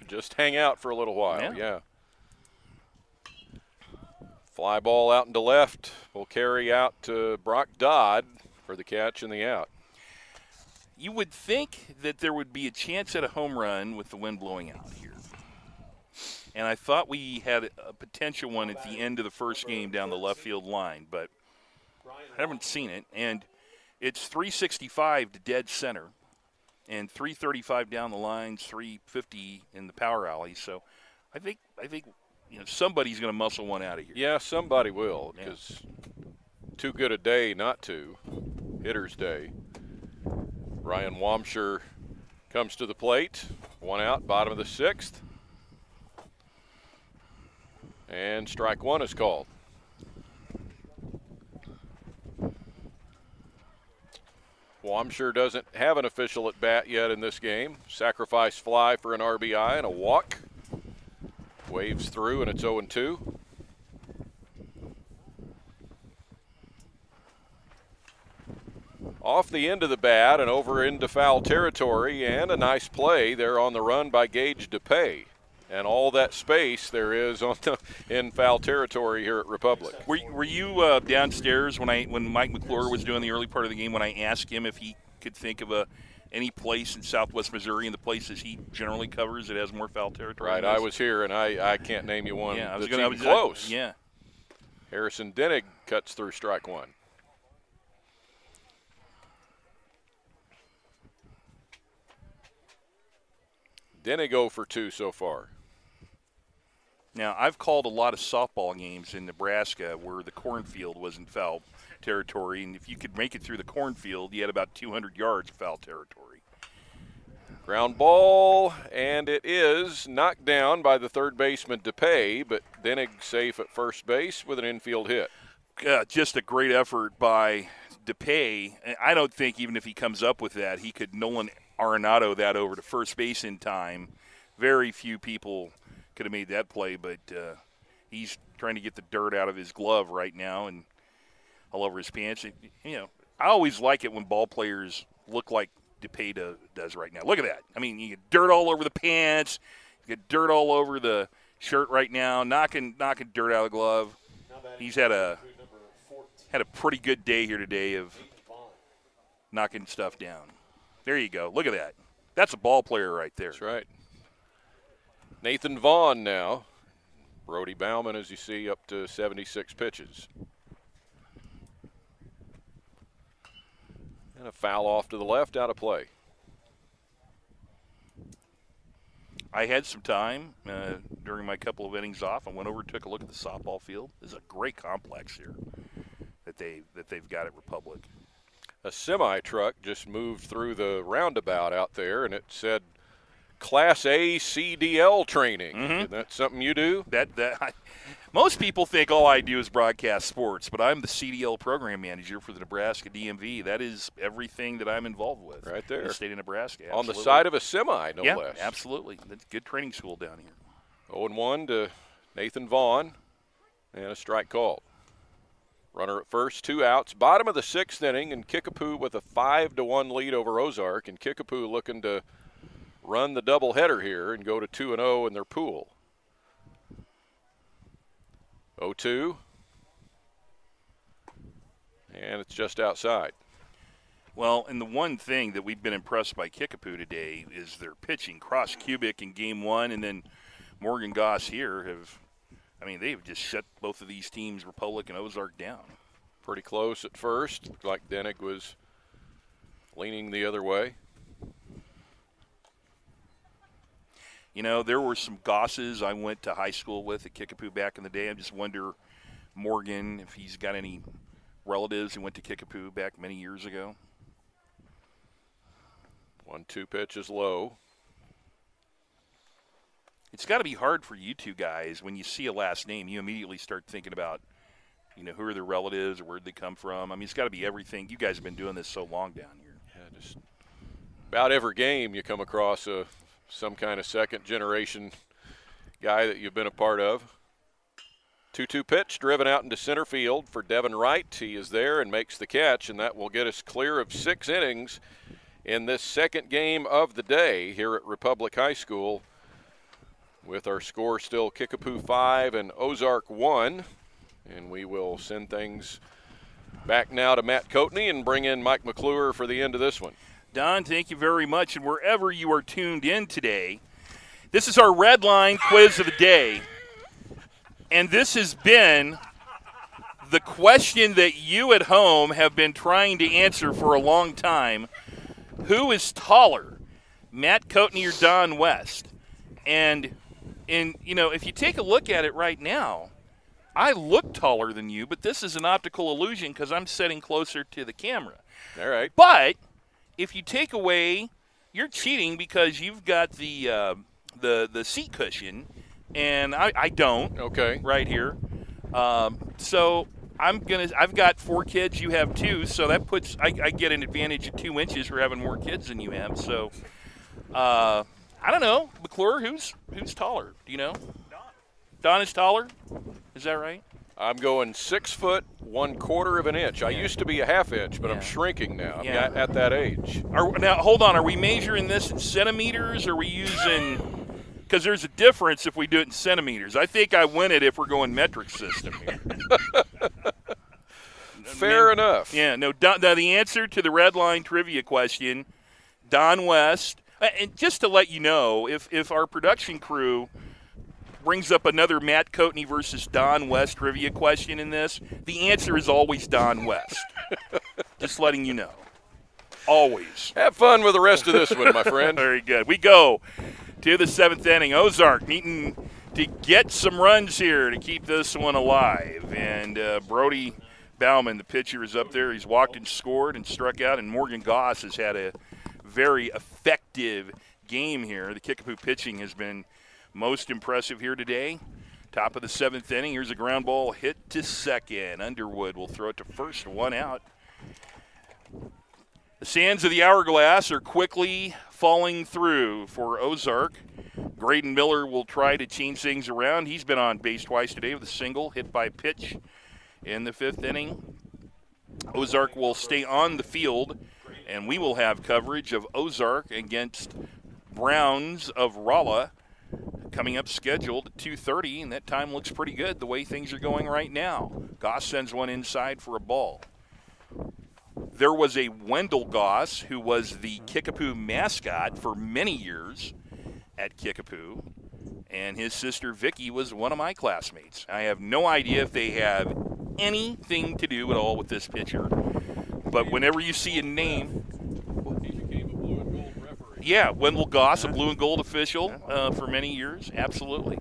Speaker 1: Just hang out for a little while, yeah. Fly ball out into left will carry out to Brock Dodd for the catch and the out.
Speaker 3: You would think that there would be a chance at a home run with the wind blowing out here. And I thought we had a potential one at the end of the first game down the left field line, but I haven't seen it. And it's 365 to dead center and 335 down the lines, 350 in the power alley. So I think somebody's going to muscle one out of here.
Speaker 1: Yeah, somebody will, because too good a day not to. Hitter's day. Ryan Wamsher comes to the plate. 1 out, bottom of the 6th. And strike 1 is called. Wamshire doesn't have an official at bat yet in this game. Sacrifice fly for an RBI and a walk. Waves through, and it's 0-2. Off the end of the bat and over into foul territory, and a nice play there on the run by Gage DePay. And all that space there is in foul territory here at Republic.
Speaker 3: Were you downstairs when Mike McClure was doing the early part of the game when I asked him if he could think of any place in Southwest Missouri and the places he generally covers that has more foul territory?
Speaker 1: Right, I was here, and I can't name you one that's even close.
Speaker 3: Yeah.
Speaker 1: Harrison Dennig cuts through strike one. Dennig 0 for 2 so far.
Speaker 3: Now, I've called a lot of softball games in Nebraska where the cornfield was in foul territory, and if you could make it through the cornfield, you had about 200 yards of foul territory.
Speaker 1: Ground ball, and it is knocked down by the third baseman DePay, but Dennig safe at first base with an infield hit.
Speaker 3: Just a great effort by DePay. I don't think even if he comes up with that, he could Nolan Arenado that over to first base in time. Very few people could have made that play, but he's trying to get the dirt out of his glove right now and all over his pants. I always like it when ball players look like DePay does right now. Look at that. I mean, you get dirt all over the pants, you get dirt all over the shirt right now, knocking dirt out of the glove. He's had a pretty good day here today of knocking stuff down. There you go. Look at that. That's a ball player right there.
Speaker 1: That's right. Nathan Vaughn now. Brody Bauman, as you see, up to 76 pitches. And a foul off to the left, out of play.
Speaker 3: I had some time during my couple of innings off. I went over and took a look at the softball field. This is a great complex here that they've got at Republic.
Speaker 1: A semi-truck just moved through the roundabout out there, and it said Class A CDL training.
Speaker 3: Mm-hmm.
Speaker 1: Is that something you do?
Speaker 3: Most people think all I do is broadcast sports, but I'm the CDL program manager for the Nebraska DMV. That is everything that I'm involved with.
Speaker 1: Right there.
Speaker 3: In the state of Nebraska.
Speaker 1: On
Speaker 3: Absolutely.
Speaker 1: the side of a semi, no
Speaker 3: yeah,
Speaker 1: less.
Speaker 3: Absolutely. That's a good training school down here.
Speaker 1: 0-1 to Nathan Vaughn, and a strike called. Runner at first, 2 outs. Bottom of the 6th inning, and Kickapoo with a 5-1 lead over Ozark, and Kickapoo looking to run the doubleheader here and go to 2-0 in their pool. 0-2, and it's just outside.
Speaker 3: Well, and the one thing that we've been impressed by Kickapoo today is their pitching. Cross Cubic in game 1, and then Morgan Goss here they've just shut both of these teams, Republic and Ozark, down.
Speaker 1: Pretty close at first. Looked like Dennig was leaning the other way.
Speaker 3: There were some Gosses I went to high school with at Kickapoo back in the day. I just wonder, Morgan, if he's got any relatives who went to Kickapoo back many years ago.
Speaker 1: 1-2 pitch is low.
Speaker 3: It's got to be hard for you two guys when you see a last name. You immediately start thinking about, who are their relatives or where'd they come from. I mean, it's got to be everything. You guys have been doing this so long down here.
Speaker 1: Yeah, just about every game you come across some kind of second-generation guy that you've been a part of. 2-2 pitch driven out into center field for Devin Wright. He is there and makes the catch, and that will get us clear of 6 innings in this second game of the day here at Republic High School, with our score still Kickapoo 5 and Ozark 1. And we will send things back now to Matt Coatney and bring in Mike McClure for the end of this one.
Speaker 3: Don, thank you very much. And wherever you are tuned in today, this is our Red Line quiz of the day. And this has been the question that you at home have been trying to answer for a long time. Who is taller, Matt Coatney or Don West? And if you take a look at it right now, I look taller than you, but this is an optical illusion because I'm sitting closer to the camera.
Speaker 1: All right.
Speaker 3: But if you take away, you're cheating because you've got the seat cushion, and I don't.
Speaker 1: Okay.
Speaker 3: Right here. So I've got 4 kids. You have 2, so that puts I get an advantage of 2 inches for having more kids than you have. So, I don't know, McClure, who's taller? Do you know? Don is taller. Is that right?
Speaker 1: I'm going 6 foot 1/4 of an inch. I used to be a half inch, but I'm shrinking now. I'm at that age.
Speaker 3: Now hold on. Are we measuring this in centimeters? Or are we using? Because there's a difference if we do it in centimeters. I think I win it if we're going metric system here.
Speaker 1: Fair enough.
Speaker 3: Yeah, no, now the answer to the red line trivia question, Don West, and just to let you know, if our production crew brings up another Matt Coatney versus Don West trivia question in this, the answer is always Don West. Just letting you know. Always.
Speaker 1: Have fun with the rest of this one, my friend.
Speaker 3: Very good. We go to the 7th inning. Ozark needing to get some runs here to keep this one alive. And Brody Bauman, the pitcher, is up there. He's walked and scored and struck out. And Morgan Goss has had a very effective game here. The Kickapoo pitching has been most impressive here today. Top of the 7th inning. Here's a ground ball hit to second. Underwood will throw it to first, 1 out. The sands of the hourglass are quickly falling through for Ozark. Graydon Miller will try to change things around. He's been on base twice today with a single hit by pitch in the 5th inning. Ozark will stay on the field, and we will have coverage of Ozark against Browns of Rolla coming up scheduled at 2:30, and that time looks pretty good the way things are going right now. Goss sends one inside for a ball. There was a Wendell Goss who was the Kickapoo mascot for many years at Kickapoo, and his sister Vicky was one of my classmates. I have no idea if they have anything to do at all with this pitcher, but whenever you see a name,
Speaker 1: He became a blue and gold referee.
Speaker 3: yeah, Wendell Goss, a blue and gold official for many years, absolutely.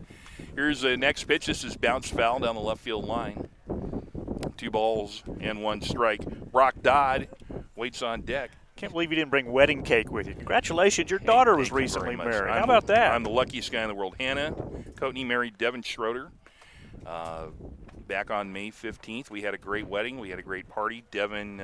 Speaker 3: Here's the next pitch. This is bounced foul down the left field line. 2 balls and 1 strike. Brock Dodd waits on deck.
Speaker 8: Can't believe you didn't bring wedding cake with you. Congratulations, your daughter was
Speaker 3: Thank you
Speaker 8: recently
Speaker 3: very much.
Speaker 8: married. How about that?
Speaker 3: I'm the luckiest guy in the world. Hannah Coatney married Devin Schroeder back on May 15th. We had a great wedding. We had a great party. Devin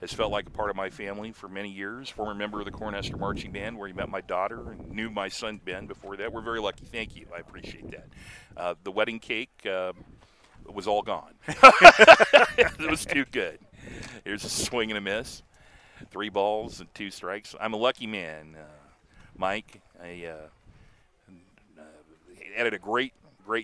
Speaker 3: has felt like a part of my family for many years. Former member of the Cornhusker Marching Band, where he met my daughter and knew my son Ben before that. We're very lucky. Thank you. I appreciate that. The wedding cake was all gone. It was too good. Here's a swing and a miss. 3 balls and 2 strikes. I'm a lucky man, Mike. I added a great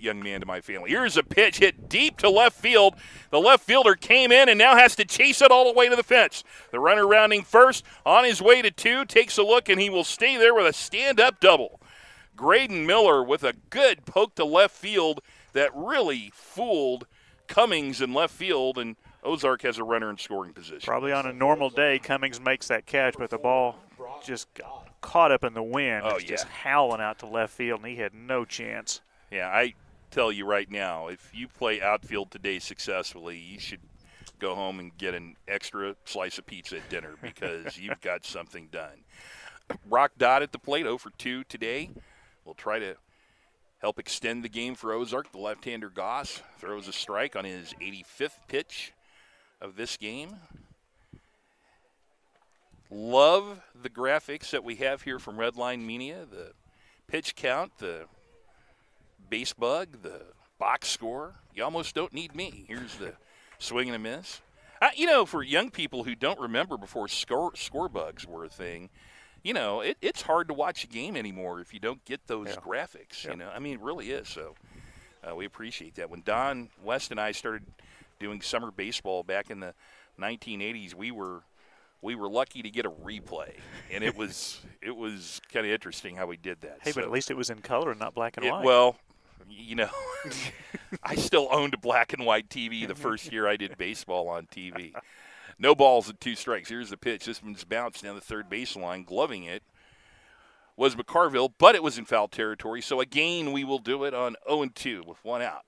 Speaker 3: young man to my family. Here's a pitch hit deep to left field. The left fielder came in and now has to chase it all the way to the fence. The runner rounding first, on his way to 2, takes a look, and he will stay there with a stand-up double. Graydon Miller with a good poke to left field that really fooled Cummings in left field, and Ozark has a runner in scoring position.
Speaker 8: Probably on a normal day, Cummings makes that catch, but the ball just got caught up in the wind.
Speaker 3: Oh,
Speaker 8: It was just howling out to left field, and he had no chance.
Speaker 3: Yeah, I tell you right now, if you play outfield today successfully, you should go home and get an extra slice of pizza at dinner because you've got something done. Brock Dodd at the plate, 0 for 2 today. We'll try to help extend the game for Ozark. The left-hander Goss throws a strike on his 85th pitch of this game. Love the graphics that we have here from Redline Media, the pitch count, the base bug, the box score. You almost don't need me. Here's the swing and a miss. For young people who don't remember before score bugs were a thing, it's hard to watch a game anymore if you don't get those graphics.
Speaker 8: Yeah.
Speaker 3: It really is. So we appreciate that. When Don West and I started doing summer baseball back in the 1980s, we were lucky to get a replay, and it was kind of interesting how we did that.
Speaker 8: Hey, but at least it was in color and not black and white.
Speaker 3: Well, I still owned a black and white TV the first year I did baseball on TV. No balls and 2 strikes. Here's the pitch. This one's bounced down the third baseline. Gloving it was McCarville, but it was in foul territory. So again, we will do it on 0-2 with 1 out.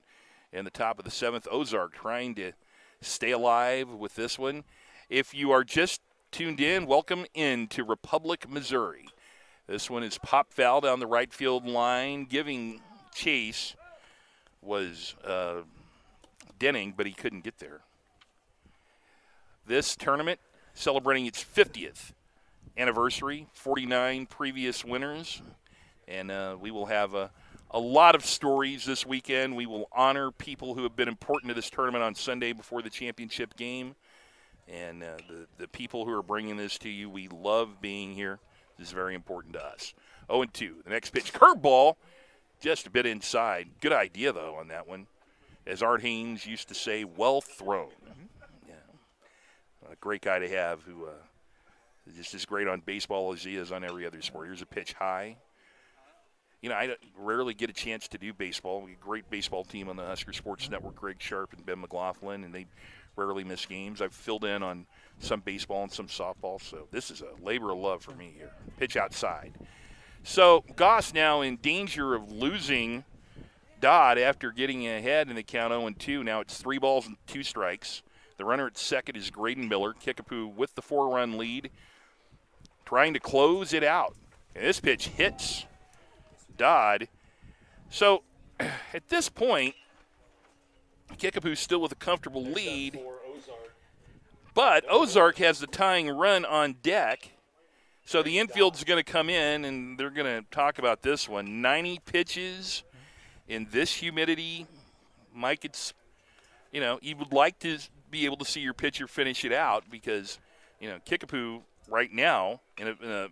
Speaker 3: In the top of the 7th, Ozark trying to stay alive with this one. If you are just tuned in, welcome in to Republic, Missouri. This one is pop foul down the right field line. Giving chase was Denning, but he couldn't get there. This tournament celebrating its 50th anniversary, 49 previous winners, and we will have a lot of stories this weekend. We will honor people who have been important to this tournament on Sunday before the championship game, and the people who are bringing this to you. We love being here. This is very important to us. 0-2. The next pitch, curveball, just a bit inside. Good idea, though, on that one. As Art Haynes used to say, well thrown. Yeah. A great guy to have who is just as great on baseball as he is on every other sport. Here's a pitch high. You know, I rarely get a chance to do baseball. We have a great baseball team on the Husker Sports Network, Greg Sharp and Ben McLaughlin, and they rarely miss games. I've filled in on some baseball and some softball, so this is a labor of love for me here. Pitch outside. So Goss now in danger of losing Dodd after getting ahead in the count 0-2. Now it's 3 balls and 2 strikes. The runner at second is Graydon Miller. Kickapoo with the 4-run lead, trying to close it out. And this pitch hits Dodd. So at this point, Kickapoo's still with a comfortable lead, but Ozark has the tying run on deck. So the infield's going to come in, and they're going to talk about this one. 90 pitches in this humidity. Mike, it's, you know, you would like to be able to see your pitcher finish it out because, you know, Kickapoo right now in a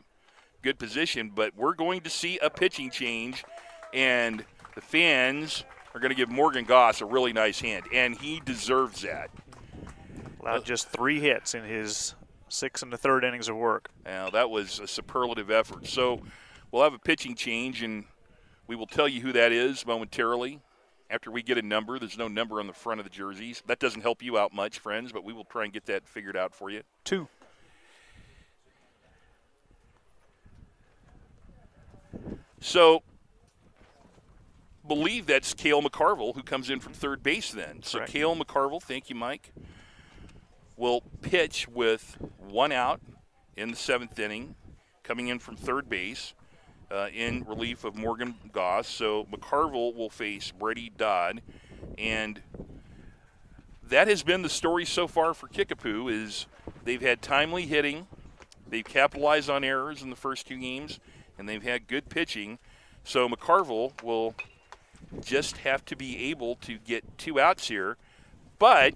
Speaker 3: good position, but we're going to see a pitching change, and the fans are going to give Morgan Goss a really nice hand, and he deserves that.
Speaker 8: Allowed just 3 hits in his 6 1/3 innings of work.
Speaker 3: Now, that was a superlative effort. So we'll have a pitching change, and we will tell you who that is momentarily after we get a number. There's no number on the front of the jerseys. That doesn't help you out much, friends, but we will try and get that figured out for you.
Speaker 8: 2.
Speaker 3: So believe that's Cale McCarville who comes in from third base then. So
Speaker 8: Correct.
Speaker 3: Cale McCarville, thank you, Mike, will pitch with 1 out in the 7th inning, coming in from third base in relief of Morgan Goss. So McCarville will face Brady Dodd, and that has been the story so far for Kickapoo is they've had timely hitting, they've capitalized on errors in the first 2 games, and they've had good pitching. So McCarville will just have to be able to get 2 outs here. But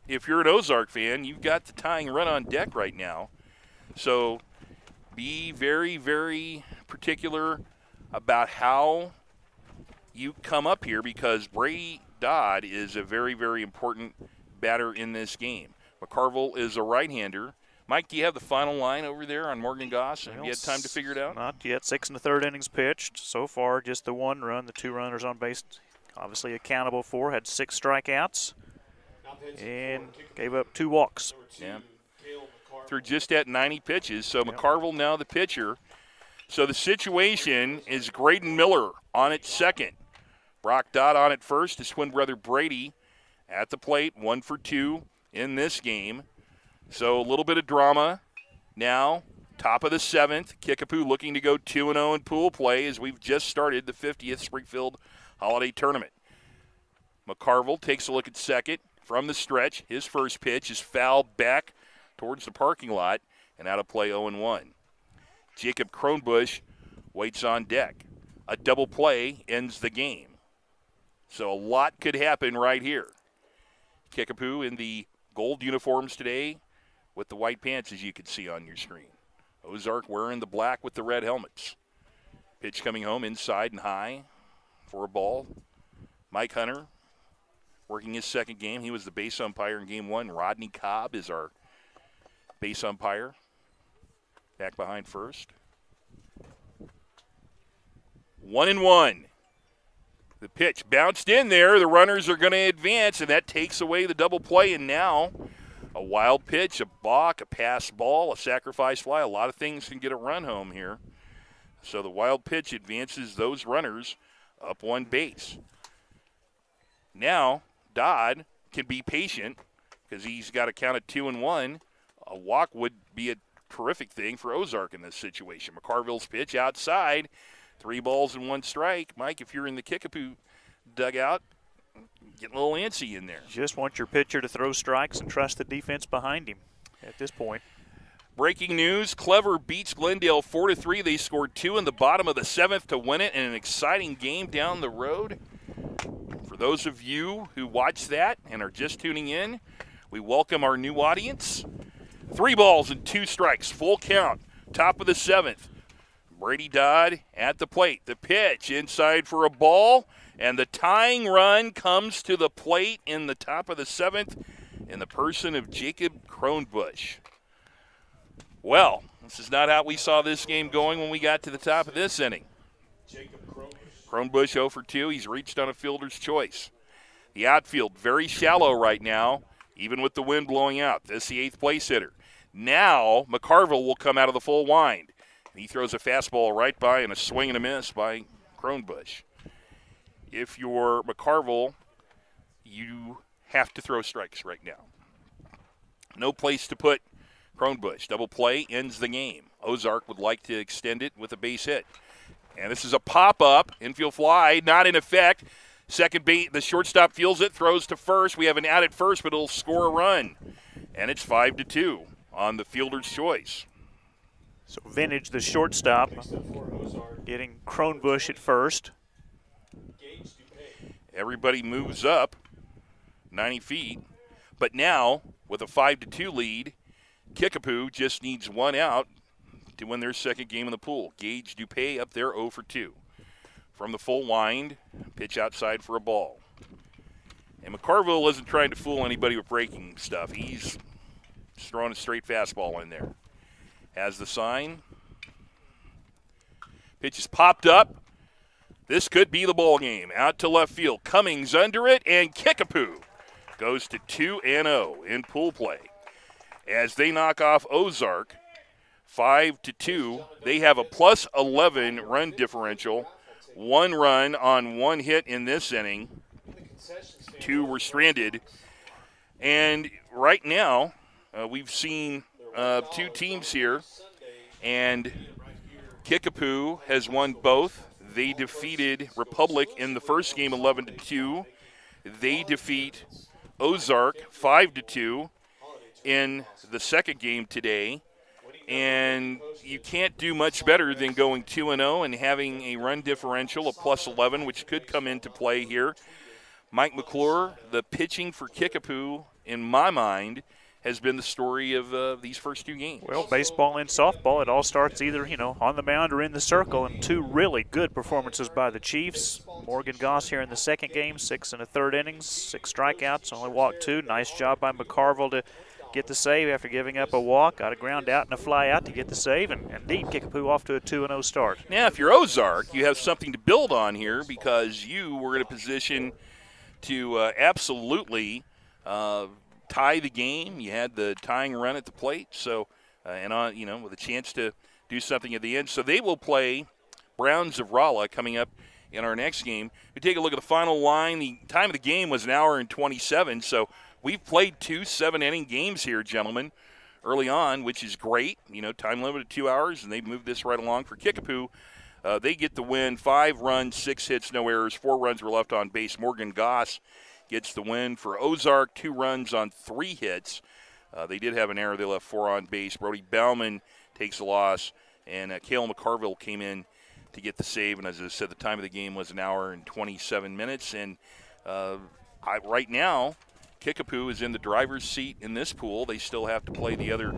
Speaker 3: if you're an Ozark fan, you've got the tying run on deck right now. So be very, very particular about how you come up here because Brady Dodd is a very, very important batter in this game. McCarville is a right-hander. Mike, do you have the final line over there on Morgan Goss? Have you had time to figure it out?
Speaker 8: Not yet. 6 1/3 innings pitched. So far, just the 1 run, the 2 runners on base, obviously accountable for. Had 6 strikeouts and gave up 2 walks.
Speaker 3: Yeah. Through just at 90 pitches. So McCarville now the pitcher. So the situation is Graydon Miller on at second. Brock Dodd on at first. His twin brother Brady at the plate, 1 for 2 in this game. So a little bit of drama now. Top of the 7th. Kickapoo looking to go 2-0 in pool play as we've just started the 50th Springfield Holiday Tournament. McCarville takes a look at second from the stretch. His first pitch is fouled back towards the parking lot and out of play 0-1. Jacob Kronbusch waits on deck. A double play ends the game. So a lot could happen right here. Kickapoo in the gold uniforms today with the white pants, as you can see on your screen. Ozark wearing the black with the red helmets. Pitch coming home inside and high for a ball. Mike Hunter working his second game. He was the base umpire in game 1. Rodney Cobb is our base umpire. Back behind first. 1-1. The pitch bounced in there. The runners are going to advance, and that takes away the double play. And now a wild pitch, a balk, a pass ball, a sacrifice fly. A lot of things can get a run home here. So the wild pitch advances those runners up 1 base. Now Dodd can be patient because he's got a count of 2-1. A walk would be a terrific thing for Ozark in this situation. McCarville's pitch outside. 3 balls and 1 strike. Mike, if you're in the Kickapoo dugout, getting a little antsy in there.
Speaker 8: Just want your pitcher to throw strikes and trust the defense behind him at this point.
Speaker 3: Breaking news, Clever beats Glendale 4-3. They scored 2 in the bottom of the 7th to win it in an exciting game down the road. For those of you who watch that and are just tuning in, we welcome our new audience. 3 balls and 2 strikes, full count, top of the 7th. Brady Dodd at the plate. The pitch inside for a ball, and the tying run comes to the plate in the top of the 7th in the person of Jacob Kronbusch. Well, this is not how we saw this game going when we got to the top of this inning. Kronbusch 0 for 2. He's reached on a fielder's choice. The outfield very shallow right now, even with the wind blowing out. This is the 8th place hitter. Now McCarville will come out of the full wind. He throws a fastball right by and a swing and a miss by Kronbusch. If you're McCarville, you have to throw strikes right now. No place to put Kronbusch. Double play ends the game. Ozark would like to extend it with a base hit. And this is a pop-up, infield fly, not in effect. Second base, the shortstop feels it, throws to first. We have an out at first, but it'll score a run. And it's 5-2 on the fielder's choice.
Speaker 8: So Vintage, the shortstop, getting Kronbusch at first.
Speaker 3: Everybody moves up 90 feet. But now, with a 5-2 lead, Kickapoo just needs 1 out to win their second game in the pool. Gage Dupay up there 0 for 2. From the full wind, pitch outside for a ball. And McCarville isn't trying to fool anybody with breaking stuff. He's throwing a straight fastball in there. Has the sign. Pitch is popped up. This could be the ball game. Out to left field. Cummings under it, and Kickapoo goes to 2-0 in pool play. As they knock off Ozark 5-2, they have a plus 11 run differential. 1 run on 1 hit in this inning. 2 were stranded. And right now, we've seen 2 teams here, and Kickapoo has won both. They defeated Republic in the first game 11-2. They defeat Ozark 5-2 in the second game today. And you can't do much better than going 2-0 and having a run differential of plus 11, which could come into play here. Mike McClure, the pitching for Kickapoo, in my mind, has been the story of these first 2 games.
Speaker 8: Well, baseball and softball, it all starts either, on the mound or in the circle, and 2 really good performances by the Chiefs. Morgan Goss here in the second game, 6 1/3 innings, 6 strikeouts, only walked 2. Nice job by McCarville to get the save after giving up a walk. Got a ground out and a fly out to get the save, and indeed Kickapoo off to a 2-0 start.
Speaker 3: Now, if you're Ozark, you have something to build on here because you were in a position to absolutely tie the game. You had the tying run at the plate, so with a chance to do something at the end. So they will play Browns of Rolla coming up in our next game. We take a look at the final line. The time of the game was 1 hour and 27, so we've played 2 7-inning games here, gentlemen, early on, which is great. Time limit of 2 hours, and they've moved this right along for Kickapoo. They get the win, 5 runs, 6 hits, no errors, 4 runs were left on base. Morgan Goss gets the win for Ozark, 2 runs on 3 hits. They did have an error. They left 4 on base. Brody Bauman takes a loss, and Cale McCarville came in to get the save. And as I said, the time of the game was 1 hour and 27 minutes. And right now, Kickapoo is in the driver's seat in this pool. They still have to play the other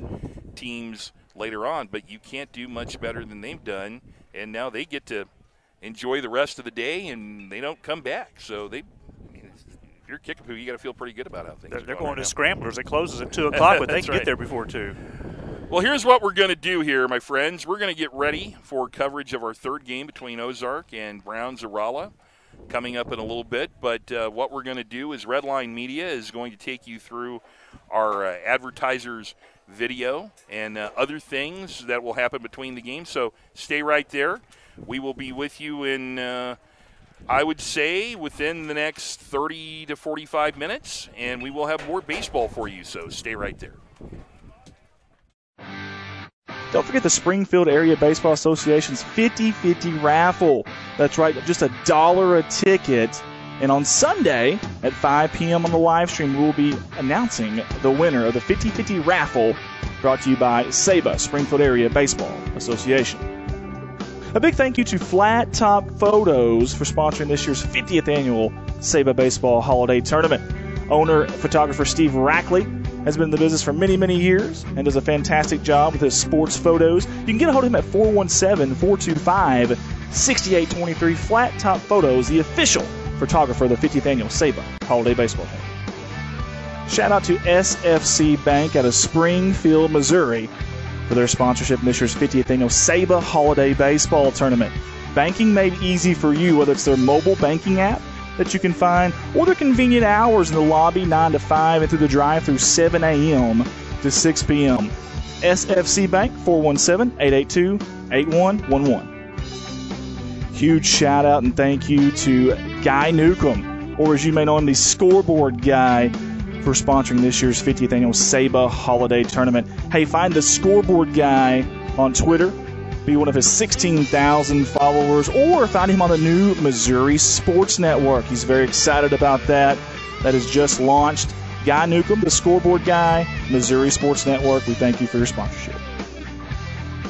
Speaker 3: teams later on, but you can't do much better than they've done. And now they get to enjoy the rest of the day, and they don't come back. So if you're Kickapoo, you got to feel pretty good about how things are
Speaker 8: They're
Speaker 3: going
Speaker 8: going
Speaker 3: right
Speaker 8: to
Speaker 3: now.
Speaker 8: Scramblers. It closes at 2 o'clock, but they
Speaker 3: That's
Speaker 8: can
Speaker 3: right.
Speaker 8: get there before 2.
Speaker 3: Well, here's what we're going to do here, my friends. We're going to get ready for coverage of our third game between Ozark and Browns of Rolla coming up in a little bit. But what we're going to do is Redline Media is going to take you through our advertisers' video and other things that will happen between the games. So stay right there. We will be with you in, I would say, within the next 30 to 45 minutes, and we will have more baseball for you. So stay right there.
Speaker 4: Don't forget the Springfield Area Baseball Association's 50-50 raffle. That's right, just $1 a ticket. And on Sunday at 5 p.m. on the live stream, we'll be announcing the winner of the 50-50 raffle brought to you by SABA, Springfield Area Baseball Association. A big thank you to Flat Top Photos for sponsoring this year's 50th annual SABA Baseball Holiday Tournament. Owner, photographer Steve Rackley has been in the business for many, many years and does a fantastic job with his sports photos. You can get a hold of him at 417-425-6823. Flat Top Photos, the official photographer of the 50th annual SABA Holiday Baseball Tournament. Shout out to SFC Bank out of Springfield, Missouri for their sponsorship in this year's 50th annual SABA Holiday Baseball Tournament. Banking made easy for you, whether it's their mobile banking app that you can find or their convenient hours in the lobby 9 to 5 and through the drive-through 7 a.m. to 6 p.m. SFC Bank, 417-882-8111. Huge shout out and thank you to Guy Newcomb, or as you may know him, the scoreboard guy, for sponsoring this year's 50th annual SABA Holiday Tournament. Hey, find the scoreboard guy on Twitter, be one of his 16,000 followers, or find him on the new Missouri Sports Network. He's very excited about that. That has just launched. Guy Newcomb, the scoreboard guy, Missouri Sports Network. We thank you for your sponsorship.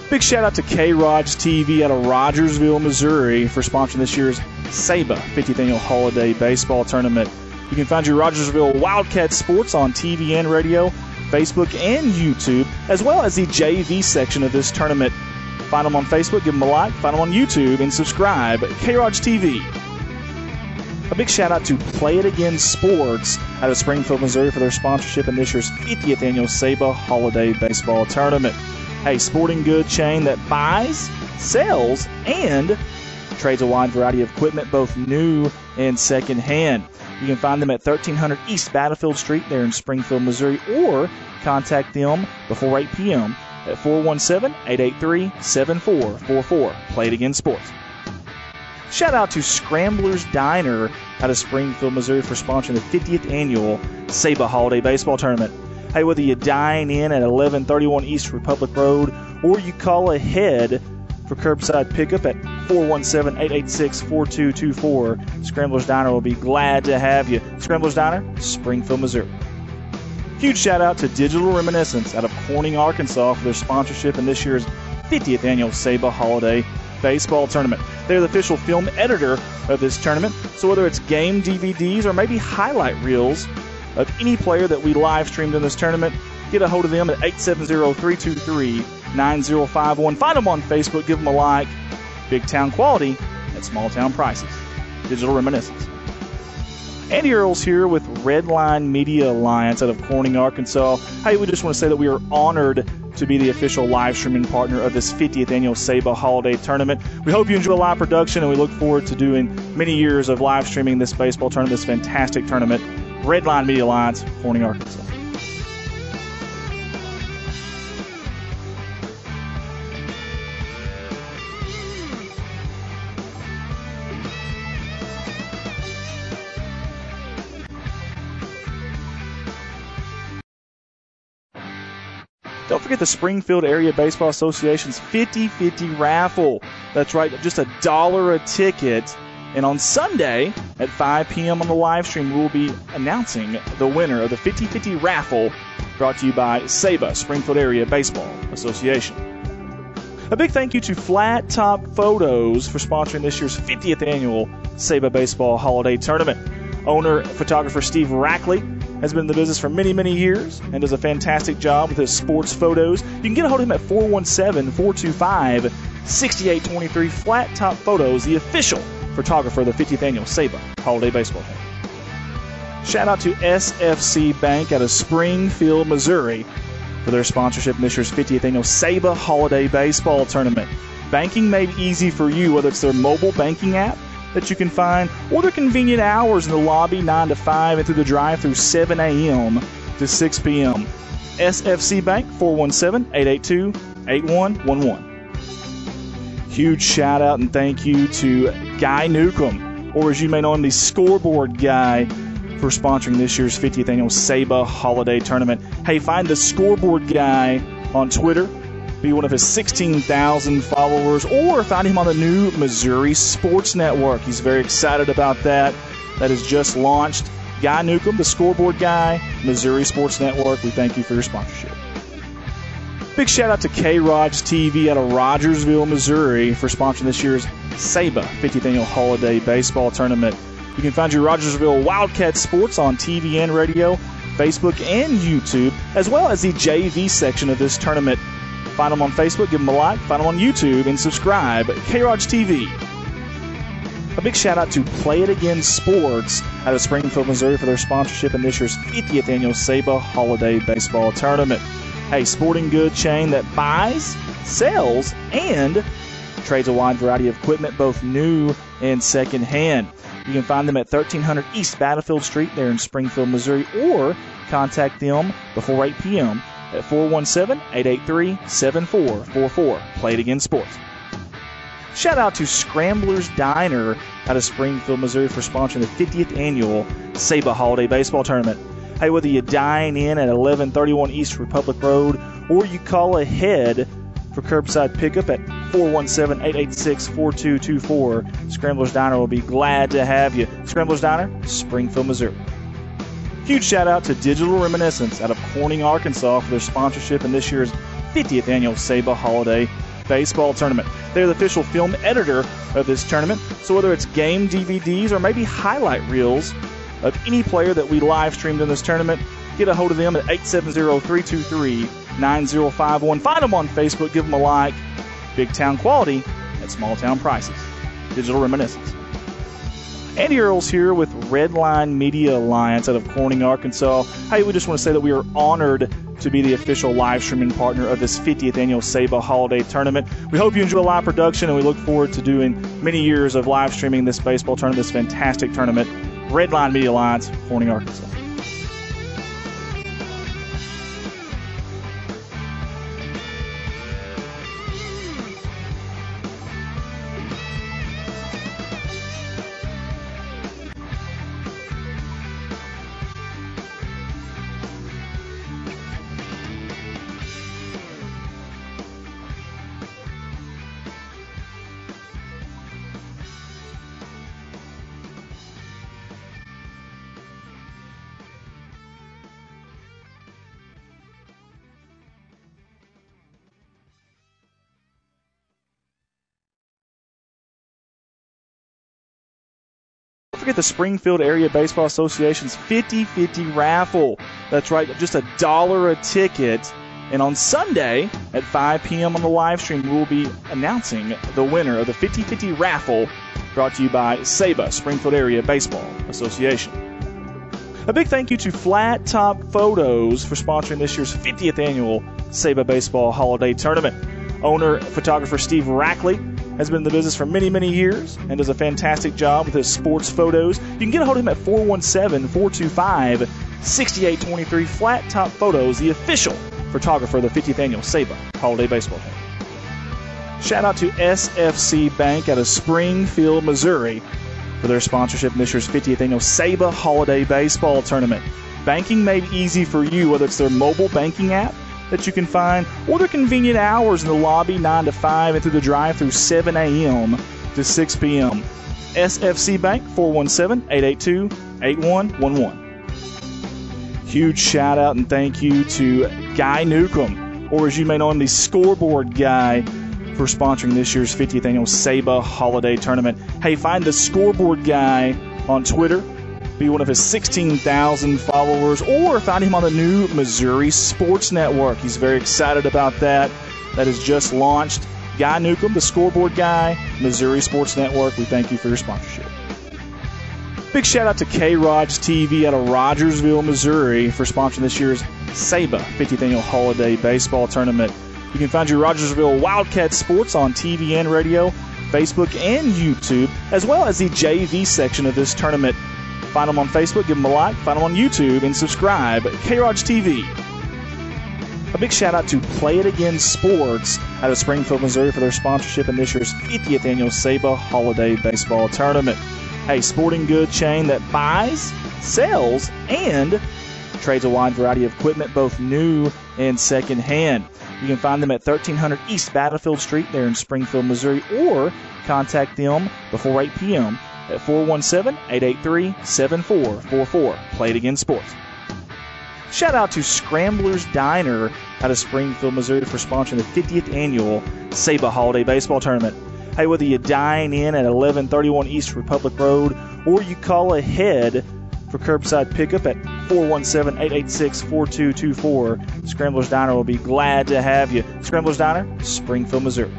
Speaker 4: Big shout out to K-Rod's TV out of Rogersville, Missouri for sponsoring this year's SABA 50th Annual Holiday Baseball Tournament. You can find your Rogersville Wildcat Sports on TV and radio, Facebook, and YouTube, as well as the JV section of this tournament. Find them on Facebook, give them a like, find them on YouTube, and subscribe. K-Rod's TV. A big shout out to Play It Again Sports out of Springfield, Missouri for their sponsorship in this year's 50th Annual SABA Holiday Baseball Tournament. A sporting good chain that buys, sells, and trades a wide variety of equipment, both new and second-hand. You can find them at 1300 East Battlefield Street there in Springfield, Missouri, or contact them before 8 p.m. at 417-883-7444. Play It Again Sports. Shout out to Scrambler's Diner out of Springfield, Missouri for sponsoring the 50th Annual SABA Holiday Baseball Tournament. Hey, whether you dine in at 1131 East Republic Road or you call ahead for curbside pickup at 417-886-4224, Scrambler's Diner will be glad to have you. Scrambler's Diner, Springfield, Missouri. Huge shout out to Digital Reminiscence out of Corning, Arkansas for their sponsorship in this year's 50th Annual SABA Holiday Baseball Tournament. They're the official film editor of this tournament, so whether it's game DVDs or maybe highlight reels of any player that we live streamed in this tournament, get a hold of them at 870-323-9051. Find them on Facebook, give them a like. Big town quality at small town prices. Digital Reminiscence. Andy Earls here with Redline Media Alliance out of Corning, Arkansas. Hey, we just want to say that we are honored to be the official live streaming partner of this 50th Annual SABA Holiday Tournament. We hope you enjoy live production, and we look forward to doing many years of live streaming this baseball tournament, this fantastic tournament. Redline Media Alliance, Corning, Arkansas. Don't forget the Springfield Area Baseball Association's 50-50 raffle. That's right, just $1 a ticket. And on Sunday at 5 p.m. on the live stream, we'll be announcing the winner of the 50-50 raffle brought to you by SABA, Springfield Area Baseball Association. A big thank you to Flat Top Photos for sponsoring this year's 50th Annual SABA Baseball Holiday Tournament. Owner, photographer Steve Rackley has been in the business for many, many years and does a fantastic job with his sports photos. You can get a hold of him at 417-425-6823. Flat Top Photos, the official photographer of the 50th Annual SABA Holiday Baseball Tournament. Shout out to SFC Bank out of Springfield, Missouri for their sponsorship in this year's 50th Annual SABA Holiday Baseball Tournament. Banking made easy for you, whether it's their mobile banking app that you can find or their convenient hours in the lobby 9 to 5 and through the drive-through 7 a.m. to 6 p.m. SFC Bank, 417-882-8111. Huge shout out and thank you to Guy Newcomb, or as you may know him, the scoreboard guy, for sponsoring this year's 50th Annual SABA Holiday Tournament. Hey, find the scoreboard guy on Twitter, be one of his 16,000 followers, or find him on the new Missouri Sports Network. He's very excited about that. That has just launched. Guy Newcomb, the scoreboard guy, Missouri Sports Network. We thank you for your sponsorship. Big shout out to K-Rod's TV out of Rogersville, Missouri for sponsoring this year's SABA 50th Annual Holiday Baseball Tournament. You can find your Rogersville Wildcat Sports on TV and radio, Facebook and YouTube, as well as the JV section of this tournament. Find them on Facebook, give them a like, find them on YouTube, and subscribe. K-Rod's TV. A big shout out to Play It Again Sports out of Springfield, Missouri for their sponsorship in this year's 50th Annual SABA Holiday Baseball Tournament. A sporting good chain that buys, sells, and trades a wide variety of equipment, both new and secondhand. You can find them at 1300 East Battlefield Street there in Springfield, Missouri, or contact them before 8 p.m. at 417-883-7444. Play It Again Sports. Shout out to Scrambler's Diner out of Springfield, Missouri for sponsoring the 50th Annual SABA Holiday Baseball Tournament. Hey, whether you dine in at 1131 East Republic Road or you call ahead for curbside pickup at 417-886-4224, Scrambler's Diner will be glad to have you. Scrambler's Diner, Springfield, Missouri. Huge shout out to Digital Reminiscence out of Corning, Arkansas for their sponsorship in this year's 50th Annual SABA Holiday Baseball Tournament. They're the official film editor of this tournament, so whether it's game DVDs or maybe highlight reels of any player that we live streamed in this tournament, get a hold of them at 870-323-9051. Find them on Facebook, give them a like. Big town quality at small town prices. Digital Reminiscence. Andy Earls here with Redline Media Alliance out of Corning, Arkansas. Hey, we just want to say that we are honored to be the official live streaming partner of this 50th Annual SABA Holiday Tournament. We hope you enjoy the live production, and we look forward to doing many years of live streaming this baseball tournament, this fantastic tournament. Redline Media Alliance, Corning, Arkansas. Don't forget the Springfield Area Baseball Association's 50-50 raffle. That's right, just $1 a ticket. And on Sunday at 5 p.m. on the live stream, we will be announcing the winner of the 50-50 raffle, brought to you by SABA, Springfield Area Baseball Association. A big thank you to Flat Top Photos for sponsoring this year's 50th Annual SABA Baseball Holiday Tournament. Owner, photographer Steve Rackley has been in the business for many, many years and does a fantastic job with his sports photos. You can get a hold of him at 417-425-6823. Flat Top Photos, the official photographer of the 50th Annual SABA Holiday Baseball Tournament. Shout out to SFC Bank out of Springfield, Missouri for their sponsorship in this year's 50th Annual SABA Holiday Baseball Tournament. Banking made easy for you, whether it's their mobile banking app that you can find, or their convenient hours in the lobby 9 to 5 and through the drive-through 7 a.m. to 6 p.m. SFC Bank, 417-882-8111. Huge shout out and thank you to Guy Newcomb, or as you may know him, the scoreboard guy, for sponsoring this year's 50th Annual SABA Holiday Tournament. Hey, find the scoreboard guy on Twitter, be one of his 16,000 followers, or find him on the new Missouri Sports Network. He's very excited about that. That has just launched. Guy Newcomb, the scoreboard guy, Missouri Sports Network. We thank you for your sponsorship. Big shout out to K-Rod's TV out of Rogersville, Missouri for sponsoring this year's SABA 50th Annual Holiday Baseball Tournament. You can find your Rogersville Wildcat Sports on TV and radio, Facebook and YouTube, as well as the JV section of this tournament. Find them on Facebook, give them a like, find them on YouTube, and subscribe. K-Rod's TV. A big shout out to Play It Again Sports out of Springfield, Missouri for their sponsorship in this year's 50th Annual SABA Holiday Baseball Tournament. A sporting good chain that buys, sells, and trades a wide variety of equipment, both new and secondhand. You can find them at 1300 East Battlefield Street there in Springfield, Missouri, or contact them before 8 p.m. at 417-883-7444. Play It Again Sports. Shout out to Scramblers Diner out of Springfield, Missouri for sponsoring the 50th annual SABA Holiday Baseball Tournament. Hey, whether you dine in at 1131 East Republic Road or you call ahead for curbside pickup at 417-886-4224, Scramblers Diner will be glad to have you. Scramblers Diner, Springfield, Missouri.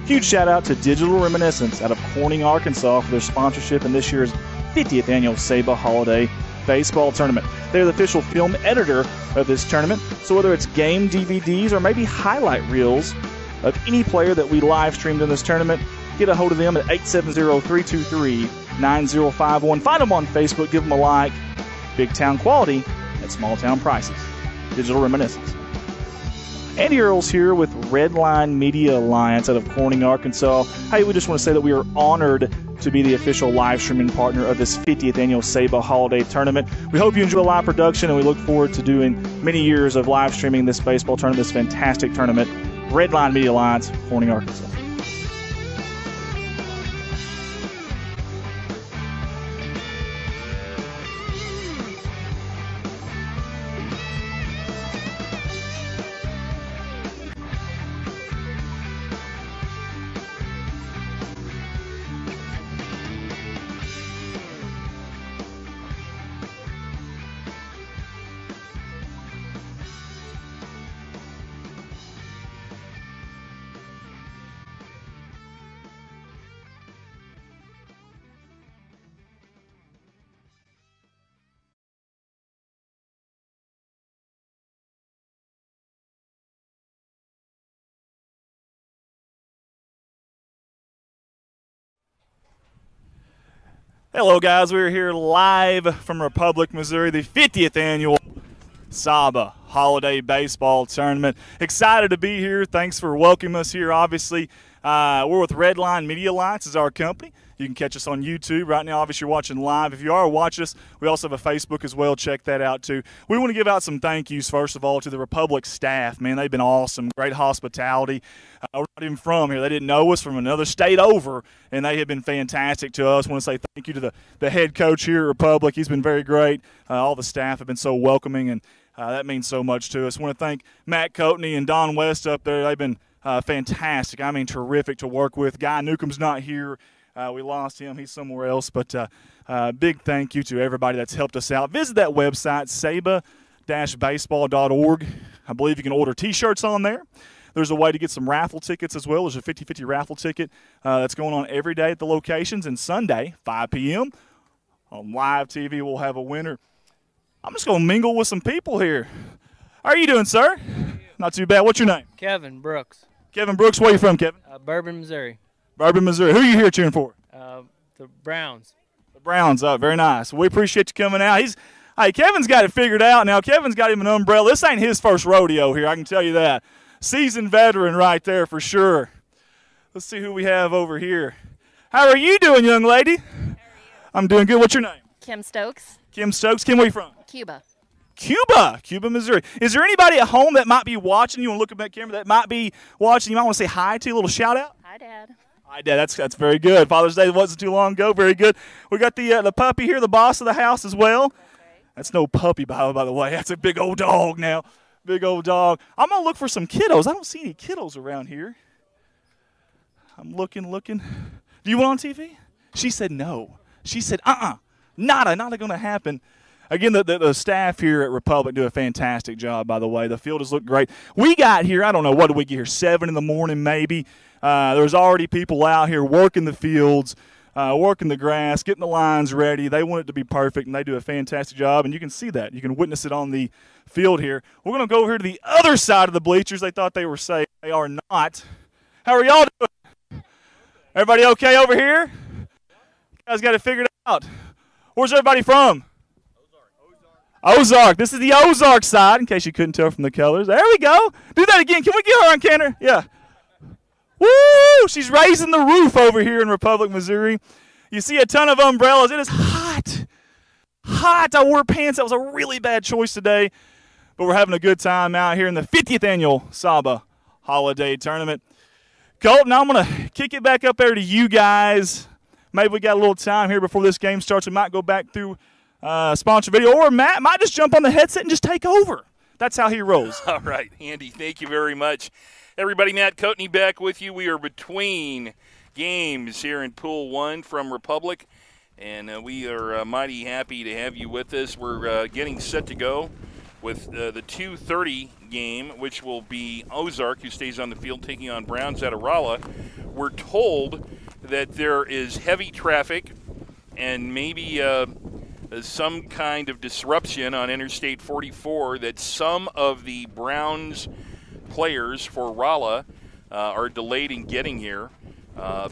Speaker 4: Huge shout out to Digital Reminiscence out of Corning, Arkansas for their sponsorship in this year's 50th annual SABA Holiday Baseball Tournament. They're the official film editor of this tournament, so whether it's game DVDs or maybe highlight reels of any player that we live streamed in this tournament, get a hold of them at 870-323-9051. Find them on Facebook, give them a like. Big town quality at small town prices. Digital Reminiscence. Andy Earls here with Redline Media Alliance out of Corning, Arkansas. Hey, we just want to say that we are honored to be the official live streaming partner of this 50th annual SABA Holiday Tournament. We hope you enjoy live production, and we look forward to doing many years of live streaming this baseball tournament, this fantastic tournament. Redline Media Alliance, Corning, Arkansas.
Speaker 7: Hello, guys. We're here live from Republic, Missouri, the 50th annual SABA Holiday Baseball Tournament. Excited to be here. Thanks for welcoming us here. Obviously, we're with Redline Media Alliance is our company. You can catch us on YouTube. Right now, obviously, you're watching live. If you are watching us, we also have a Facebook as well. Check that out, too. We want to give out some thank yous, first of all, to the Republic staff. Man, they've been awesome. Great hospitality. We're not even from here. They didn't know us from another state over, and they have been fantastic to us. I want to say thank you to the head coach here at Republic. He's been very great. All the staff have been so welcoming, and that means so much to us. I want to thank Matt Coatney and Don West up there. They've been fantastic. I mean, terrific to work with. Guy Newcomb's not here. We lost him. He's somewhere else. But big thank you to everybody that's helped us out. Visit that website, saba-baseball.org. I believe you can order T-shirts on there. There's a way to get some raffle tickets as well. There's a 50-50 raffle ticket that's going on every day at the locations. And Sunday, 5 p.m., on live TV, we'll have a winner. I'm just going to mingle with some people here. How are you doing, sir? Not too bad. What's your name?
Speaker 9: Kevin Brooks.
Speaker 7: Kevin Brooks. Where are you from, Kevin?
Speaker 9: Bourbon, Missouri.
Speaker 7: Bourbon, Missouri. Who are you here cheering for?
Speaker 9: The Browns.
Speaker 7: The Browns. Very nice. We appreciate you coming out. Hey, Kevin's got it figured out now. Kevin's got him an umbrella. This ain't his first rodeo here, I can tell you that. Seasoned veteran right there for sure. Let's see who we have over here. How are you doing, young lady?
Speaker 10: How are you?
Speaker 7: I'm doing good. What's your name?
Speaker 10: Kim Stokes.
Speaker 7: Kim Stokes. Kim, where are you from?
Speaker 10: Cuba.
Speaker 7: Cuba, Missouri. Is there anybody at home that might be watching? You want to look at that camera that might be watching? You might want to say hi to, a little shout out?
Speaker 10: Hi, Dad.
Speaker 7: Hi, Dad. That's very good. Father's Day wasn't too long ago. Very good. We got the puppy here, the boss of the house as well. Okay. That's no puppy, by the way. That's a big old dog now. Big old dog. I'm going to look for some kiddos. I don't see any kiddos around here. I'm looking. Do you want on TV? She said no. She said, nada going to happen. Again, the staff here at Republic do a fantastic job, by the way. The field has looked great. We got here, I don't know, what did we get here, 7 in the morning maybe. There's already people out here working the fields, working the grass, getting the lines ready. They want it to be perfect, and they do a fantastic job, and you can see that. You can witness it on the field here. We're going to go over here to the other side of the bleachers. They thought they were safe. They are not. How are y'all doing? Everybody okay over here? You guys got it figured out. Where's everybody from? Ozark. This is the Ozark side, in case you couldn't tell from the colors. There we go. Do that again. Can we get her on camera? Yeah. Woo! She's raising the roof over here in Republic, Missouri. You see a ton of umbrellas. It is hot. Hot. I wore pants. That was a really bad choice today. but we're having a good time out here in the 50th Annual SABA Holiday Tournament. Colton, I'm going to kick it back up there to you guys. Maybe we got a little time here before this game starts. We might go back through sponsor video, or Matt might just jump on the headset and just take over. That's how he rolls.
Speaker 3: All right, Andy, thank you very much. Everybody, Matt Coatney back with you. We are between games here in Pool 1 from Republic, and we are mighty happy to have you with us. We're getting set to go with the 2:30 game, which will be Ozark, who stays on the field, taking on Browns out of Rolla. We're told that there is heavy traffic and maybe some kind of disruption on Interstate 44, that some of the Browns players for Rolla are delayed in getting here.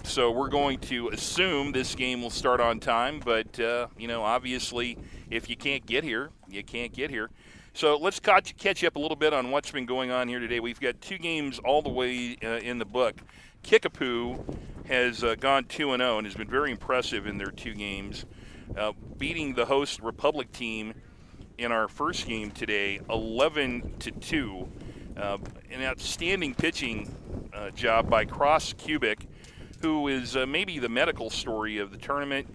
Speaker 3: So we're going to assume this game will start on time, but, obviously if you can't get here, you can't get here. So let's catch you up a little bit on what's been going on here today. We've got 2 games all the way in the book. Kickapoo has gone 2-0 and has been very impressive in their 2 games, beating the host Republic team in our first game today 11-2. An outstanding pitching job by Cross Kubik, who is maybe the medical story of the tournament,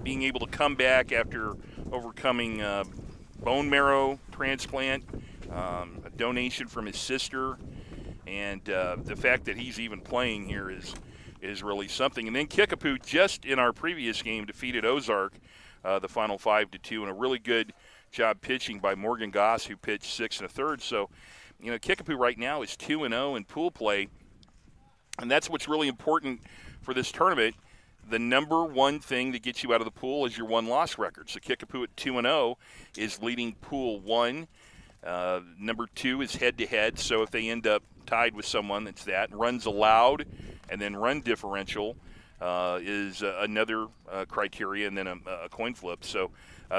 Speaker 3: being able to come back after overcoming bone marrow transplant, a donation from his sister, and the fact that he's even playing here is really something. And then Kickapoo, just in our previous game, defeated Ozark, the final 5-2, and a really good job pitching by Morgan Goss, who pitched 6 1/3. So, Kickapoo right now is 2-0 in pool play, and that's what's really important for this tournament. The number one thing that gets you out of the pool is your won-loss record. So Kickapoo at 2-0 is leading Pool 1. Number 2 is head-to-head, so if they end up tied with someone, that's that. Runs allowed and then run differential is another criteria, and then a coin flip. So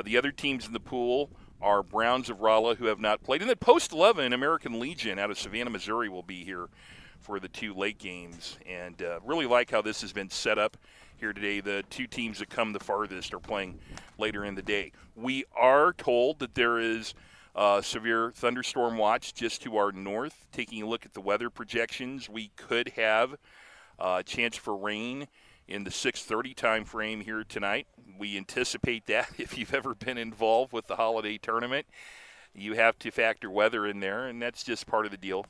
Speaker 3: the other teams in the pool are Browns of Rolla, who have not played. And then Post 11, American Legion out of Savannah, Missouri, will be here for the 2 late games. And really like how this has been set up here today. The 2 teams that come the farthest are playing later in the day. We are told that there is severe thunderstorm watch just to our north. Taking a look at the weather projections, we could have a chance for rain in the 6:30 time frame here tonight. We anticipate that. If you've ever been involved with the holiday tournament, you have to factor weather in there, and that's just part of the deal.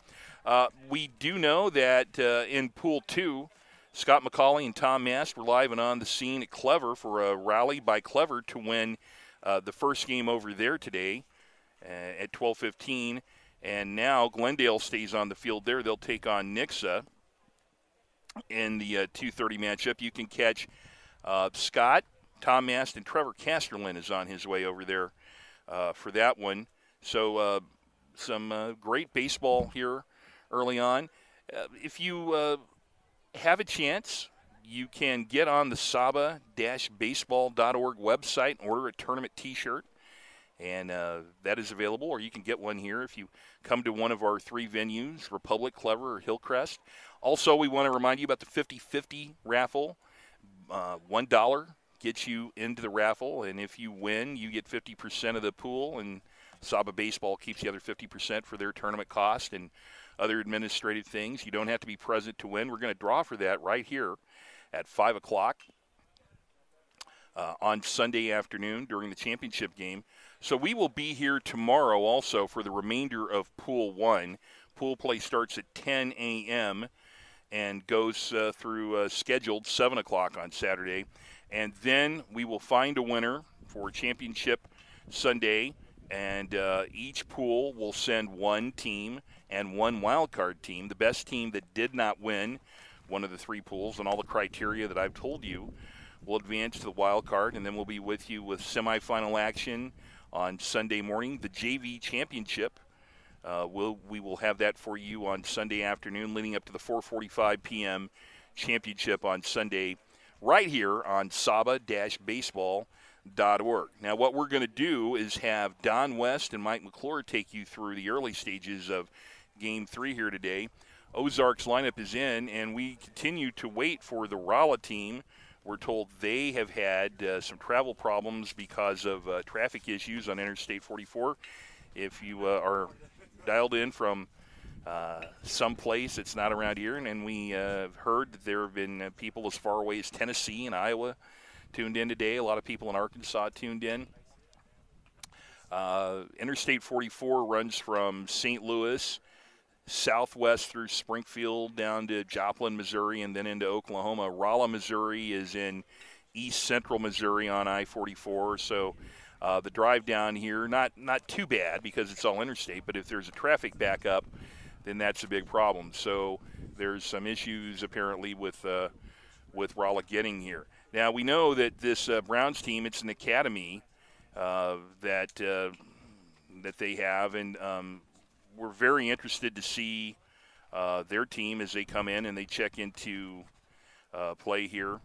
Speaker 3: We do know that in Pool 2, Scott McCauley and Tom Mast were live and on the scene at Clever for a rally by Clever to win the first game over there today at 12:15. And now Glendale stays on the field there. They'll take on Nixa in the 2:30 matchup. You can catch Scott, Tom Mast, and Trevor Casterlin is on his way over there for that one. So some great baseball here early on. If you have a chance, you can get on the saba-baseball.org website and order a tournament T-shirt, and that is available, or you can get one here if you come to one of our 3 venues, Republic, Clever, or Hillcrest. Also, we want to remind you about the 50-50 raffle. $1 gets you into the raffle, and if you win, you get 50% of the pool, and Saba Baseball keeps the other 50% for their tournament cost and other administrative things. You don't have to be present to win. We're going to draw for that right here at 5 o'clock on Sunday afternoon during the championship game. So we will be here tomorrow also for the remainder of Pool 1. Pool play starts at 10 a.m. and goes through scheduled 7 o'clock on Saturday. And then we will find a winner for championship Sunday, and each pool will send 1 team and 1 wild card team. The best team that did not win one of the 3 pools and all the criteria that I've told you will advance to the wild card, and then we'll be with you with semifinal action on Sunday morning. The JV championship, we will have that for you on Sunday afternoon, leading up to the 4:45 p.m. championship on Sunday, right here on saba-baseball.org. Now, what we're going to do is have Don West and Mike McClure take you through the early stages of Game 3 here today. Ozark's lineup is in, and we continue to wait for the Rolla team. We're told they have had some travel problems because of traffic issues on Interstate 44. if you are dialed in from someplace that's not around here, and we have heard that there have been people as far away as Tennessee and Iowa tuned in today. A lot of people in Arkansas tuned in. Interstate 44 runs from St. Louis southwest through Springfield down to Joplin, Missouri, and then into Oklahoma. Rolla, Missouri is in east central Missouri on I-44. So the drive down here, not too bad because it's all interstate, but if there's a traffic backup, then that's a big problem. So there's some issues apparently with Rolla getting here. Now we know that this Browns team, it's an academy that they have, and we're very interested to see their team as they come in and they check into play here.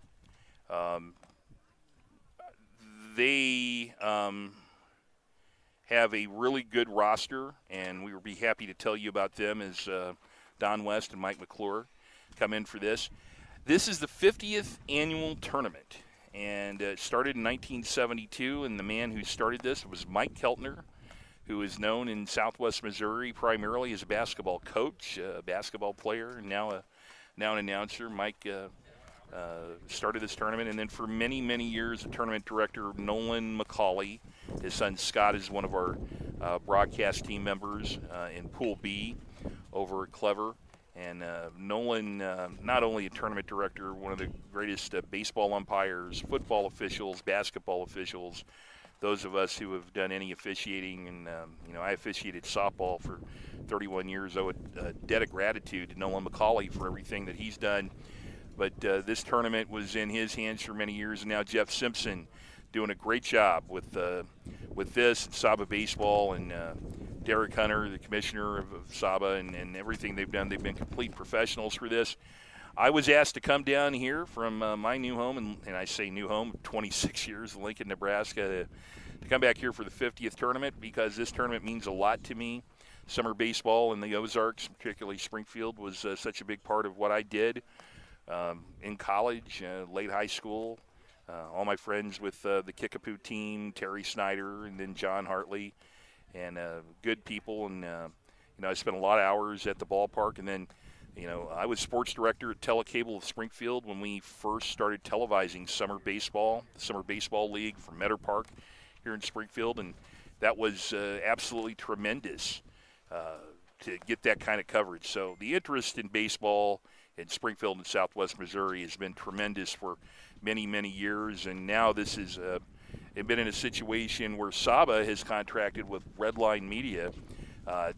Speaker 3: They have a really good roster, and we will be happy to tell you about them as Don West and Mike McClure come in for this. This is the 50th annual tournament, and it started in 1972, and the man who started this was Mike Keltner, who is known in southwest Missouri primarily as a basketball coach, a basketball player, and now an announcer. Mike started this tournament, and then for many, many years, the tournament director, Nolan McCauley. His son Scott is one of our broadcast team members in Pool B over at Clever. And Nolan, not only a tournament director, one of the greatest baseball umpires, football officials, basketball officials, those of us who have done any officiating, and I officiated softball for 31 years. I owe a debt of gratitude to Nolan McCauley for everything that he's done. But this tournament was in his hands for many years, and now Jeff Simpson doing a great job with this and SABA baseball, and Derek Hunter, the commissioner of SABA, and everything they've done. They've been complete professionals for this. I was asked to come down here from my new home, and I say new home, 26 years, Lincoln, Nebraska, to come back here for the 50th tournament because this tournament means a lot to me. Summer baseball in the Ozarks, particularly Springfield, was such a big part of what I did in college, late high school. All my friends with the Kickapoo team, Terry Snyder, and then John Hartley, and good people. And, I spent a lot of hours at the ballpark, and then I was sports director at Telecable of Springfield when we first started televising summer baseball, the Summer Baseball League from Meadow Park here in Springfield, and that was absolutely tremendous to get that kind of coverage. So the interest in baseball in Springfield and Southwest Missouri has been tremendous for many, many years, and now this is been in a situation where SABA has contracted with Redline Media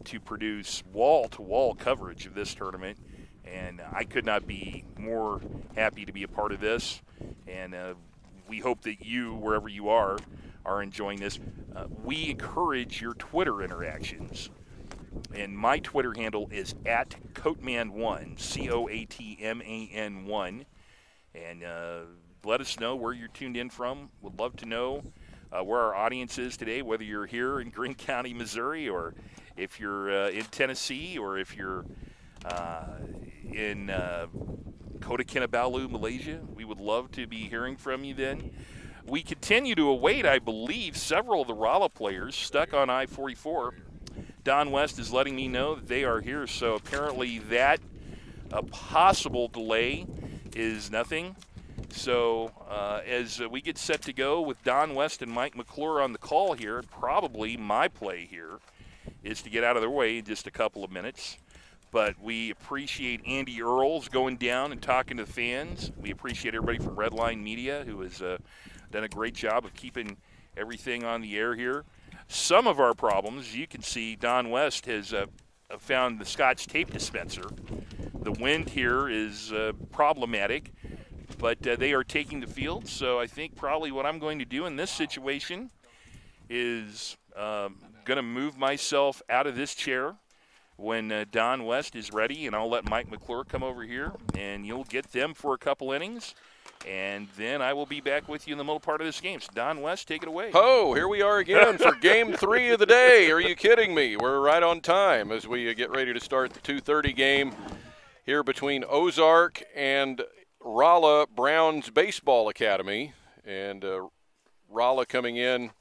Speaker 3: to produce wall-to-wall coverage of this tournament, and I could not be more happy to be a part of this, and we hope that you, wherever you are enjoying this. We encourage your Twitter interactions, and my Twitter handle is @Coatman1, COATMAN1, and let us know where you're tuned in from. Would love to know where our audience is today, whether you're here in Greene County, Missouri, or if you're in Tennessee, or if you're in Kota Kinabalu, Malaysia. We would love to be hearing from you then. We continue to await, I believe, several of the Rolla players stuck on I-44. Don West is letting me know that they are here, so apparently that a possible delay is nothing. So as we get set to go with Don West and Mike McClure on the call here, probably my play here is to get out of their way in just a couple of minutes. But we appreciate Andy Earls going down and talking to the fans. We appreciate everybody from Redline Media who has done a great job of keeping everything on the air here. Some of our problems, you can see Don West has found the Scotch tape dispenser. The wind here is problematic, but they are taking the field. So I think probably what I'm going to do in this situation is going to move myself out of this chair when Don West is ready, and I'll let Mike McClure come over here, and you'll get them for a couple innings. And then I will be back with you in the middle part of this game. So, Don West, take it away.
Speaker 1: Oh, here we are again for Game 3 of the day. Are you kidding me? We're right on time as we get ready to start the 2:30 game here between Ozark and Rolla Browns Baseball Academy. And Rolla coming in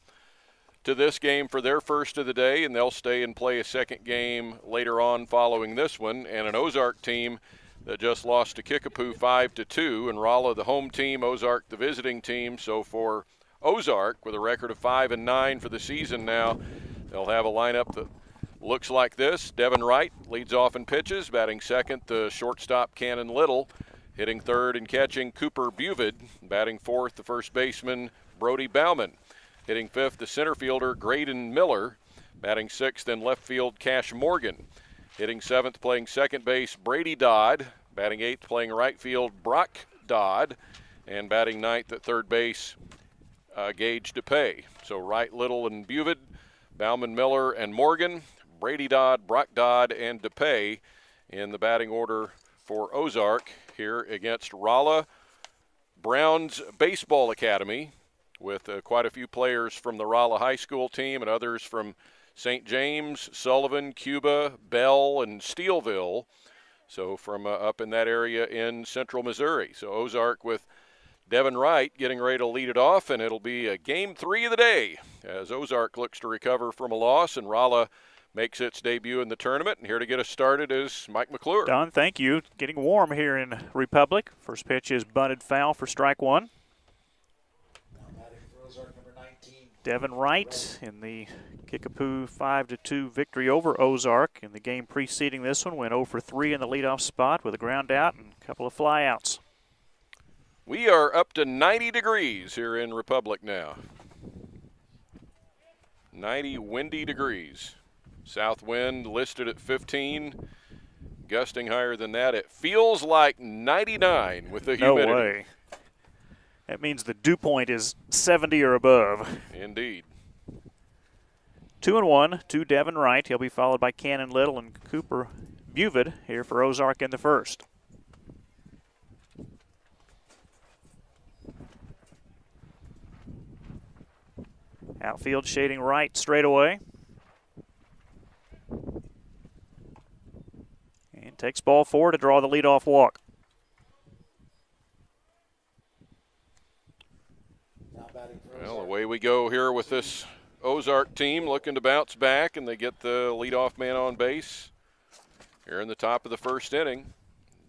Speaker 1: to this game for their first of the day, and they'll stay and play a second game later on following this one. And an Ozark team that just lost to Kickapoo 5-2, and Rolla the home team, Ozark the visiting team. So for Ozark, with a record of 5-9 for the season now, they'll have a lineup that looks like this. Devin Wright leads off and pitches, batting second, the shortstop Cannon Little, hitting third and catching Cooper Buvid, batting fourth, the first baseman Brody Bauman, hitting fifth, the center fielder Graydon Miller, batting sixth in left field Cash Morgan, hitting seventh, playing second base Brady Dodd, batting eighth, playing right field Brock Dodd, and batting ninth at third base Gage DePay. So Wright, Little, and Buvid, Bauman, Miller, and Morgan, Brady Dodd, Brock Dodd, and DePay in the batting order for Ozark here against Rolla Browns Baseball Academy, with quite a few players from the Rolla High School team and others from St. James, Sullivan, Cuba, Bell, and Steelville. So from up in that area in central Missouri. So Ozark with Devin Wright getting ready to lead it off, and it'll be a game 3 of the day as Ozark looks to recover from a loss and Rolla makes its debut in the tournament. And here to get us started is Mike McClure.
Speaker 8: Don, thank you. Getting warm here in Republic. First pitch is bunted foul for strike one. Devin Wright in the Kickapoo 5-2 victory over Ozark. In the game preceding this one, went 0 for 3 in the leadoff spot with a ground out and a couple of flyouts.
Speaker 1: We are up to 90 degrees here in Republic now. 90 windy degrees. South wind listed at 15, gusting higher than that. It feels like 99 with the humidity.
Speaker 8: No way. That means the dew point is 70 or above.
Speaker 1: Indeed.
Speaker 8: 2-1 to Devin Wright. He'll be followed by Cannon Little and Cooper Buvid here for Ozark in the first. Outfield shading right straight away. And takes ball 4 to draw the leadoff walk.
Speaker 1: Well, away we go here with this Ozark team looking to bounce back, and they get the leadoff man on base here in the top of the first inning.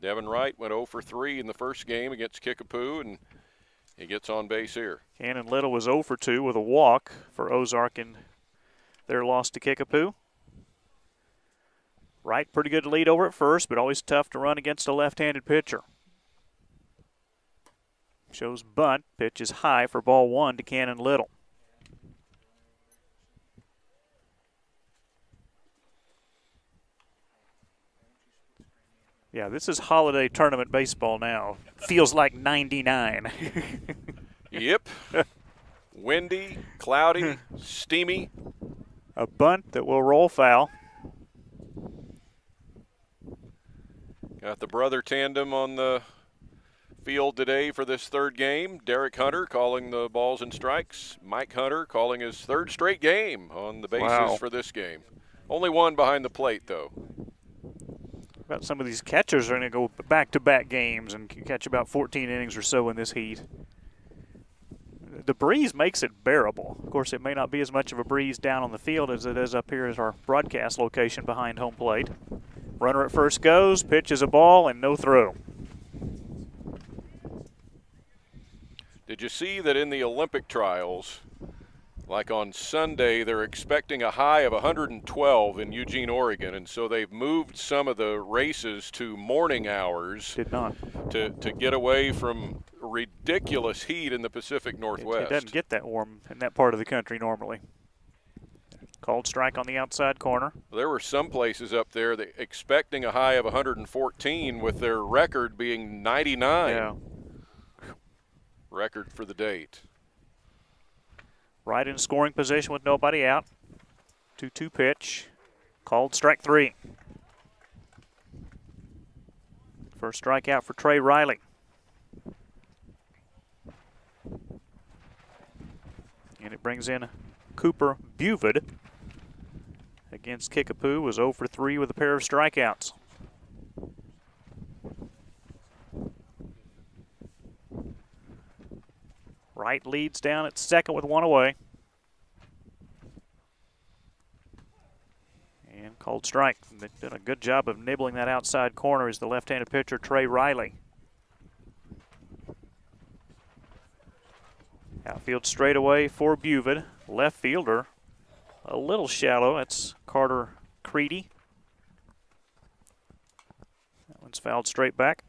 Speaker 1: Devin Wright went 0 for 3 in the first game against Kickapoo, and he gets on base here.
Speaker 8: Cannon Little was 0 for 2 with a walk for Ozark in their loss to Kickapoo. Wright pretty good to lead over at first, but always tough to run against a left-handed pitcher. Shows bunt, pitch is high for ball 1 to Cannon Little. Yeah, this is holiday tournament baseball now. Feels like 99.
Speaker 1: Yep. Windy, cloudy, steamy.
Speaker 8: A bunt that will roll foul.
Speaker 1: Got the brother tandem on the field today for this third game. Derek Hunter calling the balls and strikes. Mike Hunter calling his third straight game on the bases for this game. Only one behind the plate, though.
Speaker 8: About some of these catchers are going to go back-to-back games and can catch about 14 innings or so in this heat. The breeze makes it bearable. Of course, it may not be as much of a breeze down on the field as it is up here at our broadcast location behind home plate. Runner at first goes, pitches a ball, and no throw.
Speaker 1: Did you see that in the Olympic trials, like on Sunday, they're expecting a high of 112 in Eugene, Oregon, and so they've moved some of the races to morning hours.
Speaker 8: Did not.
Speaker 1: To get away from ridiculous heat in the Pacific Northwest.
Speaker 8: It doesn't get that warm in that part of the country normally. Called strike on the outside corner.
Speaker 1: There were some places up there that expecting a high of 114 with their record being 99.
Speaker 8: Yeah.
Speaker 1: Record for the date.
Speaker 8: Right in scoring position with nobody out. 2-2 pitch. Called strike 3. First strikeout for Trey Riley. And it brings in Cooper Buvid. Against Kickapoo, was 0 for 3 with a pair of strikeouts. Wright leads down at second with one away. Called strike. They've done a good job of nibbling that outside corner is the left-handed pitcher, Trey Riley. Outfield straightaway for Buvin. Left fielder, a little shallow. That's Carter Creedy. That one's fouled straight back.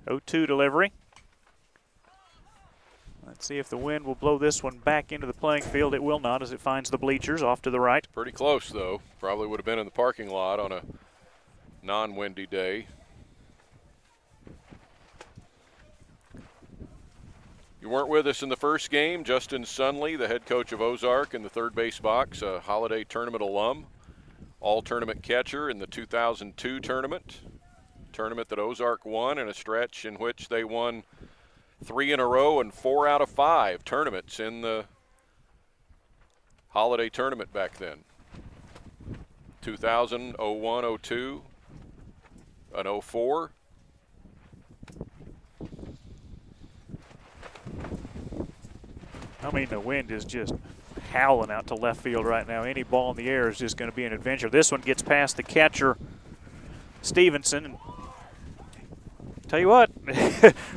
Speaker 8: (0-2) delivery. Let's see if the wind will blow this one back into the playing field. It will not, as it finds the bleachers off to the right.
Speaker 1: Pretty close, though. Probably would have been in the parking lot on a non-windy day. You weren't with us in the first game. Justin Sunley, the head coach of Ozark in the third base box, a holiday tournament alum, all-tournament catcher in the 2002 tournament that Ozark won in a stretch in which they won 3 in a row and 4 out of 5 tournaments in the holiday tournament back then. 2000, 01, 02, and 04.
Speaker 8: I mean, the wind is just howling out to left field right now. Any ball in the air is just going to be an adventure. This one gets past the catcher, Stevenson. And tell you what,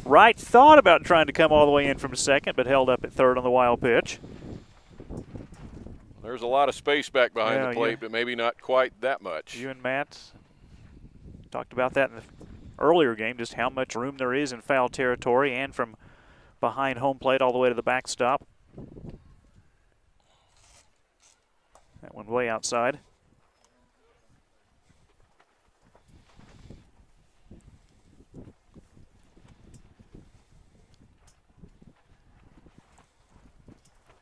Speaker 8: Wright thought about trying to come all the way in from second, but held up at third on the wild pitch.
Speaker 1: There's a lot of space back behind the plate, but maybe not quite that much.
Speaker 8: You and Matt talked about that in the earlier game, just how much room there is in foul territory and from behind home plate all the way to the backstop. That one way outside.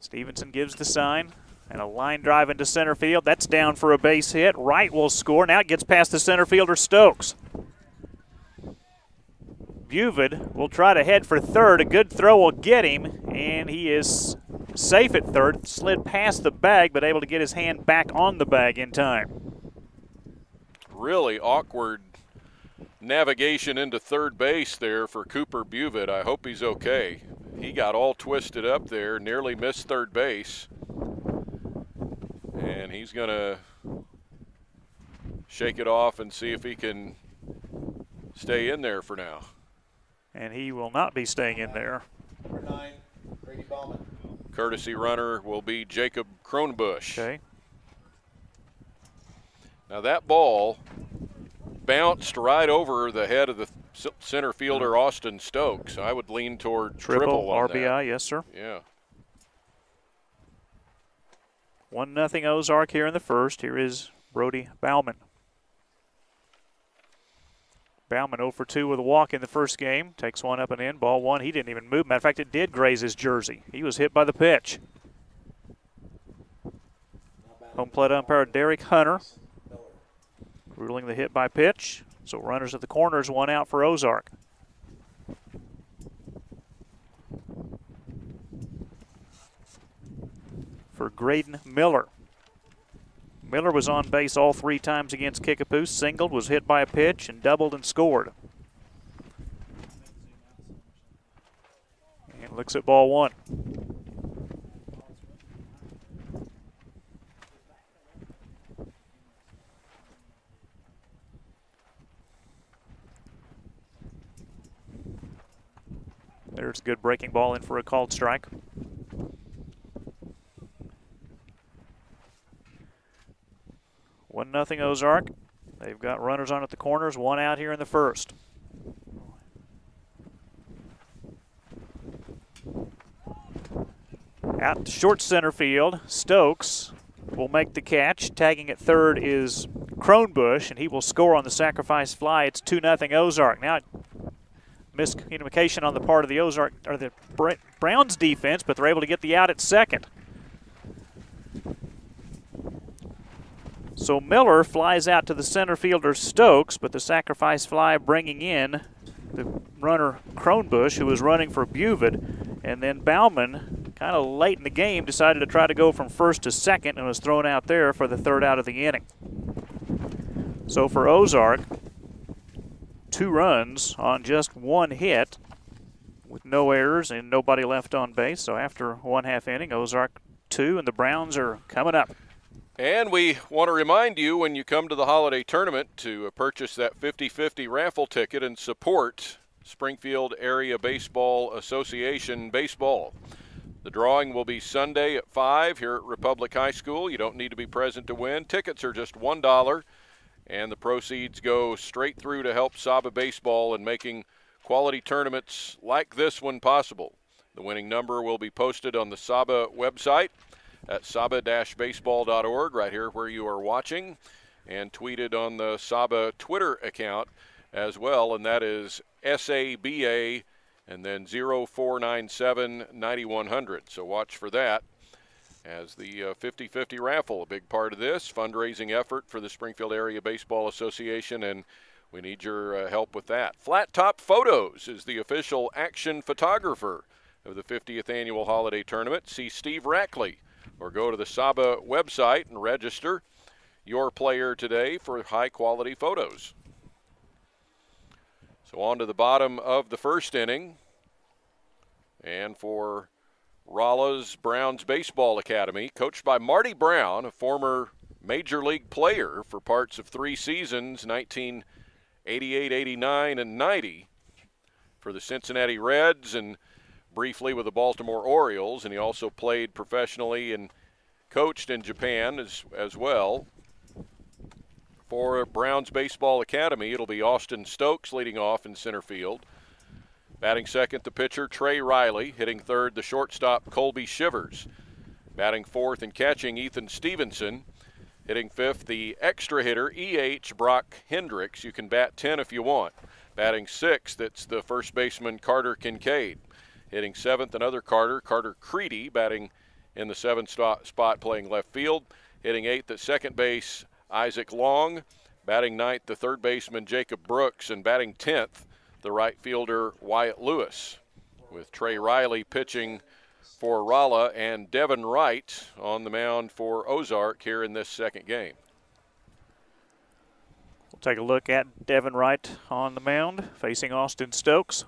Speaker 8: Stevenson gives the sign, and a line drive into center field. That's down for a base hit. Wright will score. Now it gets past the center fielder, Stokes. Buvin will try to head for third. A good throw will get him, and he is safe at third. Slid past the bag, but able to get his hand back on the bag in time.
Speaker 1: Really awkward navigation into third base there for Cooper Buvin. I hope he's okay. He got all twisted up there, nearly missed third base. And he's going to shake it off and see if he can stay in there for now.
Speaker 8: And he will not be staying in there.
Speaker 2: Number 9, Brady Bauman.
Speaker 1: Courtesy runner will be Jacob Kronbusch.
Speaker 8: Okay.
Speaker 1: Now that ball bounced right over the head of the center fielder, Austin Stokes. I would lean toward triple on
Speaker 8: RBI,
Speaker 1: that.
Speaker 8: yes, sir.
Speaker 1: Yeah.
Speaker 8: 1-0 Ozark here in the first. Here is Brody Bauman. Bauman 0 for 2 with a walk in the first game. Takes one up and in. Ball one. He didn't even move. Matter of fact, it did graze his jersey. He was hit by the pitch. Home plate umpire Derek Hunter ruling the hit by pitch. So runners at the corners, 1 out for Ozark. For Graydon Miller. Miller was on base all 3 times against Kickapoo, singled, was hit by a pitch, and doubled and scored. And looks at ball one. There's a good breaking ball in for a called strike. One nothing Ozark. They've got runners on at the corners, 1 out here in the first. Out to short center field, Stokes will make the catch. Tagging at third is Kronbusch, and he will score on the sacrifice fly. It's 2-0 Ozark. Now, miscommunication on the part of the Ozark or the Browns defense, but they're able to get the out at second. So Miller flies out to the center fielder Stokes, but the sacrifice fly bringing in the runner Kronbusch, who was running for Buvin, and then Bauman kind of late in the game, decided to try to go from first to second and was thrown out there for the third out of the inning. So for Ozark, 2 runs on just 1 hit with no errors and nobody left on base. So after 1/2 inning, Ozark 2, and the Browns are coming up.
Speaker 1: And we want to remind you when you come to the holiday tournament to purchase that 50/50 raffle ticket and support Springfield Area Baseball Association baseball. The drawing will be Sunday at 5 here at Republic High School. You don't need to be present to win. Tickets are just $1, and the proceeds go straight through to help SABA baseball in making quality tournaments like this one possible. The winning number will be posted on the SABA website at saba-baseball.org, right here where you are watching, and tweeted on the SABA Twitter account as well, and that is SABA and then 0497-9100. So watch for that as the 50/50 raffle, a big part of this fundraising effort for the Springfield Area Baseball Association, and we need your help with that. Flat Top Photos is the official action photographer of the 50th Annual Holiday Tournament. See Steve Rackley or go to the SABA website and register your player today for high-quality photos. So on to the bottom of the first inning. And for Rolla's Browns Baseball Academy, coached by Marty Brown, a former Major League player for parts of 3 seasons, 1988, 89, and 90, for the Cincinnati Reds and briefly with the Baltimore Orioles. And he also played professionally and coached in Japan as well. For Browns Baseball Academy, it'll be Austin Stokes leading off in center field. Batting second, the pitcher, Trey Riley. Hitting third, the shortstop, Colby Shivers. Batting fourth and catching, Ethan Stevenson. Hitting fifth, the extra hitter, EH Brock Hendricks. You can bat 10 if you want. Batting sixth, it's the first baseman, Carter Kincaid. Hitting seventh, another Carter Creedy, batting in the 7th spot, playing left field. Hitting eighth at second base, Isaac Long. Batting ninth, the third baseman, Jacob Brooks. And batting 10th, the right fielder, Wyatt Lewis. With Trey Riley pitching for Rolla and Devin Wright on the mound for Ozark here in this second game.
Speaker 8: We'll take a look at Devin Wright on the mound, facing Austin Stokes.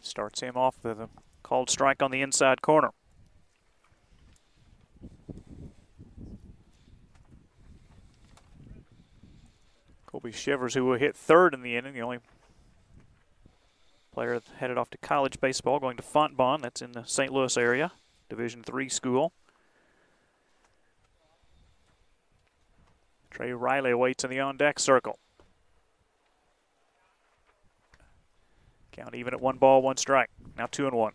Speaker 8: Starts him off with a called strike on the inside corner. Colby Shivers, who will hit third in the inning, the only player headed off to college baseball, going to Fontbonne. That's in the St. Louis area, Division III school. Trey Riley waits in the on-deck circle. Count even at 1 ball, 1 strike. Now 2-1.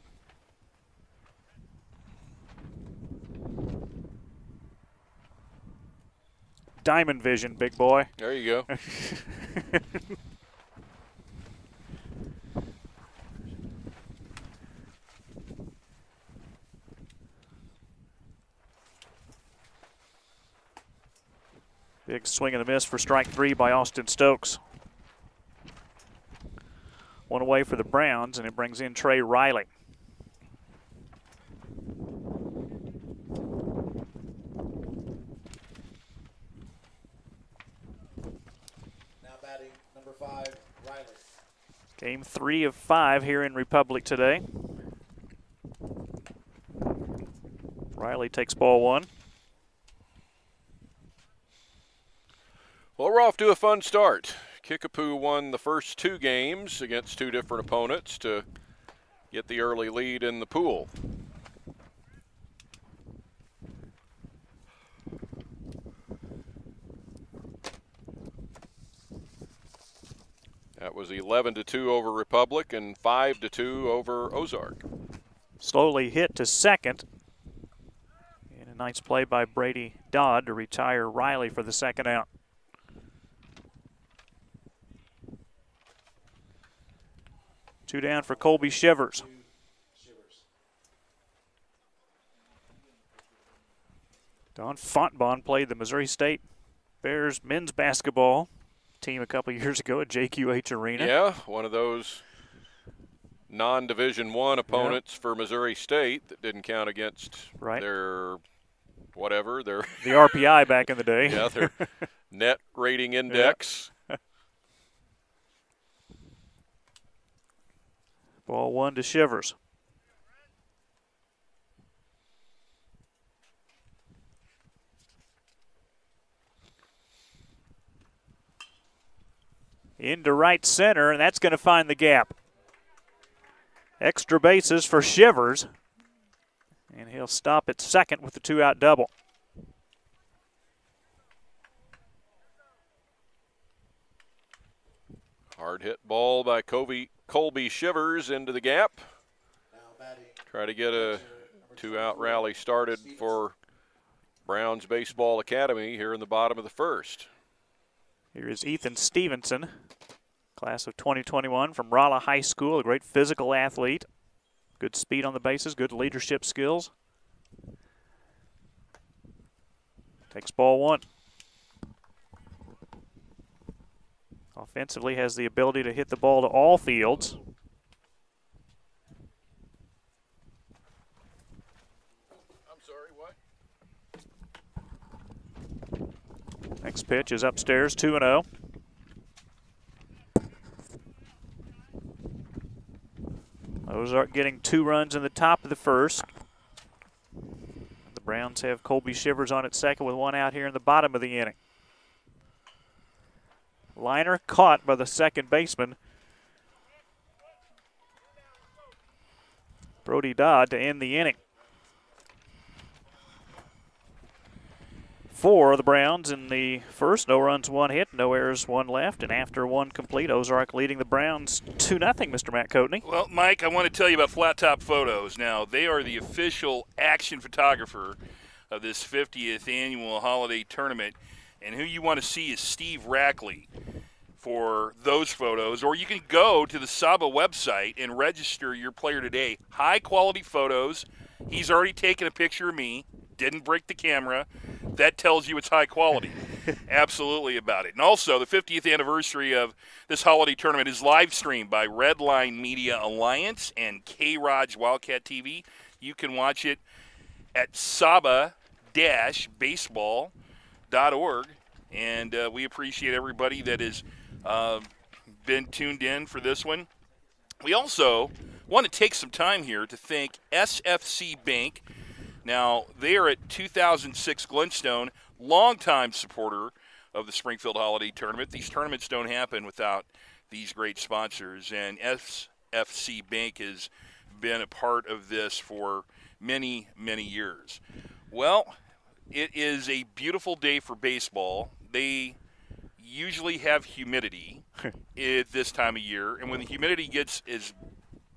Speaker 8: Diamond vision, big boy.
Speaker 1: There you go.
Speaker 8: Big swing and a miss for strike 3 by Austin Stokes. 1 away for the Browns, and it brings in Trey Riley.
Speaker 2: Now batting number 5, Riley.
Speaker 8: Game 3 of 5 here in Republic today. Riley takes ball 1.
Speaker 1: Well, we're off to a fun start. Kickapoo won the first 2 games against 2 different opponents to get the early lead in the pool. That was 11-2 over Republic and 5-2 over Ozark.
Speaker 8: Slowly hit to second. And a nice play by Brady Dodd to retire Riley for the second out. Two down for Colby Shivers. Don Fontbonne played the Missouri State Bears men's basketball team a couple years ago at JQH Arena.
Speaker 1: Yeah, one of those non-Division I opponents for Missouri State that didn't count against their whatever, their
Speaker 8: the RPI back in the day.
Speaker 1: Yeah, their net rating index.
Speaker 8: Ball 1 to Shivers. Into right center, and that's going to find the gap. Extra bases for Shivers, and he'll stop at second with the 2-out double.
Speaker 1: Hard hit ball by Colby Shivers into the gap. Try to get a 2-out rally started for Browns Baseball Academy here in the bottom of the first.
Speaker 8: Here is Ethan Stevenson, class of 2021 from Rolla High School, a great physical athlete. Good speed on the bases, good leadership skills. Takes ball 1. Offensively has the ability to hit the ball to all fields.
Speaker 1: I'm sorry, what?
Speaker 8: Next pitch is upstairs, 2-0. Ozark getting 2 runs in the top of the first. The Browns have Colby Shivers on at second with 1 out here in the bottom of the inning. Liner caught by the second baseman, Brody Dodd, to end the inning. 4 of the Browns in the first. No runs, 1 hit, no errors, 1 left. And after 1 complete, Ozark leading the Browns 2-0, Mr. Matt Coatney.
Speaker 3: Well, Mike, I want to tell you about Flat Top Photos. Now, they are the official action photographer of this 50th annual holiday tournament. And who you want to see is Steve Rackley for those photos. Or you can go to the SABA website and register your player today. High-quality photos. He's already taken a picture of me. Didn't break the camera. That tells you it's high quality. Absolutely about it. And also, the 50th anniversary of this holiday tournament is live streamed by Redline Media Alliance and K-Raj Wildcat TV. You can watch it at saba-baseball.org. And we appreciate everybody that has been tuned in for this one. We also want to take some time here to thank SFC Bank. Now, they are at 2006 Glenstone, longtime supporter of the Springfield Holiday Tournament. These tournaments don't happen without these great sponsors, and SFC Bank has been a part of this for many, many years. Well, it is a beautiful day for baseball. They usually have humidity at this time of year, and when the humidity gets as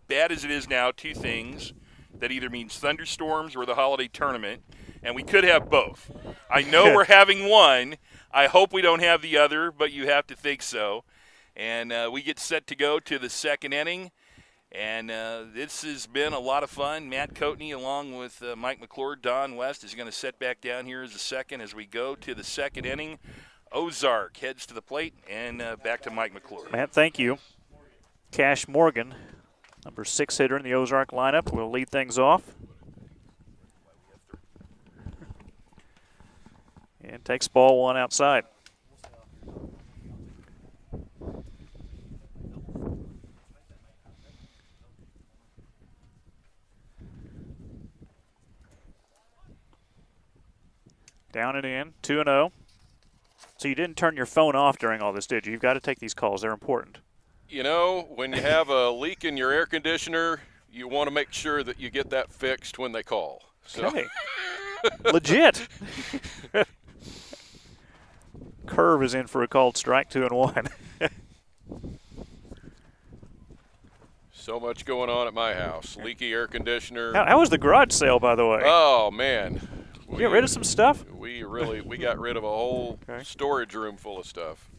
Speaker 3: bad as it is now, 2 things. That either means thunderstorms or the holiday tournament, and we could have both. I know we're having one. I hope we don't have the other, but you have to think so. And we get set to go to the second inning, and this has been a lot of fun. Matt Coatney, along with Mike McClure, Don West, is going to sit back down here as the second as we go to the second inning. Ozark heads to the plate, and back to Mike McClure.
Speaker 8: Matt, thank you. Cash Morgan, number 6 hitter in the Ozark lineup, will lead things off. And takes ball 1 outside. Down and in, 2-0. So you didn't turn your phone off during all this, did you? You've got to take these calls. They're important.
Speaker 1: You know, when you have a leak in your air conditioner, you want to make sure that you get that fixed when they call. So.
Speaker 8: Okay. Legit. Curve is in for a called strike, 2-1.
Speaker 1: So much going on at my house. Leaky air conditioner.
Speaker 8: How was the garage sale, by the way?
Speaker 1: Oh, man.
Speaker 8: You get rid of some stuff?
Speaker 1: We got rid of a whole storage room full of stuff.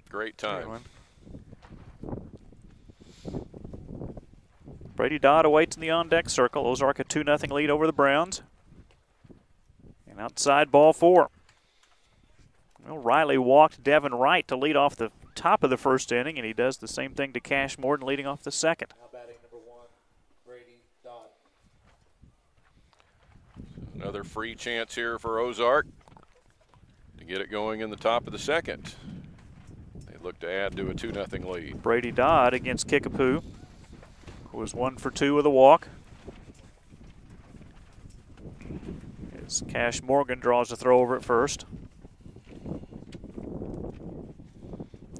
Speaker 1: Great time.
Speaker 8: Brady Dodd awaits in the on-deck circle. Ozark a 2-0 lead over the Browns. And outside, ball 4. Well, Riley walked Devin Wright to lead off the top of the first inning, and he does the same thing to Cash Morton leading off the second.
Speaker 2: Now batting number 1, Brady Dodd.
Speaker 1: Another free chance here for Ozark to get it going in the top of the second. They look to add to a 2-0 lead.
Speaker 8: Brady Dodd against Kickapoo, who was 1 for 2 with a walk. As Cash Morgan draws a throw over at first.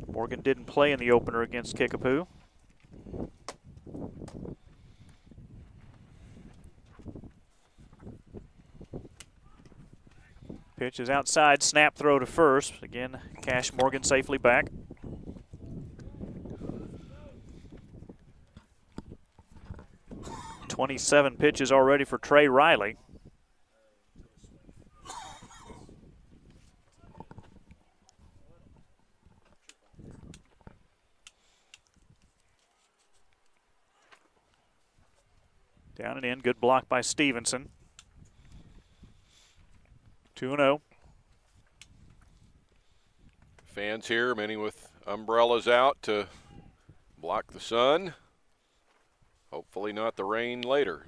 Speaker 8: Morgan didn't play in the opener against Kickapoo. Pitch is outside, snap throw to first. Again, Cash Morgan safely back. "27 pitches already for Trey Riley. Down and in, good block by Stevenson. 2-0.
Speaker 1: Fans here, many with umbrellas out to block the sun. Hopefully not the rain later.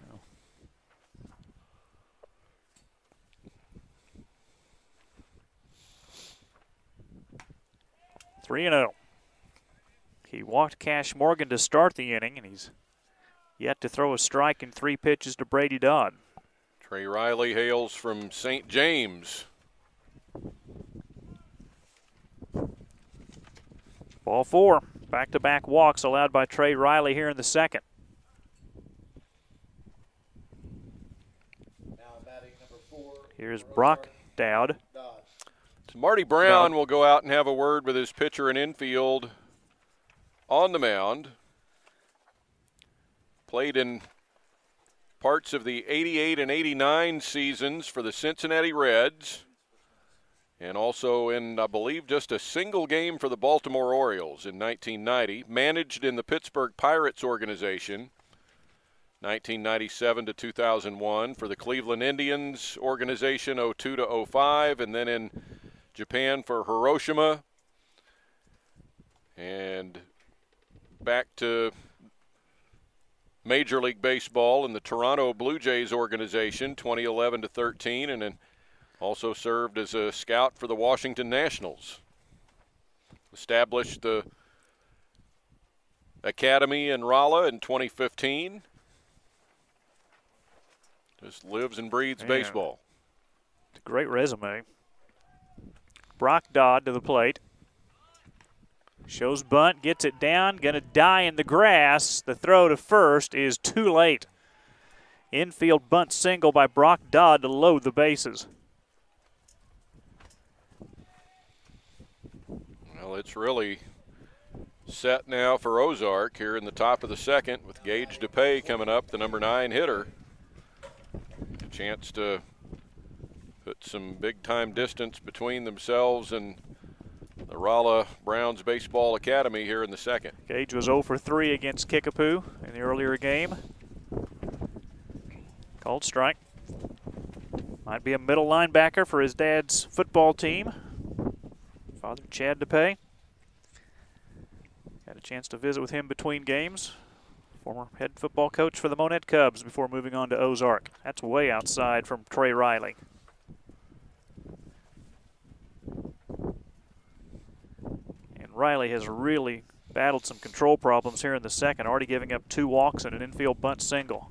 Speaker 8: Three 3-0. He walked Cash Morgan to start the inning, and he's yet to throw a strike in 3 pitches to Brady Dodd.
Speaker 1: Trey Riley hails from St. James.
Speaker 8: Ball 4. Back-to-back walks allowed by Trey Riley here in the second.
Speaker 2: Now batting number 4.
Speaker 8: Here's Brock Dowd.
Speaker 1: So Marty Brown will go out and have a word with his pitcher and infield on the mound. Played in parts of the 88 and 89 seasons for the Cincinnati Reds, and also in, I believe, just a single game for the Baltimore Orioles in 1990. Managed in the Pittsburgh Pirates organization, 1997 to 2001, for the Cleveland Indians organization, 02 to 05, and then in Japan for Hiroshima, and back to Major League Baseball in the Toronto Blue Jays organization, 2011 to 13, and then also served as a scout for the Washington Nationals. Established the academy in Rolla in 2015. Just lives and breathes baseball.
Speaker 8: It's a great resume. Brock Dodd to the plate. Shows bunt, gets it down, going to die in the grass. The throw to first is too late. Infield bunt single by Brock Dodd to load the bases.
Speaker 1: Well, it's really set now for Ozark here in the top of the second with Gage DePay coming up, the number 9 hitter. A chance to put some big-time distance between themselves and the Rolla Browns Baseball Academy here in the second.
Speaker 8: Gage was 0 for 3 against Kickapoo in the earlier game. Called strike. Might be a middle linebacker for his dad's football team. Father Chad DePay. Had a chance to visit with him between games. Former head football coach for the Monette Cubs before moving on to Ozark. That's way outside from Trey Riley. Riley has really battled some control problems here in the second, already giving up 2 walks and an infield bunt single.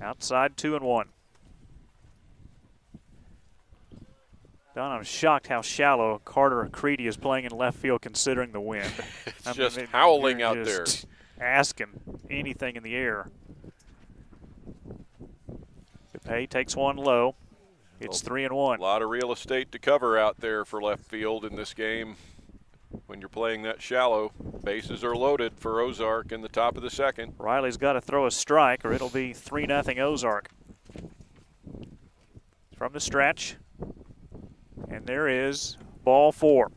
Speaker 8: Outside 2-1. Don, I'm shocked how shallow Carter Creedy is playing in left field considering the wind.
Speaker 1: It's just howling out there.
Speaker 8: Asking anything in the air. DePay takes one low. It's 3-1.
Speaker 1: A lot of real estate to cover out there for left field in this game. When you're playing that shallow, bases are loaded for Ozark in the top of the second.
Speaker 8: Riley's got to throw a strike or it'll be 3-0 Ozark. From the stretch. And there is ball 4.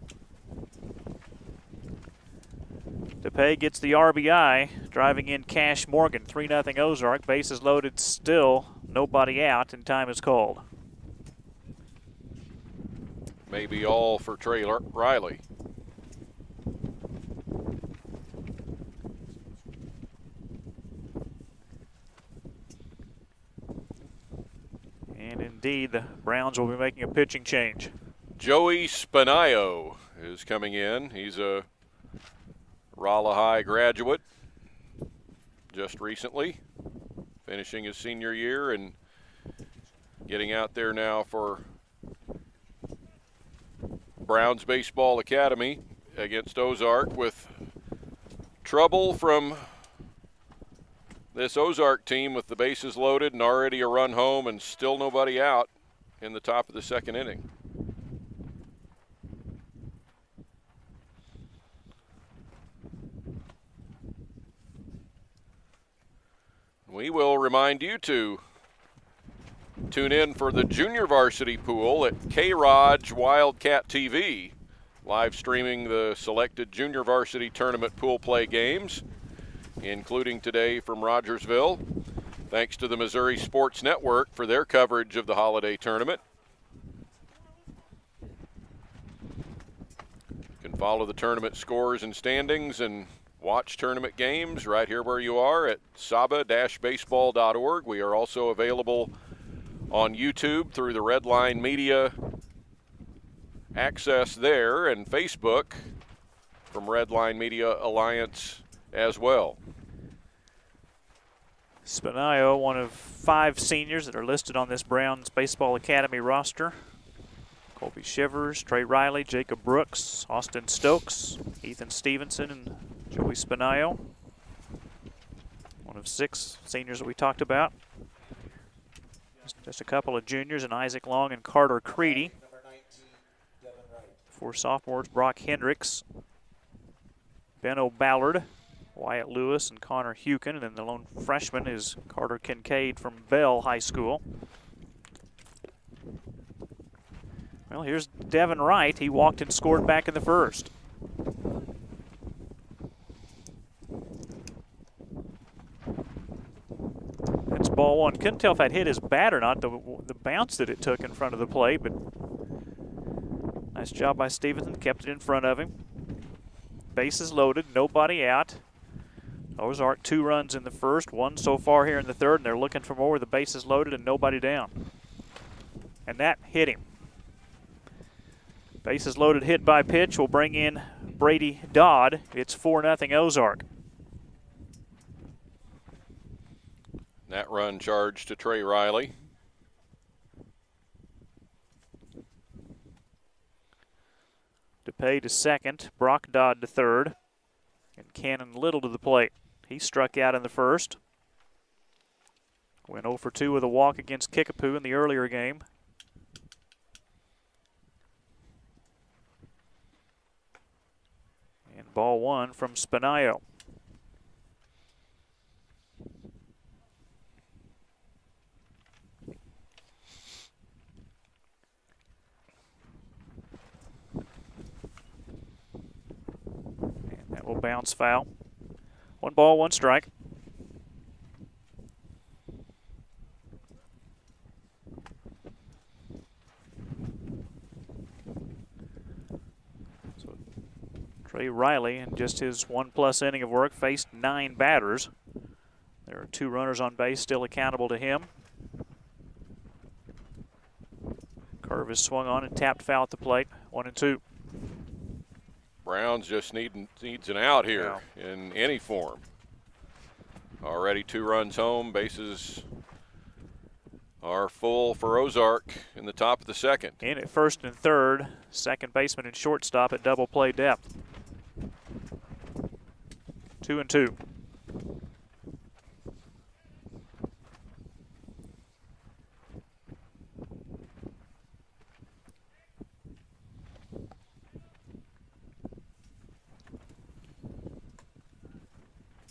Speaker 8: DePay gets the RBI, driving in Cash Morgan. 3-0 Ozark. Bases loaded still nobody out, and time is called.
Speaker 1: Maybe all for Trey Riley.
Speaker 8: And indeed, the Browns will be making a pitching change.
Speaker 1: Joey Spinayo is coming in. He's a Rolla High graduate just recently, finishing his senior year and getting out there now for Browns Baseball Academy against Ozark with trouble from this Ozark team with the bases loaded and already a run home and still nobody out in the top of the second inning. We will remind you to tune in for the junior varsity pool at K-Raj Wildcat TV, live streaming the selected junior varsity tournament pool play games, including today from Rogersville. Thanks to the Missouri Sports Network for their coverage of the holiday tournament. You can follow the tournament scores and standings and watch tournament games right here where you are at saba-baseball.org. We are also available on YouTube through the Redline Media access there, and Facebook from Redline Media Alliance as well.
Speaker 8: Spinayo, one of 5 seniors that are listed on this Browns Baseball Academy roster. Colby Shivers, Trey Riley, Jacob Brooks, Austin Stokes, Ethan Stevenson, and Joey Spinayo. One of 6 seniors that we talked about. Just a couple of juniors, and Isaac Long and Carter Creedy. 4 sophomores, Brock Hendricks, Benno Ballard, Wyatt Lewis, and Connor Hukin. And then the lone freshman is Carter Kincaid from Bell High School. Well, here's Devin Wright. He walked and scored back in the first. That's ball 1. Couldn't tell if that hit his bat or not, the bounce that it took in front of the plate, but nice job by Stevenson. Kept it in front of him. Bases loaded, nobody out. Ozark 2 runs in the first, 1 so far here in the third, and they're looking for more with the bases loaded and nobody down. And that hit him. Bases loaded hit by pitch will bring in Brady Dodd. It's 4-0 Ozark.
Speaker 1: That run charged to Trey Riley.
Speaker 8: DePay to second, Brock Dodd to third, and Cannon Little to the plate. He struck out in the first. Went 0 for 2 with a walk against Kickapoo in the earlier game. And ball 1 from Spinayo. And that will bounce foul. 1 ball, 1 strike. Trey Riley, in just his 1+ inning of work, faced 9 batters. There are 2 runners on base still accountable to him. Curve is swung on and tapped foul at the plate. 1-2.
Speaker 1: Browns just needs an out here in any form. Already 2 runs home. Bases are full for Ozark in the top of the second.
Speaker 8: In at first and third, second baseman and shortstop at double play depth. 2-2.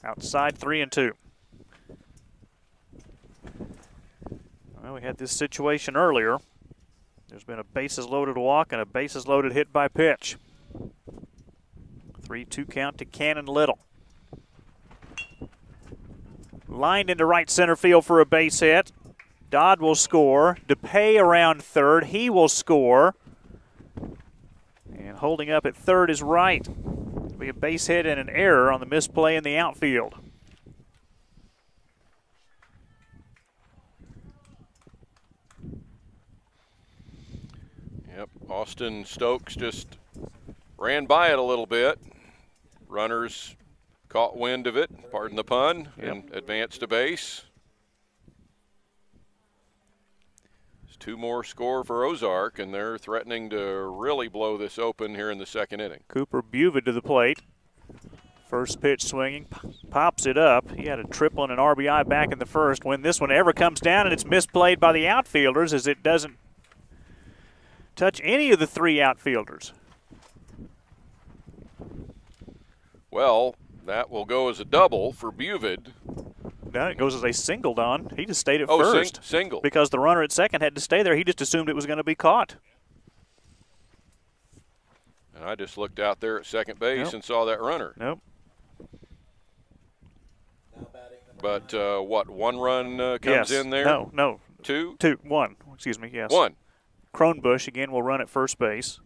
Speaker 8: Outside, 3-2. Well, we had this situation earlier. There's been a bases loaded walk and a bases loaded hit by pitch. 3-2 count to Cannon Little. Lined into right center field for a base hit. Dodd will score. DePay around third. He will score. And holding up at third is Wright. It'll be a base hit and an error on the misplay in the outfield.
Speaker 1: Yep, Austin Stokes just ran by it a little bit. Runners caught wind of it, pardon the pun, and advanced to base. There's 2 more score for Ozark, and they're threatening to really blow this open here in the second inning.
Speaker 8: Cooper Buvid to the plate. First pitch swinging, pops it up. He had a triple and an RBI back in the first. When this one ever comes down and it's misplayed by the outfielders, as it doesn't touch any of the 3 outfielders.
Speaker 1: Well, that will go as a double for Buvid.
Speaker 8: Now it goes as a single, Don. He just stayed at
Speaker 1: Oh,
Speaker 8: first.
Speaker 1: single.
Speaker 8: Because the runner at second had to stay there. He just assumed it was going to be caught.
Speaker 1: And I just looked out there at second base and saw that runner.
Speaker 8: Nope.
Speaker 1: But what, 1 run comes in there?
Speaker 8: No.
Speaker 1: 2?
Speaker 8: 1. Excuse me, yes.
Speaker 1: 1.
Speaker 8: Cronbush again will run at first base.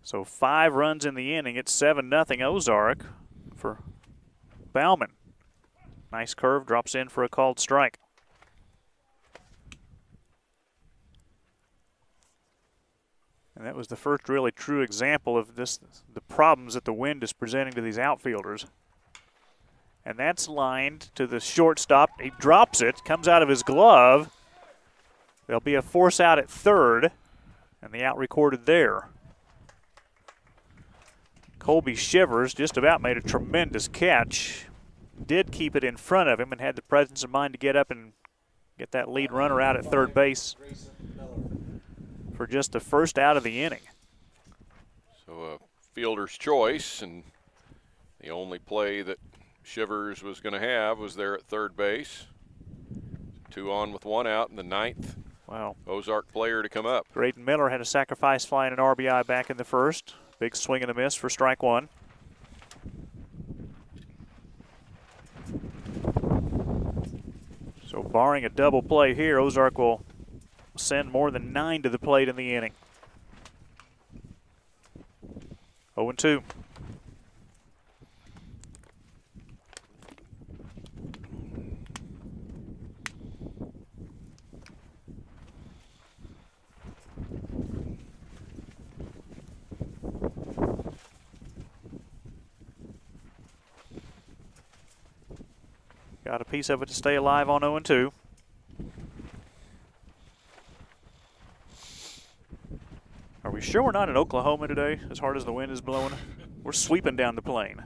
Speaker 8: So 5 runs in the inning. It's 7-0 Ozark for Bauman. Nice curve, drops in for a called strike. And that was the first really true example of the problems that the wind is presenting to these outfielders. And that's lined to the shortstop. He drops it, comes out of his glove. There'll be a force out at third, and the out recorded there. Colby Shivers just about made a tremendous catch. Did keep it in front of him and had the presence of mind to get up and get that lead runner out at third base for just the first out of the inning.
Speaker 1: So a fielder's choice, and the only play that Shivers was going to have was there at third base. 2 on with 1 out in the 9th.
Speaker 8: Wow.
Speaker 1: Ozark player to come up.
Speaker 8: Graydon Miller had a sacrifice fly and an RBI back in the first. Big swing and a miss for strike 1. So barring a double play here, Ozark will send more than 9 to the plate in the inning. 0-2. Got a piece of it to stay alive on 0-2. Are we sure we're not in Oklahoma today, as hard as the wind is blowing? We're sweeping down the plain.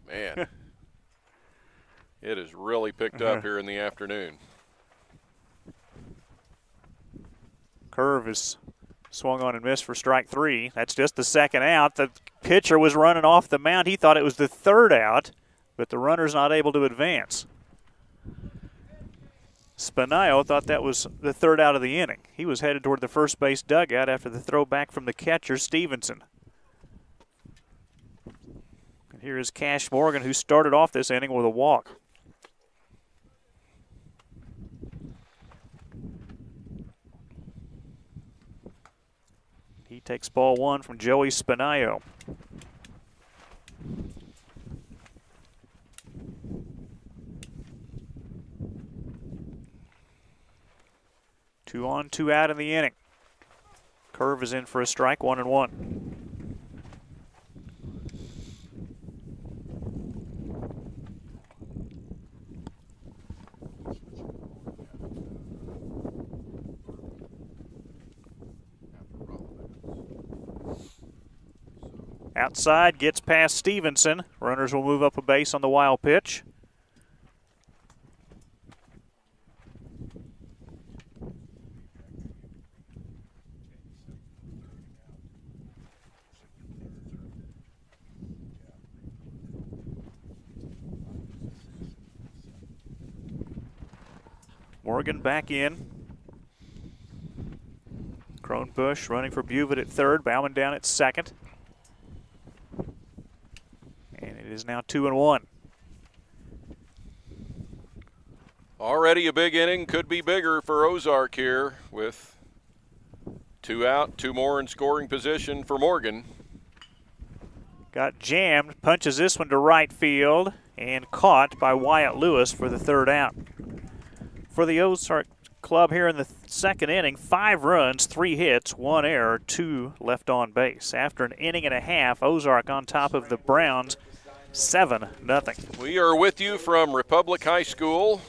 Speaker 1: Man, it has really picked up here in the afternoon.
Speaker 8: Curve is swung on and missed for strike 3. That's just the second out. The pitcher was running off the mound. He thought it was the third out, but the runner's not able to advance. Spinayo thought that was the third out of the inning. He was headed toward the first base dugout after the throw back from the catcher, Stevenson. And here is Cash Morgan, who started off this inning with a walk. He takes ball 1 from Joey Spinayo. Two on, 2 out in the inning. Curve is in for a strike, 1-1. Outside, gets past Stevenson. Runners will move up a base on the wild pitch. Morgan back in. Cronbush running for Buvid at third. Bauman down at second. is now 2-1.
Speaker 1: Already a big inning, could be bigger for Ozark here with 2 out, 2 more in scoring position for Morgan.
Speaker 8: Got jammed, punches this one to right field, and caught by Wyatt Lewis for the 3rd out. For the Ozark club here in the 2nd inning, 5 runs, 3 hits, 1 error, 2 left on base. After an inning and a half, Ozark on top of the Browns, 7-0.
Speaker 1: We are with you from Republic High School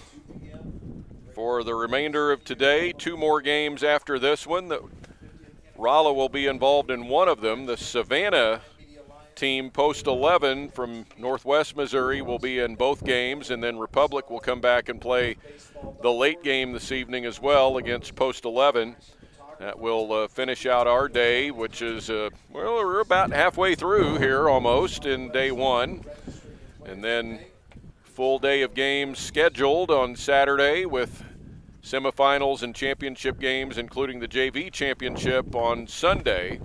Speaker 1: for the remainder of today. 2 more games after this one. Rolla will be involved in one of them. The Savannah team, Post 11 from Northwest Missouri, will be in both games, and then Republic will come back and play the late game this evening as well against Post 11. That will finish out our day, which is, well, we're about halfway through here almost in day 1. And then full day of games scheduled on Saturday with semifinals and championship games, including the JV championship on Sunday,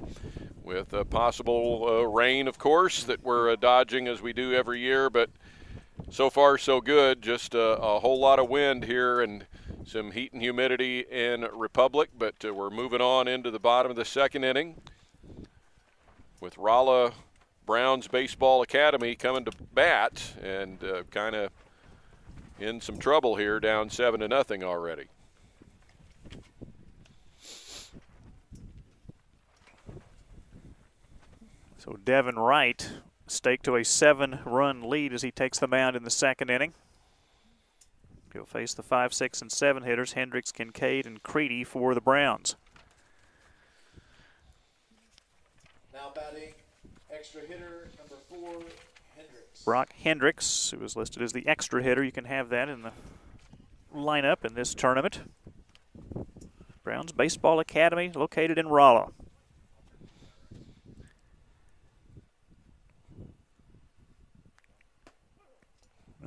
Speaker 1: with a possible rain, of course, that we're dodging as we do every year. But so far so good, just a whole lot of wind here and some heat and humidity in Republic. But we're moving on into the bottom of the 2nd inning with Rolla Browns Baseball Academy coming to bat and kind of in some trouble here, down 7-0 already.
Speaker 8: So Devin Wright staked to a 7-run lead as he takes the mound in the 2nd inning. He'll face the 5, 6, and 7 hitters, Hendricks, Kincaid, and Creedy for the Browns.
Speaker 2: Now batting, extra hitter, number 4, Hendricks.
Speaker 8: Brock Hendricks, who was listed as the extra hitter. You can have that in the lineup in this tournament. Browns Baseball Academy located in Rolla.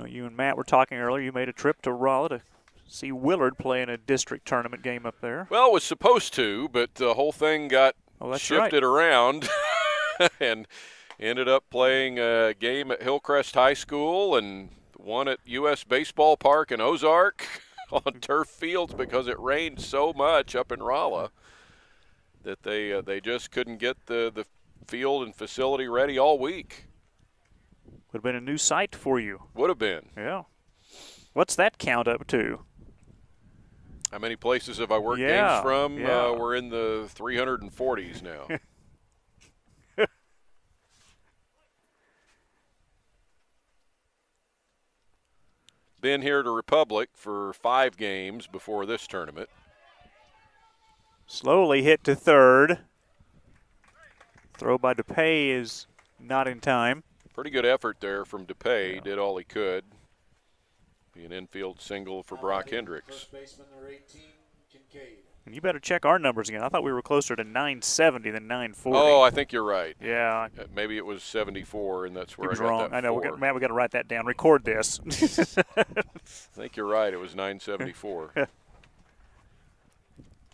Speaker 8: You and Matt were talking earlier. You made a trip to Rolla to see Willard play in a district tournament game up there.
Speaker 1: Well, it was supposed to, but the whole thing got shifted around and ended up playing a game at Hillcrest High School and one at U.S. Baseball Park in Ozark on turf fields because it rained so much up in Rolla that they just couldn't get the field and facility ready all week.
Speaker 8: Would have been a new site for you.
Speaker 1: Would have been.
Speaker 8: Yeah. What's that count up to?
Speaker 1: How many places have I worked games from? We're in the 340s now. Been here to Republic for 5 games before this tournament.
Speaker 8: Slowly hit to 3rd. Throw by DePay is not in time.
Speaker 1: Pretty good effort there from DePay. Did all he could. Be an infield single for Brock Hendricks.
Speaker 2: First baseman, number 18, Kincaid.
Speaker 8: And you better check our numbers again. I thought we were closer to 970 than 940.
Speaker 1: Oh, I think you're right.
Speaker 8: Yeah.
Speaker 1: Maybe it was 74, and that's where I got
Speaker 8: wrong.
Speaker 1: that.
Speaker 8: I know. Matt, we got to write that down. Record this.
Speaker 1: I think you're right. It was 974.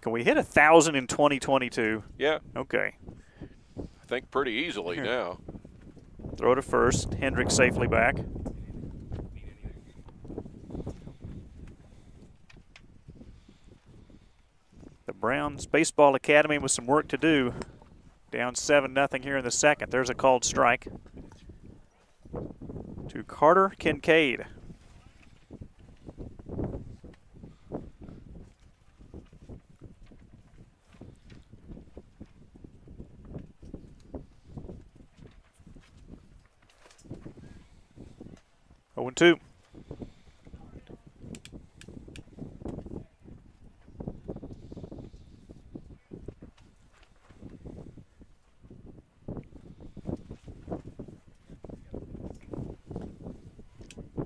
Speaker 8: Can we hit 1,000 in 2022?
Speaker 1: Yeah.
Speaker 8: Okay.
Speaker 1: I think pretty easily now.
Speaker 8: Throw to first. Hendricks safely back. The Browns Baseball Academy with some work to do. Down 7-0 here in the 2nd. There's a called strike to Carter Kincaid. Oh, and 2.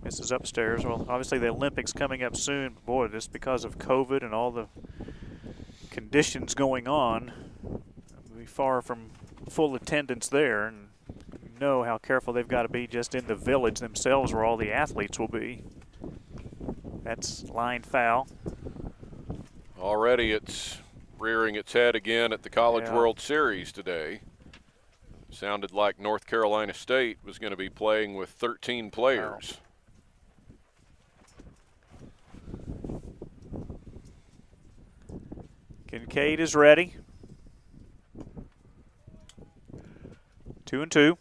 Speaker 8: This is upstairs. Well, obviously the Olympics coming up soon. Boy, just because of COVID and all the conditions going on, we'll be far from full attendance there. And you know how careful they've got to be just in the village themselves where all the athletes will be. That's line foul.
Speaker 1: Already it's rearing its head again at the College World Series today. Sounded like North Carolina State was going to be playing with 13 players.
Speaker 8: Kincaid is ready. 2-2.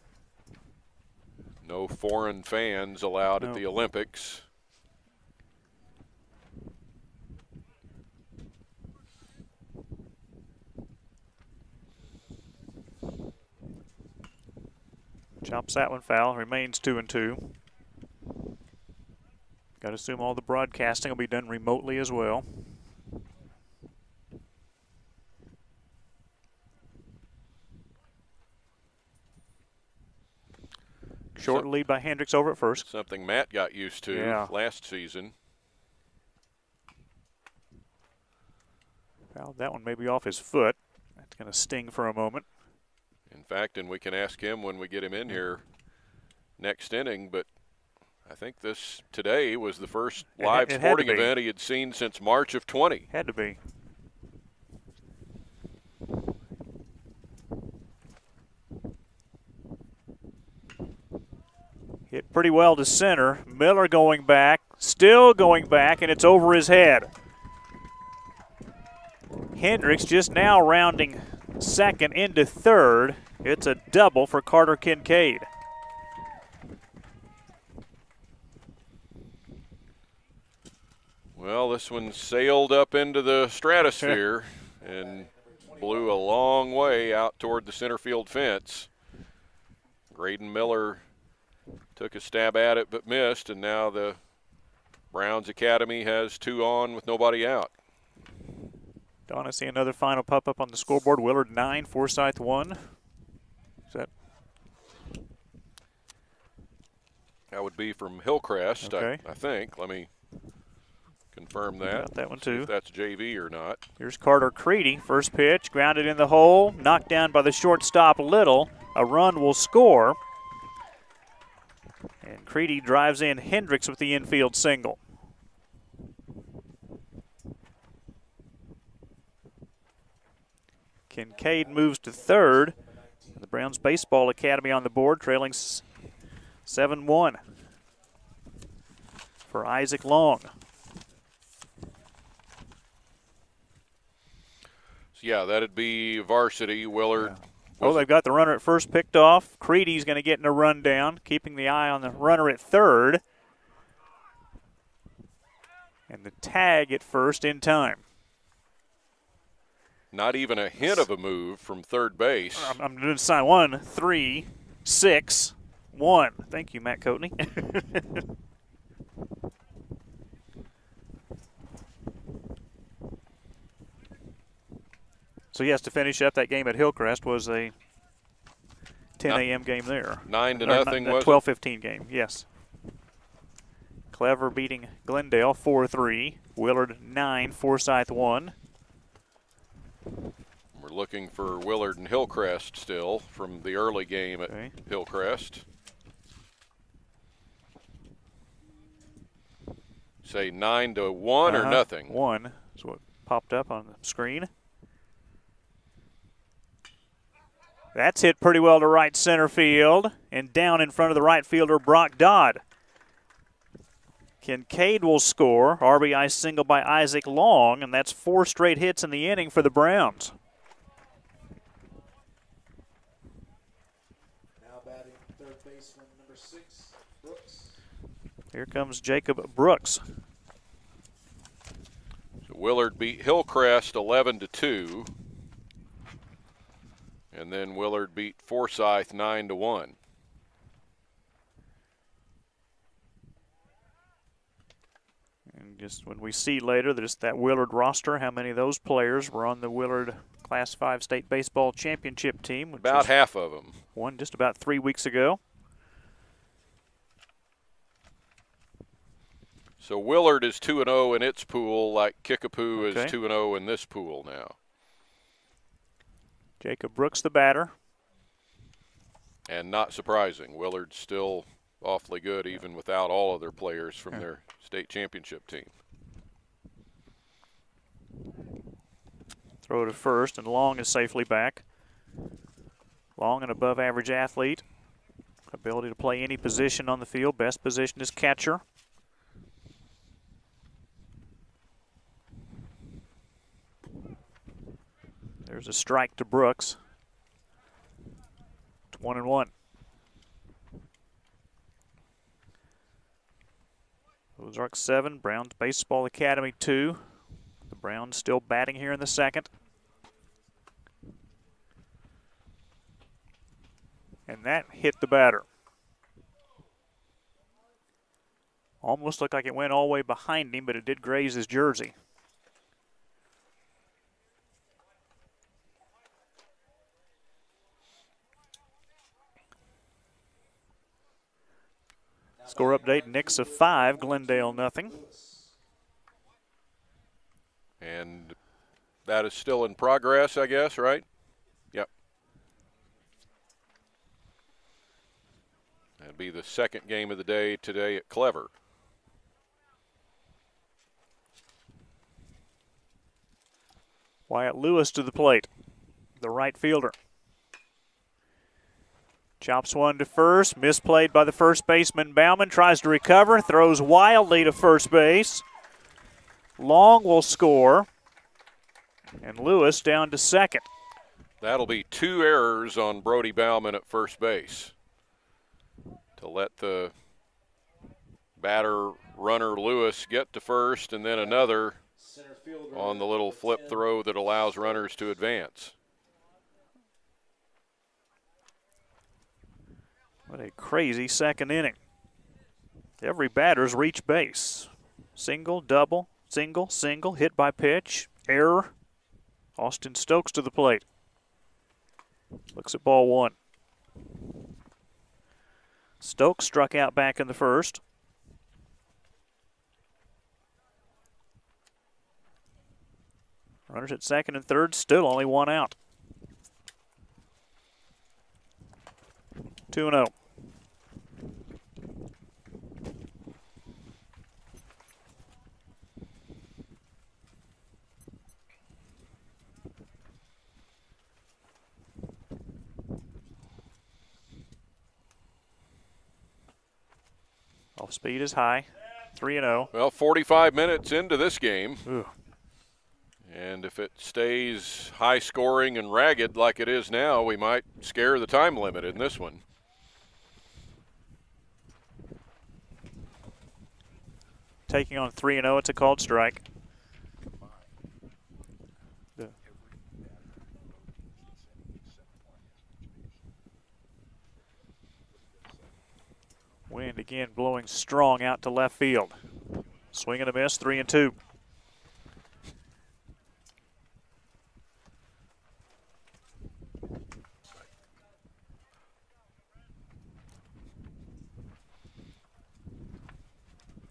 Speaker 1: No foreign fans allowed at the Olympics.
Speaker 8: Chops that one foul. Remains 2-2. Got to assume all the broadcasting will be done remotely as well. Short lead by Hendricks over at first.
Speaker 1: Something Matt got used to last season.
Speaker 8: Fouled that one maybe off his foot. That's going to sting for a moment.
Speaker 1: In fact, and we can ask him when we get him in here next inning, but I think this today was the first live sporting event he had seen since March of 20.
Speaker 8: Had to be. Hit pretty well to center. Miller going back, still going back, and it's over his head. Hendricks just now rounding second into third. It's a double for Carter Kincaid.
Speaker 1: Well, this one sailed up into the stratosphere and blew a long way out toward the center field fence. Graydon Miller took a stab at it but missed, and now the Browns Academy has 2 on with nobody out.
Speaker 8: Don't I see another final pop-up on the scoreboard? Willard 9, Forsyth 1. Is
Speaker 1: that would be from Hillcrest,
Speaker 8: okay.
Speaker 1: I think. Let me confirm that.
Speaker 8: Got that one too.
Speaker 1: If that's JV or not.
Speaker 8: Here's Carter Creedy. First pitch, grounded in the hole, knocked down by the shortstop Little. A run will score. And Creedy drives in Hendricks with the infield single. Kincaid moves to third. The Browns Baseball Academy on the board, trailing 7-1 for Isaac Long.
Speaker 1: So yeah, that'd be varsity. Willard.
Speaker 8: Yeah. They've got the runner at first picked off. Creedy's going to get in a rundown, keeping the eye on the runner at third. And the tag at first in time.
Speaker 1: Not even a hint of a move from third base.
Speaker 8: I'm doing sign 1, 3, 6, 1. Thank you, Matt Coatney. So yes, to finish up that game at Hillcrest was a 10 a.m. game there.
Speaker 1: 9-0 was
Speaker 8: 12-15 game, yes. Clever beating Glendale 4-3. Willard 9, Forsyth 1.
Speaker 1: We're looking for Willard and Hillcrest still from the early game at Hillcrest. Say 9-1 or nothing.
Speaker 8: 1 is what popped up on the screen. That's hit pretty well to right center field and down in front of the right fielder Brock Dodd. Kincaid will score. RBI single by Isaac Long, and that's 4 straight hits in the inning for the Browns.
Speaker 2: Now batting third baseman number 6, Brooks.
Speaker 8: Here comes Jacob Brooks.
Speaker 1: So Willard beat Hillcrest 11-2, and then Willard beat Forsyth 9-1.
Speaker 8: And just when we see later, there's that Willard roster, how many of those players were on the Willard Class 5 State Baseball Championship team.
Speaker 1: About half of them.
Speaker 8: Won just about 3 weeks ago.
Speaker 1: So Willard is 2-0 in its pool, like Kickapoo is 2-0 in this pool now.
Speaker 8: Jacob Brooks, the batter.
Speaker 1: And not surprising, Willard's still awfully good even without all of their players from their state championship team.
Speaker 8: Throw to first, and Long is safely back. Long and above average athlete. Ability to play any position on the field. Best position is catcher. There's a strike to Brooks. It's 1-1. Ozark 7, Browns Baseball Academy 2. The Browns still batting here in the second. And that hit the batter. Almost looked like it went all the way behind him, but it did graze his jersey. Score update, Nixa 5, Glendale nothing.
Speaker 1: And that is still in progress, I guess, right? Yep. That'd be the second game of the day today at Clever.
Speaker 8: Wyatt Lewis to the plate, the right fielder. Chops one to first, misplayed by the first baseman Bauman, tries to recover, throws wildly to first base. Long will score, and Lewis down to second.
Speaker 1: That'll be 2 errors on Brody Bauman at first base to let the batter runner Lewis get to first, and then another on the little flip throw that allows runners to advance.
Speaker 8: What a crazy second inning. Every batter's reached base. Single, double, single, single, hit by pitch, error. Austin Stokes to the plate. Looks at ball one. Stokes struck out back in the first. Runners at second and third, still only 1 out. 2-0. Off speed is high. 3-0.
Speaker 1: Well, 45 minutes into this game.
Speaker 8: Ooh.
Speaker 1: And if it stays high scoring and ragged like it is now, we might scare the time limit in this one.
Speaker 8: Taking on 3-0, it's a called strike. Wind again blowing strong out to left field. Swing and a miss, 3-2.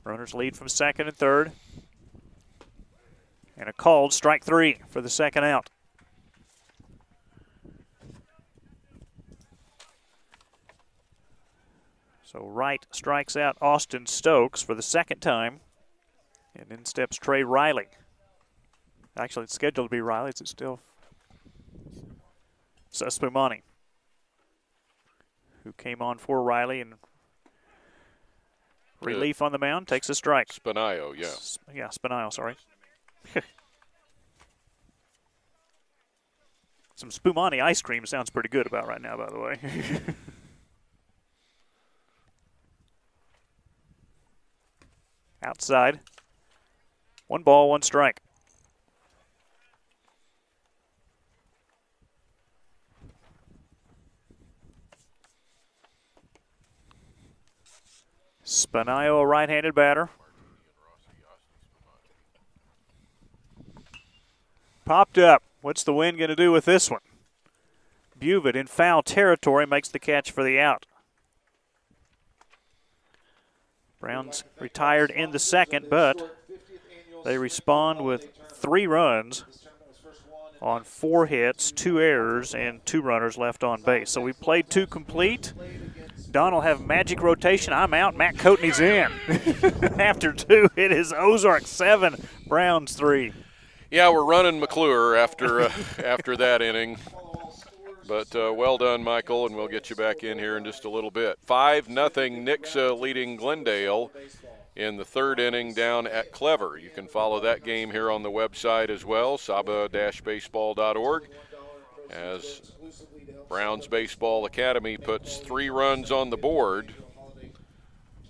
Speaker 8: Runners lead from second and third. And a called strike 3 for the second out. So Wright strikes out Austin Stokes for the second time. And in steps Trey Riley. Actually, it's scheduled to be Riley. It's still Spumani, who came on for Riley and relief on the mound, takes a strike.
Speaker 1: Spinaio, yeah.
Speaker 8: Yeah, Spinaio, sorry. Some Spumani ice cream sounds pretty good about right now, by the way. Outside. 1 ball, 1 strike. Spinaio, a right-handed batter. Popped up. What's the wind going to do with this one? Buvett in foul territory makes the catch for the out. Browns retired in the second, but they respond with 3 runs on 4 hits, 2 errors, and 2 runners left on base. So we played 2 complete. Don will have magic rotation. I'm out. Matt Coatney's in. After 2, it is Ozark 7, Browns 3.
Speaker 1: Yeah, we're running McClure after after that inning. But well done, Michael, and we'll get you back in here in just a little bit. 5-0 Nixa leading Glendale in the third inning down at Clever. You can follow that game here on the website as well, saba-baseball.org, as Browns Baseball Academy puts 3 runs on the board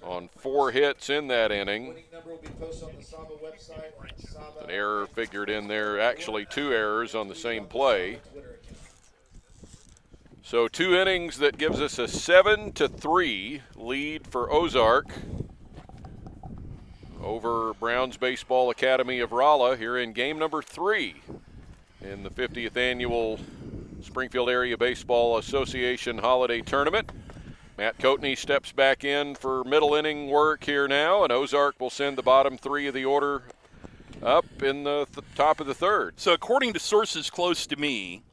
Speaker 1: on 4 hits in that inning. An error figured in there, actually 2 errors on the same play. So 2 innings that gives us a 7-3 lead for Ozark over Browns Baseball Academy of Rolla here in game number 3 in the 50th annual Springfield Area Baseball Association Holiday Tournament. Matt Coatney steps back in for middle inning work here now, and Ozark will send the bottom 3 of the order up in the top of the third.
Speaker 3: So according to sources close to me,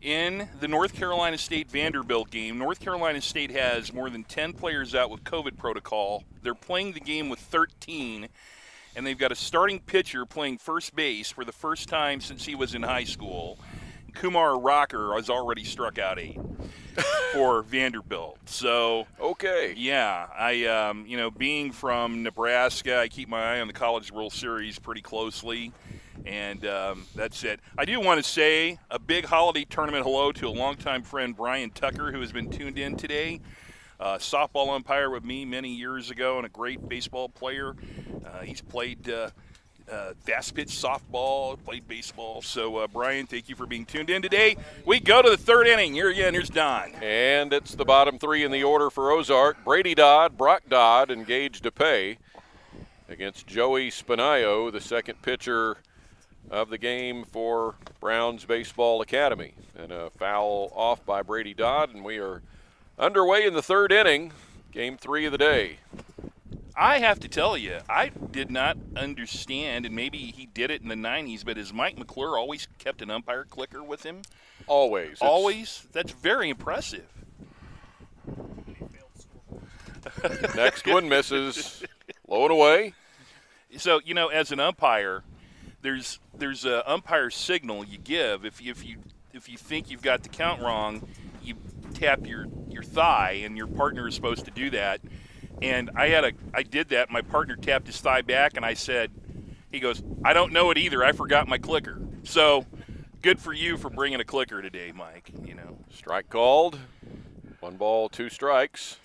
Speaker 3: in the North Carolina State-Vanderbilt game, North Carolina State has more than 10 players out with COVID protocol. They're playing the game with 13, and they've got a starting pitcher playing first base for the first time since he was in high school. Kumar Rocker has already struck out 8 for Vanderbilt. So,
Speaker 1: okay.
Speaker 3: Yeah, I, being from Nebraska, I keep my eye on the College World Series pretty closely. And that's it. I do want to say a big holiday tournament hello to a longtime friend, Brian Tucker, who has been tuned in today. Softball umpire with me many years ago and a great baseball player. He's played fast pitch softball, played baseball. So, Brian, thank you for being tuned in today. We go to the third inning. Here again, here's Don.
Speaker 1: And it's the bottom 3 in the order for Ozark. Brady Dodd, Brock Dodd, and Gage DePay against Joey Spinayo, the second pitcher of the game for Browns Baseball Academy. And a foul off by Brady Dodd, and we are underway in the third inning, game 3 of the day.
Speaker 3: I have to tell you, I did not understand, and maybe he did it in the 90s, but has Mike McClure always kept an umpire clicker with him?
Speaker 1: Always.
Speaker 3: Always? That's very impressive.
Speaker 1: Next one misses. Low and away.
Speaker 3: So, as an umpire, there's a umpire signal you give. If you think you've got the count wrong, you tap your thigh, and your partner is supposed to do that. And I did that. My partner tapped his thigh back, and I said, he goes, I don't know it either. I forgot my clicker. So good for you for bringing a clicker today, Mike.
Speaker 1: Strike called. 1 ball, 2 strikes.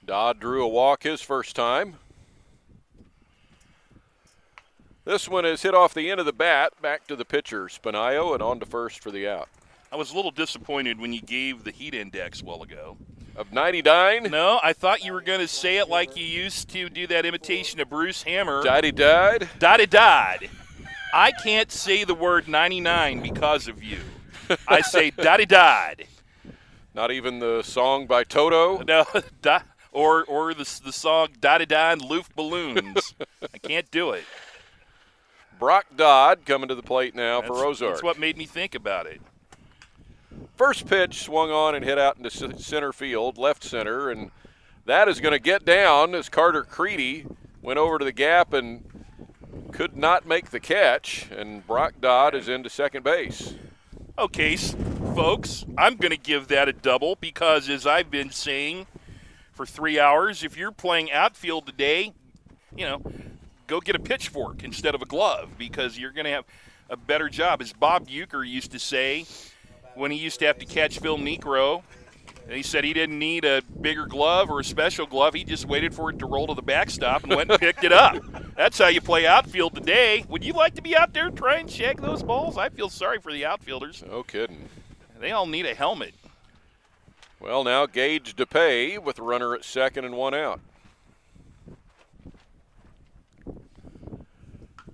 Speaker 1: Dodd drew a walk his first time. This one is hit off the end of the bat, back to the pitcher, Spinayo, and on to first for the out.
Speaker 3: I was a little disappointed when you gave the heat index a while ago.
Speaker 1: Of 99?
Speaker 3: No, I thought you were going to say it like you used to do that imitation of Bruce Hammer.
Speaker 1: Dotty-died?
Speaker 3: Dotty-died. I can't say the word 99 because of you. I say dotty-died.
Speaker 1: Not even the song by Toto?
Speaker 3: No, or the song Dotty-died and Loof Balloons. I can't do it.
Speaker 1: Brock Dodd coming to the plate now for Ozark.
Speaker 3: That's what made me think about it.
Speaker 1: First pitch swung on and hit out into center field, left center, and that is going to get down as Carter Creedy went over to the gap and could not make the catch, and Brock Dodd is into second base.
Speaker 3: Okay, folks, I'm going to give that a double because, as I've been saying for 3 hours, if you're playing outfield today, go get a pitchfork instead of a glove because you're going to have a better job. As Bob Uecker used to say when he used to have to catch Phil Niekro, he said he didn't need a bigger glove or a special glove. He just waited for it to roll to the backstop and went and picked it up. That's how you play outfield today. Would you like to be out there trying to shag those balls? I feel sorry for the outfielders.
Speaker 1: No kidding.
Speaker 3: They all need a helmet.
Speaker 1: Well, now Gage DePay with a runner at second and 1 out.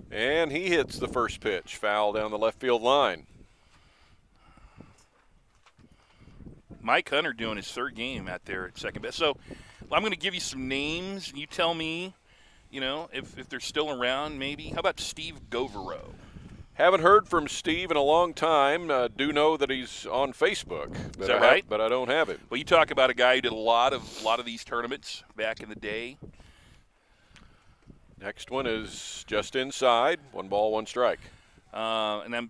Speaker 1: And he hits the first pitch, foul down the left field line.
Speaker 3: Mike Hunter doing his third game out there at second base. So I'm going to give you some names. You tell me, if they're still around maybe. How about Steve Goverow?
Speaker 1: Haven't heard from Steve in a long time. Do know that he's on Facebook.
Speaker 3: Is that right?
Speaker 1: But I don't have him.
Speaker 3: Well, you talk about a guy who did a lot of these tournaments back in the day.
Speaker 1: Next one is just inside. 1 ball, 1 strike.
Speaker 3: And I'm,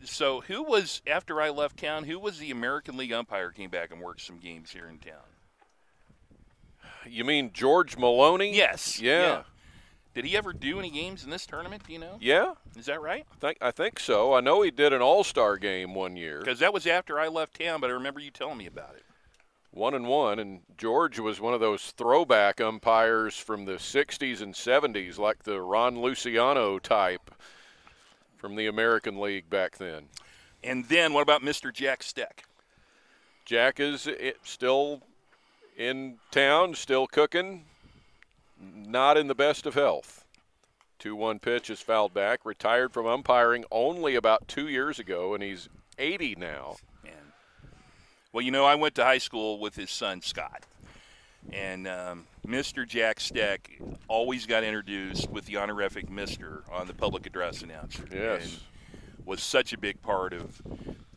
Speaker 3: so who was, after I left town, who was the American League umpire came back and worked some games here in town?
Speaker 1: You mean George Maloney?
Speaker 3: Yes.
Speaker 1: Yeah.
Speaker 3: Did he ever do any games in this tournament, do you know?
Speaker 1: Yeah.
Speaker 3: Is that right?
Speaker 1: I think so. I know he did an all-star game one year.
Speaker 3: Because that was after I left town, but I remember you telling me about it.
Speaker 1: 1-1, and George was one of those throwback umpires from the 60s and 70s, like the Ron Luciano type from the American League back then.
Speaker 3: And then what about Mr. Jack Steck?
Speaker 1: Jack is still in town, still cooking, not in the best of health. 2-1 pitch is fouled back, retired from umpiring only about 2 years ago, and he's 80 now.
Speaker 3: Well, I went to high school with his son, Scott. And Mr. Jack Steck always got introduced with the honorific Mr. on the public address announcer.
Speaker 1: Yes.
Speaker 3: And was such a big part of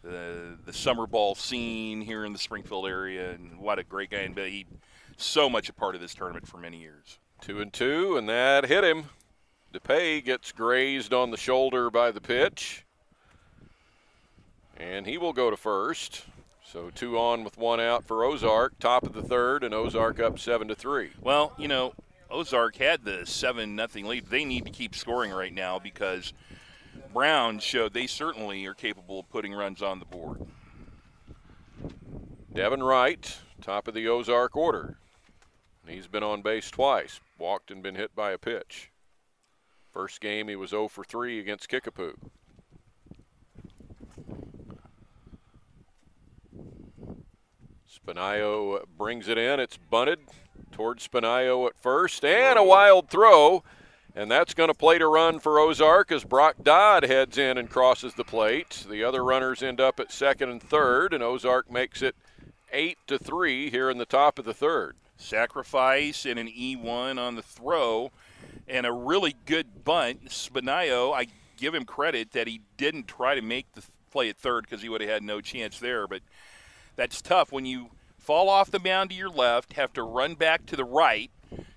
Speaker 3: the summer ball scene here in the Springfield area. And what a great guy. And he so much a part of this tournament for many years.
Speaker 1: 2-2, and that hit him. DePay gets grazed on the shoulder by the pitch. And he will go to first. So 2 on with 1 out for Ozark, top of the third, and Ozark up 7-3.
Speaker 3: Well, Ozark had the 7-0 lead. They need to keep scoring right now because Brown showed they certainly are capable of putting runs on the board.
Speaker 1: Devin Wright, top of the Ozark order. He's been on base twice, walked and been hit by a pitch. First game he was 0 for 3 against Kickapoo. Spinayo brings it in. It's bunted towards Spinayo at first, and a wild throw. And that's going to plate a run for Ozark as Brock Dodd heads in and crosses the plate. The other runners end up at second and third, and Ozark makes it 8-3 here in the top of the third.
Speaker 3: Sacrifice and an E1 on the throw, and a really good bunt. Spinayo, I give him credit that he didn't try to make the play at third because he would have had no chance there, but that's tough when you fall off the mound to your left, have to run back to the right,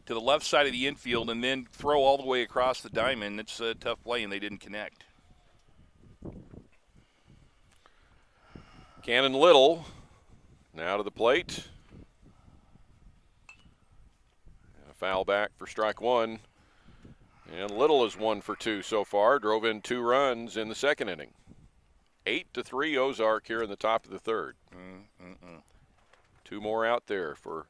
Speaker 3: to the left side of the infield, and then throw all the way across the diamond. It's a tough play, and they didn't connect.
Speaker 1: Cannon Little now to the plate. A foul back for strike 1. And Little is 1 for 2 so far. Drove in 2 runs in the second inning. 8-3 Ozark here in the top of the third. 2 more out there for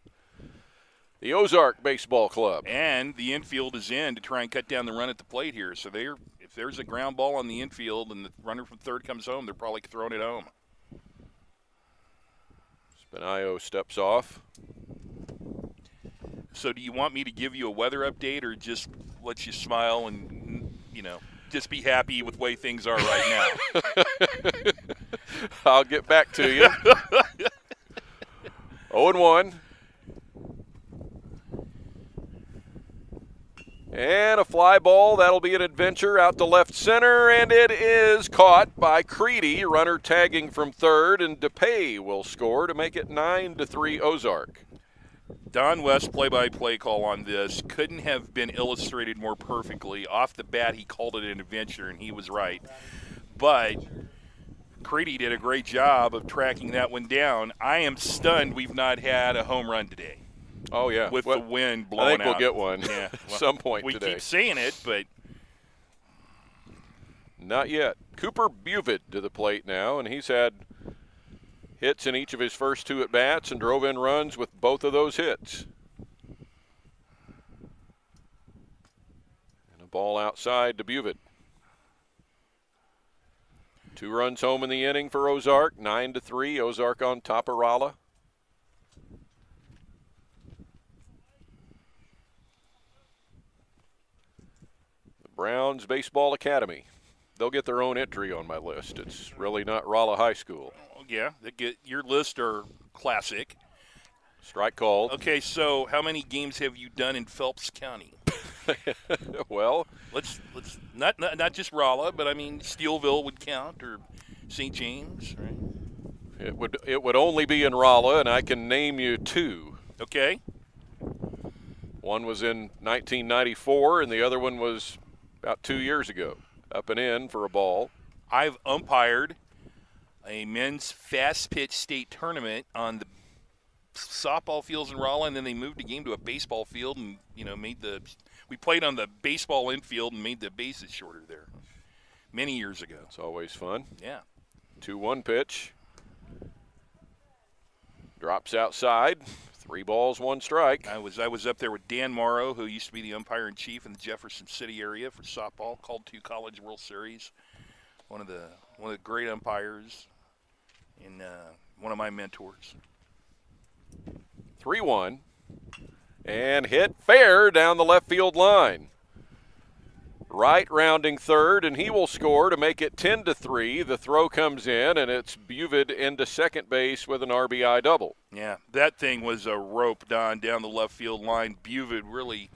Speaker 1: the Ozark Baseball Club.
Speaker 3: And the infield is in to try and cut down the run at the plate here. So if there's a ground ball on the infield and the runner from third comes home, they're probably throwing it home.
Speaker 1: Spinayo steps off.
Speaker 3: So do you want me to give you a weather update or just let you smile and, just be happy with the way things are right now?
Speaker 1: I'll get back to you. 0-1. And a fly ball. That'll be an adventure out to left center, and it is caught by Creedy. Runner tagging from third, and DePay will score to make it 9-3 Ozark.
Speaker 3: Don West play-by-play call on this couldn't have been illustrated more perfectly. Off the bat, he called it an adventure, and he was right. But Creedy did a great job of tracking that one down. I am stunned we've not had a home run today.
Speaker 1: Oh, yeah.
Speaker 3: With the wind blowing out.
Speaker 1: I think we'll get one
Speaker 3: at
Speaker 1: some point today.
Speaker 3: We keep saying it, but
Speaker 1: not yet. Cooper Buvitt to the plate now, and he's had hits in each of his first 2 at-bats and drove in runs with both of those hits. And a ball outside to Buvitt. 2 runs home in the inning for Ozark, 9-3. Ozark on top of Rolla. The Browns Baseball Academy. They'll get their own entry on my list. It's really not Rolla High School.
Speaker 3: Yeah, your lists are classic.
Speaker 1: Strike called.
Speaker 3: Okay, so how many games have you done in Phelps County?
Speaker 1: Well,
Speaker 3: let's not just Rolla, but I mean Steelville would count, or St. James, right?
Speaker 1: It would only be in Rolla, and I can name you 2.
Speaker 3: Okay.
Speaker 1: One was in 1994, and the other one was about 2 years ago. Up and in for a ball.
Speaker 3: I've umpired a men's fast pitch state tournament on the softball fields in Rolla, and then they moved the game to a baseball field and, we played on the baseball infield and made the bases shorter there many years ago.
Speaker 1: It's always fun.
Speaker 3: Yeah.
Speaker 1: 2-1 pitch. Drops outside. 3 balls, 1 strike.
Speaker 3: I was up there with Dan Morrow, who used to be the umpire-in-chief in the Jefferson City area for softball, called 2 College World Series. One of the great umpires and one of my mentors.
Speaker 1: 3-1. And hit fair down the left field line. Wright rounding third, and he will score to make it 10-3. The throw comes in, and it's Buvid into second base with an RBI double.
Speaker 3: Yeah, that thing was a rope, Don, down the left field line. Buvid really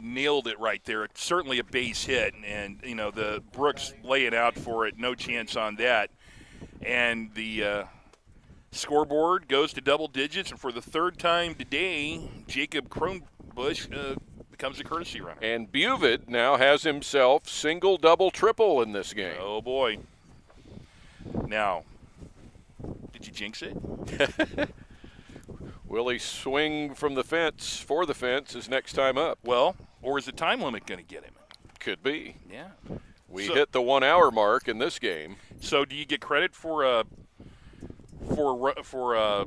Speaker 3: nailed it right there. It's certainly a base hit, and the Brooks laying out for it, no chance on that. And the scoreboard goes to double digits, and for the 3rd time today, Jacob Kronbusch becomes a courtesy runner.
Speaker 1: And Buvid now has himself single, double, triple in this game.
Speaker 3: Oh, boy. Now, did you jinx it?
Speaker 1: Will he swing from the fence for the fence his next time up?
Speaker 3: Well, or is the time limit going to get him?
Speaker 1: Could be.
Speaker 3: Yeah.
Speaker 1: We hit the 1 hour mark in this game.
Speaker 3: So do you get credit for a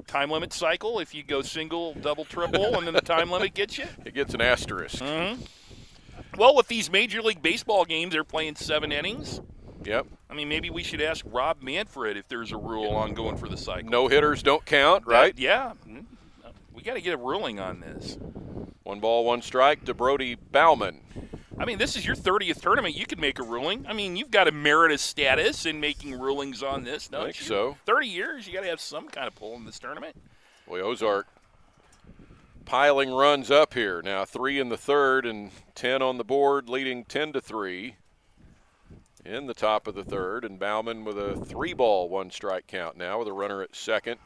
Speaker 3: time limit cycle if you go single, double, triple, and then the time limit gets you?
Speaker 1: It gets an asterisk.
Speaker 3: Mm-hmm. Well, with these Major League Baseball games, they're playing 7 innings.
Speaker 1: Yep.
Speaker 3: I mean, maybe we should ask Rob Manfred if there's a rule on going for the cycle.
Speaker 1: No hitters don't count, right?
Speaker 3: Yeah. We got to get a ruling on this.
Speaker 1: 1 ball, 1 strike to Brody Bauman.
Speaker 3: I mean, this is your 30th tournament. You can make a ruling. I mean, you've got a meritorious status in making rulings on this, don't you?
Speaker 1: I think so.
Speaker 3: 30 years, you got to have some kind of pull in this tournament.
Speaker 1: Boy, Ozark piling runs up here. Now 3 in the 3rd and 10 on the board, leading 10-3 in the top of the 3rd. And Bauman with a 3 ball, 1 strike count now with a runner at second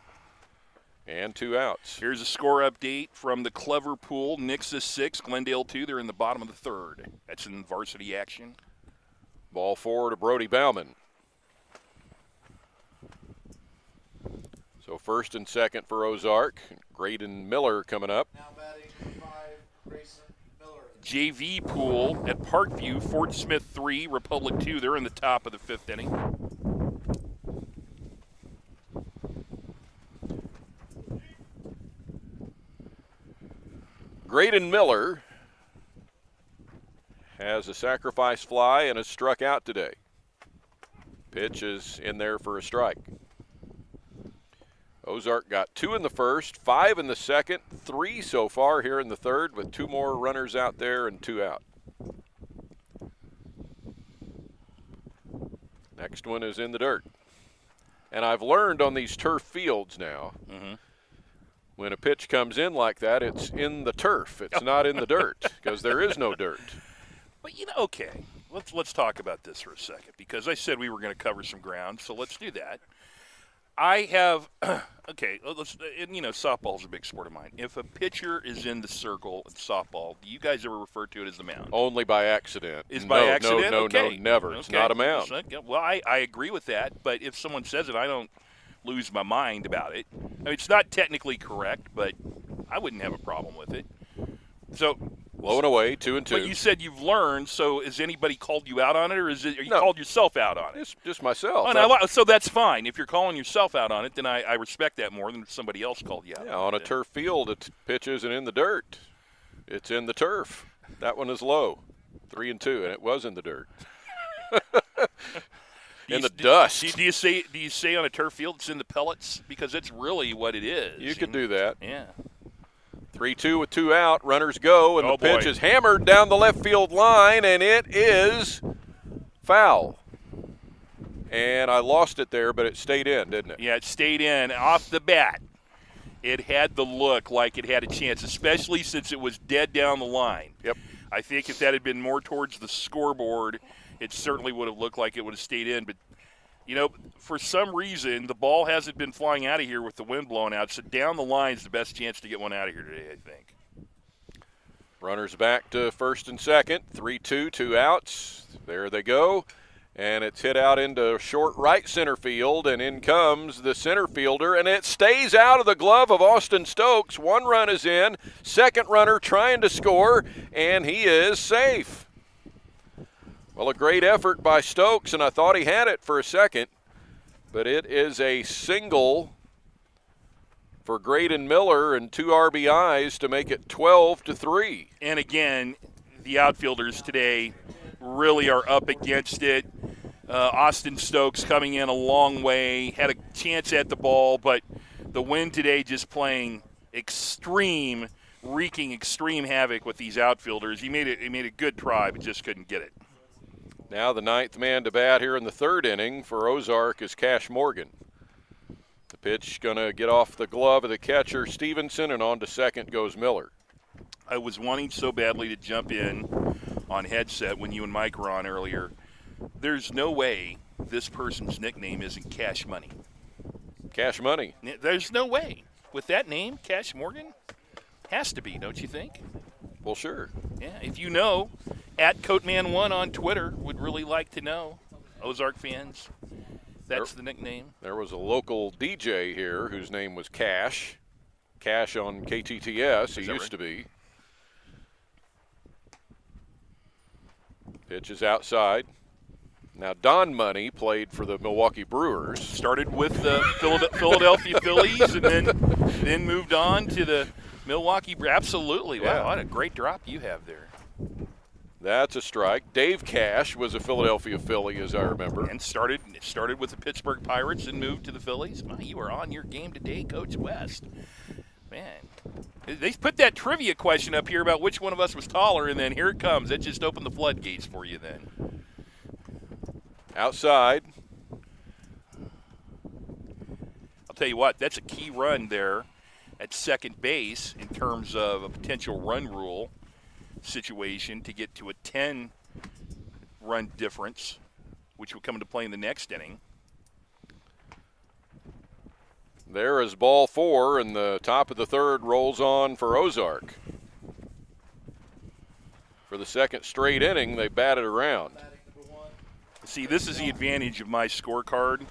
Speaker 1: and 2 outs.
Speaker 3: Here's a score update from the Clever Pool. Nixa 6, Glendale 2. They're in the bottom of the 3rd. That's in varsity action.
Speaker 1: Ball 4 to Brody Bauman. So 1st and 2nd for Ozark. Graydon Miller coming up.
Speaker 2: Now batting 5, Grayson Miller.
Speaker 3: JV Pool at Parkview, Fort Smith 3, Republic 2. They're in the top of the 5th inning.
Speaker 1: Graydon Miller has a sacrifice fly and has struck out today. Pitch is in there for a strike. Ozark got 2 in the 1st, 5 in the 2nd, 3 so far here in the 3rd with 2 more runners out there and 2 out. Next one is in the dirt. And I've learned on these turf fields now, when a pitch comes in like that, it's in the turf. It's not in the dirt because there is no dirt.
Speaker 3: But, okay, let's talk about this for a second because I said we were going to cover some ground, so let's do that. I have, softball's a big sport of mine. If a pitcher is in the circle in softball, do you guys ever refer to it as the mound?
Speaker 1: Only by accident.
Speaker 3: By accident?
Speaker 1: No,
Speaker 3: okay.
Speaker 1: never. It's not a mound.
Speaker 3: Well, I agree with that, but if someone says it, I don't lose my mind about it. I mean, it's not technically correct, but I wouldn't have a problem with it. So
Speaker 1: blowing away, 2 and 2.
Speaker 3: But you said you've learned. So has anybody called you out on it, or you called yourself out on it?
Speaker 1: It's just myself.
Speaker 3: Oh, no, so that's fine. If you're calling yourself out on it, then I respect that more than if somebody else called you out.
Speaker 1: Yeah, on a turf field, it pitch isn't in the dirt. It's in the turf. That one is low, 3 and 2, and it was in the dirt. In the dust.
Speaker 3: Do you say on a turf field it's in the pellets? Because that's really what it is.
Speaker 1: You could do that.
Speaker 3: Yeah.
Speaker 1: 3-2 with 2 out. Runners go, and the pitch is hammered down the left field line, and it is foul. And I lost it there, but it stayed in, didn't it?
Speaker 3: Yeah, it stayed in. Off the bat, it had the look like it had a chance, especially since it was dead down the line.
Speaker 1: Yep.
Speaker 3: I think if that had been more towards the scoreboard, it certainly would have looked like it would have stayed in. But, for some reason, the ball hasn't been flying out of here with the wind blowing out. So down the line is the best chance to get one out of here today, I think.
Speaker 1: Runners back to first and second. 3-2, 2 outs. There they go. And it's hit out into short right center field, and in comes the center fielder, and it stays out of the glove of Austin Stokes. One run is in, second runner trying to score, and he is safe. Well, a great effort by Stokes, and I thought he had it for a second, but it is a single for Graydon Miller and 2 RBIs to make it 12-3.
Speaker 3: And again, the outfielders today really are up against it. Austin Stokes coming in a long way, had a chance at the ball, but the wind today just playing wreaking extreme havoc with these outfielders. He made a good try, but just couldn't get it.
Speaker 1: Now the 9th man to bat here in the 3rd inning for Ozark is Cash Morgan. The pitch going to get off the glove of the catcher, Stevenson, and on to second goes Miller.
Speaker 3: I was wanting so badly to jump in on headset when you and Mike were on earlier. There's no way this person's nickname isn't Cash Money.
Speaker 1: Cash Money.
Speaker 3: There's no way. With that name, Cash Morgan, has to be, don't you think?
Speaker 1: Well, sure.
Speaker 3: Yeah, if you know, @Coatman1 on Twitter would really like to know. Ozark fans, that's the nickname.
Speaker 1: There was a local DJ here whose name was Cash. Cash on KTTS, he used to be. Pitch is outside. Now, Don Money played for the Milwaukee Brewers.
Speaker 3: Started with the Philadelphia Phillies and then moved on to the Milwaukee Brewers. Absolutely.
Speaker 1: Yeah.
Speaker 3: Wow, what a great drop you have there.
Speaker 1: That's a strike. Dave Cash was a Philadelphia Philly, as I remember.
Speaker 3: And started with the Pittsburgh Pirates and moved to the Phillies. Wow, you are on your game today, Coach West. Man, they put that trivia question up here about which one of us was taller, and then here it comes. It just opened the floodgates for you then.
Speaker 1: Outside.
Speaker 3: I'll tell you what, that's a key run there at second base in terms of a potential run rule situation to get to a 10-run difference, which will come into play in the next inning.
Speaker 1: There is ball 4, and the top of the 3rd rolls on for Ozark. For the second straight inning, they batted around.
Speaker 3: See, this is the advantage of my scorecard.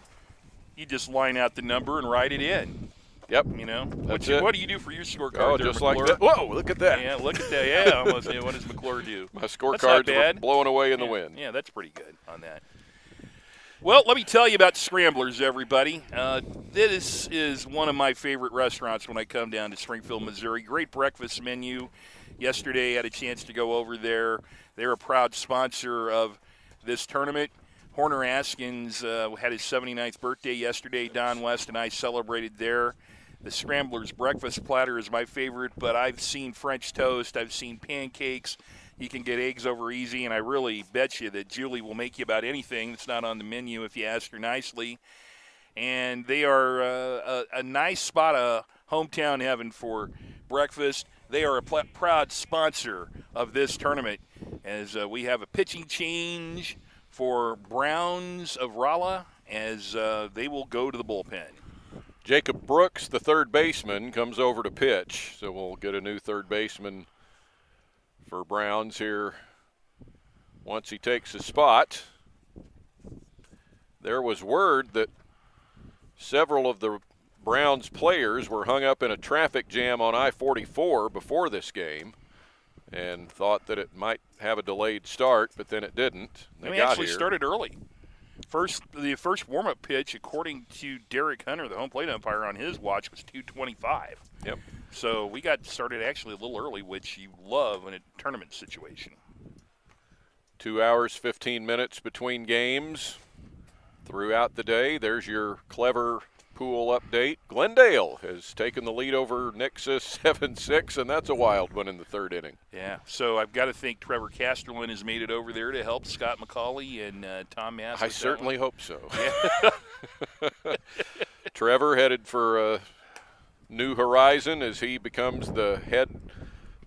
Speaker 3: You just line out the number and write it in.
Speaker 1: Yep.
Speaker 3: You know?
Speaker 1: That's it.
Speaker 3: What do you do for your scorecard?
Speaker 1: Oh,
Speaker 3: there,
Speaker 1: just
Speaker 3: McClure?
Speaker 1: like that. Whoa, look at that.
Speaker 3: Yeah, look at that. Yeah, almost. Yeah, what does McClure do?
Speaker 1: My scorecards were blowing away in the wind.
Speaker 3: Yeah, that's pretty good on that. Well, let me tell you about Scramblers, everybody. This is one of my favorite restaurants when I come down to Springfield, Missouri. Great breakfast menu. Yesterday, I had a chance to go over there. They're a proud sponsor of this tournament. Horner Askins had his 79th birthday yesterday. Don West and I celebrated there. The Scramblers breakfast platter is my favorite, but I've seen French toast. I've seen pancakes. You can get eggs over easy, and I really bet you that Julie will make you about anything that's not on the menu if you ask her nicely. And they are a nice spot of hometown heaven for breakfast. They are a proud sponsor of this tournament as we have a pitching change for Browns of Rolla as they will go to the bullpen.
Speaker 1: Jacob Brooks, the 3rd baseman, comes over to pitch. So we'll get a new 3rd baseman for Browns here once he takes his spot. There was word that several of the Browns players were hung up in a traffic jam on I-44 before this game and thought that it might have a delayed start, but then it didn't.
Speaker 3: They actually started early. The first warm-up pitch, according to Derek Hunter, the home plate umpire on his watch, was 2:25.
Speaker 1: Yep.
Speaker 3: So we got started actually a little early, which you love in a tournament situation.
Speaker 1: 2 hours, 15 minutes between games throughout the day. There's your clever pool update. Glendale has taken the lead over Nixa 7-6, and that's a wild one in the 3rd inning.
Speaker 3: Yeah, so I've got to think Trevor Casterlin has made it over there to help Scott McCauley and Tom Mass.
Speaker 1: I certainly hope so.
Speaker 3: Yeah.
Speaker 1: Trevor headed for a new horizon as he becomes the head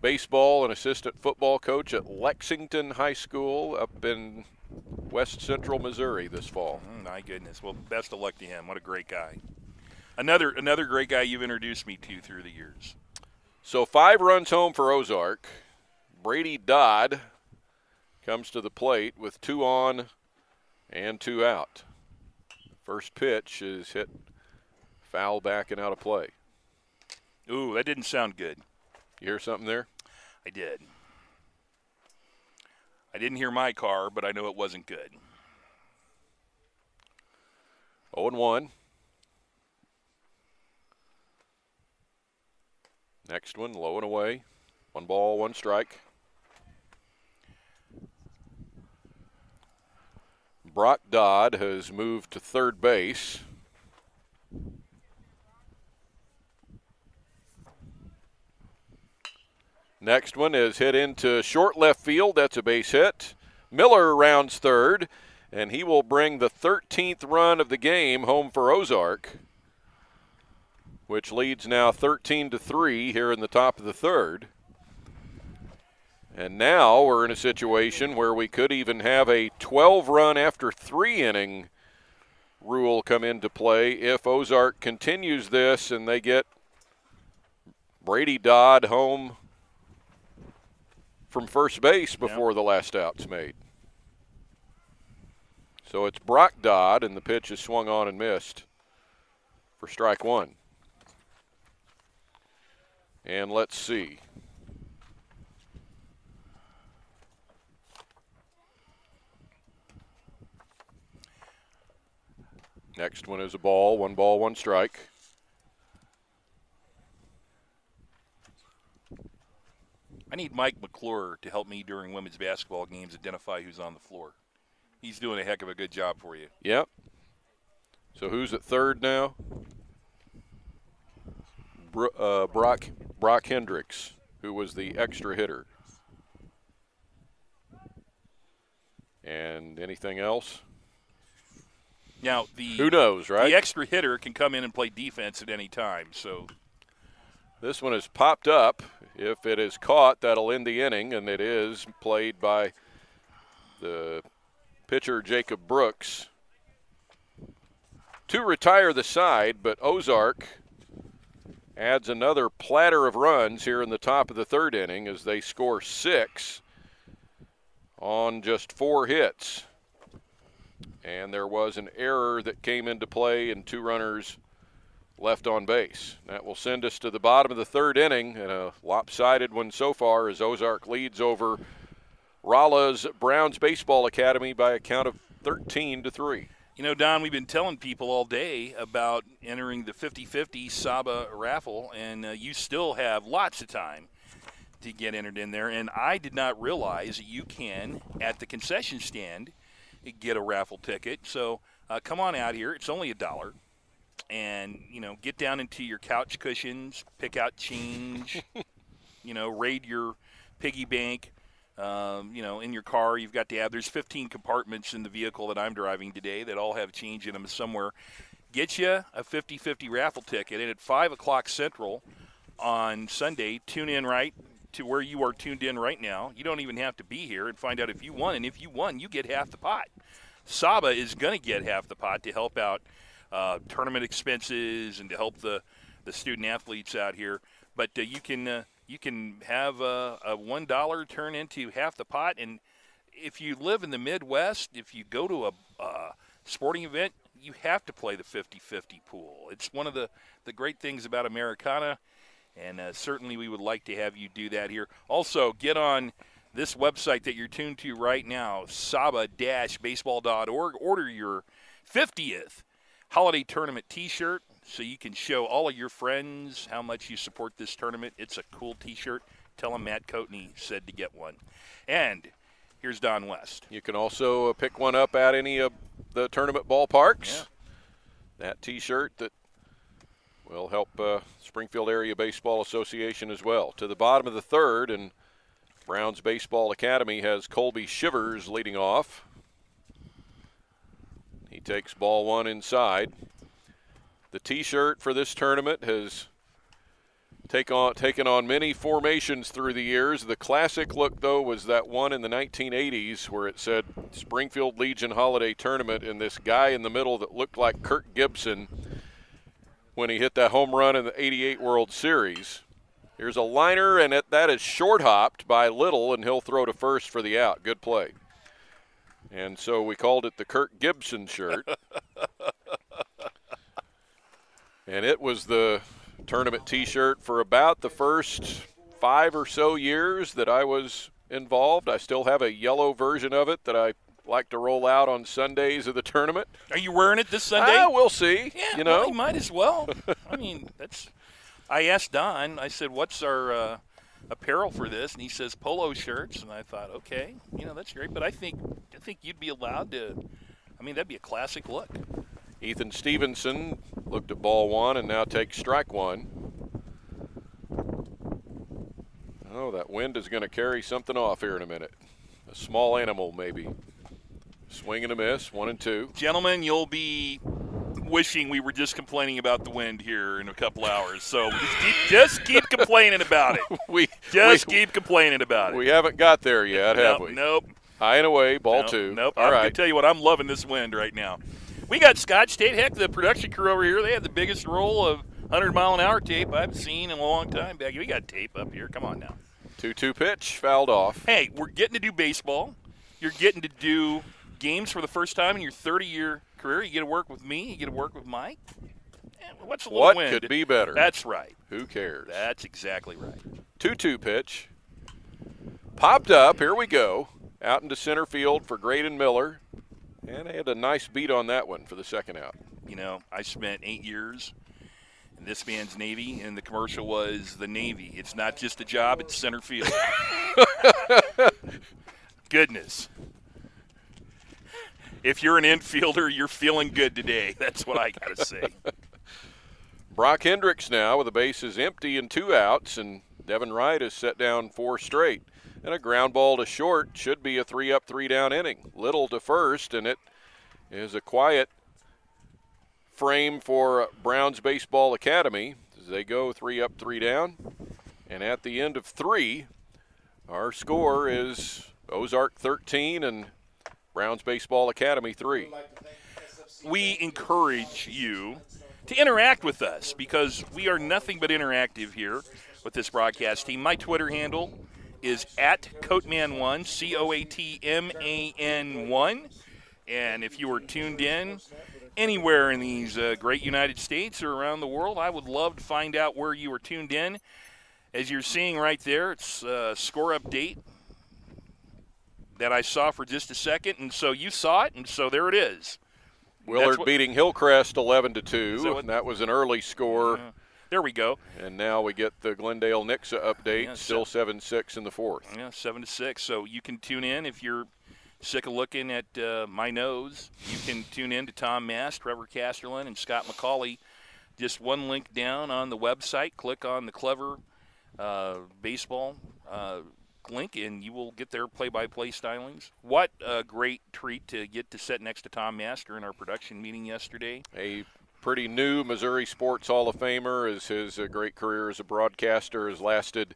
Speaker 1: baseball and assistant football coach at Lexington High School up in West Central Missouri this fall.
Speaker 3: My goodness. Well, best of luck to him. What a great guy. Another great guy you've introduced me to through the years.
Speaker 1: So 5 runs home for Ozark. Brady Dodd comes to the plate with 2 on and 2 out. First pitch is hit foul back and out of play.
Speaker 3: Ooh, that didn't sound good.
Speaker 1: You hear something there?
Speaker 3: I did. I didn't hear my car, but I know it wasn't good.
Speaker 1: 0-1. Next one, low and away. 1 ball, 1 strike. Brock Dodd has moved to third base. Next one is hit into short left field. That's a base hit. Miller rounds third, and he will bring the 13th run of the game home for Ozark, which leads now 13-3 here in the top of the third. And now we're in a situation where we could even have a 12-run after 3-inning rule come into play if Ozark continues this and they get Brady Dodd home from first base before the last out's made. So it's Brock Dodd, and the pitch is swung on and missed for strike 1. And let's see. Next one is a ball, 1 ball, 1 strike.
Speaker 3: I need Mike McClure to help me during women's basketball games identify who's on the floor. He's doing a heck of a good job for you.
Speaker 1: Yep. So who's at third now? Brock Hendricks, who was the extra hitter. And anything else?
Speaker 3: Now
Speaker 1: who knows, right?
Speaker 3: The extra hitter can come in and play defense at any time. So
Speaker 1: this one is popped up. If it is caught, that'll end the inning, and it is played by the pitcher Jacob Brooks to retire the side, but Ozark adds another platter of runs here in the top of the third inning as they score 6 on just 4 hits. And there was an error that came into play and 2 runners left on base. That will send us to the bottom of the third inning, and a lopsided one so far as Ozark leads over Rolla's Browns Baseball Academy by a count of 13-3.
Speaker 3: You know, Don, we've been telling people all day about entering the 50-50 SABA raffle, and you still have lots of time to get entered in there. And I did not realize that you can, at the concession stand, get a raffle ticket. So come on out here. It's only $1. And, you know, get down into your couch cushions, pick out change, you know, raid your piggy bank. You know, in your car, you've got to have, there's 15 compartments in the vehicle that I'm driving today that all have change in them somewhere. Get you a 50-50 raffle ticket, and at 5 o'clock Central on Sunday, tune in right to where you are tuned in right now. You don't even have to be here and find out if you won, and if you won, you get half the pot. SABA is going to get half the pot to help out tournament expenses and to help the student athletes out here. But you can have a $1 turn into half the pot. And if you live in the Midwest, if you go to a sporting event, you have to play the 50-50 pool. It's one of the great things about Americana, and certainly we would like to have you do that here. Also, get on this website that you're tuned to right now, saba-baseball.org. Order your 50th Holiday Tournament T-shirt so you can show all of your friends how much you support this tournament. It's a cool T-shirt. Tell them Matt Coatney said to get one. And here's Don West.
Speaker 1: You can also pick one up at any of the tournament ballparks. Yeah. That T-shirt that will help Springfield Area Baseball Association as well. To the bottom of the third, and Browns Baseball Academy has Colby Shivers leading off. He takes ball 1 inside. The T-shirt for this tournament has taken on many formations through the years. The classic look, though, was that one in the 1980s where it said Springfield Legion Holiday Tournament, and this guy in the middle that looked like Kirk Gibson when he hit that home run in the '88 World Series Here's a liner, and that is short-hopped by Little, and he'll throw to first for the out. Good play. And so we called it the Kirk Gibson shirt. And it was the tournament T-shirt for about the first 5 or so years that I was involved. I still have a yellow version of it that I like to roll out on Sundays of the tournament.
Speaker 3: Are you wearing it this Sunday?
Speaker 1: We'll see.
Speaker 3: Yeah,
Speaker 1: you know,
Speaker 3: well, you might as well. I mean, I asked Don. I said, "What's our apparel for this?" And he says, "Polo shirts." And I thought, okay, that's great. But I think you'd be allowed to. I mean, that'd be a classic look.
Speaker 1: Ethan Stevenson looked at ball one and now takes strike one. Oh, that wind is going to carry something off here in a minute. A small animal, maybe. Swing and a miss, 1 and 2.
Speaker 3: Gentlemen, you'll be wishing we were just complaining about the wind here in a couple hours. So just keep complaining about it. Keep complaining about it.
Speaker 1: We haven't got there yet, have we?
Speaker 3: Nope.
Speaker 1: High and away, ball two.
Speaker 3: Nope.
Speaker 1: All
Speaker 3: I'm
Speaker 1: right.
Speaker 3: going to tell you what, I'm loving this wind right now. We got Scotch tape. Heck, the production crew over here, they had the biggest roll of 100-mile-an-hour tape I've seen in a long time. We got tape up here. Come on now.
Speaker 1: 2-2 pitch, fouled off.
Speaker 3: Hey, we're getting to do baseball. You're getting to do games for the first time in your 30-year career. You get to work with me. You get to work with Mike. What's a little
Speaker 1: what
Speaker 3: wind?
Speaker 1: could be better?
Speaker 3: That's right.
Speaker 1: Who cares?
Speaker 3: That's exactly right.
Speaker 1: 2-2 pitch. Popped up. Here we go. Out into center field for Graydon Miller. And they had a nice beat on that one for the second out.
Speaker 3: I spent 8 years in this man's Navy, and the commercial was the Navy. It's not just a job, it's center field. Goodness. If you're an infielder, you're feeling good today. That's what I got to say.
Speaker 1: Brock Hendricks now with the bases empty and 2 outs, and Devin Wright has set down 4 straight. And a ground ball to short should be a 3-up, 3-down inning. Little to first, and it is a quiet frame for Browns Baseball Academy as they go 3-up, 3-down. And at the end of 3, our score is Ozark 13 and Browns Baseball Academy 3.
Speaker 3: We encourage you to interact with us because we are nothing but interactive here with this broadcast team. My Twitter handle is @Coatman1, COATMAN1. And if you are tuned in anywhere in these great United States or around the world, I would love to find out where you are tuned in. As you're seeing right there, it's a score update that I saw for just a second. And so you saw it, and so there it is.
Speaker 1: Willard beating Hillcrest 11-2, and that was an early score.
Speaker 3: There we go.
Speaker 1: And now we get the Glendale Nixa update,
Speaker 3: Yeah,
Speaker 1: still 7-6 in the 4th.
Speaker 3: Yeah, 7-6. So you can tune in if you're sick of looking at my nose. You can tune in to Tom Mast, Trevor Casterlin, and Scott McCauley. Just one link down on the website. Click on the Clever Baseball link, and you will get their play-by-play stylings. What a great treat to get to sit next to Tom Mast during our production meeting yesterday.
Speaker 1: A pretty new Missouri Sports Hall of Famer, as his great career as a broadcaster has lasted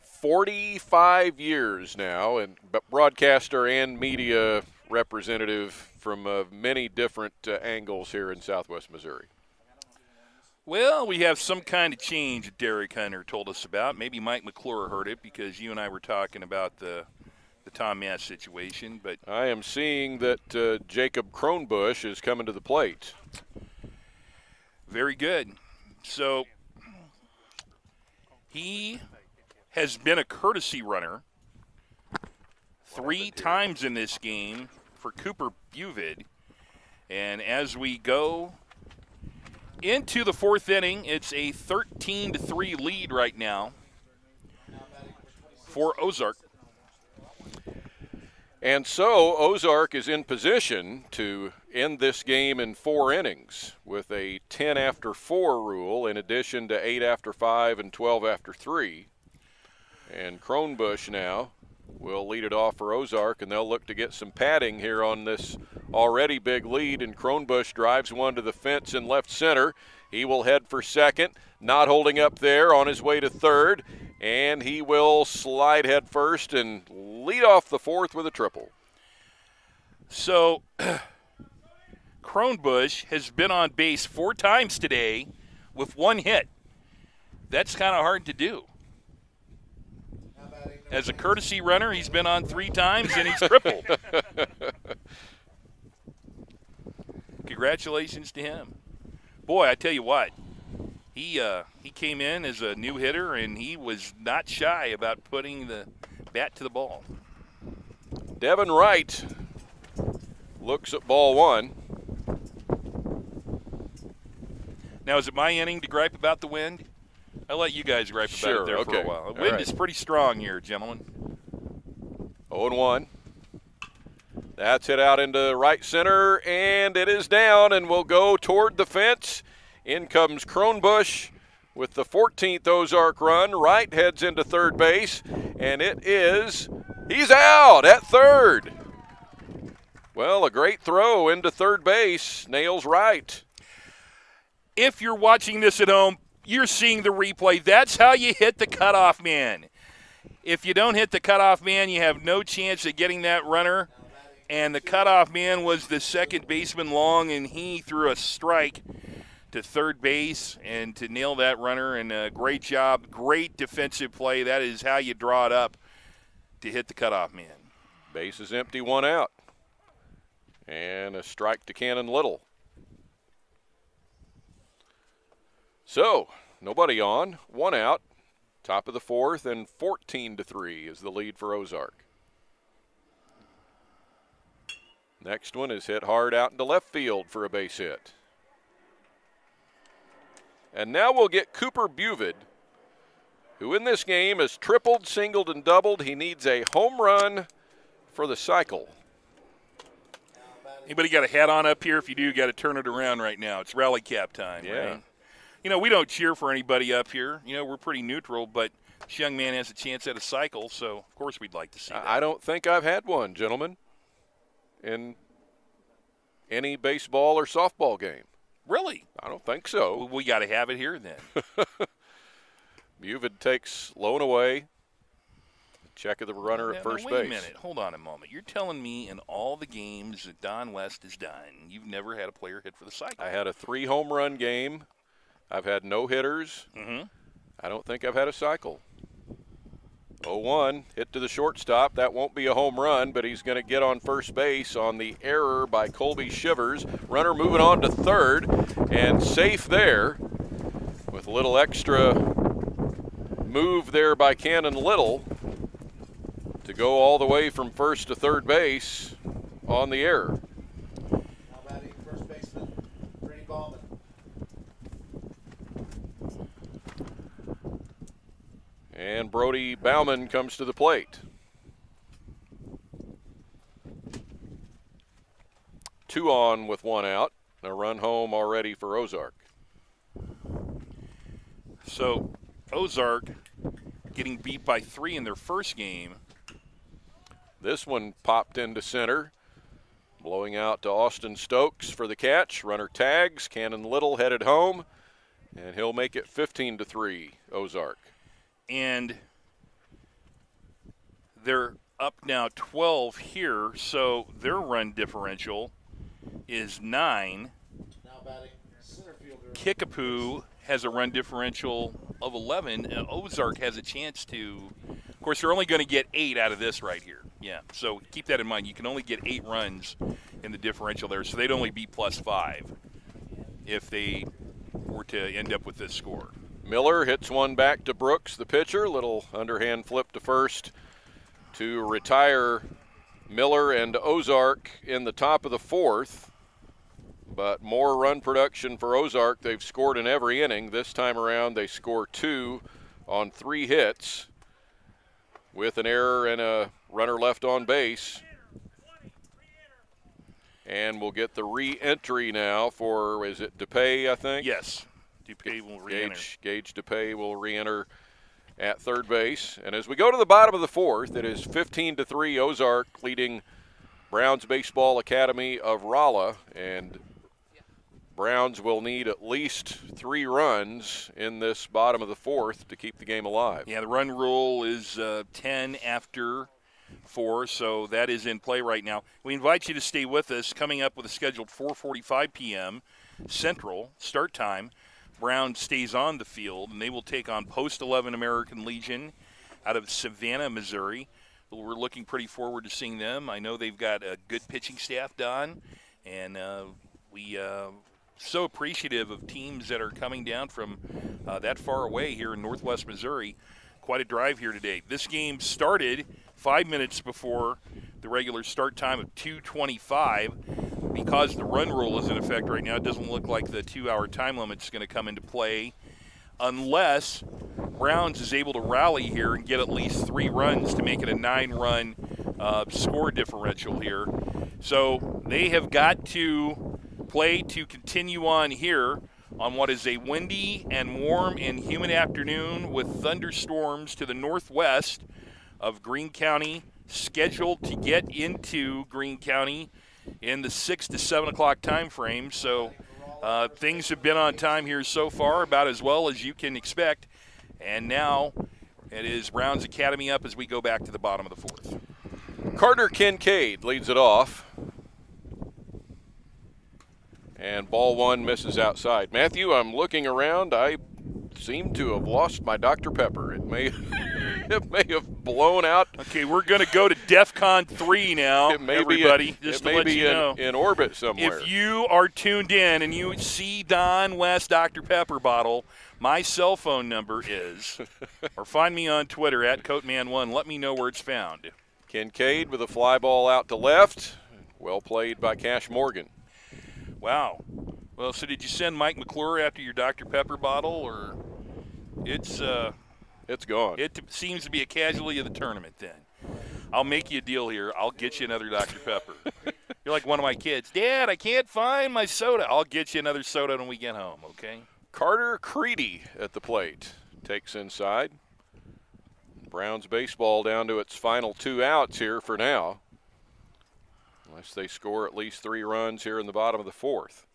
Speaker 1: 45 years now, and broadcaster and media representative from many different angles here in Southwest Missouri.
Speaker 3: Well, we have some kind of change that Derek Hunter told us about. Maybe Mike McClure heard it because you and I were talking about the Tom Mast situation. But
Speaker 1: I am seeing that Jacob Kronbusch is coming to the plate.
Speaker 3: Very good. So he has been a courtesy runner 3 times in this game for Cooper Buvid. And as we go into the 4th inning, it's a 13-3 lead right now for Ozark.
Speaker 1: And so Ozark is in position to end this game in 4 innings with a 10 after 4 rule in addition to 8 after 5 and 12 after 3. And Kronbusch now will lead it off for Ozark, and they'll look to get some padding here on this already big lead. And Kronbusch drives one to the fence in left center. He will head for second, not holding up there, on his way to third. And he will slide head first and lead off the 4th with a triple.
Speaker 3: So Kronbusch has been on base 4 times today with 1 hit. That's kind of hard to do. As a courtesy runner, he's been on 3 times and he's tripled. Congratulations to him. Boy, I tell you what, he came in as a new hitter, and he was not shy about putting the bat to the ball.
Speaker 1: Devin Wright looks at ball 1.
Speaker 3: Now, is it my inning to gripe about the wind? I'll let you guys gripe about it there for a while. The wind is pretty strong here, gentlemen.
Speaker 1: 0-1. That's hit out into right center, and it is down and will go toward the fence. In comes Cronbush with the 14th Ozark run. Wright heads into third base, and he's out at third. Well, a great throw into third base. Nails Wright.
Speaker 3: If you're watching this at home, you're seeing the replay. That's how you hit the cutoff man. If you don't hit the cutoff man, you have no chance of getting that runner. And the cutoff man was the second baseman Long, and he threw a strike to third base and to nail that runner. And a great job, great defensive play. That is how you draw it up to hit the cutoff man.
Speaker 1: Base is empty, 1 out. And a strike to Cannon Little. So, nobody on, 1 out. Top of the 4th, and 14-3 is the lead for Ozark. Next one is hit hard out into left field for a base hit. And now we'll get Cooper Buvid, who in this game has tripled, singled, and doubled. He needs a home run for the cycle.
Speaker 3: Anybody got a hat on up here? If you do, you got to turn it around right now. It's rally cap time,
Speaker 1: yeah.
Speaker 3: Right? You know, we don't cheer for anybody up here. You know, we're pretty neutral, but this young man has a chance at a cycle, so of course we'd like to see that.
Speaker 1: I don't think I've had one, gentlemen, in any baseball or softball game.
Speaker 3: Really?
Speaker 1: I don't think so.
Speaker 3: Well, we got to have it here then.
Speaker 1: Buvid takes Lone away. Check of the runner at first base.
Speaker 3: Wait a minute. Hold on a moment. You're telling me in all the games that Don West has done, you've never had a player hit for the cycle?
Speaker 1: I had a 3 home run game. I've had no hitters.
Speaker 3: Mm-hmm.
Speaker 1: I don't think I've had a cycle. 0-1, hit to the shortstop. That won't be a home run, but he's going to get on first base on the error by Colby Shivers. Runner moving on to third, and safe there with a little extra move there by Cannon Little to go all the way from first to third base on the error.
Speaker 2: Now batting first baseman, Brady Ballman.
Speaker 1: And Brody Bauman comes to the plate. 2 on with 1 out. A run home already for Ozark.
Speaker 3: So Ozark getting beat by 3 in their first game.
Speaker 1: This one popped into center. Blowing out to Austin Stokes for the catch. Runner tags. Cannon Little headed home. And he'll make it 15-3, Ozark.
Speaker 3: And they're up now 12 here, so their run differential is 9.
Speaker 2: Now batting center fielder.
Speaker 3: Kickapoo has a run differential of 11, and Ozark has a chance to. Of course, they're only going to get 8 out of this right here. Yeah, so keep that in mind. You can only get 8 runs in the differential there, so they'd only be +5 if they were to end up with this score.
Speaker 1: Miller hits one back to Brooks, the pitcher. Little underhand flip to first to retire Miller and Ozark in the top of the 4th. But more run production for Ozark. They've scored in every inning. This time around, they score 2 on 3 hits with an error and a runner left on base. And we'll get the re-entry now for, is it DePay, I think?
Speaker 3: Yes. DePay will re-enter.
Speaker 1: Gage DePay will re-enter at third base. And as we go to the bottom of the 4th, it is 15-3 Ozark leading Browns Baseball Academy of Rolla. And Browns will need at least 3 runs in this bottom of the 4th to keep the game alive.
Speaker 3: Yeah, the run rule is 10 after 4, so that is in play right now. We invite you to stay with us. Coming up with a scheduled 4:45 p.m. Central start time. Brown stays on the field, and they will take on post-11 American Legion out of Savannah, Missouri. We're looking pretty forward to seeing them. I know they've got a good pitching staff, Don, and we so appreciative of teams that are coming down from that far away here in northwest Missouri. Quite a drive here today. This game started 5 minutes before the regular start time of 2:25. Because the run rule is in effect right now, it doesn't look like the 2-hour time limit is going to come into play unless Browns is able to rally here and get at least 3 runs to make it a 9-run score differential here. So they have got to play to continue on here on what is a windy and warm and humid afternoon with thunderstorms to the northwest of Greene County, scheduled to get into Greene County in the 6 to 7 o'clock time frame. So things have been on time here so far, about as well as you can expect. And now it is Browns Academy up as we go back to the bottom of the 4th.
Speaker 1: Carter Kincaid leads it off. And ball 1 misses outside. Matthew, I'm looking around. I seem to have lost my Dr. Pepper. It may have blown out.
Speaker 3: Okay, we're going to go to DEFCON 3 now, everybody, just to let you know.
Speaker 1: In orbit somewhere.
Speaker 3: If you are tuned in and you see Don West Dr. Pepper bottle, my cell phone number is, or find me on Twitter at Coatman1. Let me know where it's found.
Speaker 1: Kincaid with a fly ball out to left. Well played by Cash Morgan.
Speaker 3: Wow. Well, so did you send Mike McClure after your Dr. Pepper bottle, or it's
Speaker 1: gone.
Speaker 3: It seems to be a casualty of the tournament then. I'll make you a deal here. I'll get you another Dr. Pepper. You're like one of my kids. Dad, I can't find my soda. I'll get you another soda when we get home, okay?
Speaker 1: Carter Creedy at the plate. Takes inside. Browns baseball down to its final 2 outs here for now. Unless they score at least 3 runs here in the bottom of the 4th.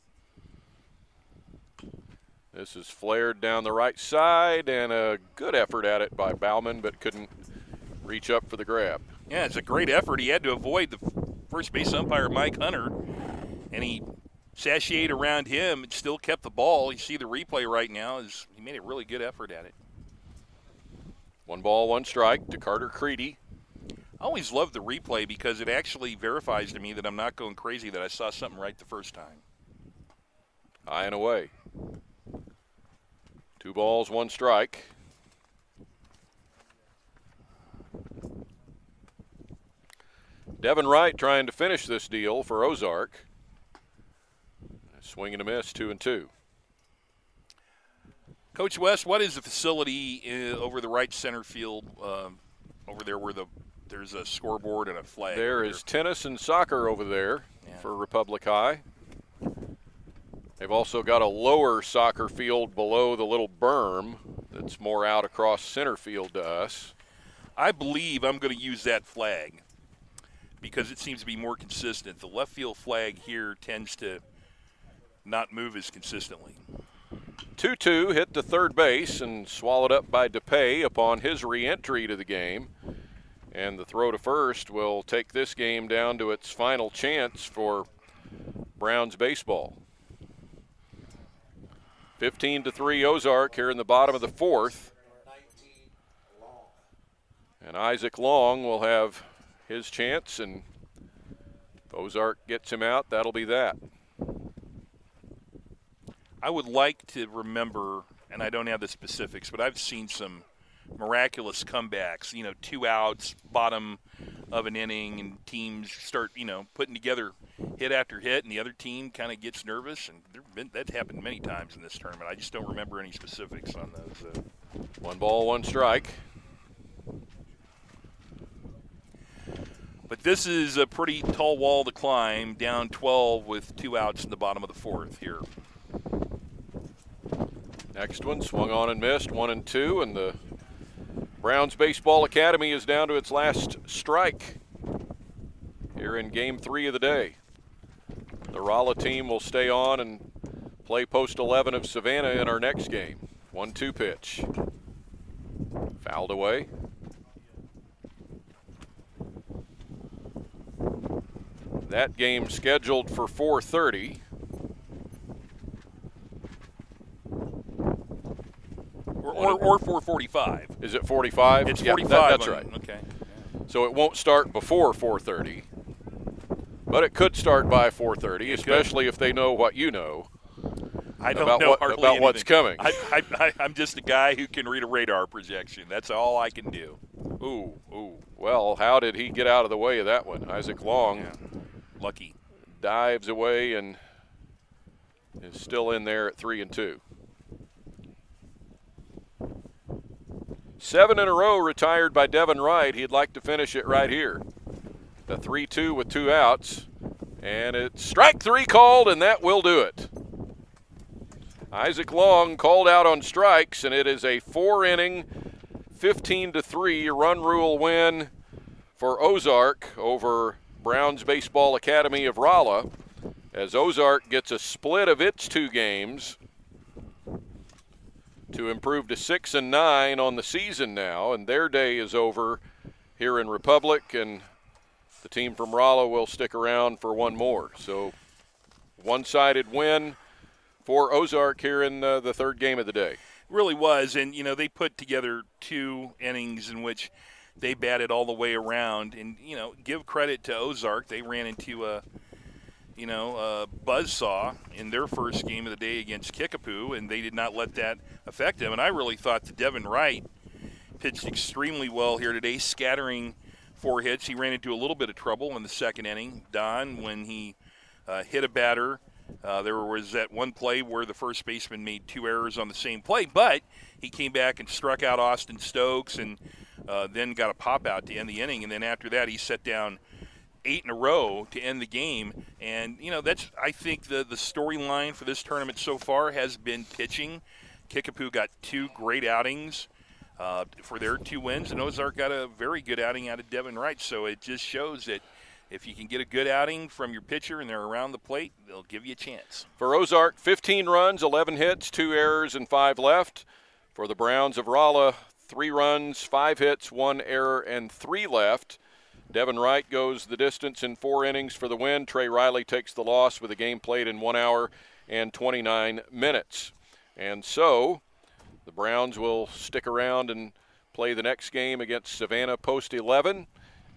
Speaker 1: This is flared down the right side, and a good effort at it by Bauman, but couldn't reach up for the grab.
Speaker 3: Yeah, it's a great effort. He had to avoid the first base umpire, Mike Hunter, and he sashayed around him and still kept the ball. You see the replay right now. He made a really good effort at it.
Speaker 1: 1 ball, 1 strike to Carter Creedy.
Speaker 3: I always love the replay because it actually verifies to me that I'm not going crazy, that I saw something right the first time.
Speaker 1: High and away. 2 balls, 1 strike. Devin Wright trying to finish this deal for Ozark. Swing and a miss, 2-2.
Speaker 3: Coach West, what is the facility over the right center field over there where there's a scoreboard and a flag?
Speaker 1: There is tennis and soccer over there for Republic High. They've also got a lower soccer field below the little berm that's more out across center field to us.
Speaker 3: I believe I'm going to use that flag because it seems to be more consistent. The left field flag here tends to not move as consistently.
Speaker 1: 2-2 hit to third base and swallowed up by DePay upon his re-entry to the game. And the throw to first will take this game down to its final chance for Browns baseball. 15-3 Ozark here in the bottom of the 4th. And Isaac Long will have his chance, and if Ozark gets him out, that'll be that.
Speaker 3: I would like to remember, and I don't have the specifics, but I've seen some miraculous comebacks, 2 outs, bottom of an inning, and teams start, putting together hit after hit, and the other team kind of gets nervous, and that's happened many times in this tournament. I just don't remember any specifics on those.
Speaker 1: 1 ball, 1 strike.
Speaker 3: But this is a pretty tall wall to climb, down 12 with 2 outs in the bottom of the 4th here.
Speaker 1: Next one swung on and missed, 1-2, and the Browns Baseball Academy is down to its last strike here in Game 3 of the day. The Rolla team will stay on and play post 11 of Savannah in our next game. 1-2 pitch. Fouled away. That game scheduled for 4:30.
Speaker 3: Or or 4:45.
Speaker 1: Is it 45?
Speaker 3: It's
Speaker 1: Yeah,
Speaker 3: 45.
Speaker 1: that's right.
Speaker 3: Okay.
Speaker 1: So it won't start before 4:30, but it could start by 4:30, especially if they know what you know.
Speaker 3: I don't
Speaker 1: about
Speaker 3: know
Speaker 1: what,
Speaker 3: hardly
Speaker 1: about what's
Speaker 3: anything.
Speaker 1: coming.
Speaker 3: I'm just a guy who can read a radar projection. That's all I can do.
Speaker 1: Ooh. Well, how did he get out of the way of that one? Isaac Long
Speaker 3: Lucky.
Speaker 1: dives away and is still in there at 3-2. 7 in a row retired by Devin Wright. He'd like to finish it right here. The 3-2 with 2 outs. And it's strike 3 called, and that will do it. Isaac Long called out on strikes, and it is a 4-inning, 15-3 run rule win for Ozark over Browns Baseball Academy of Rolla, as Ozark gets a split of its 2 games to improve to 6-9 on the season now, and their day is over here in Republic, and the team from Rolla will stick around for one more. So one-sided win for Ozark here in the 3rd game of the day.
Speaker 3: Really was, and they put together 2 innings in which they batted all the way around, and give credit to Ozark. They ran into a buzzsaw in their first game of the day against Kickapoo, and they did not let that affect them. And I really thought that Devin Wright pitched extremely well here today, scattering 4 hits. He ran into a little bit of trouble in the 2nd inning, Don, when he hit a batter. There was that one play where the first baseman made 2 errors on the same play, but he came back and struck out Austin Stokes and then got a pop-out to end the inning. And then after that, he set down 8 in a row to end the game. And, that's, I think, the storyline for this tournament so far has been pitching. Kickapoo got 2 great outings for their 2 wins, and Ozark got a very good outing out of Devin Wright. So it just shows that if you can get a good outing from your pitcher and they're around the plate, they'll give you a chance.
Speaker 1: For Ozark, 15 runs, 11 hits, 2 errors, and 5 left. For the Browns of Rolla, 3 runs, 5 hits, 1 error, and 3 left. Devin Wright goes the distance in 4 innings for the win. Trey Riley takes the loss with a game played in 1 hour and 29 minutes. And so the Browns will stick around and play the next game against Savannah Post 11.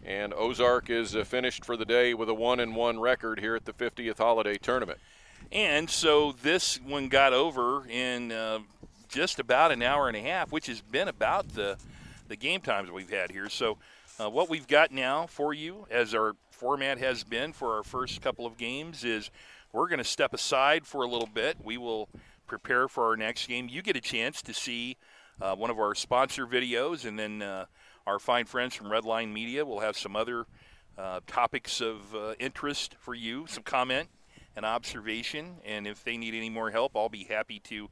Speaker 1: And Ozark is finished for the day with a 1-1 record here at the 50th Holiday Tournament.
Speaker 3: And so this one got over in just about an hour and a half, which has been about the game times we've had here. So what we've got now for you, as our format has been for our first couple of games, is we're going to step aside for a little bit. We will prepare for our next game. You get a chance to see one of our sponsor videos, and then our fine friends from Redline Media will have some other topics of interest for you, some comment and observation. And if they need any more help, I'll be happy to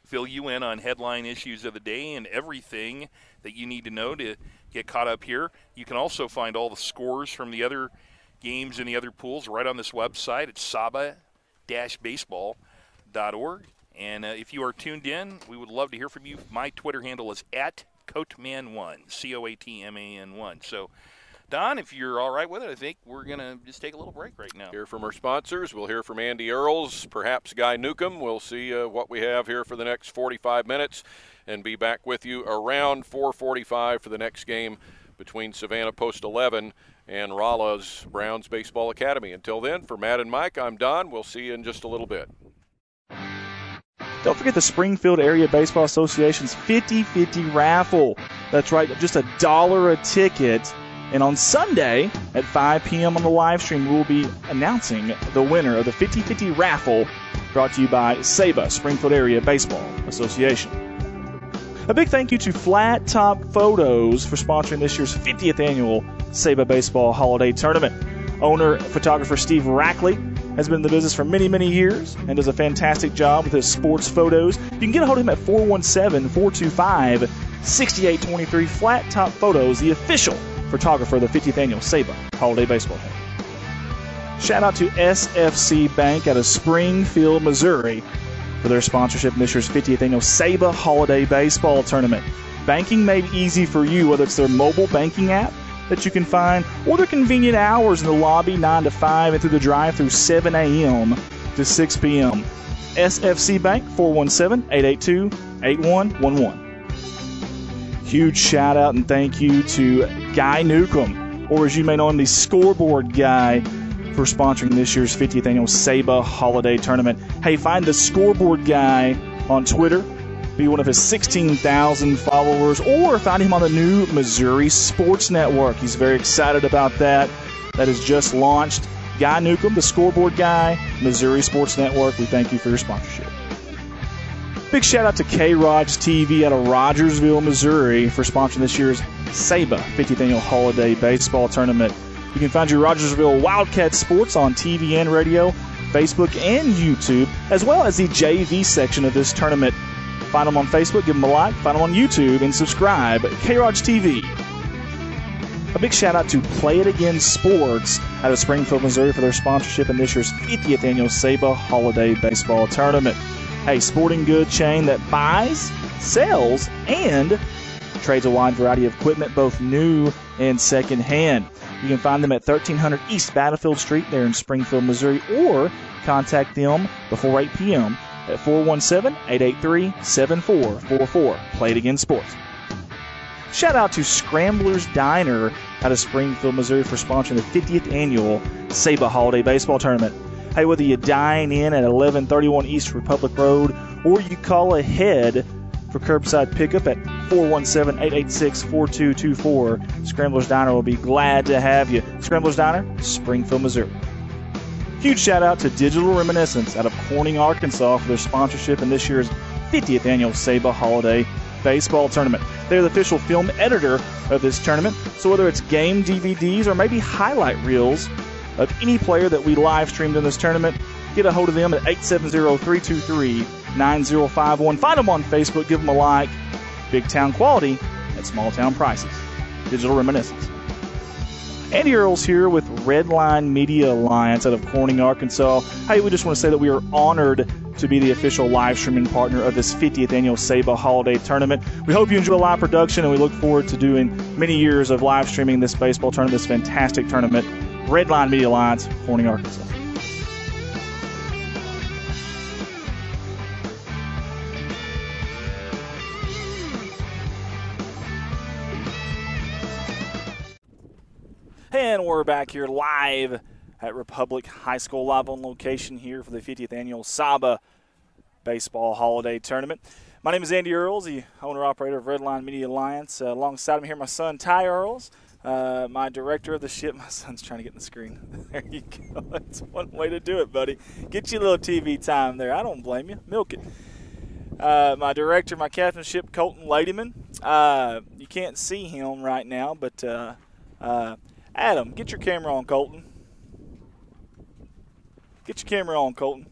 Speaker 3: fill you in on headline issues of the day and everything that you need to know to get caught up here. You can also find all the scores from the other games and the other pools right on this website at saba-baseball.org. And if you are tuned in, we would love to hear from you. My Twitter handle is @Coatman1, COATMAN1. So, Don, if you're all right with it, I think we're going to just take a little break right now.
Speaker 1: Hear from our sponsors. We'll hear from Andy Earls, perhaps Guy Newcomb. We'll see what we have here for the next 45 minutes and be back with you around 4:45 for the next game between Savannah Post 11 and Rolla's Browns Baseball Academy. Until then, for Matt and Mike, I'm Don. We'll see you in just a little bit.
Speaker 4: Don't forget the Springfield Area Baseball Association's 50-50 raffle. That's right, just $1 a ticket. And on Sunday at 5 p.m. on the live stream, we'll be announcing the winner of the 50-50 raffle, brought to you by SABA, Springfield Area Baseball Association. A big thank you to Flat Top Photos for sponsoring this year's 50th annual SABA Baseball Holiday Tournament. Owner, photographer Steve Rackley has been in the business for many, many years and does a fantastic job with his sports photos. You can get a hold of him at 417-425-6823. Flat Top Photos, the official photographer of the 50th annual SABA Holiday Baseball Tournament. Shout out to SFC Bank out of Springfield, Missouri for their sponsorship in this year's 50th annual SABA Holiday Baseball Tournament. Banking made easy for you, whether it's their mobile banking app that you can find or their convenient hours in the lobby 9 to 5 and through the drive-through 7 a.m. to 6 p.m. SFC Bank, 417-882-8111. Huge shout out and thank you to Guy Newcomb, or as you may know him, the scoreboard guy, for sponsoring this year's 50th annual SABA Holiday Tournament. Hey, find the scoreboard guy on Twitter, be one of his 16,000 followers, or find him on the new Missouri Sports Network. He's very excited about that. That has just launched. Guy Newcomb, the scoreboard guy, Missouri Sports Network. We thank you for your sponsorship. Big shout out to K-Rod's TV out of Rogersville, Missouri for sponsoring this year's SABA 50th Annual Holiday Baseball Tournament. You can find your Rogersville Wildcat Sports on TV and radio, Facebook and YouTube, as well as the JV section of this tournament. Find them on Facebook, give them a like, find them on YouTube, and subscribe. K-Rod's TV. A big shout out to Play It Again Sports out of Springfield, Missouri for their sponsorship in this year's 50th Annual SABA Holiday Baseball Tournament. A sporting good chain that buys, sells, and trades a wide variety of equipment, both new and secondhand. You can find them at 1300 East Battlefield Street there in Springfield, Missouri, or contact them before 8 p.m. at 417-883-7444. Play It Again Sports. Shout out to Scrambler's Diner out of Springfield, Missouri for sponsoring the 50th Annual SABA Holiday Baseball Tournament. Hey, whether you dine in at 1131 East Republic Road or you call ahead for curbside pickup at 417-886-4224, Scrambler's Diner will be glad to have you. Scrambler's Diner, Springfield, Missouri. Huge shout out to Digital Reminiscence out of Corning, Arkansas for their sponsorship in this year's 50th Annual SABA Holiday Baseball Tournament. They're the official film editor of this tournament, so whether it's game DVDs or maybe highlight reels of any player that we live streamed in this tournament, get a hold of them at 870-323-9051. Find them on Facebook, give them a like. Big town quality at small town prices. Digital Reminiscence. Andy Earls here with Redline Media Alliance out of Corning, Arkansas. Hey, we just want to say that we are honored to be the official live streaming partner of this 50th Annual SABA Holiday Tournament. We hope you enjoy the live production, and we look forward to doing many years of live streaming this baseball tournament, this fantastic tournament. Redline Media Alliance, Corning, Arkansas.
Speaker 7: And we're back here live at Republic High School, live on location here for the 50th Annual SABA Baseball Holiday Tournament. My name is Andy Earls, the owner-operator of Redline Media Alliance. Alongside me here, my son, Ty Earls, my director of the ship. My son's trying to get in the screen. There you go. That's one way to do it, buddy. Get you a little TV time there. I don't blame you. Milk it. My director, my captain of the ship, Colton Ladyman. You can't see him right now, but Adam, get your camera on, Colton. Get your camera on, Colton.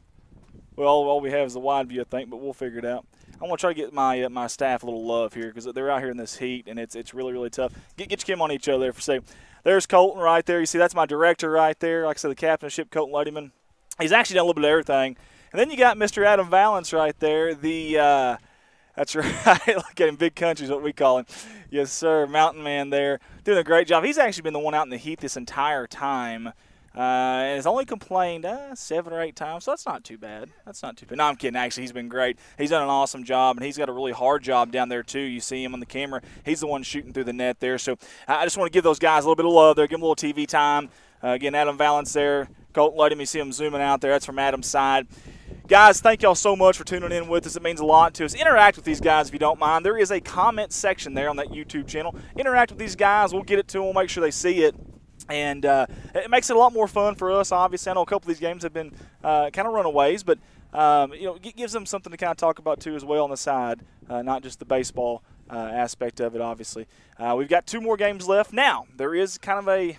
Speaker 7: Well, all we have is the wide view, I think, but we'll figure it out. I'm going to try to get my staff a little love here because they're out here in this heat, and it's really, really tough. Get your cam on each other there for a second. There's Colton right there. You see, that's my director right there. Like I said, the captain of the ship, Colton Ladyman. He's actually done a little bit of everything. And then you got Mr. Adam Valance right there. That's right. Look at him, big country is what we call him. Yes, sir, mountain man there. Doing a great job. He's actually been the one out in the heat this entire time. And has only complained 7 or 8 times, so that's not too bad. That's not too bad. No, I'm kidding. Actually, he's been great. He's done an awesome job, and he's got a really hard job down there, too. You see him on the camera. He's the one shooting through the net there. So I just want to give those guys a little bit of love there, give them a little TV time. Again, Adam Valance there. Colton Luddy, you see him zooming out there. That's from Adam's side. Guys, thank y'all so much for tuning in with us. It means a lot to us. Interact with these guys if you don't mind. There is a comment section there on that YouTube channel. Interact with these guys. We'll get it to them. We'll make sure they see it. And it makes it a lot more fun for us, obviously. I know a couple of these games have been kind of runaways, but it gives them something to kind of talk about, too, as well on the side, not just the baseball aspect of it, obviously. We've got 2 more games left. Now, there is kind of a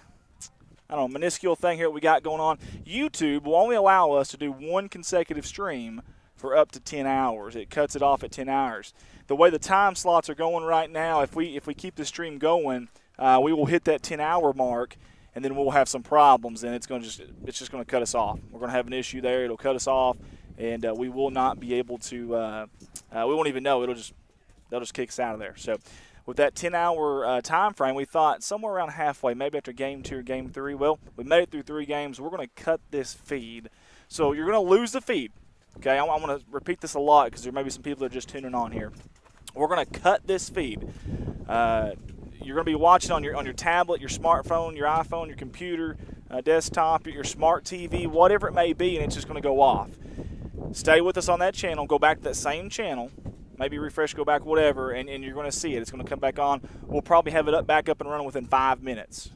Speaker 7: minuscule thing here that we got going on. YouTube will only allow us to do 1 consecutive stream for up to 10 hours. It cuts it off at 10 hours. The way the time slots are going right now, if we keep the stream going, we will hit that 10-hour mark, and then we'll have some problems, and it's just going to cut us off. We're going to have an issue there. It'll cut us off, and we will not be able to. We won't even know. They'll just kick us out of there. So, with that 10-hour time frame, we thought somewhere around halfway, maybe after Game 2 or Game 3. Well, we made it through 3 games. We're going to cut this feed, so you're going to lose the feed. Okay, I want to repeat this a lot because there may be some people that are just tuning on here. We're going to cut this feed. You're going to be watching on your tablet, your smartphone, your iPhone, your computer, desktop, your smart TV, whatever it may be, and it's just going to go off. Stay with us on that channel. Go back to that same channel. Maybe refresh, go back, whatever, and you're going to see it. It's going to come back on. We'll probably have it back up and running within 5 minutes.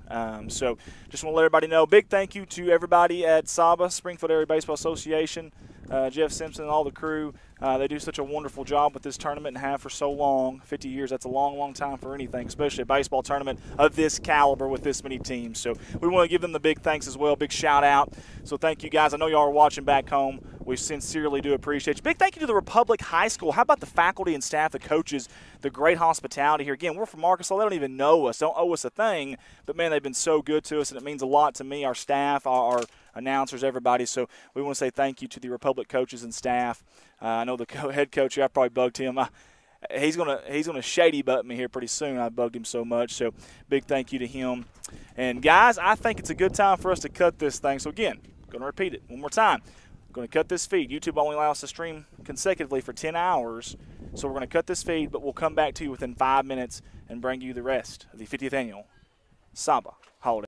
Speaker 7: So just want to let everybody know. Big thank you to everybody at SABA, Springfield Area Baseball Association, Jeff Simpson and all the crew. They do such a wonderful job with this tournament and have for so long. 50 years, that's a long, long time for anything, especially a baseball tournament of this caliber with this many teams. So we want to give them the big thanks as well, big shout out. So thank you guys. I know y'all are watching back home. We sincerely do appreciate you. Big thank you to the Republic High School. How about the faculty and staff, the coaches, the great hospitality here. Again, we're from Arkansas. They don't even know us, don't owe us a thing. But, man, they've been so good to us, and it means a lot to me, our staff, our announcers, everybody. So we want to say thank you to the Republic coaches and staff. I know the head coach, I probably bugged him. He's gonna shady butt me here pretty soon. I bugged him so much. So big thank you to him. And, guys, I think it's a good time for us to cut this thing. So, again, going to repeat it one more time. Going to cut this feed. YouTube only allows us to stream consecutively for 10 hours. So we're going to cut this feed, but we'll come back to you within 5 minutes and bring you the rest of the 50th Annual SABA Holiday.